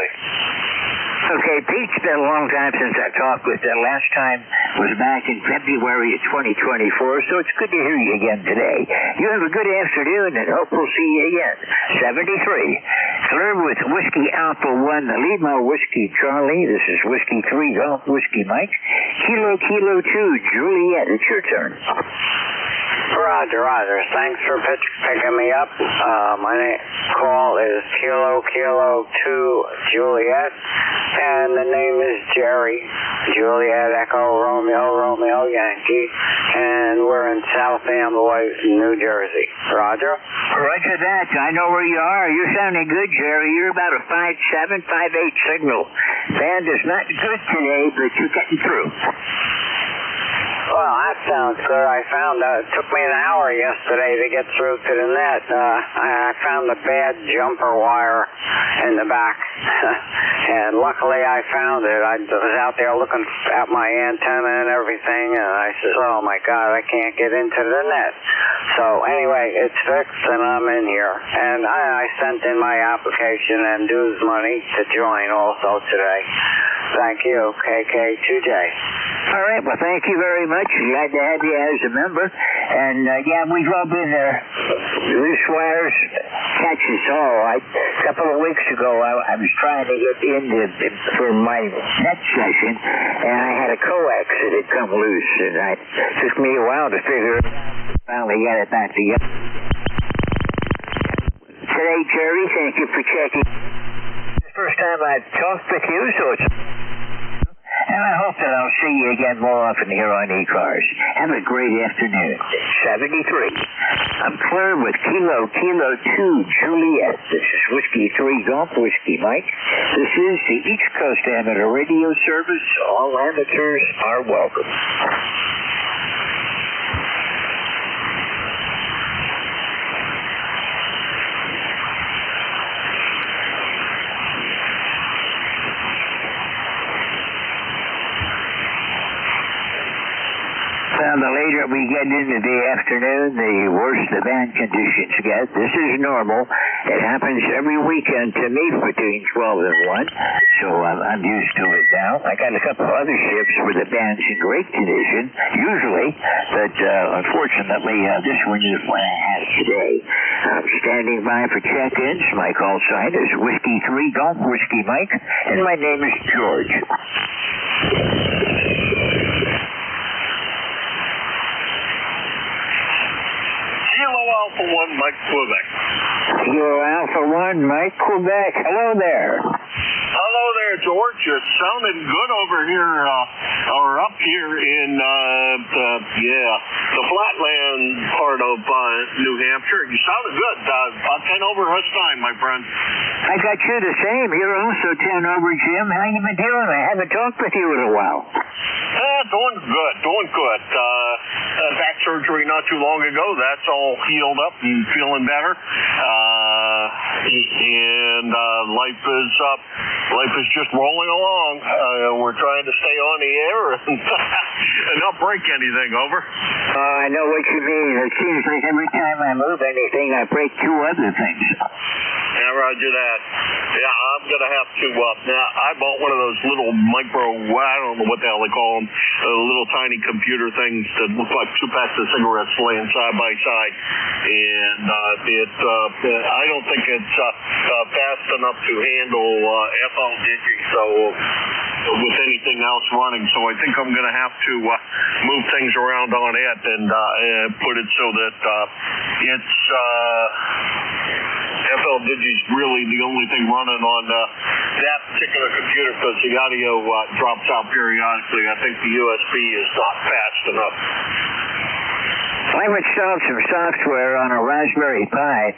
Okay, Pete, it's been a long time since I talked with you. Last time was back in February of 2024, so it's good to hear you again today. You have a good afternoon, and hope we'll see you again. 73. Clear with Whiskey Alpha 1, the Lima Whiskey Charlie. This is Whiskey 3, Golf Whiskey Mike. Kilo 2, Juliet. It's your turn. Roger. Thanks for picking me up. My call is Kilo 2 Juliet, and the name is Jerry. Juliet Echo Romeo Yankee, and we're in South Amboy, New Jersey. Roger? Roger that. I know where you are. You're sounding good, Jerry. You're about a 5.7, 5.8 signal. Band is not good today, but you're getting through. Well, that sounds good. I found it took me an hour yesterday to get through to the net. I found the bad jumper wire in the back, and luckily I found it. I was out there looking at my antenna and everything, and I said, oh my God, I can't get into the net. So anyway, it's fixed, and I'm in here. And I sent in my application and dues money to join also today. Thank you, KK2J. All right, well, thank you very much. Glad to have you as a member. And, yeah, we've all been there. Loose wires catches all. A couple of weeks ago, I was trying to get in for my net session, and I had a coax that had come loose, and it took me a while to figure it out. Finally got it back together. Today, Jerry, thank you for checking. It's the first time I've talked with you, so it's... And I hope that I'll see you again more often here on ECARS. Have a great afternoon. 73. I'm clear with Kilo 2 Juliet. This is Whiskey 3 Golf Whiskey Mike. This is the East Coast Amateur Radio Service. All amateurs are welcome. The later we get into the afternoon, the worse the band conditions get. This is normal. It happens every weekend to me between 12 and 1, so I'm used to it now. I got a couple of other ships where the band's in great condition, usually, but unfortunately, this one is what I have today. I'm standing by for check-ins. My call sign is Whiskey 3 Golf Whiskey Mike, and my name is George. Kilo Alpha 1, Mike, Quebec. Kilo Alpha 1, Mike, Quebec. Hello there. Hello there, George. It's sounding good over here, or up here in the flatland part of New Hampshire. You sounded good. About 10 over time, my friend. I got you the same. You're also 10 over, Jim. How you been doing? I haven't talked with you in a while. Doing good. Back surgery not too long ago. That's all healed up and feeling better. And life is just rolling along. We're trying to stay on the air and not break anything. Over. I know what you mean. It seems like every time I move anything, I break 2 other things. Yeah, roger that. Yeah, I'm going to have to, I bought one of those little micro, I don't know what the hell they call them, little tiny computer things that look like 2 packs of cigarettes laying side by side. And I don't think it's fast enough to handle FL Digi, so with anything else running. So I think I'm going to have to move things around on it and put it so that it's... FL Digi's really the only thing running on that particular computer because the audio drops out periodically. I think the USB is not fast enough. I installed some software on a Raspberry Pi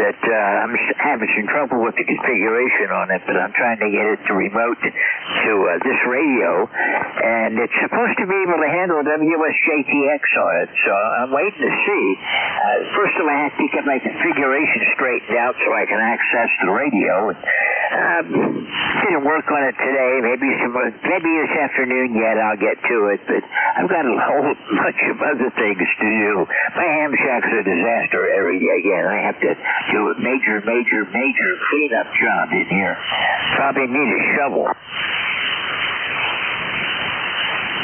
that I'm having some trouble with the configuration on it, but I'm trying to get it to remote to this radio, and it's supposed to be able to handle WSJTX on it, so I'm waiting to see. First of all, I have to get my configuration straightened out so I can access the radio. Didn't work on it today. Maybe this afternoon yet I'll get to it, but I've got a whole bunch of other things to do. My ham shack's a disaster area again. I have to do a major cleanup job in here. Probably need a shovel.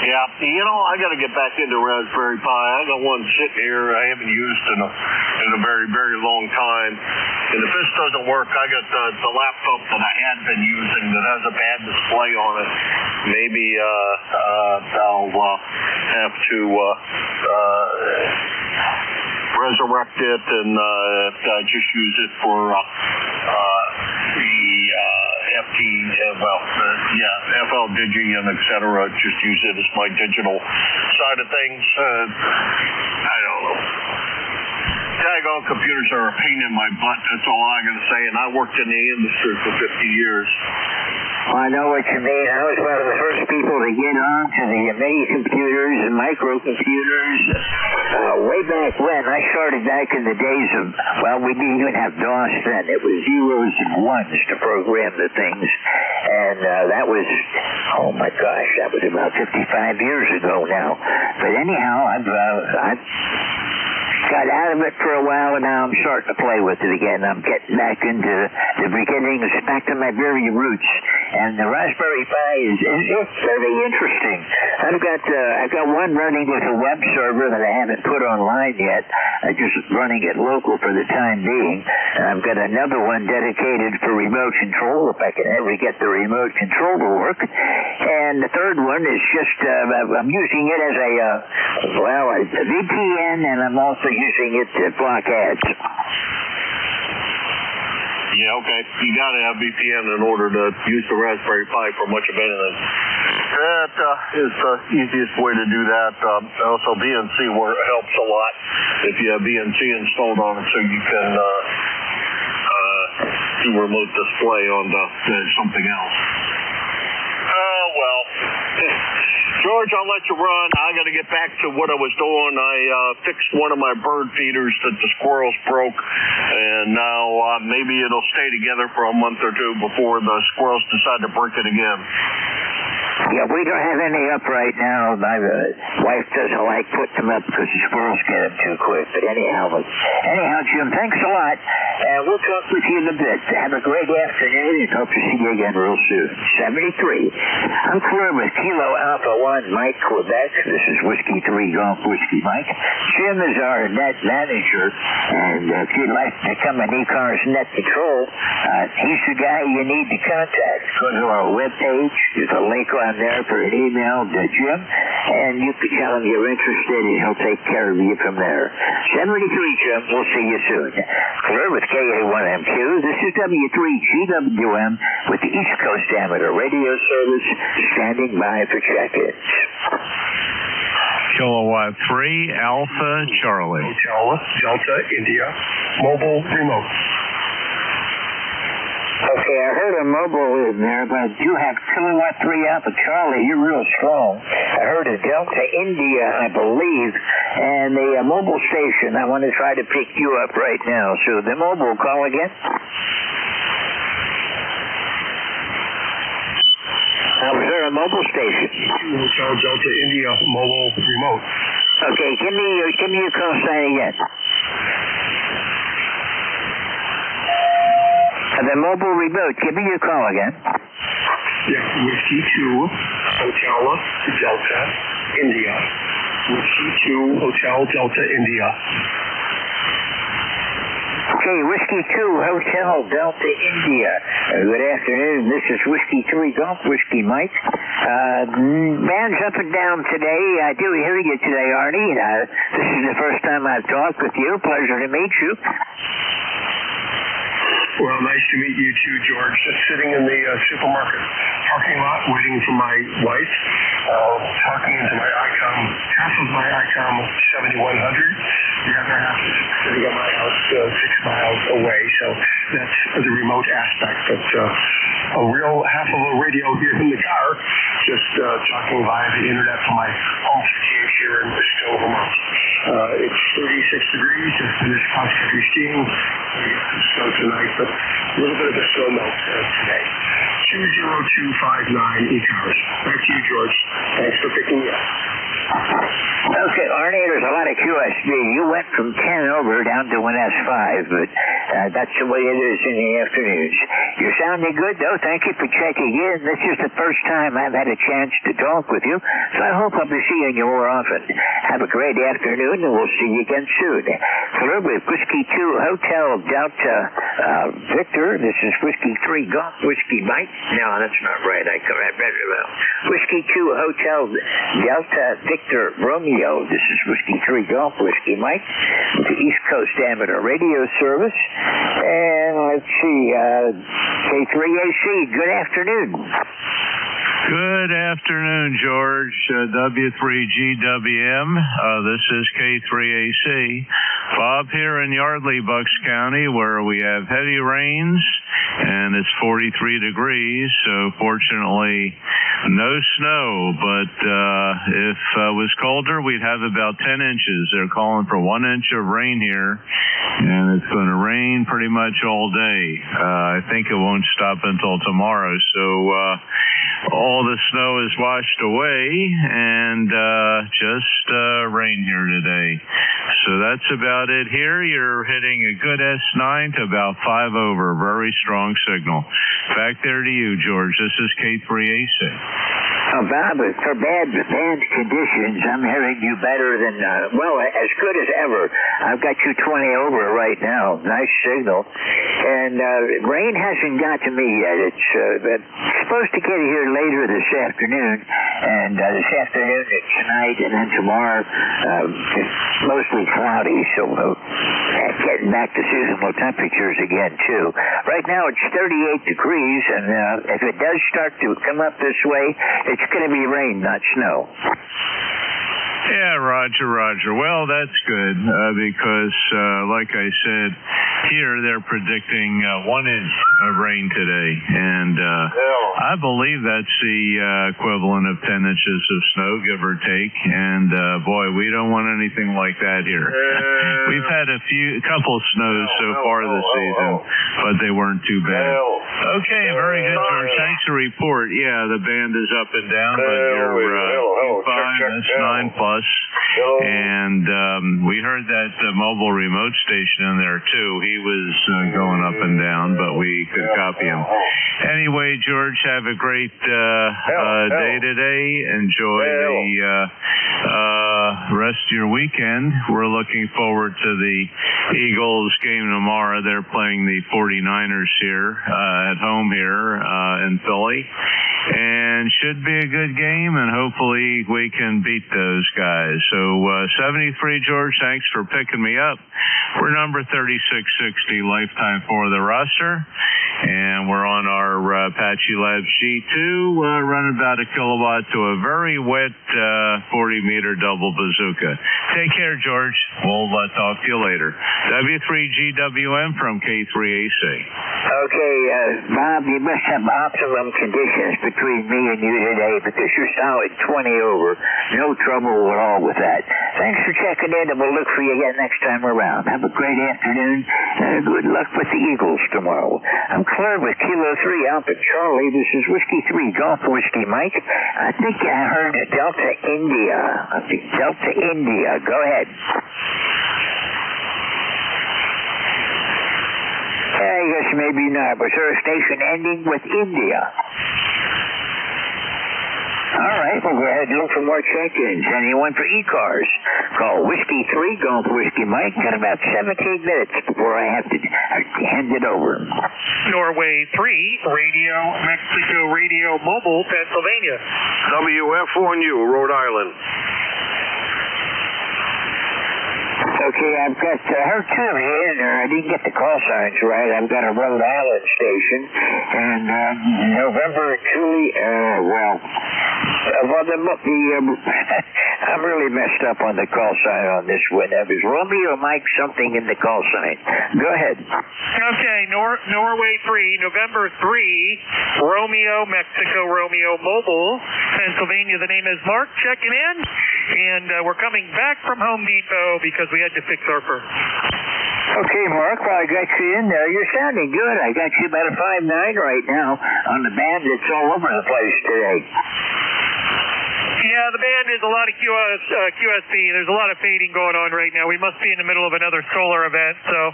Yeah, I got to get back into Raspberry Pi. I got one sitting here I haven't used in a very, very long time. And if this doesn't work, I got the laptop that I had been using that has a bad display on it. Maybe I'll have to resurrect it and just use it for the FL Digi and et cetera. Just use it as my digital side of things. I don't know. Daggone computers are a pain in my butt. That's all I'm going to say. And I worked in the industry for 50 years. Well, I know what you mean. I was one of the first people to get on to the mini computers and microcomputers. Way back when, I started back in the days of, well, we didn't even have DOS then. It was zeros and ones to program the things. And that was, oh my gosh, that was about 55 years ago now. But anyhow, I've got out of it for a while, and now I'm starting to play with it again. I'm getting back into the beginnings, back to my very roots. And the Raspberry Pi is very interesting. I've got one running with a web server that I haven't put online yet. I'm just running it local for the time being. And I've got another one dedicated for remote control, if I can ever get the remote control to work. And the third one is just, I'm using it as a VPN, and I'm also using it to block ads. Yeah, okay. You got to have VPN in order to use the Raspberry Pi for much of anything. That is the easiest way to do that. Also, VNC helps a lot if you have VNC installed on it, so you can do remote display on something else. Oh, well. George, I'll let you run. I got to get back to what I was doing. I fixed one of my bird feeders that the squirrels broke, and now maybe it'll stay together for a month or two before the squirrels decide to break it again. Yeah, we don't have any up right now. My wife doesn't like putting them up because the squirrels get them too quick. But anyhow, Jim, thanks a lot. We'll talk with you in a bit. Have a great afternoon, and hope to see you again real soon. 73. I'm clear with Kilo Alpha 1, Mike, Quebec. This is Whiskey 3 Golf Whiskey Mike. Jim is our net manager, and if you'd like to become an ECARS net control, he's the guy you need to contact. Go to our webpage. There's a link on there for an email to Jim, and you can tell him you're interested, and he'll take care of you from there. 73, Jim. We'll see you soon. Clear with KA1MQ. This is W3GWM with the East Coast Amateur Radio Service, standing by for check-ins. Kilowatt 3, Alpha Charlie. Hotel Delta India, mobile remote. Okay, I heard a mobile in there, but you have Kilowatt 3 Alpha Charlie. You're real strong. I heard a Delta India, I believe, and the mobile station. I want to try to pick you up right now. So the mobile, call again. Was there a mobile station? Hotel Delta India, mobile remote. Okay, give me your call sign again. The mobile remote. Give me your call again. Yeah, Whiskey 2, Hotel Delta India. Whiskey 2, Hotel Delta India. Okay, Whiskey 2, Hotel Delta India. Good afternoon. This is Whiskey 3 Golf Whiskey Mike. Band's up and down today. I do hear you today, Arnie. This is the first time I've talked with you. Pleasure to meet you. Well, nice to meet you too, George. Just sitting in the supermarket parking lot waiting for my wife, talking into my ICOM, half of my ICOM 7100. The other half is sitting at my house 6 miles away, so that's the remote aspect. But a real half of a radio here in the car, just talking via the internet from my home studio here in Bristol, Vermont. It's 36 degrees. Just finished cross-country skiing. We got some snow tonight, but a little bit of a snow melt today. 20259 ECARS. Back to you, George. Thanks for picking me up. Okay, Arnie, there's a lot of QSB. You went from 10 over down to an S5, but that's the way it is in the afternoons. You're sounding good, though. Thank you for checking in. This is the first time I've had a chance to talk with you, so I hope I'll be seeing you more often. Have a great afternoon, and we'll see you again soon. Clear with Whiskey 2 Hotel Delta Victor. This is Whiskey 3 Golf Whiskey Mike. No, that's not right. I read it wrong. Whiskey 2 Hotel Delta Victor Romeo. This is Whiskey 3 Golf Whiskey Mike. The East Coast Amateur Radio Service. And let's see, K3AC. Good afternoon. Good afternoon, George. W3GWM. This is K3AC. Bob here in Yardley, Bucks County, where we have heavy rains, and it's 43 degrees, so fortunately no snow, but if it was colder, we'd have about 10 inches. They're calling for 1 inch of rain here, and it's going to rain pretty much all day. I think it won't stop until tomorrow, so all the snow is washed away, and just rain here today. So that's about it here. You're hitting a good S9 to about 5 over. Very strong signal. Back there to you, George. This is K3AC. Bob, for bad conditions, I'm hearing you better than, as good as ever. I've got you 20 over right now. Nice signal. And rain hasn't got to me yet. It's supposed to get here later this afternoon. And this afternoon and tonight, and then tomorrow, mostly cloudy. So getting back to seasonal temperatures again, too. Right now, it's 38 degrees, and if it does start to come up this way, it's going to be rain, not snow. Yeah, Roger. Well, that's good because, like I said, here they're predicting 1 inch of rain today, and I believe that's the equivalent of 10 inches of snow, give or take. And boy, we don't want anything like that here. We've had a couple snows so far this season, but they weren't too bad. Okay, very good, George. Thanks for the report. Yeah, the band is up and down, but you're 5, that's 9 plus. And we heard that mobile remote station in there too. He was going up and down, but we could copy him. Anyway, George, have a great day today. Enjoy the rest of your weekend. We're looking forward to the Eagles game tomorrow. They're playing the 49ers here at home here in Philly. And should be a good game, and hopefully we can beat those guys. So 73, George, thanks for picking me up. We're number 3660 lifetime for the roster, and we're on our Apache Labs G2, running about a kilowatt to a very wet 40-meter double bazooka. Take care, George. We'll talk to you later. W3GWM from K3AC. Okay, Bob, you must have optimum conditions between me and you today because you're solid 20 over. No trouble at all with that. Thanks for checking in, and we'll look for you again next time around. Have a great afternoon, and good luck with the Eagles tomorrow. I'm Claire with Kilo 3 Alpha Charlie. This is Whiskey 3 Golf Whiskey Mike. I think I heard Delta India. Delta India. Go ahead. I guess maybe not. Was there a station ending with India? All right, we'll go ahead and look for more check-ins. Anyone for ECARS? Call Whiskey 3 Golf Whiskey Mike. Got about 17 minutes before I have to hand it over. Norway 3, Radio, Mexico Radio Mobile, Pennsylvania. WF1U, Rhode Island. Okay, I've got her two in, or I didn't get the call signs right. I've got a Rhode Island station, and November Julie, I'm really messed up on the call sign on this one. That was Romeo Mike something in the call sign. Go ahead. Okay, Norway 3, November 3, Romeo, Mexico, Romeo, Mobile, Pennsylvania. The name is Mark, checking in, and we're coming back from Home Depot because we had to fix our fur. Okay, Mark, well, I got you in there. You're sounding good. I got you about a 5.9 right now on the band that's all over the place today. Yeah, the band is a lot of QSP. There's a lot of fading going on right now. We must be in the middle of another solar event. So,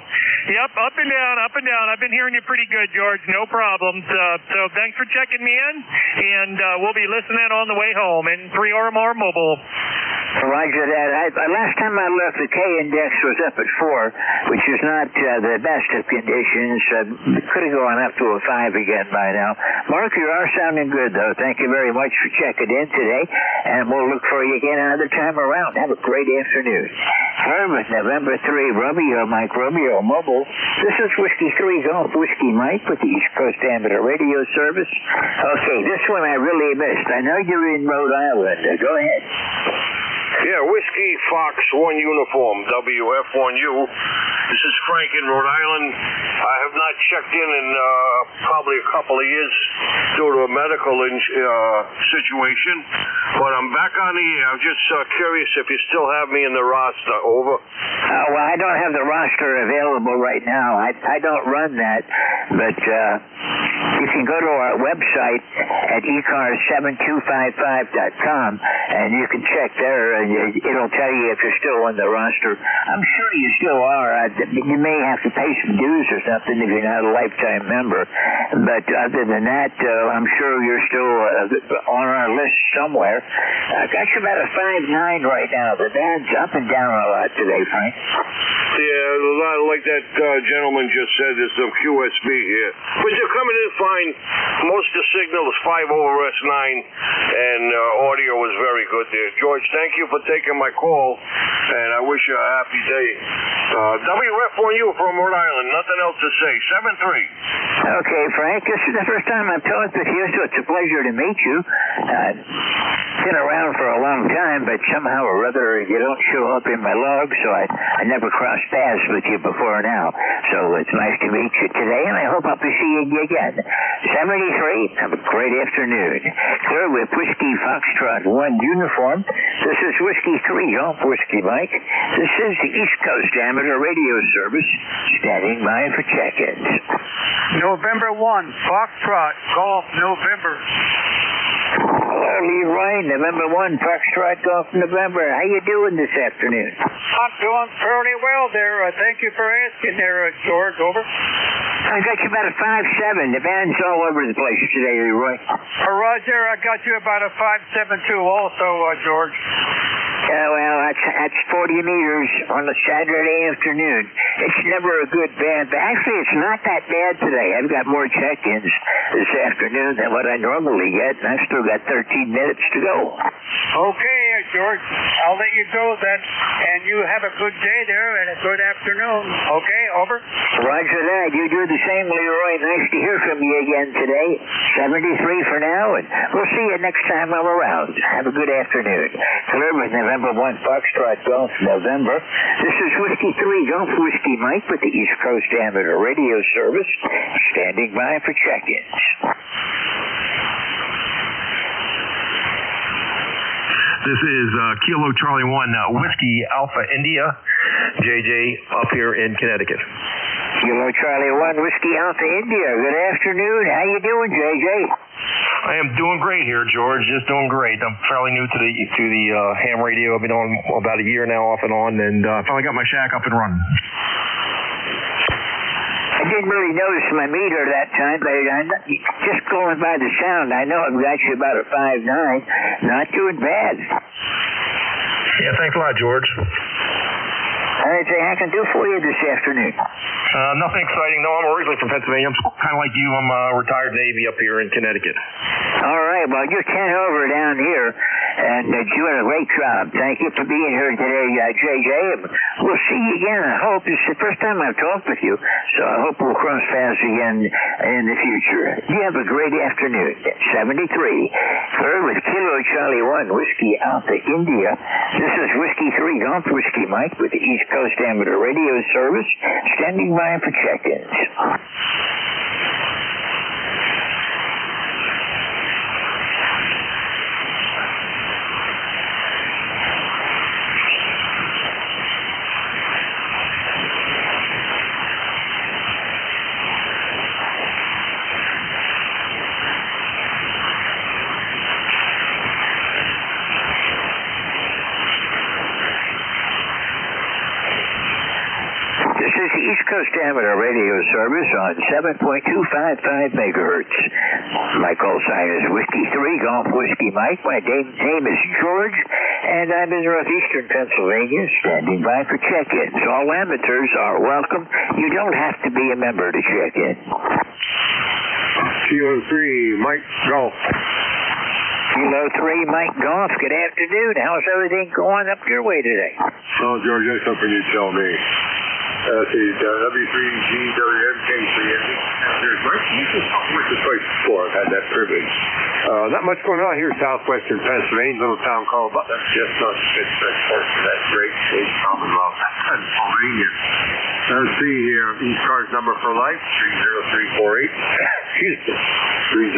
yep, up and down, up and down. I've been hearing you pretty good, George. No problems. So thanks for checking me in, and we'll be listening on the way home in 3 or more mobile. Roger that. Last time I looked, the K-index was up at 4, which is not the best of conditions. It could have gone up to a 5 again by now. Mark, you are sounding good, though. Thank you very much for checking in today, and we'll look for you again another time around. Have a great afternoon. With November 3, Romeo Mike, Romeo Mobile. This is Whiskey 3 Golf Whiskey Mike with the East Coast Amateur Radio Service. Okay, this one I really missed. I know you're in Rhode Island. Go ahead. Yeah, Whiskey Fox 1 Uniform, WF1U. This is Frank in Rhode Island. I have not checked in probably a couple of years due to a medical situation, but I'm back on the air. I'm just curious if you still have me in the roster. Over. Well, I don't have the roster available right now. I don't run that, but you can go to our website at ECARS7255.com, and you can check there, and it'll tell you if you're still on the roster. I'm sure you still are. You may have to pay some dues or something if you're not a lifetime member, but other than that, I'm sure you're still on our list somewhere. I got you about a 5.9 right now. The band's up and down a lot today, Frank. Yeah, a lot like that gentleman just said, there's some QSB here. But you're coming in fine. Most of the signal is 5 over S9, and audio was very good there. George, thank you for taking my call, and I wish you a happy day. WF1U from Rhode Island. Nothing else to say. 7-3. Okay, Frank, this is the first time I've talked with you, so it's a pleasure to meet you. Been around for a long time, but somehow or other you don't show up in my log, so I never crossed paths with you before now. So it's nice to meet you today, and I hope I'll be seeing you again. 73, have a great afternoon. Clear with Whiskey Foxtrot 1 Uniform. This is Whiskey 3 Golf Whiskey Mike. This is the East Coast Amateur Radio Service, standing by for check-ins. November 1, Foxtrot Golf November. Hello, Leroy. November 1, Foxtrot Golf November. How you doing this afternoon? I'm doing fairly well there. Thank you for asking there, George. Over. I got you about a 5.7. The band's all over the place today, Leroy. Roger, I got you about a 5.72 also, George. Well, that's 40 meters on a Saturday afternoon. It's never a good band, but actually it's not that bad today. I've got more check-ins this afternoon than what I normally get, and I've still got 13 minutes to go. Okay, George, I'll let you go then, and you have a good day there and a good afternoon. Okay, over. Roger that. You do the same, Leroy. Nice to hear from you again today. 73 for now, and we'll see you next time I'm around. Have a good afternoon. Clear with November 1 Foxtrot Golf November. This is Whiskey 3 Golf Whiskey Mike with the East Coast Amateur Radio Service, standing by for check-ins. This is Kilo Charlie 1 Whiskey Alpha India, JJ up here in Connecticut. Kilo Charlie 1 Whiskey Alpha India. Good afternoon. How you doing, JJ? I am doing great here, George. Just doing great. I'm fairly new to the ham radio. I've been on about a year now, off and on, and finally got my shack up and running. I didn't really notice my meter that time, but just going by the sound, I know I've got you about a 5.9. Not doing bad. Yeah, thanks a lot, George. Anything I can do for you this afternoon? Nothing exciting. No, I'm originally from Pennsylvania. I'm kind of like you. I'm a retired Navy up here in Connecticut. All right. Well, you're 10 over down here, and doing a great job. Thank you for being here today, JJ. We'll see you again. I hope it's the first time I've talked with you, so I hope we'll cross paths again in the future. You have a great afternoon. 73. Third with Kilo Charlie 1, Whiskey Alpha India. This is Whiskey 3 Golf Whiskey Mike with the East Coast Amateur Radio Service, standing by for check-ins. East Coast Amateur Radio Service on 7.255 megahertz. My call sign is Whiskey 3 Golf Whiskey Mike. My name is George, and I'm in northeastern Pennsylvania, standing by for check-ins. All amateurs are welcome. You don't have to be a member to check in. Kilo 3 Mike Golf. Kilo 3 Mike Golf. Good afternoon. How's everything going up your way today? Oh, George, that's something you tell me. W3GWM K3. There's Mike. You just talked with this place before. I've had that privilege. Not much going on here, southwestern Pennsylvania, little town called, but that's just not Pittsburgh. That's great state Commonwealth, Pennsylvania. Let's see here. ECARS number for life, 30348. Excuse me.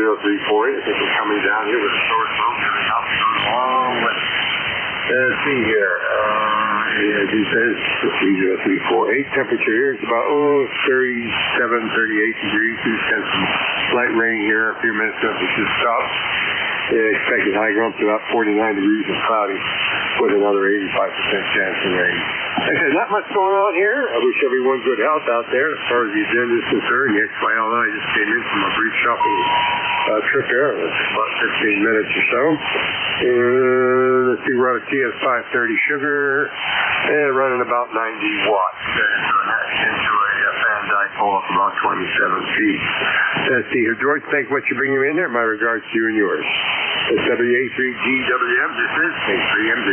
30348. I think we're coming down here with a sore throat coming up a long way. Let's see here. As he says, 30348. Temperature here is about 37, 38 degrees. We've got some light rain here. A few minutes ago, it just stopped. Expected high growth to about 49 degrees and cloudy with another 85% chance of rain. Like I said, not much going on here. I wish everyone good health out there as far as the agenda is concerned. The XYL and I just came in from a brief shopping trip here. It was about 15 minutes or so. Let's see, we're on a TS 530 sugar and running about 90 watts. And that's into a fan dipole of about 27 feet. Let's see here, George, thanks for what you're bringing in there. My regards to you and yours. It's WA3GWM. This is K3MD.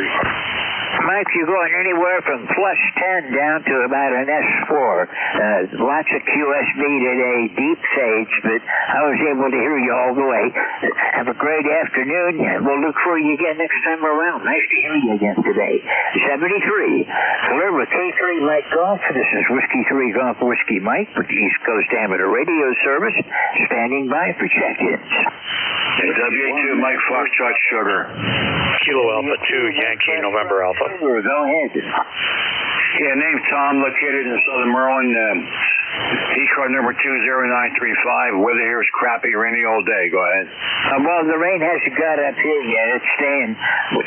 Mike, you're going anywhere from plus 10 down to about an S4. Lots of QSB today, deep fades, but I was able to hear you all the way. Have a great afternoon, and we'll look for you again next time around. Nice to hear you again today. 73. Clear with K3 Mike Golf. This is Whiskey 3 Golf Whiskey Mike with the East Coast Amateur Radio Service, standing by for check-ins. W2 Mike Foxtrot Sugar. Kilo Alpha 2 Yankee November Alpha. Go ahead. Yeah, name's Tom, located in Southern Maryland. ECARS number 20935. Weather here is crappy, rainy all day. Go ahead. Well, the rain hasn't got up here yet. It's staying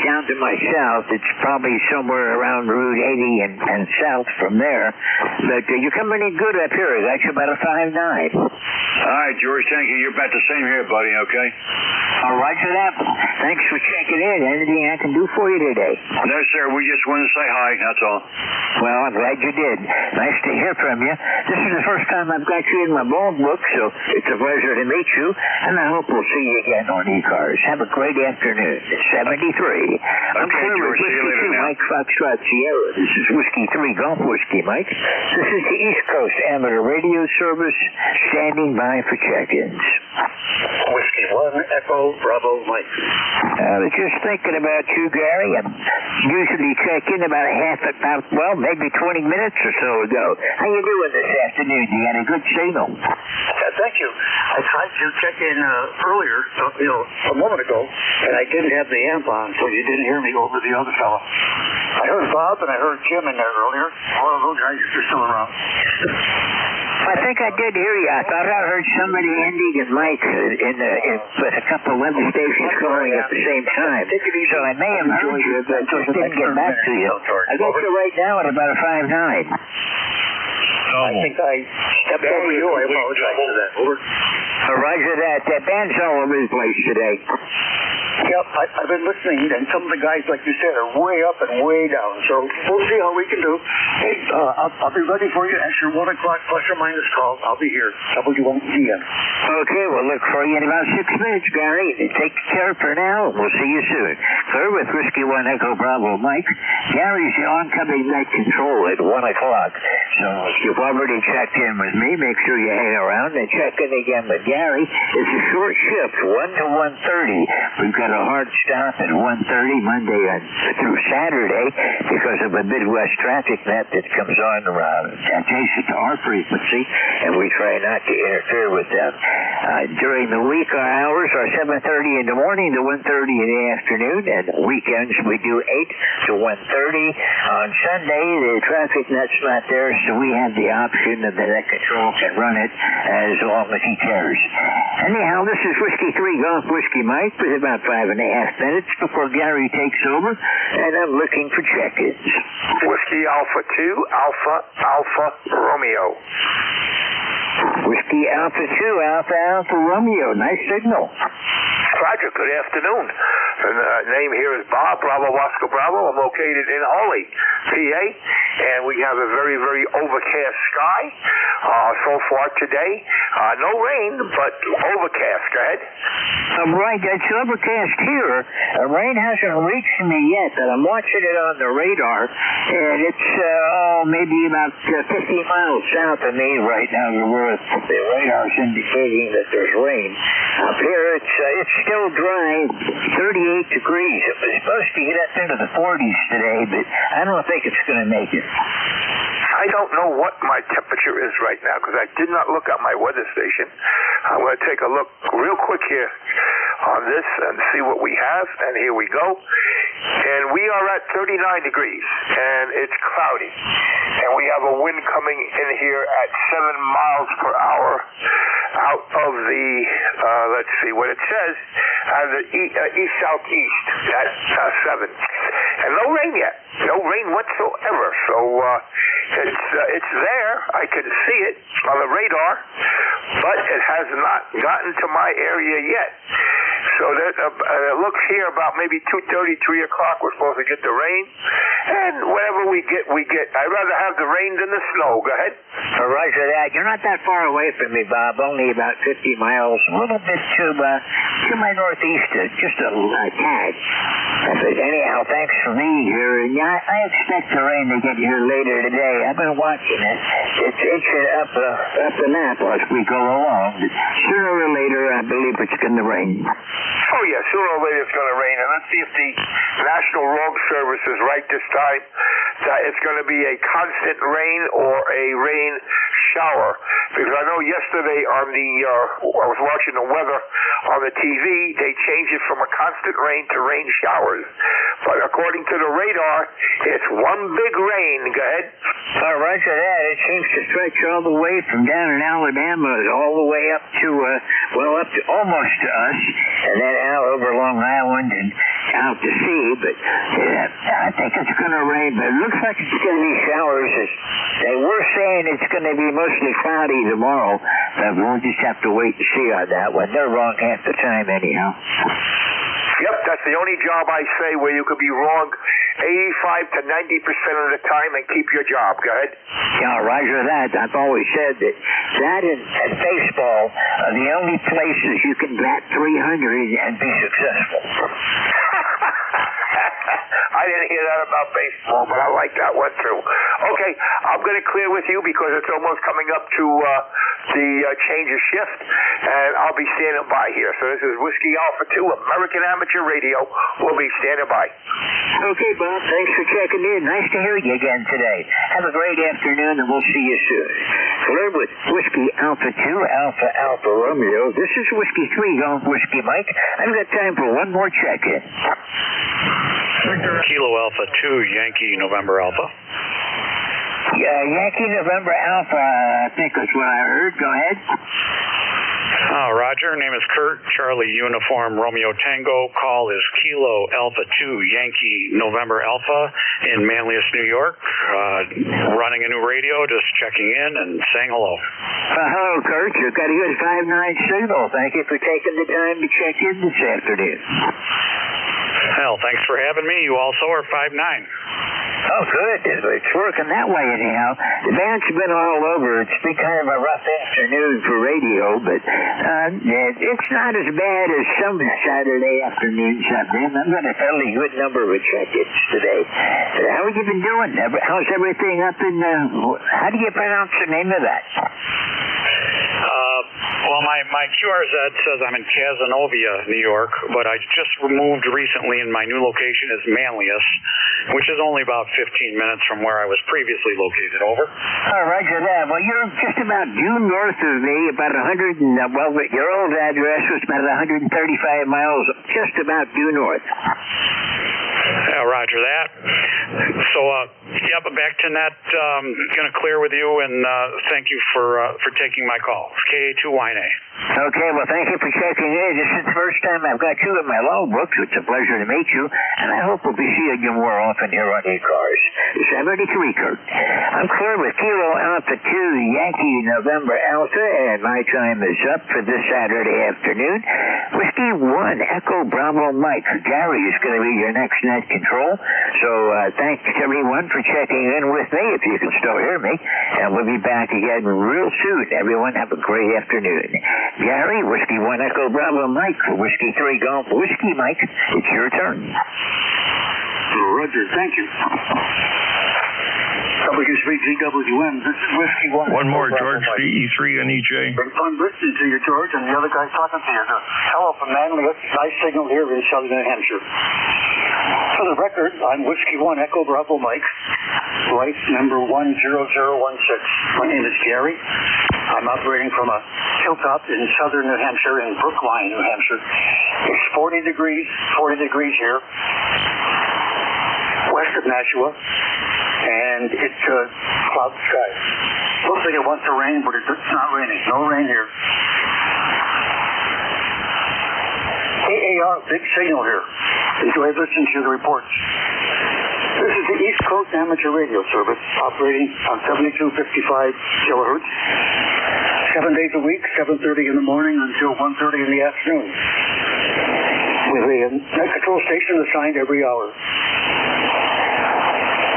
down to my south. It's probably somewhere around Route 80 and south from there. But you're coming in good up here. That's about a 5.9. All right, George, thank you. You're about the same here, buddy, okay? All right for that. Thanks for checking in. Anything I can do for you today? No, sir. We just wanted to say hi. That's all. Well, I'm glad you did. Nice to hear from you. This is the first time I've got you in my ball book, so it's a pleasure to meet you, and I hope we'll see you again on ECARS. Have a great afternoon. 73. I'm okay, George. See you later now. Mike Foxtrot Sierra. This is Whiskey 3 Golf Whiskey Mike. This is the East Coast Amateur Radio Service, standing by for check-ins. Whiskey 1 Echo Bravo Mike. I was just thinking about you, Gary. I usually check in about maybe 20 minutes or so ago. How you doing this afternoon? You got a good signal? Thank you. I tried to check in earlier, a moment ago, and I didn't have the amp on, so you didn't hear me over the other fella. I heard Bob and I heard Jim in there earlier. All of those guys are still around. I think I did hear you. I thought I heard somebody ending and Mike with a couple of weather stations calling at the same time. So I may have heard you, but just didn't get back to you. I got you right now at about a 5.9. I think I stepped over you. I apologize for that. Over. Roger that. Band's all over the place today. Yep, I've been listening, and some of the guys, like you said, are way up and way down. So we'll see how we can do. Hey, I'll be ready for you at your 1 o'clock plus or minus call. I'll be here. W1PM. Okay, we'll look for you in about 6 minutes, Gary. Take care for now, and we'll see you soon. Clear with Whiskey 1 Echo Bravo Mike. Gary's the oncoming night control at 1 o'clock. So if you've already checked in with me, make sure you hang around and check in again with Gary. It's a short shift, 1 to 1:30. We've got a hard stop at 1:30 Monday through Saturday because of a Midwest traffic net that comes on adjacent to our frequency, and we try not to interfere with them. During the week, our hours are 7:30 in the morning to 1:30 in the afternoon, and weekends we do 8 to 1:30. On Sunday, the traffic net's not there, so we have the option that the net control can run it as long as he cares. Anyhow, this is Whiskey 3 Golf Whiskey Mike with about 5.5 minutes before Gary takes over, and I'm looking for check-ins. Whiskey Alpha 2, Alpha Romeo. Whiskey Alpha 2, Alpha Romeo. Nice signal. Roger, good afternoon. The name here is Bob, Bravo Oscar Bravo. I'm located in Hawley, PA, and we have a very, very overcast sky so far today. No rain, but overcast. Go ahead. Right, it's overcast here. Rain hasn't reached me yet, but I'm watching it on the radar, and it's maybe about 50 miles south of me right now. The radar's indicating that there's rain. Up here, it's still dry, 38 degrees. It was supposed to get up into the 40s today, but I don't think it's going to make it. I don't know what my temperature is right now because I did not look at my weather station. I'm going to take a look real quick here on this and see what we have, and here we go. And we are at 39 degrees, and it's cloudy. And we have a wind coming in here at 7 miles per hour out of the, let's see what it says, the east-southeast at 7. And no rain yet. No rain whatsoever. So it's there. I can see it on the radar, but it has not gotten to my area yet. So that it looks here about maybe 2:30, 3 o'clock. We're supposed to get the rain, and whatever we get, we get. I'd rather have the rain than the snow. Go ahead. Roger that. You're not that far away from me, Bob. Only about 50 miles, a little bit to my northeast, just a tad. But anyhow, thanks for being here. And I expect the rain to get here later today. I've been watching it. It's inching up the map as we go along. Sooner or later, I believe it's going to rain. Oh, yeah, sooner or later it's going to rain. And let's see if the National Road Service is right this time, that it's going to be a constant rain or a rain shower. Because I know yesterday on I was watching the weather on the TV, they changed it from a constant rain to rain showers. But according to the radar, it's one big rain. Go ahead. Roger that. It seems to stretch all the way from down in Alabama all the way up to, up to almost to us, and then out over Long Island and out to sea. But I think it's going to rain, but it looks like it's going to be showers. They were saying it's going to be mostly cloudy tomorrow, but we'll just have to wait and see on that one. They're wrong half the time anyhow. Yep, that's the only job I say where you could be wrong 85 to 90% of the time and keep your job. Go ahead. Yeah, roger that. I've always said that and baseball are the only places you can bat 300 and be successful. I didn't hear that about baseball, but I like that one too. Okay, I'm going to clear with you because it's almost coming up to the change of shift, and I'll be standing by here. So this is Whiskey Alpha 2, American Amateur Radio. We'll be standing by. Okay, Bob, thanks for checking in. Nice to hear you again today. Have a great afternoon, and we'll see you soon. Clear with Whiskey Alpha 2, Alpha Romeo. This is Whiskey 3 Golf Whiskey Mike. I've got time for one more check-in. Kilo Alpha 2, Yankee November Alpha. Yankee November Alpha, I think that's what I heard. Go ahead. Roger. Name is Kurt. Charlie Uniform Romeo Tango. Call is Kilo Alpha 2 Yankee November Alpha in Manlius, New York. Running a new radio, just checking in and saying hello. Hello, Kurt. You've got a good 5-9 signal. Thank you for taking the time to check in this afternoon. Hell, thanks for having me. You also are 5'9". Oh, good. It's working that way anyhow. The band's been all over. It's been kind of a rough afternoon for radio, but it's not as bad as some Saturday afternoons have been. I've got a fairly good number of check-ins today. How have you been doing? How's everything up in, how do you pronounce the name of that? Well, my QRZ says I'm in Cazenovia, New York, but I just moved recently, and my new location is Manlius, which is only about 15 minutes from where I was previously located. Over. Oh, roger that. Well, you're just about due north of me, about 100, your old address was about 135 miles, just about due north. Yeah, roger that. So, but back to net, going to clear with you, and thank you for taking my call. K2YNA. Okay, well, thank you for checking in. This is the first time I've got you in my logbooks. It's a pleasure to meet you, and I hope we'll be seeing you more often here on ECARS. 73, Kurt. I'm clear with Kilo Alpha 2 Yankee November Alpha, and my time is up for this Saturday afternoon. Whiskey 1 Echo Bravo Mike. Gary is going to be your next net control. So thanks everyone for checking in with me, if you can still hear me, and we'll be back again real soon. Everyone have a great afternoon. Gary, Whiskey 1 Echo Bravo Mike, Whiskey 3 Golf Whiskey Mike, it's your turn. Roger, thank you. WCGWM, this is Whiskey 1. One more, George, DE3 and EJ. Been fun listening to you, George, and the other guys talking to you. Hello from Manlius, nice signal here in southern New Hampshire. For the record, I'm Whiskey 1 Echo Bravo Mike, flight number 10016. My name is Gary. I'm operating from a hilltop in southern New Hampshire, in Brookline, New Hampshire. It's 40 degrees here, west of Nashua, and it's cloud skies. Looks like it wants to rain, but it's not raining. No rain here. AAR, big signal here. Enjoy listening to the reports. This is the East Coast Amateur Radio Service, operating on 7255 kilohertz. 7 days a week, 7:30 in the morning until 1:30 in the afternoon. With a net control station assigned every hour.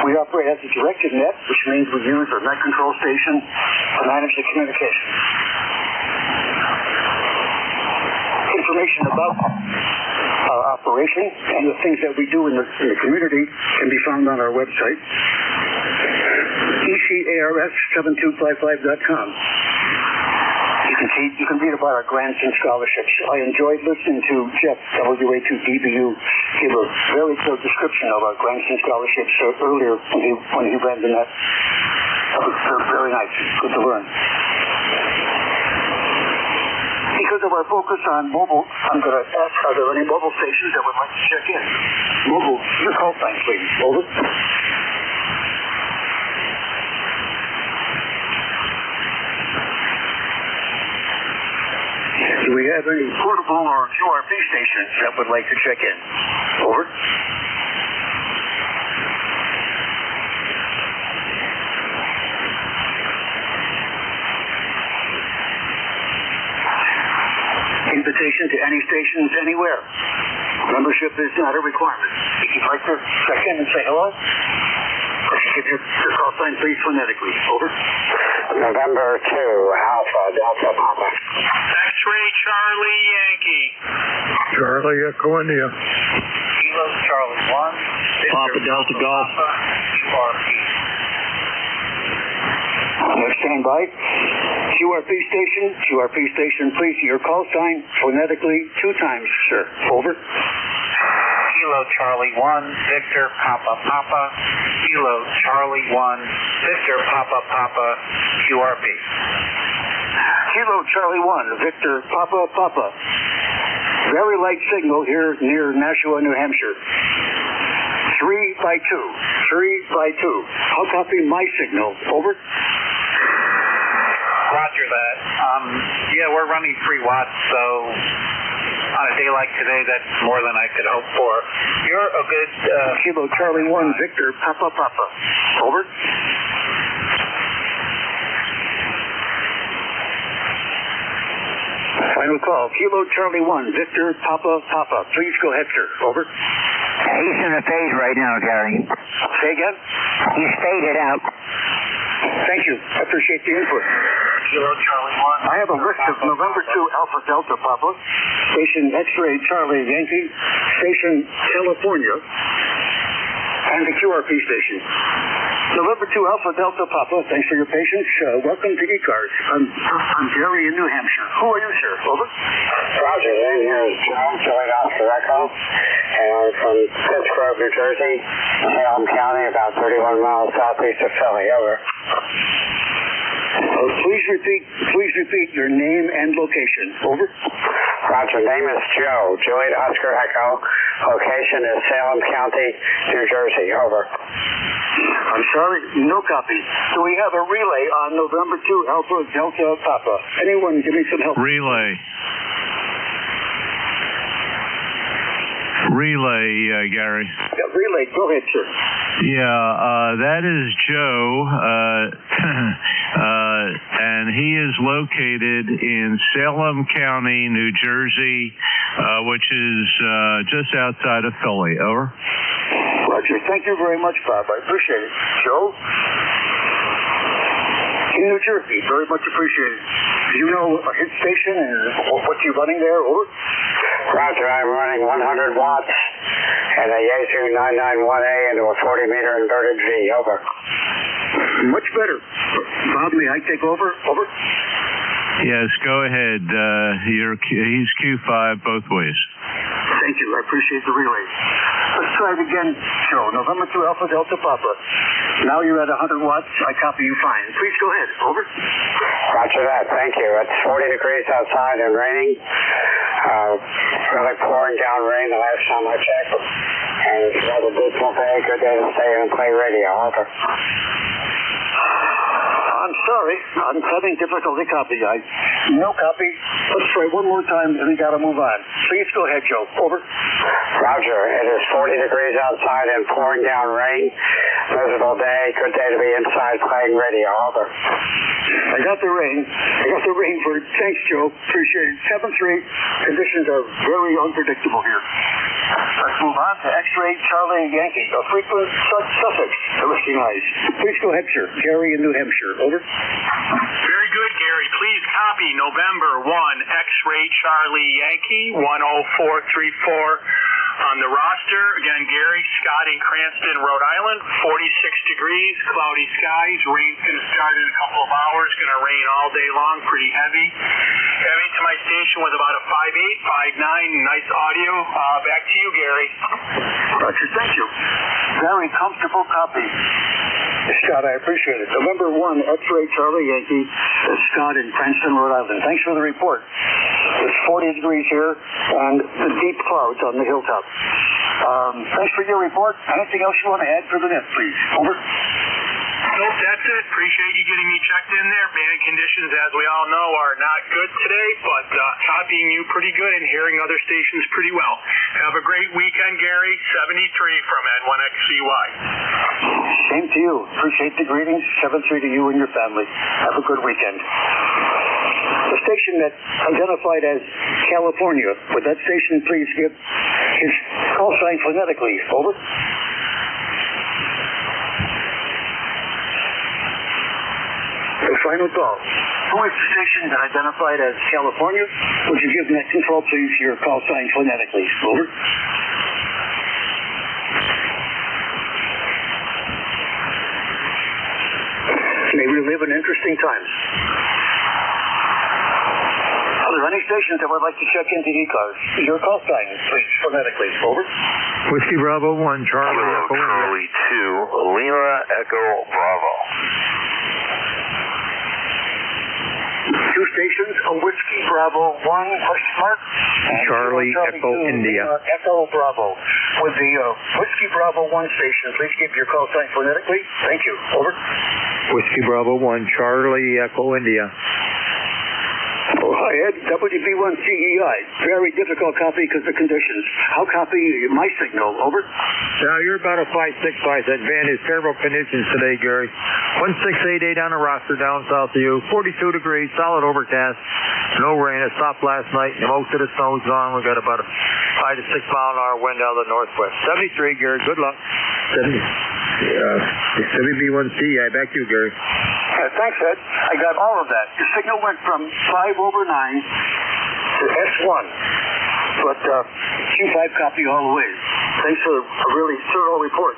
We operate as a directed net, which means we use our net control station to manage the communication. Information about our operation and the things that we do in the community can be found on our website, ECARS7255.com. You can read about our grants and scholarships. I enjoyed listening to Jeff, WA2DBU, give a very good description of our grants and scholarships earlier when he read the net. That was very nice. Good to learn. Because of our focus on mobile, I'm going to ask, are there any mobile stations that would like to check in? Mobile, your call sign, please. Over. Do we have any portable or QRP stations that would like to check in? Over. Invitation to any stations anywhere. Membership is not a requirement. If you'd like to check in and say hello, or you give your call sign please phonetically. Over. November 2, Alpha, Delta, Papa. X-Ray Charlie Yankee. Charlie Echo India. Kilo Charlie 1. Papa Delta Golf. Next stand by. QRP station, please. Your call sign phonetically 2 times, sir. Over. Kilo Charlie 1, Victor, Papa, Papa. Kilo Charlie 1, Victor, Papa, Papa, QRP. Kilo Charlie 1, Victor, Papa, Papa. Very light signal here near Nashua, New Hampshire. 3 by 2. I'll copy my signal. Over. Roger that. Yeah, we're running 3 watts, so on a day like today, that's more than I could hope for. You're a good... Kilo Charlie 1, Victor, Papa. Over. Final call. Kilo Charlie 1, Victor, Papa. Please go ahead, sir. Over. He's in a fade right now, Gary. Say again? He's faded out. Thank you. I appreciate the input. Kilo Charlie 1. I have a list of November 2 Alpha Delta Papa, Station X-Ray Charlie Yankee, Station California, and the QRP station. November 2 Alpha Delta Papa, thanks for your patience. Welcome to ECARS. I'm Gary in New Hampshire. Who are you, sir? Over. Roger, then here is John, Joint Officer Echo, and I'm from Pittsburgh, New Jersey, Salem County, about 31 miles southeast of Philly. Over. Please repeat your name and location. Over. Roger, name is Joe, Juliet Oscar Echo. Location is Salem County, New Jersey. Over. I'm sorry, no copy. Do we have a relay on November 2 Alpha Delta Papa? Anyone give me some help? Relay, Gary. Yeah, relay, go ahead, sir. Yeah, that is Joe, and he is located in Salem County, New Jersey, which is just outside of Philly. Over. Roger. Thank you very much, Bob. I appreciate it. Joe? In New Jersey, very much appreciated. Do you know a hit station and what you're running there? Over. Roger, I'm running 100 watts and a Yaesu 991A into a 40-meter inverted V. Over. Much better. Bob, may I take over? Over. Yes, go ahead. He's Q5 both ways. Thank you. I appreciate the relay. Let's try it again, Joe. November 2 Alpha Delta Papa. Now you're at 100 watts. I copy you fine. Please go ahead. Over. Roger that. Thank you. It's 40 degrees outside and raining. Really pouring down rain the last time I checked. And it's another beautiful day. Good day to stay and play radio. Over. I'm sorry. I'm having difficulty copying. No copy. Let's try one more time and we got to move on. Please go ahead, Joe. Over. Roger. It is 40 degrees outside and pouring down rain. Miserable day. Good day to be inside playing radio. Over. I got the rain. Thanks, Joe. Appreciate it. 7-3. Conditions are very unpredictable here. Let's move on to X-Ray Charlie Yankee, a frequent suffix to listing eyes. Please go ahead, sir. Gary in New Hampshire. Over. Very good, Gary. Please copy November 1 X-Ray Charlie Yankee 10434. On the roster, again, Gary, Scott in Cranston, Rhode Island, 46 degrees, cloudy skies, rain's going to start in a couple of hours, going to rain all day long, pretty heavy. Coming to my station was about a 5.8, 5.9, nice audio. Back to you, Gary. Roger, thank you. Very comfortable copy. Scott, I appreciate it. November 1, X-Ray Charlie Yankee, Scott in Cranston, Rhode Island. Thanks for the report. It's 40 degrees here and the deep clouds on the hilltop. Thanks for your report. Anything else you want to add for the net, please? Over. Nope, that's it. Appreciate you getting me checked in there. Band conditions, as we all know, are not good today, but copying you pretty good and hearing other stations pretty well. Have a great weekend, Gary. 73 from N1XCY. Same to you. Appreciate the greetings. 7-3 to you and your family. Have a good weekend. The station that identified as California, would that station please give his call sign phonetically? Over. The final call. Who is the station that identified as California? Would you give net control, please, your call sign phonetically? Over. May we live in interesting times. Are there any stations that would like to check into ECARS? Your call sign, please, phonetically. Over. Whiskey Bravo 1, Charlie Echo. Charlie 2, Lima Echo Bravo. Two stations, a Whiskey Bravo 1, question mark. Charlie Echo India. Echo Bravo. With the Whiskey Bravo 1 station, please give your call sign phonetically. Thank you. Over. Whiskey Bravo 1, Charlie Echo India. Oh, Hi, Ed. WB1CEI. Very difficult copy because of conditions. How copy my signal? Over. Now, you're about a 565 advantage. Terrible conditions today, Gary. 1688 on the roster down south of you. 42 degrees, solid overcast. No rain. It stopped last night, and most of the snow's gone. We got about a 5 to 6 mile an hour wind out of the northwest. 73, Gary. Good luck. 70. It's WB1CEI. Back to you, Gary. Thanks, Ed. I got all of that. Your signal went from 5/9 to S1, but Q5 copy all the way. Thanks for a really thorough report.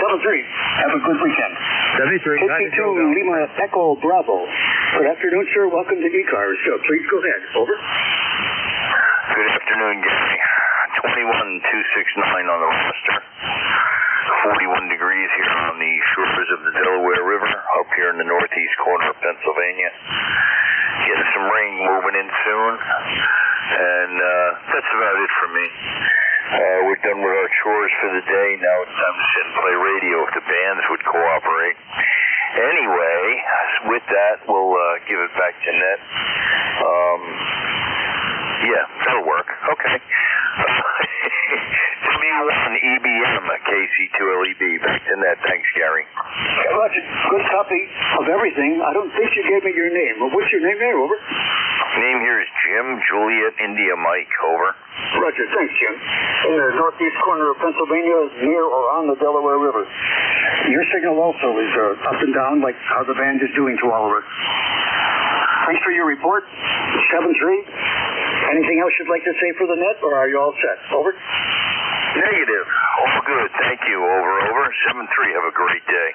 73. Have a good weekend. 73. 52 Lima Echo Bravo. Good afternoon, sir. Welcome to ECARS. Please go ahead. Over. Good afternoon, Gary. 21269 on the roster. 41 degrees here on the shores of the Delaware River, up here in the northeast corner of Pennsylvania. Getting some rain moving in soon, and that's about it for me. We're done with our chores for the day. Now it's time to sit and play radio if the bands would cooperate. Anyway, with that, we'll give it back to Net. Yeah, that'll work. Okay. W1 EBM, KC2LEB. Back to Net. Thanks, Gary. Roger. Good copy of everything. I don't think you gave me your name. What's your name there? Over. Name here is Jim, Juliet, India, Mike. Over. Roger. Thanks, Jim. In the northeast corner of Pennsylvania, near or on the Delaware River. Your signal also is up and down, like how the band is doing to all of us. Thanks for your report. 7-3. Anything else you'd like to say for the Net, or are you all set? Over. Negative. All good. Thank you. Over. 7-3. Have a great day.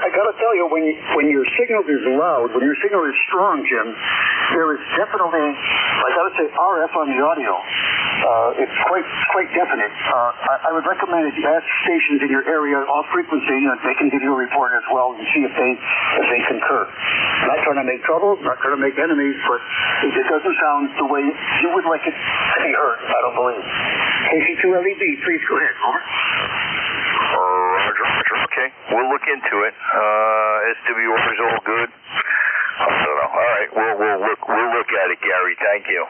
I gotta tell you, when your signal is loud, when your signal is strong, Jim, there is definitely, I gotta say, RF on the audio. It's quite definite. I would recommend that you ask stations in your area off frequency, they can give you a report as well and see if they concur. I'm not trying to make trouble, not trying to make enemies, but it doesn't sound the way you would like it to be heard, I don't believe. KC2LEB, please go ahead. Over. Roger. Okay. We'll look into it. SWR is all good. I don't know. All right. We'll look at it, Gary. Thank you.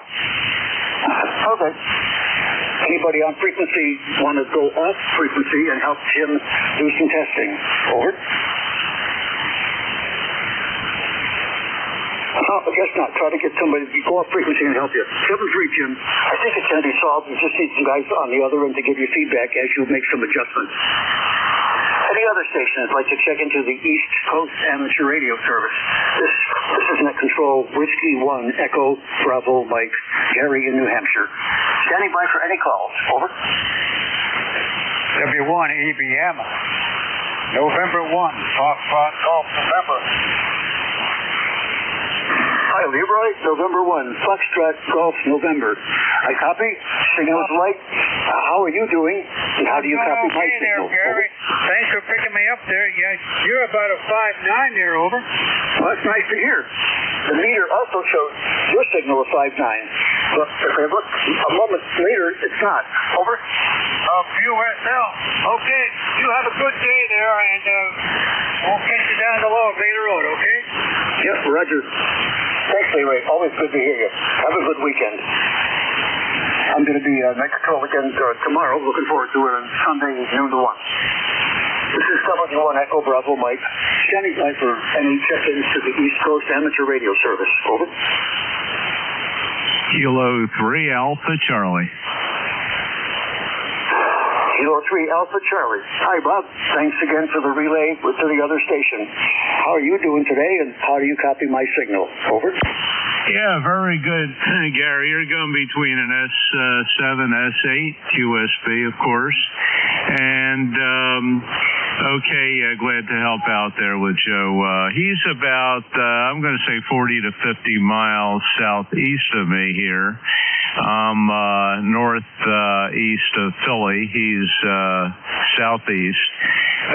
Okay. Anybody on frequency want to go off frequency and help Jim do some testing? Over. I guess not. Try to get somebody to go off frequency and help you. 7-3, Jim. I think it can be solved. You just need some guys on the other end to give you feedback as you make some adjustments. Any other stations like to check into the East Coast Amateur Radio Service? This is Net Control, Whiskey 1, Echo, Bravo, Mike, Gary in New Hampshire. Standing by for any calls. Over. W1 EBM, November 1, Foxtrot Golf, November. Hi, Leroy. November 1, Foxtrot Golf, November. I copy. Signals light. How are you doing? And how do you copy my signal? There, Gary. Thanks for picking me up there. Yeah, you're about a 5-9 there. Over. Well, that's nice to hear. The meter also shows your signal of 5-9. But if I look a moment later, it's not. Over. QSL. Okay. You have a good day there, and we'll catch you down the log later on, okay? Yes, Roger. Thanks, Leroy. Always good to hear you. Have a good weekend. I'm going to be Net Control again tomorrow. Looking forward to it on Sunday, noon to 1. This is W1 Echo Bravo Mike, standing by for any check-ins to the East Coast Amateur Radio Service. Over. Kilo 3 Alpha Charlie. Kilo 3 Alpha Charlie. Hi, Bob. Thanks again for the relay to the other station. How are you doing today, and how do you copy my signal? Over. Yeah, very good, Gary. You're going between an S7, S8, QSB, of course. And, okay, glad to help out there with Joe. He's about, I'm going to say 40 to 50 miles southeast of me here. I'm northeast of Philly. He's southeast.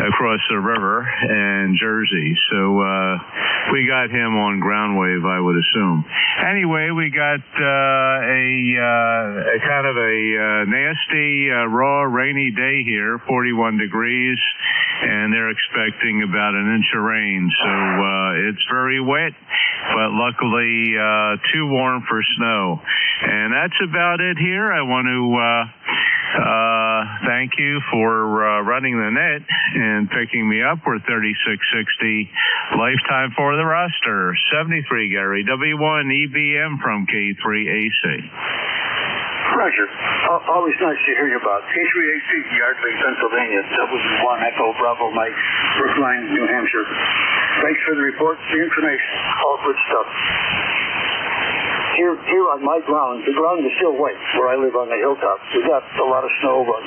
across the river and Jersey. So we got him on ground wave, I would assume. Anyway, we got a kind of a nasty, raw, rainy day here, 41 degrees, and they're expecting about an inch of rain. So it's very wet, but luckily too warm for snow. And that's about it here. I want to thank you for running the net and picking me up. We're 3660 lifetime for the roster. 73 Gary, W1 EBM from K3AC. Roger. Always nice to hear you about K3AC, Yardley, Pennsylvania, W1 Echo Bravo Mike, Brookline, New Hampshire. Thanks for the reports, the information, all good stuff. Here on my ground, the ground is still white where I live on the hilltop. We got a lot of snow, but a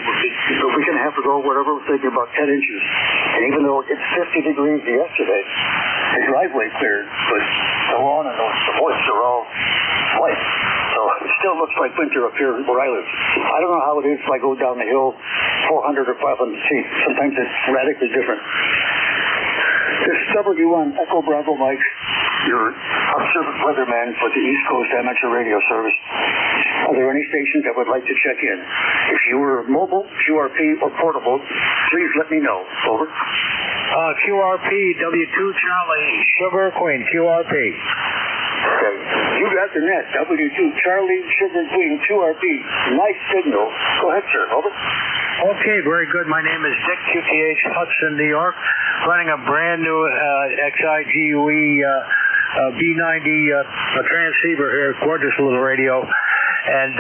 week and a half ago, whatever, we're thinking about 10 inches. And even though it's 50 degrees yesterday, the driveway cleared, but the lawn and the woods are all white. So it still looks like winter up here where I live. I don't know how it is if I go down the hill 400 or 500 feet. Sometimes it's radically different. This is W1 Echo Bravo Mike, your observant weatherman for the East Coast Amateur Radio Service. Are there any stations that would like to check in? If you were mobile, QRP, or portable, please let me know. Over. QRP, W2 Charlie, Sugar Queen, QRP. Okay. You got the net. W2 Charlie, Sugar Queen, QRP. Nice signal. Go ahead, sir. Over. Okay, very good. My name is Dick, QTH, Hudson, New York, running a brand new XIGUE B90 transceiver here. Gorgeous little radio. And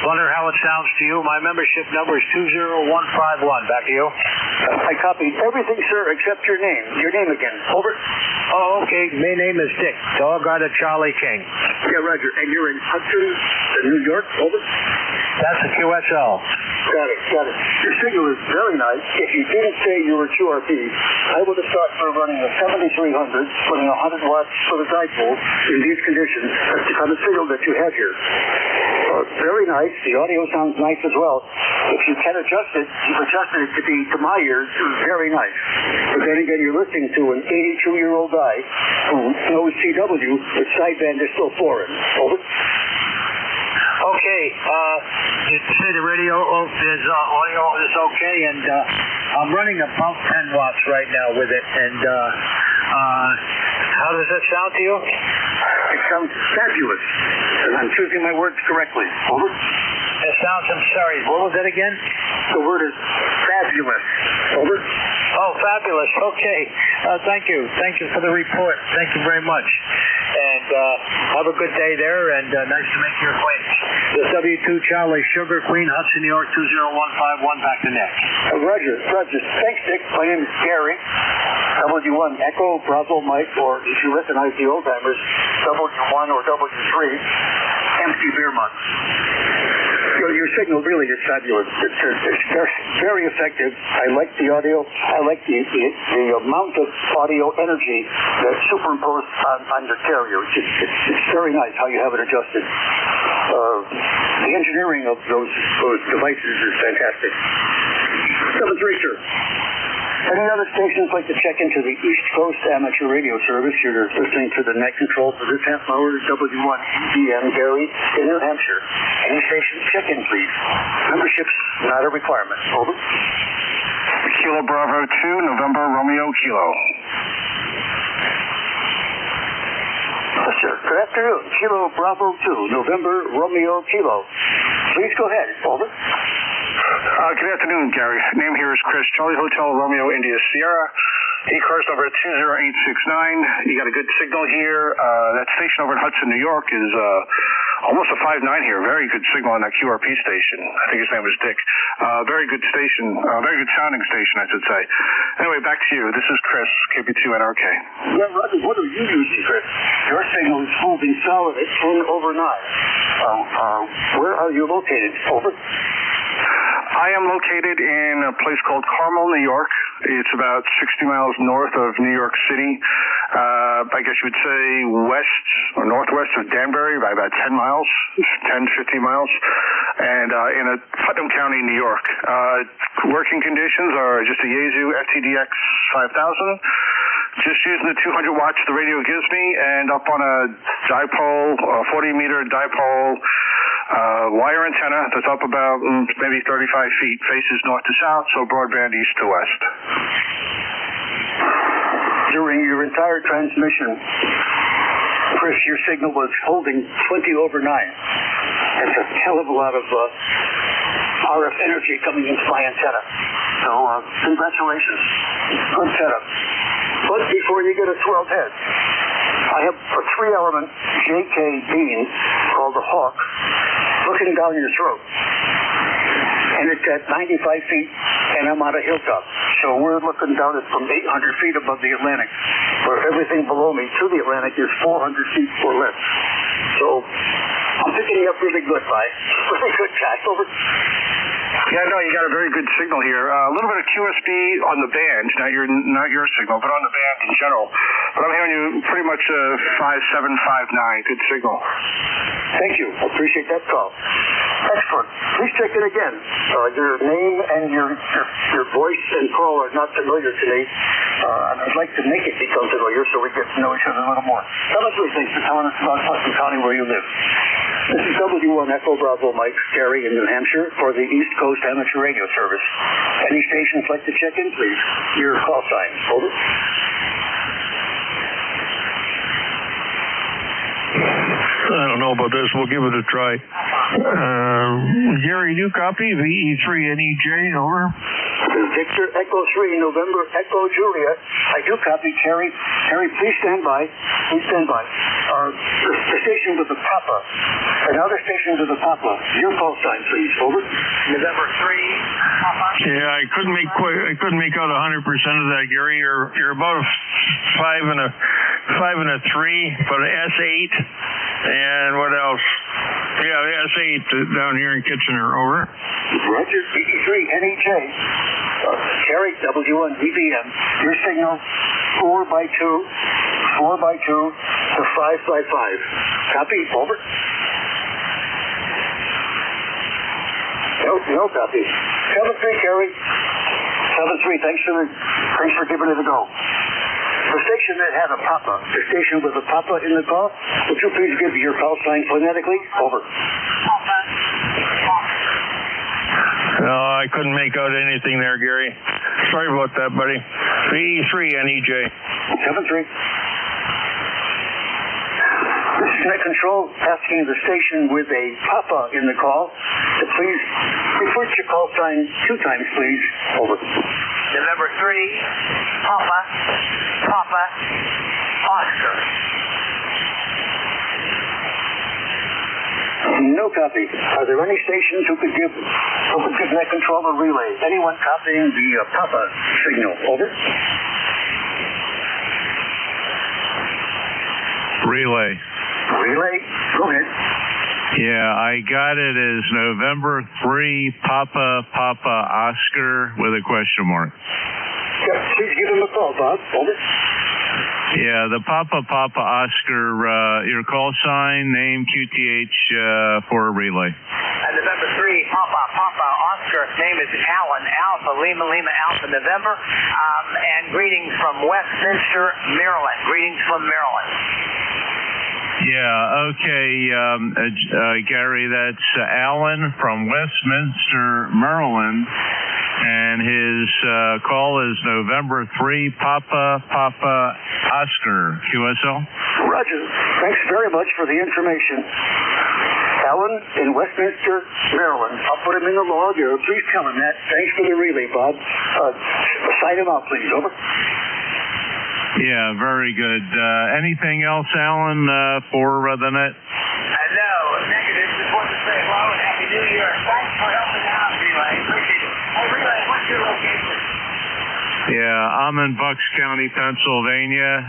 wonder how it sounds to you. My membership number is 20151. Back to you. I copied everything, sir, except your name. Your name again. Over. Oh, okay. My name is Dick. Dog out of Charlie King. Yeah, Roger. And you're in Hudson, New York. Over. That's a QSL. Got it. Your signal is very nice. If you didn't say you were QRP, I would have thought for running a 7300, putting 100 watts for the dipole in these conditions. That's the kind of signal that you have here. Very nice. The audio sounds nice as well. If you can adjust it, you've adjusted it to be, to my ears, very nice. But then again, you're listening to an 82-year-old guy who knows CW, but sideband is still foreign. Over. Okay, you say the radio is audio is okay, and I'm running about 10 watts right now with it. And how does that sound to you? It sounds fabulous, and I'm choosing my words correctly. Over. It sounds, I'm sorry, what was that again? The word is fabulous. Over. Oh, fabulous. Okay. Thank you. Thank you for the report. Thank you very much. And have a good day there, and nice to make your acquaintance. The W2 Charlie, Sugar Queen, Hudson, New York, 20151, back to Nick. Roger. Thanks, Nick. My name is Gary. W1 Echo Bravo Mike, or if you recognize the old timers, W1 or W3 MC Beermont. Your signal really is fabulous. It's very effective. I like the audio. I like the amount of audio energy that's superimposed on your carrier. It's very nice how you have it adjusted. The engineering of those devices is fantastic. 7-3, sir. Any other stations like to check into the East Coast Amateur Radio Service? You're listening to the net control for this half hour, W1 EBM Gary in New Hampshire. Any stations, check in, please. Membership's not a requirement. Over. Kilo Bravo 2, November Romeo Kilo. Yes, sir. Good afternoon. Kilo Bravo 2, November Romeo Kilo. Please go ahead. Over. Good afternoon, Gary. Name here is Chris. Charlie Hotel Romeo India Sierra. ECARS number 20869. You got a good signal here. That station over in Hudson, New York is almost a 5.9 here. Very good signal on that QRP station. I think his name was Dick. Very good station. Very good sounding station, I should say. Anyway, back to you. This is Chris, KB2NRK. Yeah, Roger, what are you using, Chris? Your signal is holding solid at 10 over 9. Where are you located? Over. I am located in a place called Carmel, New York. It's about 60 miles north of New York City. I guess you would say west or northwest of Danbury by about 10 miles, 10, 15 miles. and in Putnam County, New York. Working conditions are just a Yaesu FTDX 5000. Just using the 200 watts the radio gives me, and up on a dipole, a 40-meter dipole wire antenna that's up about maybe 35 feet, faces north to south, so broadband east to west. During your entire transmission, Chris, your signal was holding 20 over 9. That's a hell of a lot of RF energy coming into my antenna. So, congratulations. Good setup. But before you get a 12 head, I have a 3-element JK beam called the Hawk looking down your throat. And it's at 95 feet, and I'm on a hilltop. So we're looking down at from 800 feet above the Atlantic, where everything below me to the Atlantic is 400 feet or less. So I'm picking you up really good, Vi. Really good, Jack. Over. Yeah, no, you got a very good signal here. A little bit of QSB on the band, not your signal, but on the band in general. But I'm hearing you pretty much 5759. Good signal. Thank you. I appreciate that call. Excellent. Please check in again. Your name and your voice and call are not familiar to me. I'd like to make it become familiar so we get to know each other a little more. Thanks for telling us about Putnam County where you live. This is W1 Echo Bravo Mike Gary in New Hampshire for the East Coast Amateur Radio Service. Any stations like to check in, please? Your call sign. Over. I don't know about this. We'll give it a try. Gary, do you copy? VE3NEJ, over. Victor Echo 3, November Echo Julia. I do copy. Terry, please stand by. Please stand by. The station with the Papa. Another station with the Papa. Your call sign, please. Over. November 3, Papa. Yeah, I couldn't make out 100% of that, Gary. You're about a 5 and a 3, but an S8. And what else? Yeah, the S8 down here in Kitchener. Over. Roger. VE3NEJ. Terry, W1 DBM. Your signal 4x2 to 5x5. Copy. Over. No copy. 7-3, Terry. 7-3. Thanks for giving it a go. The station that had a Papa, the station with a Papa in the call, would you please give your call sign phonetically? Over. Papa. No, I couldn't make out anything there, Gary. Sorry about that, buddy. VE3NEJ. 7-3. This is Net Control asking the station with a Papa in the call to please refer to your call sign 2 times, please. Over. November 3, Papa, Oscar. No copy. Are there any stations who could give Net Control a relay? Anyone copying the Papa signal? Over. Relay. Go ahead. Yeah, I got it as November 3, Papa, Oscar with a question mark. Yeah, please give him a call, Bob. Over. Yeah, the Papa, Oscar, your call sign, name, QTH for a relay. November 3, Papa, Oscar. Name is Alan, Alpha, Lima, Alpha, November. And greetings from Westminster, Maryland. Yeah, okay, Gary, that's Alan from Westminster, Maryland, and his call is November 3, Papa, Oscar, QSL. Roger. Thanks very much for the information. Alan in Westminster, Maryland. I'll put him in the log here. Please tell him that. Thanks for the relay, Bob. Sign him out, please. Over. Yeah, very good. Anything else, Alan, for the net? No, negative. Just want to say hello and Happy New Year. Thanks for helping out, Relay. Appreciate it. Hey, Relay, what's your location? Yeah, I'm in Bucks County, Pennsylvania,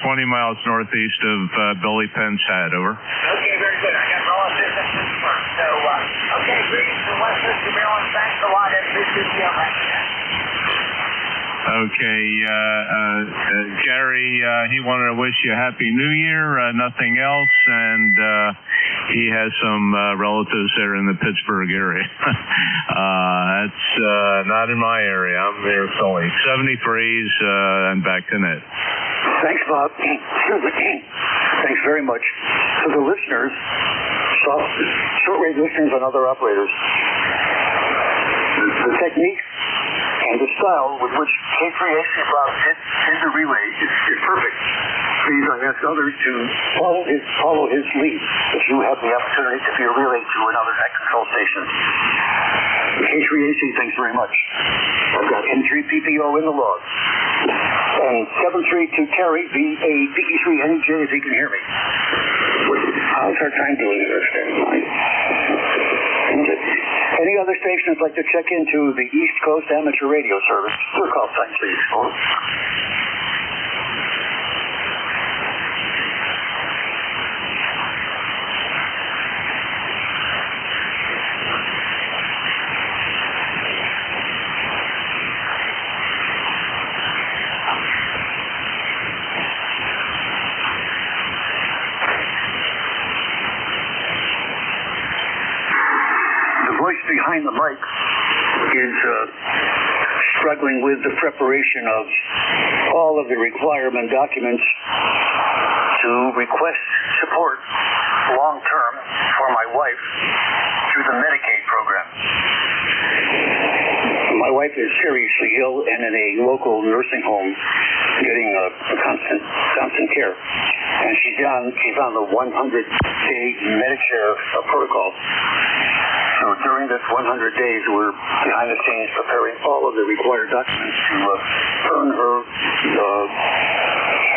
20 miles northeast of Billy Penn's Hat. Over. Okay, very good. I got all of this first. So, okay, greetings from Westminster, Maryland. Thanks a lot. This is the Okay, Gary, he wanted to wish you a Happy New Year, nothing else, and he has some relatives there in the Pittsburgh area. That's not in my area. I'm there solely 73s and back to net. Thanks, Bob. Thanks very much. To the listeners, shortwave listeners and other operators, the technique and the style with which K3AC Bob did the relay is perfect. Please, I ask others to follow his lead if you have the opportunity to be a relay to another net control station. K3AC, thanks very much. I've got N3PPO in the log. And 73 Terry, PE3 NJ, if you can hear me. How's our time doing this? Any other stations like to check into the East Coast Amateur Radio Service? Your call sign, please. Behind the mic is struggling with the preparation of all of the requirement documents to request support long-term for my wife through the Medicaid program. My wife is seriously ill and in a local nursing home getting constant care. And she's on the 100-day Medicare protocol. So during this 100 days, we're behind the scenes preparing all of the required documents to earn her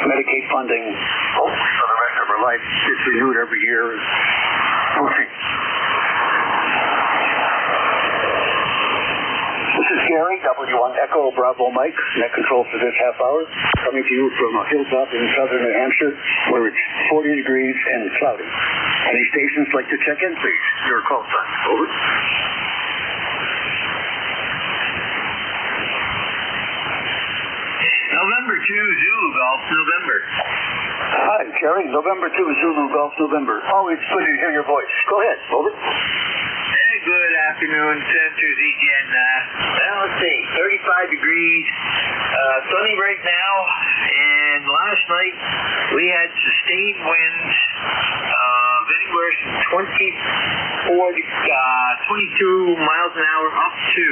Medicaid funding, hopefully for the rest of her life. It's renewed every year. We'll see. This is Gary, W1 Echo Bravo Mike, net control for this half hour, coming to you from a hilltop in southern New Hampshire where it's 40 degrees and cloudy. Any stations like to check in, please? Your call sign. Over. November 2, Zulu Golf, November. Hi, Gary. November 2, Zulu Golf, November. Always good to hear your voice. Go ahead. Over. Good afternoon, Center ZGN. Let's see, 35 degrees, sunny right now, and last night we had sustained winds of anywhere from 22 miles an hour up to,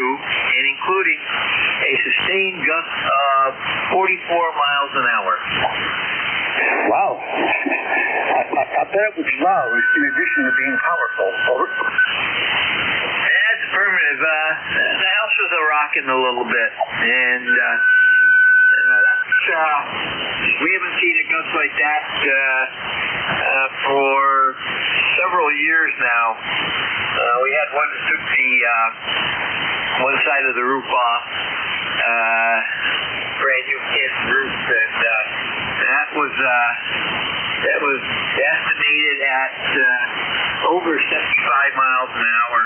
and including a sustained gust of 44 miles an hour. Wow. I bet it was loud in addition to being powerful. Over. That's affirmative. The house was rocking a little bit, and we haven't seen a gust like that for several years now. We had one that took the one side of the roof off, brand new tin roof, and that was estimated at over 75 miles an hour.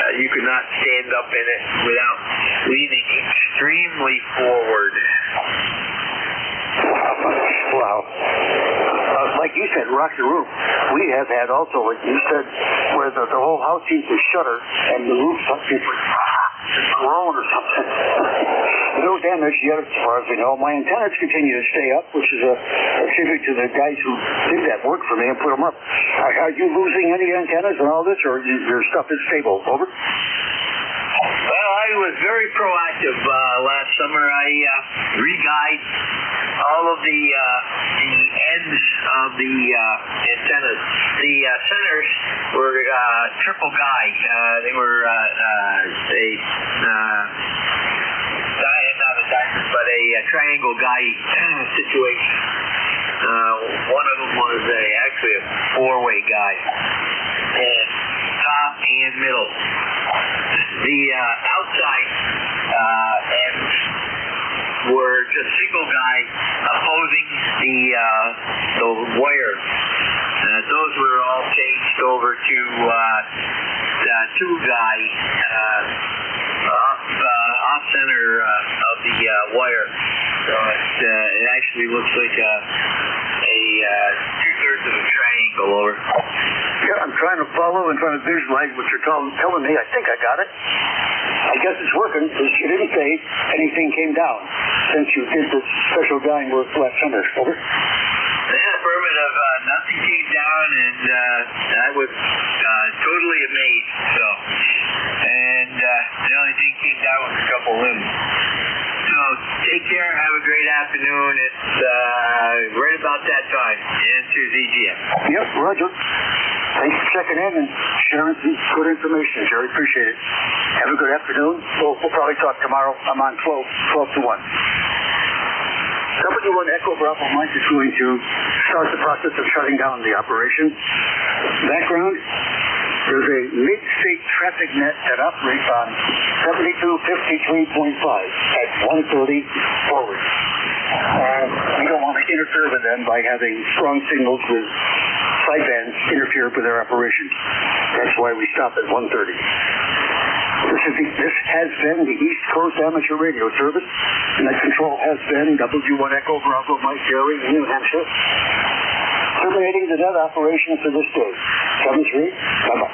You could not stand up in it without leaning extremely forward. Wow. Like you said, rock the roof. We have had also, like you said, where the whole house seems to shudder and the roof seems to groan or something. No damage yet as far as we know. My antennas continue to stay up, which is a tribute to the guys who did that work for me and put them up. Are you losing any antennas and all this, or your stuff is stable? Over. Well, I was very proactive last summer. I re-guide all of the ends of the antennas. The centers were triple guide. They were not a diamond, but a triangle guide situation. One of them was actually a four-way guide, and top and middle. The outside ends were just single guide opposing the wire. Those were all changed over to two guide off center of the wire. So it actually looks like a 2/3 of a triangle over. Yeah, I'm trying to follow and trying to visualize what you're telling me. I think I got it. I guess it's working because you didn't say anything came down since you did this special dying work last summer. Over. Yeah, affirmative. Nothing came down, and I was totally amazed. So, and the only thing came down was a couple limbs. So, take care. Have a great afternoon. It's right about that time. Answer ZGM. Yep, Roger. Thanks for checking in and sharing some good information, Jerry. Appreciate it. Have a good afternoon. We'll probably talk tomorrow. I'm on 12 to 1. W1 Echo Bravo Mike is going to start the process of shutting down the operation. Background, there's a mid-state traffic net that operates on 7253.5 at 130 forward. We don't want to interfere with them by having strong signals with sidebands interfere with their operation. That's why we stop at 130. This has been the East Coast Amateur Radio Service, and that control has been W1 Echo Bravo Mike Jerry, New Hampshire. Terminating the net operation for this day. 7-3, bye-bye.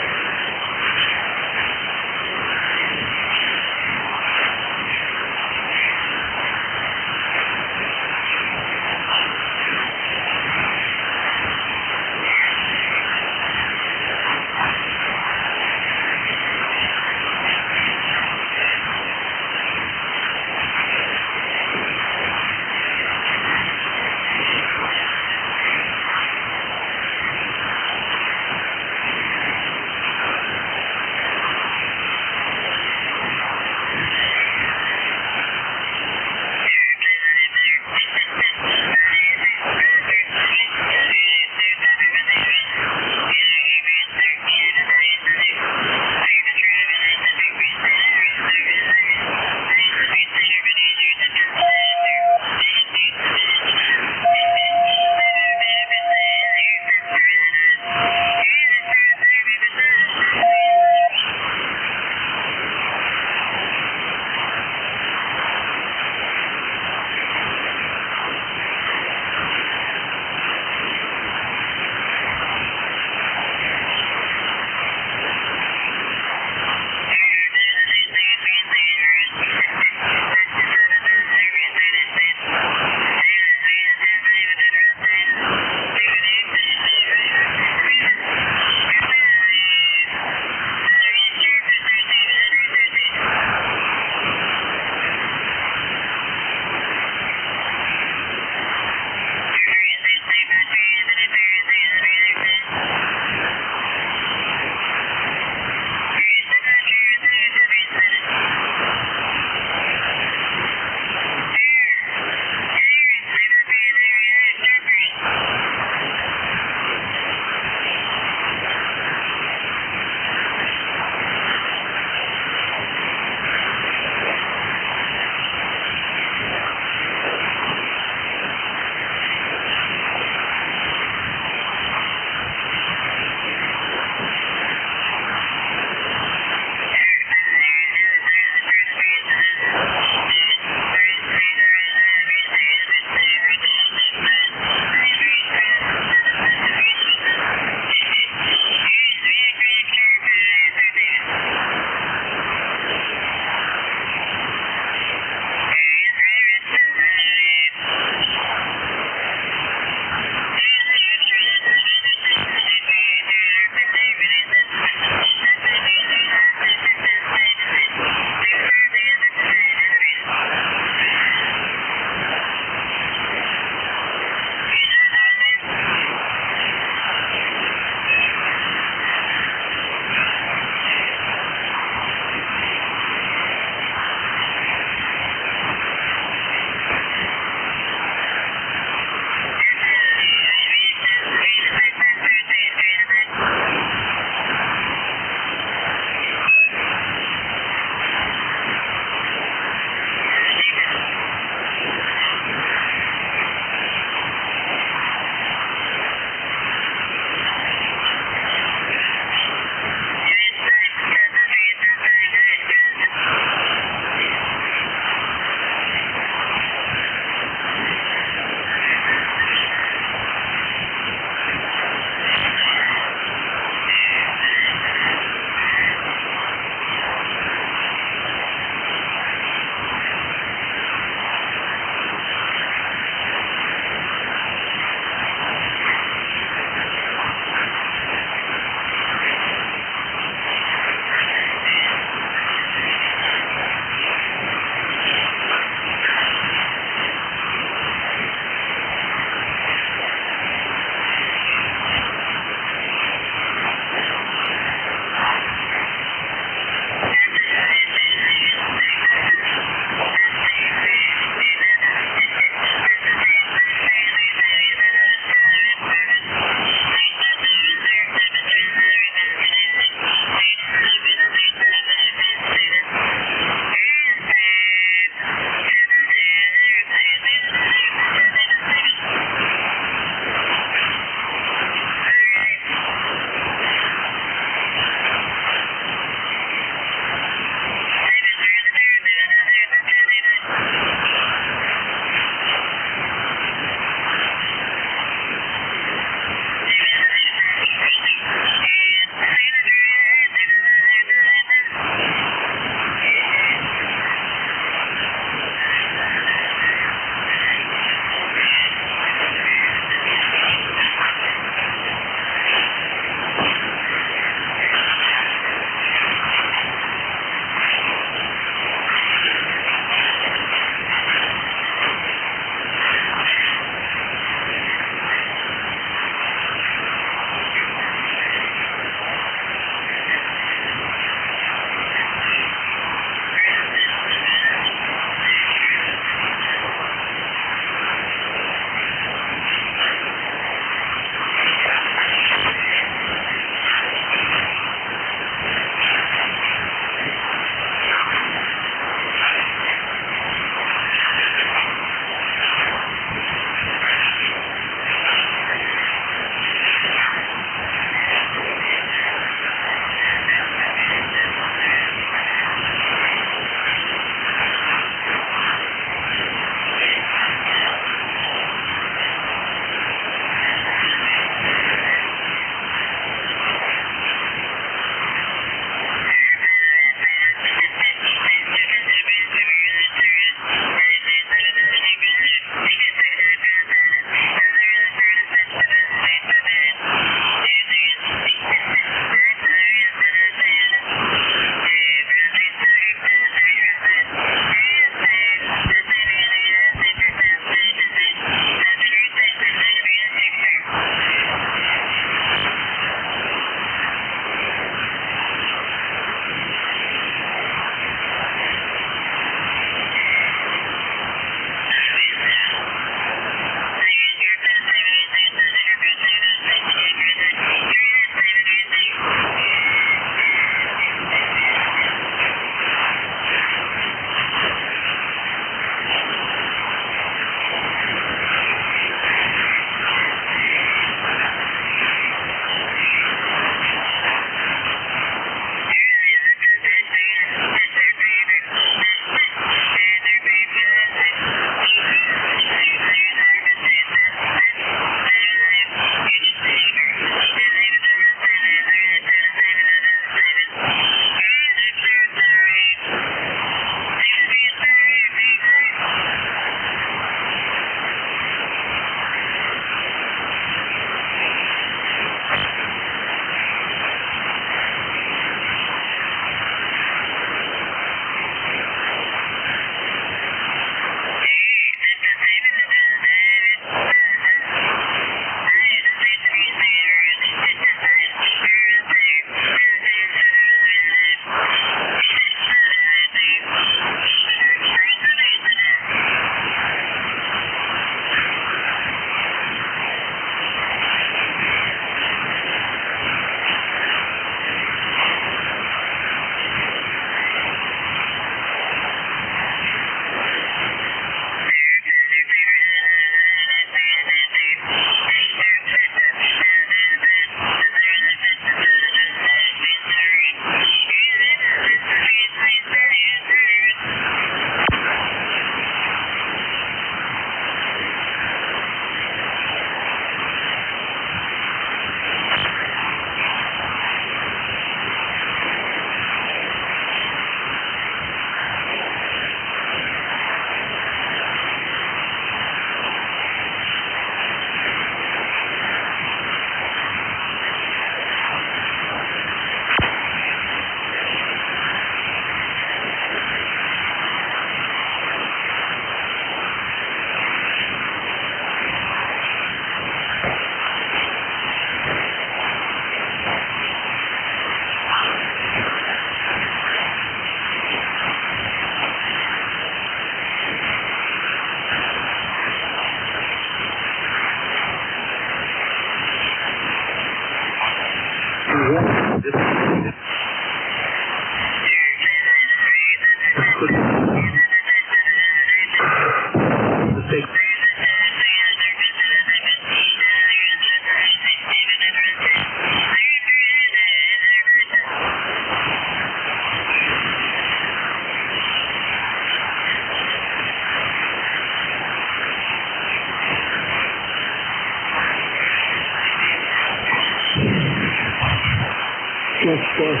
Good stuff.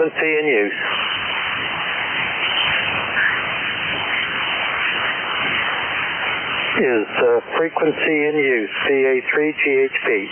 frequency in use. Is frequency in use, PA3GHP.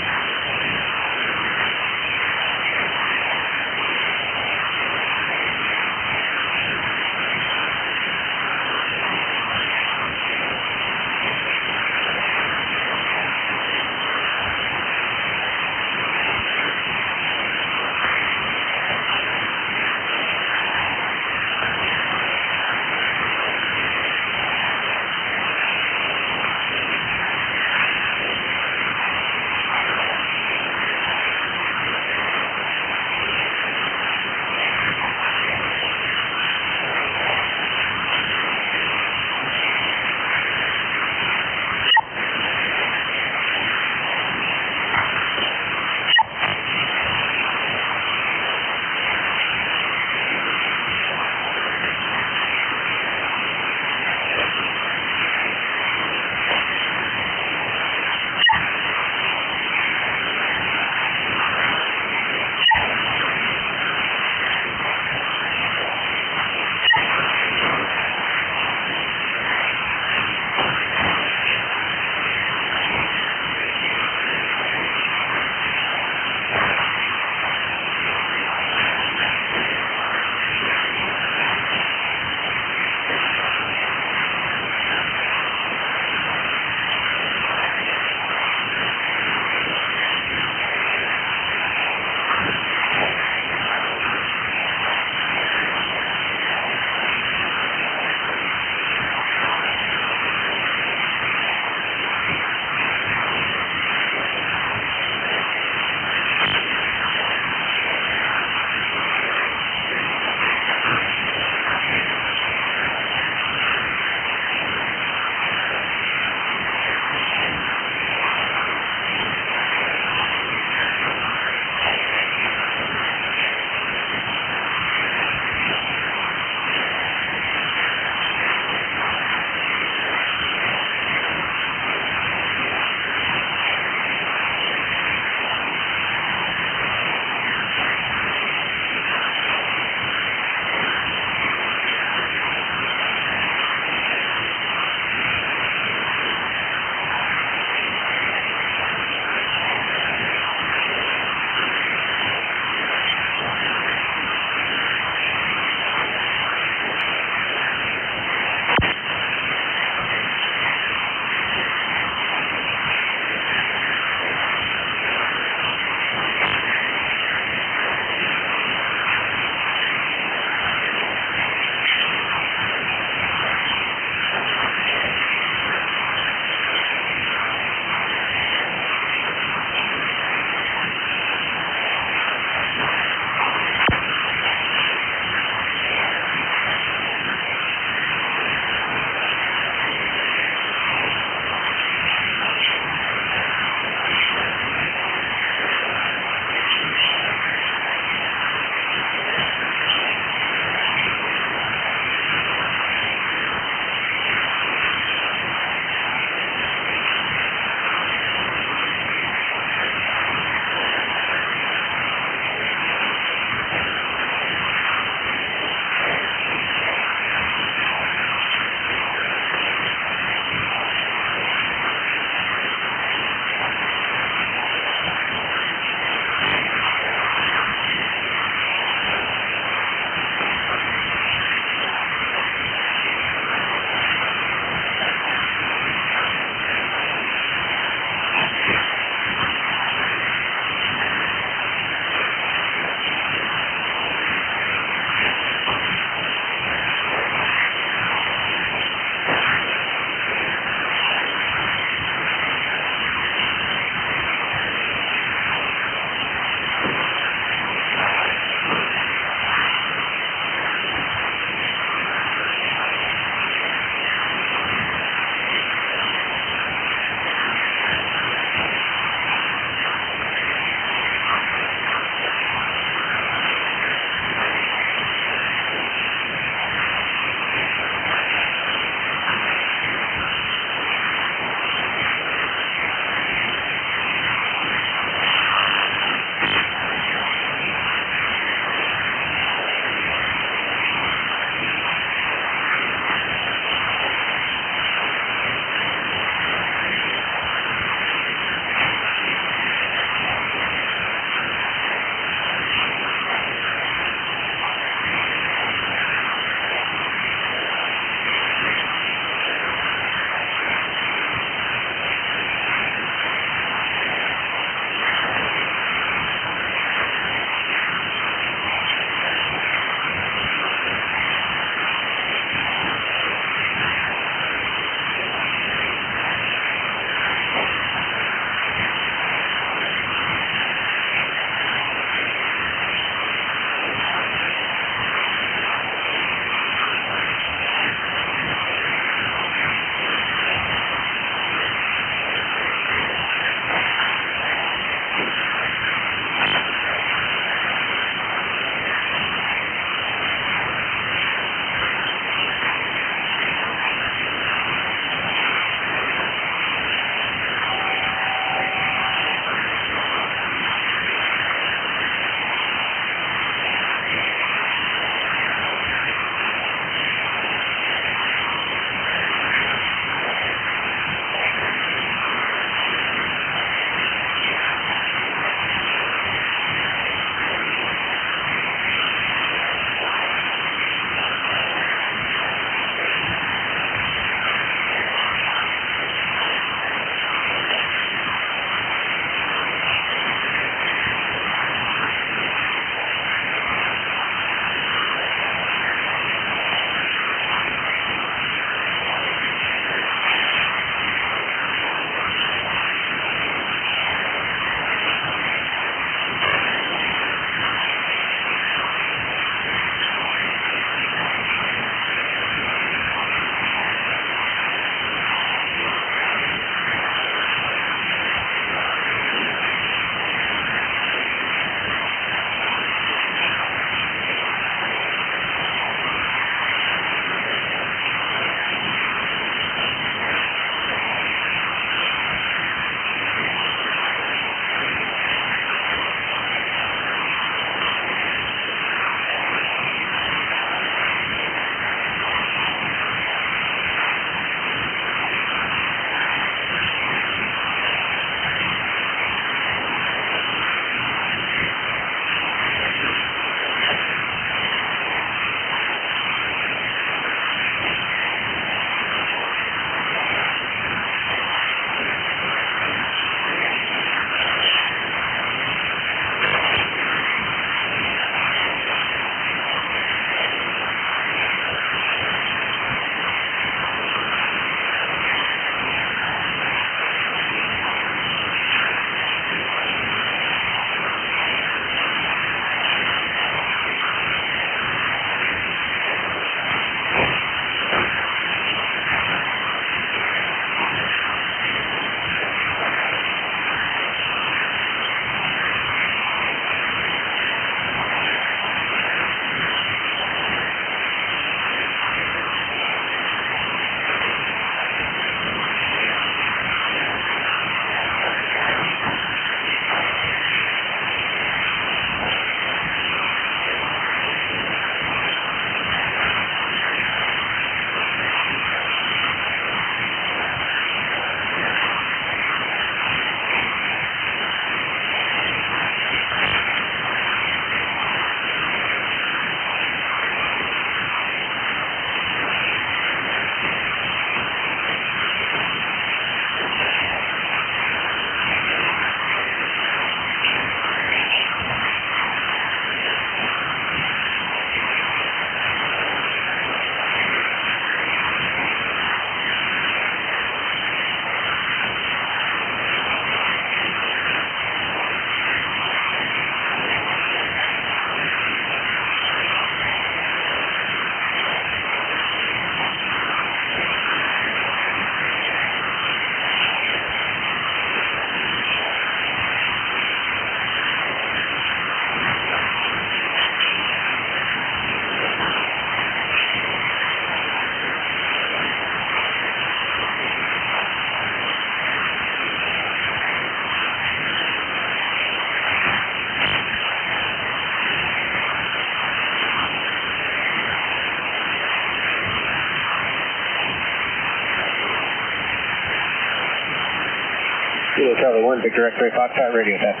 Charlie 1, Victor X-ray, Foxtrot radio test.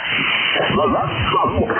Yeah.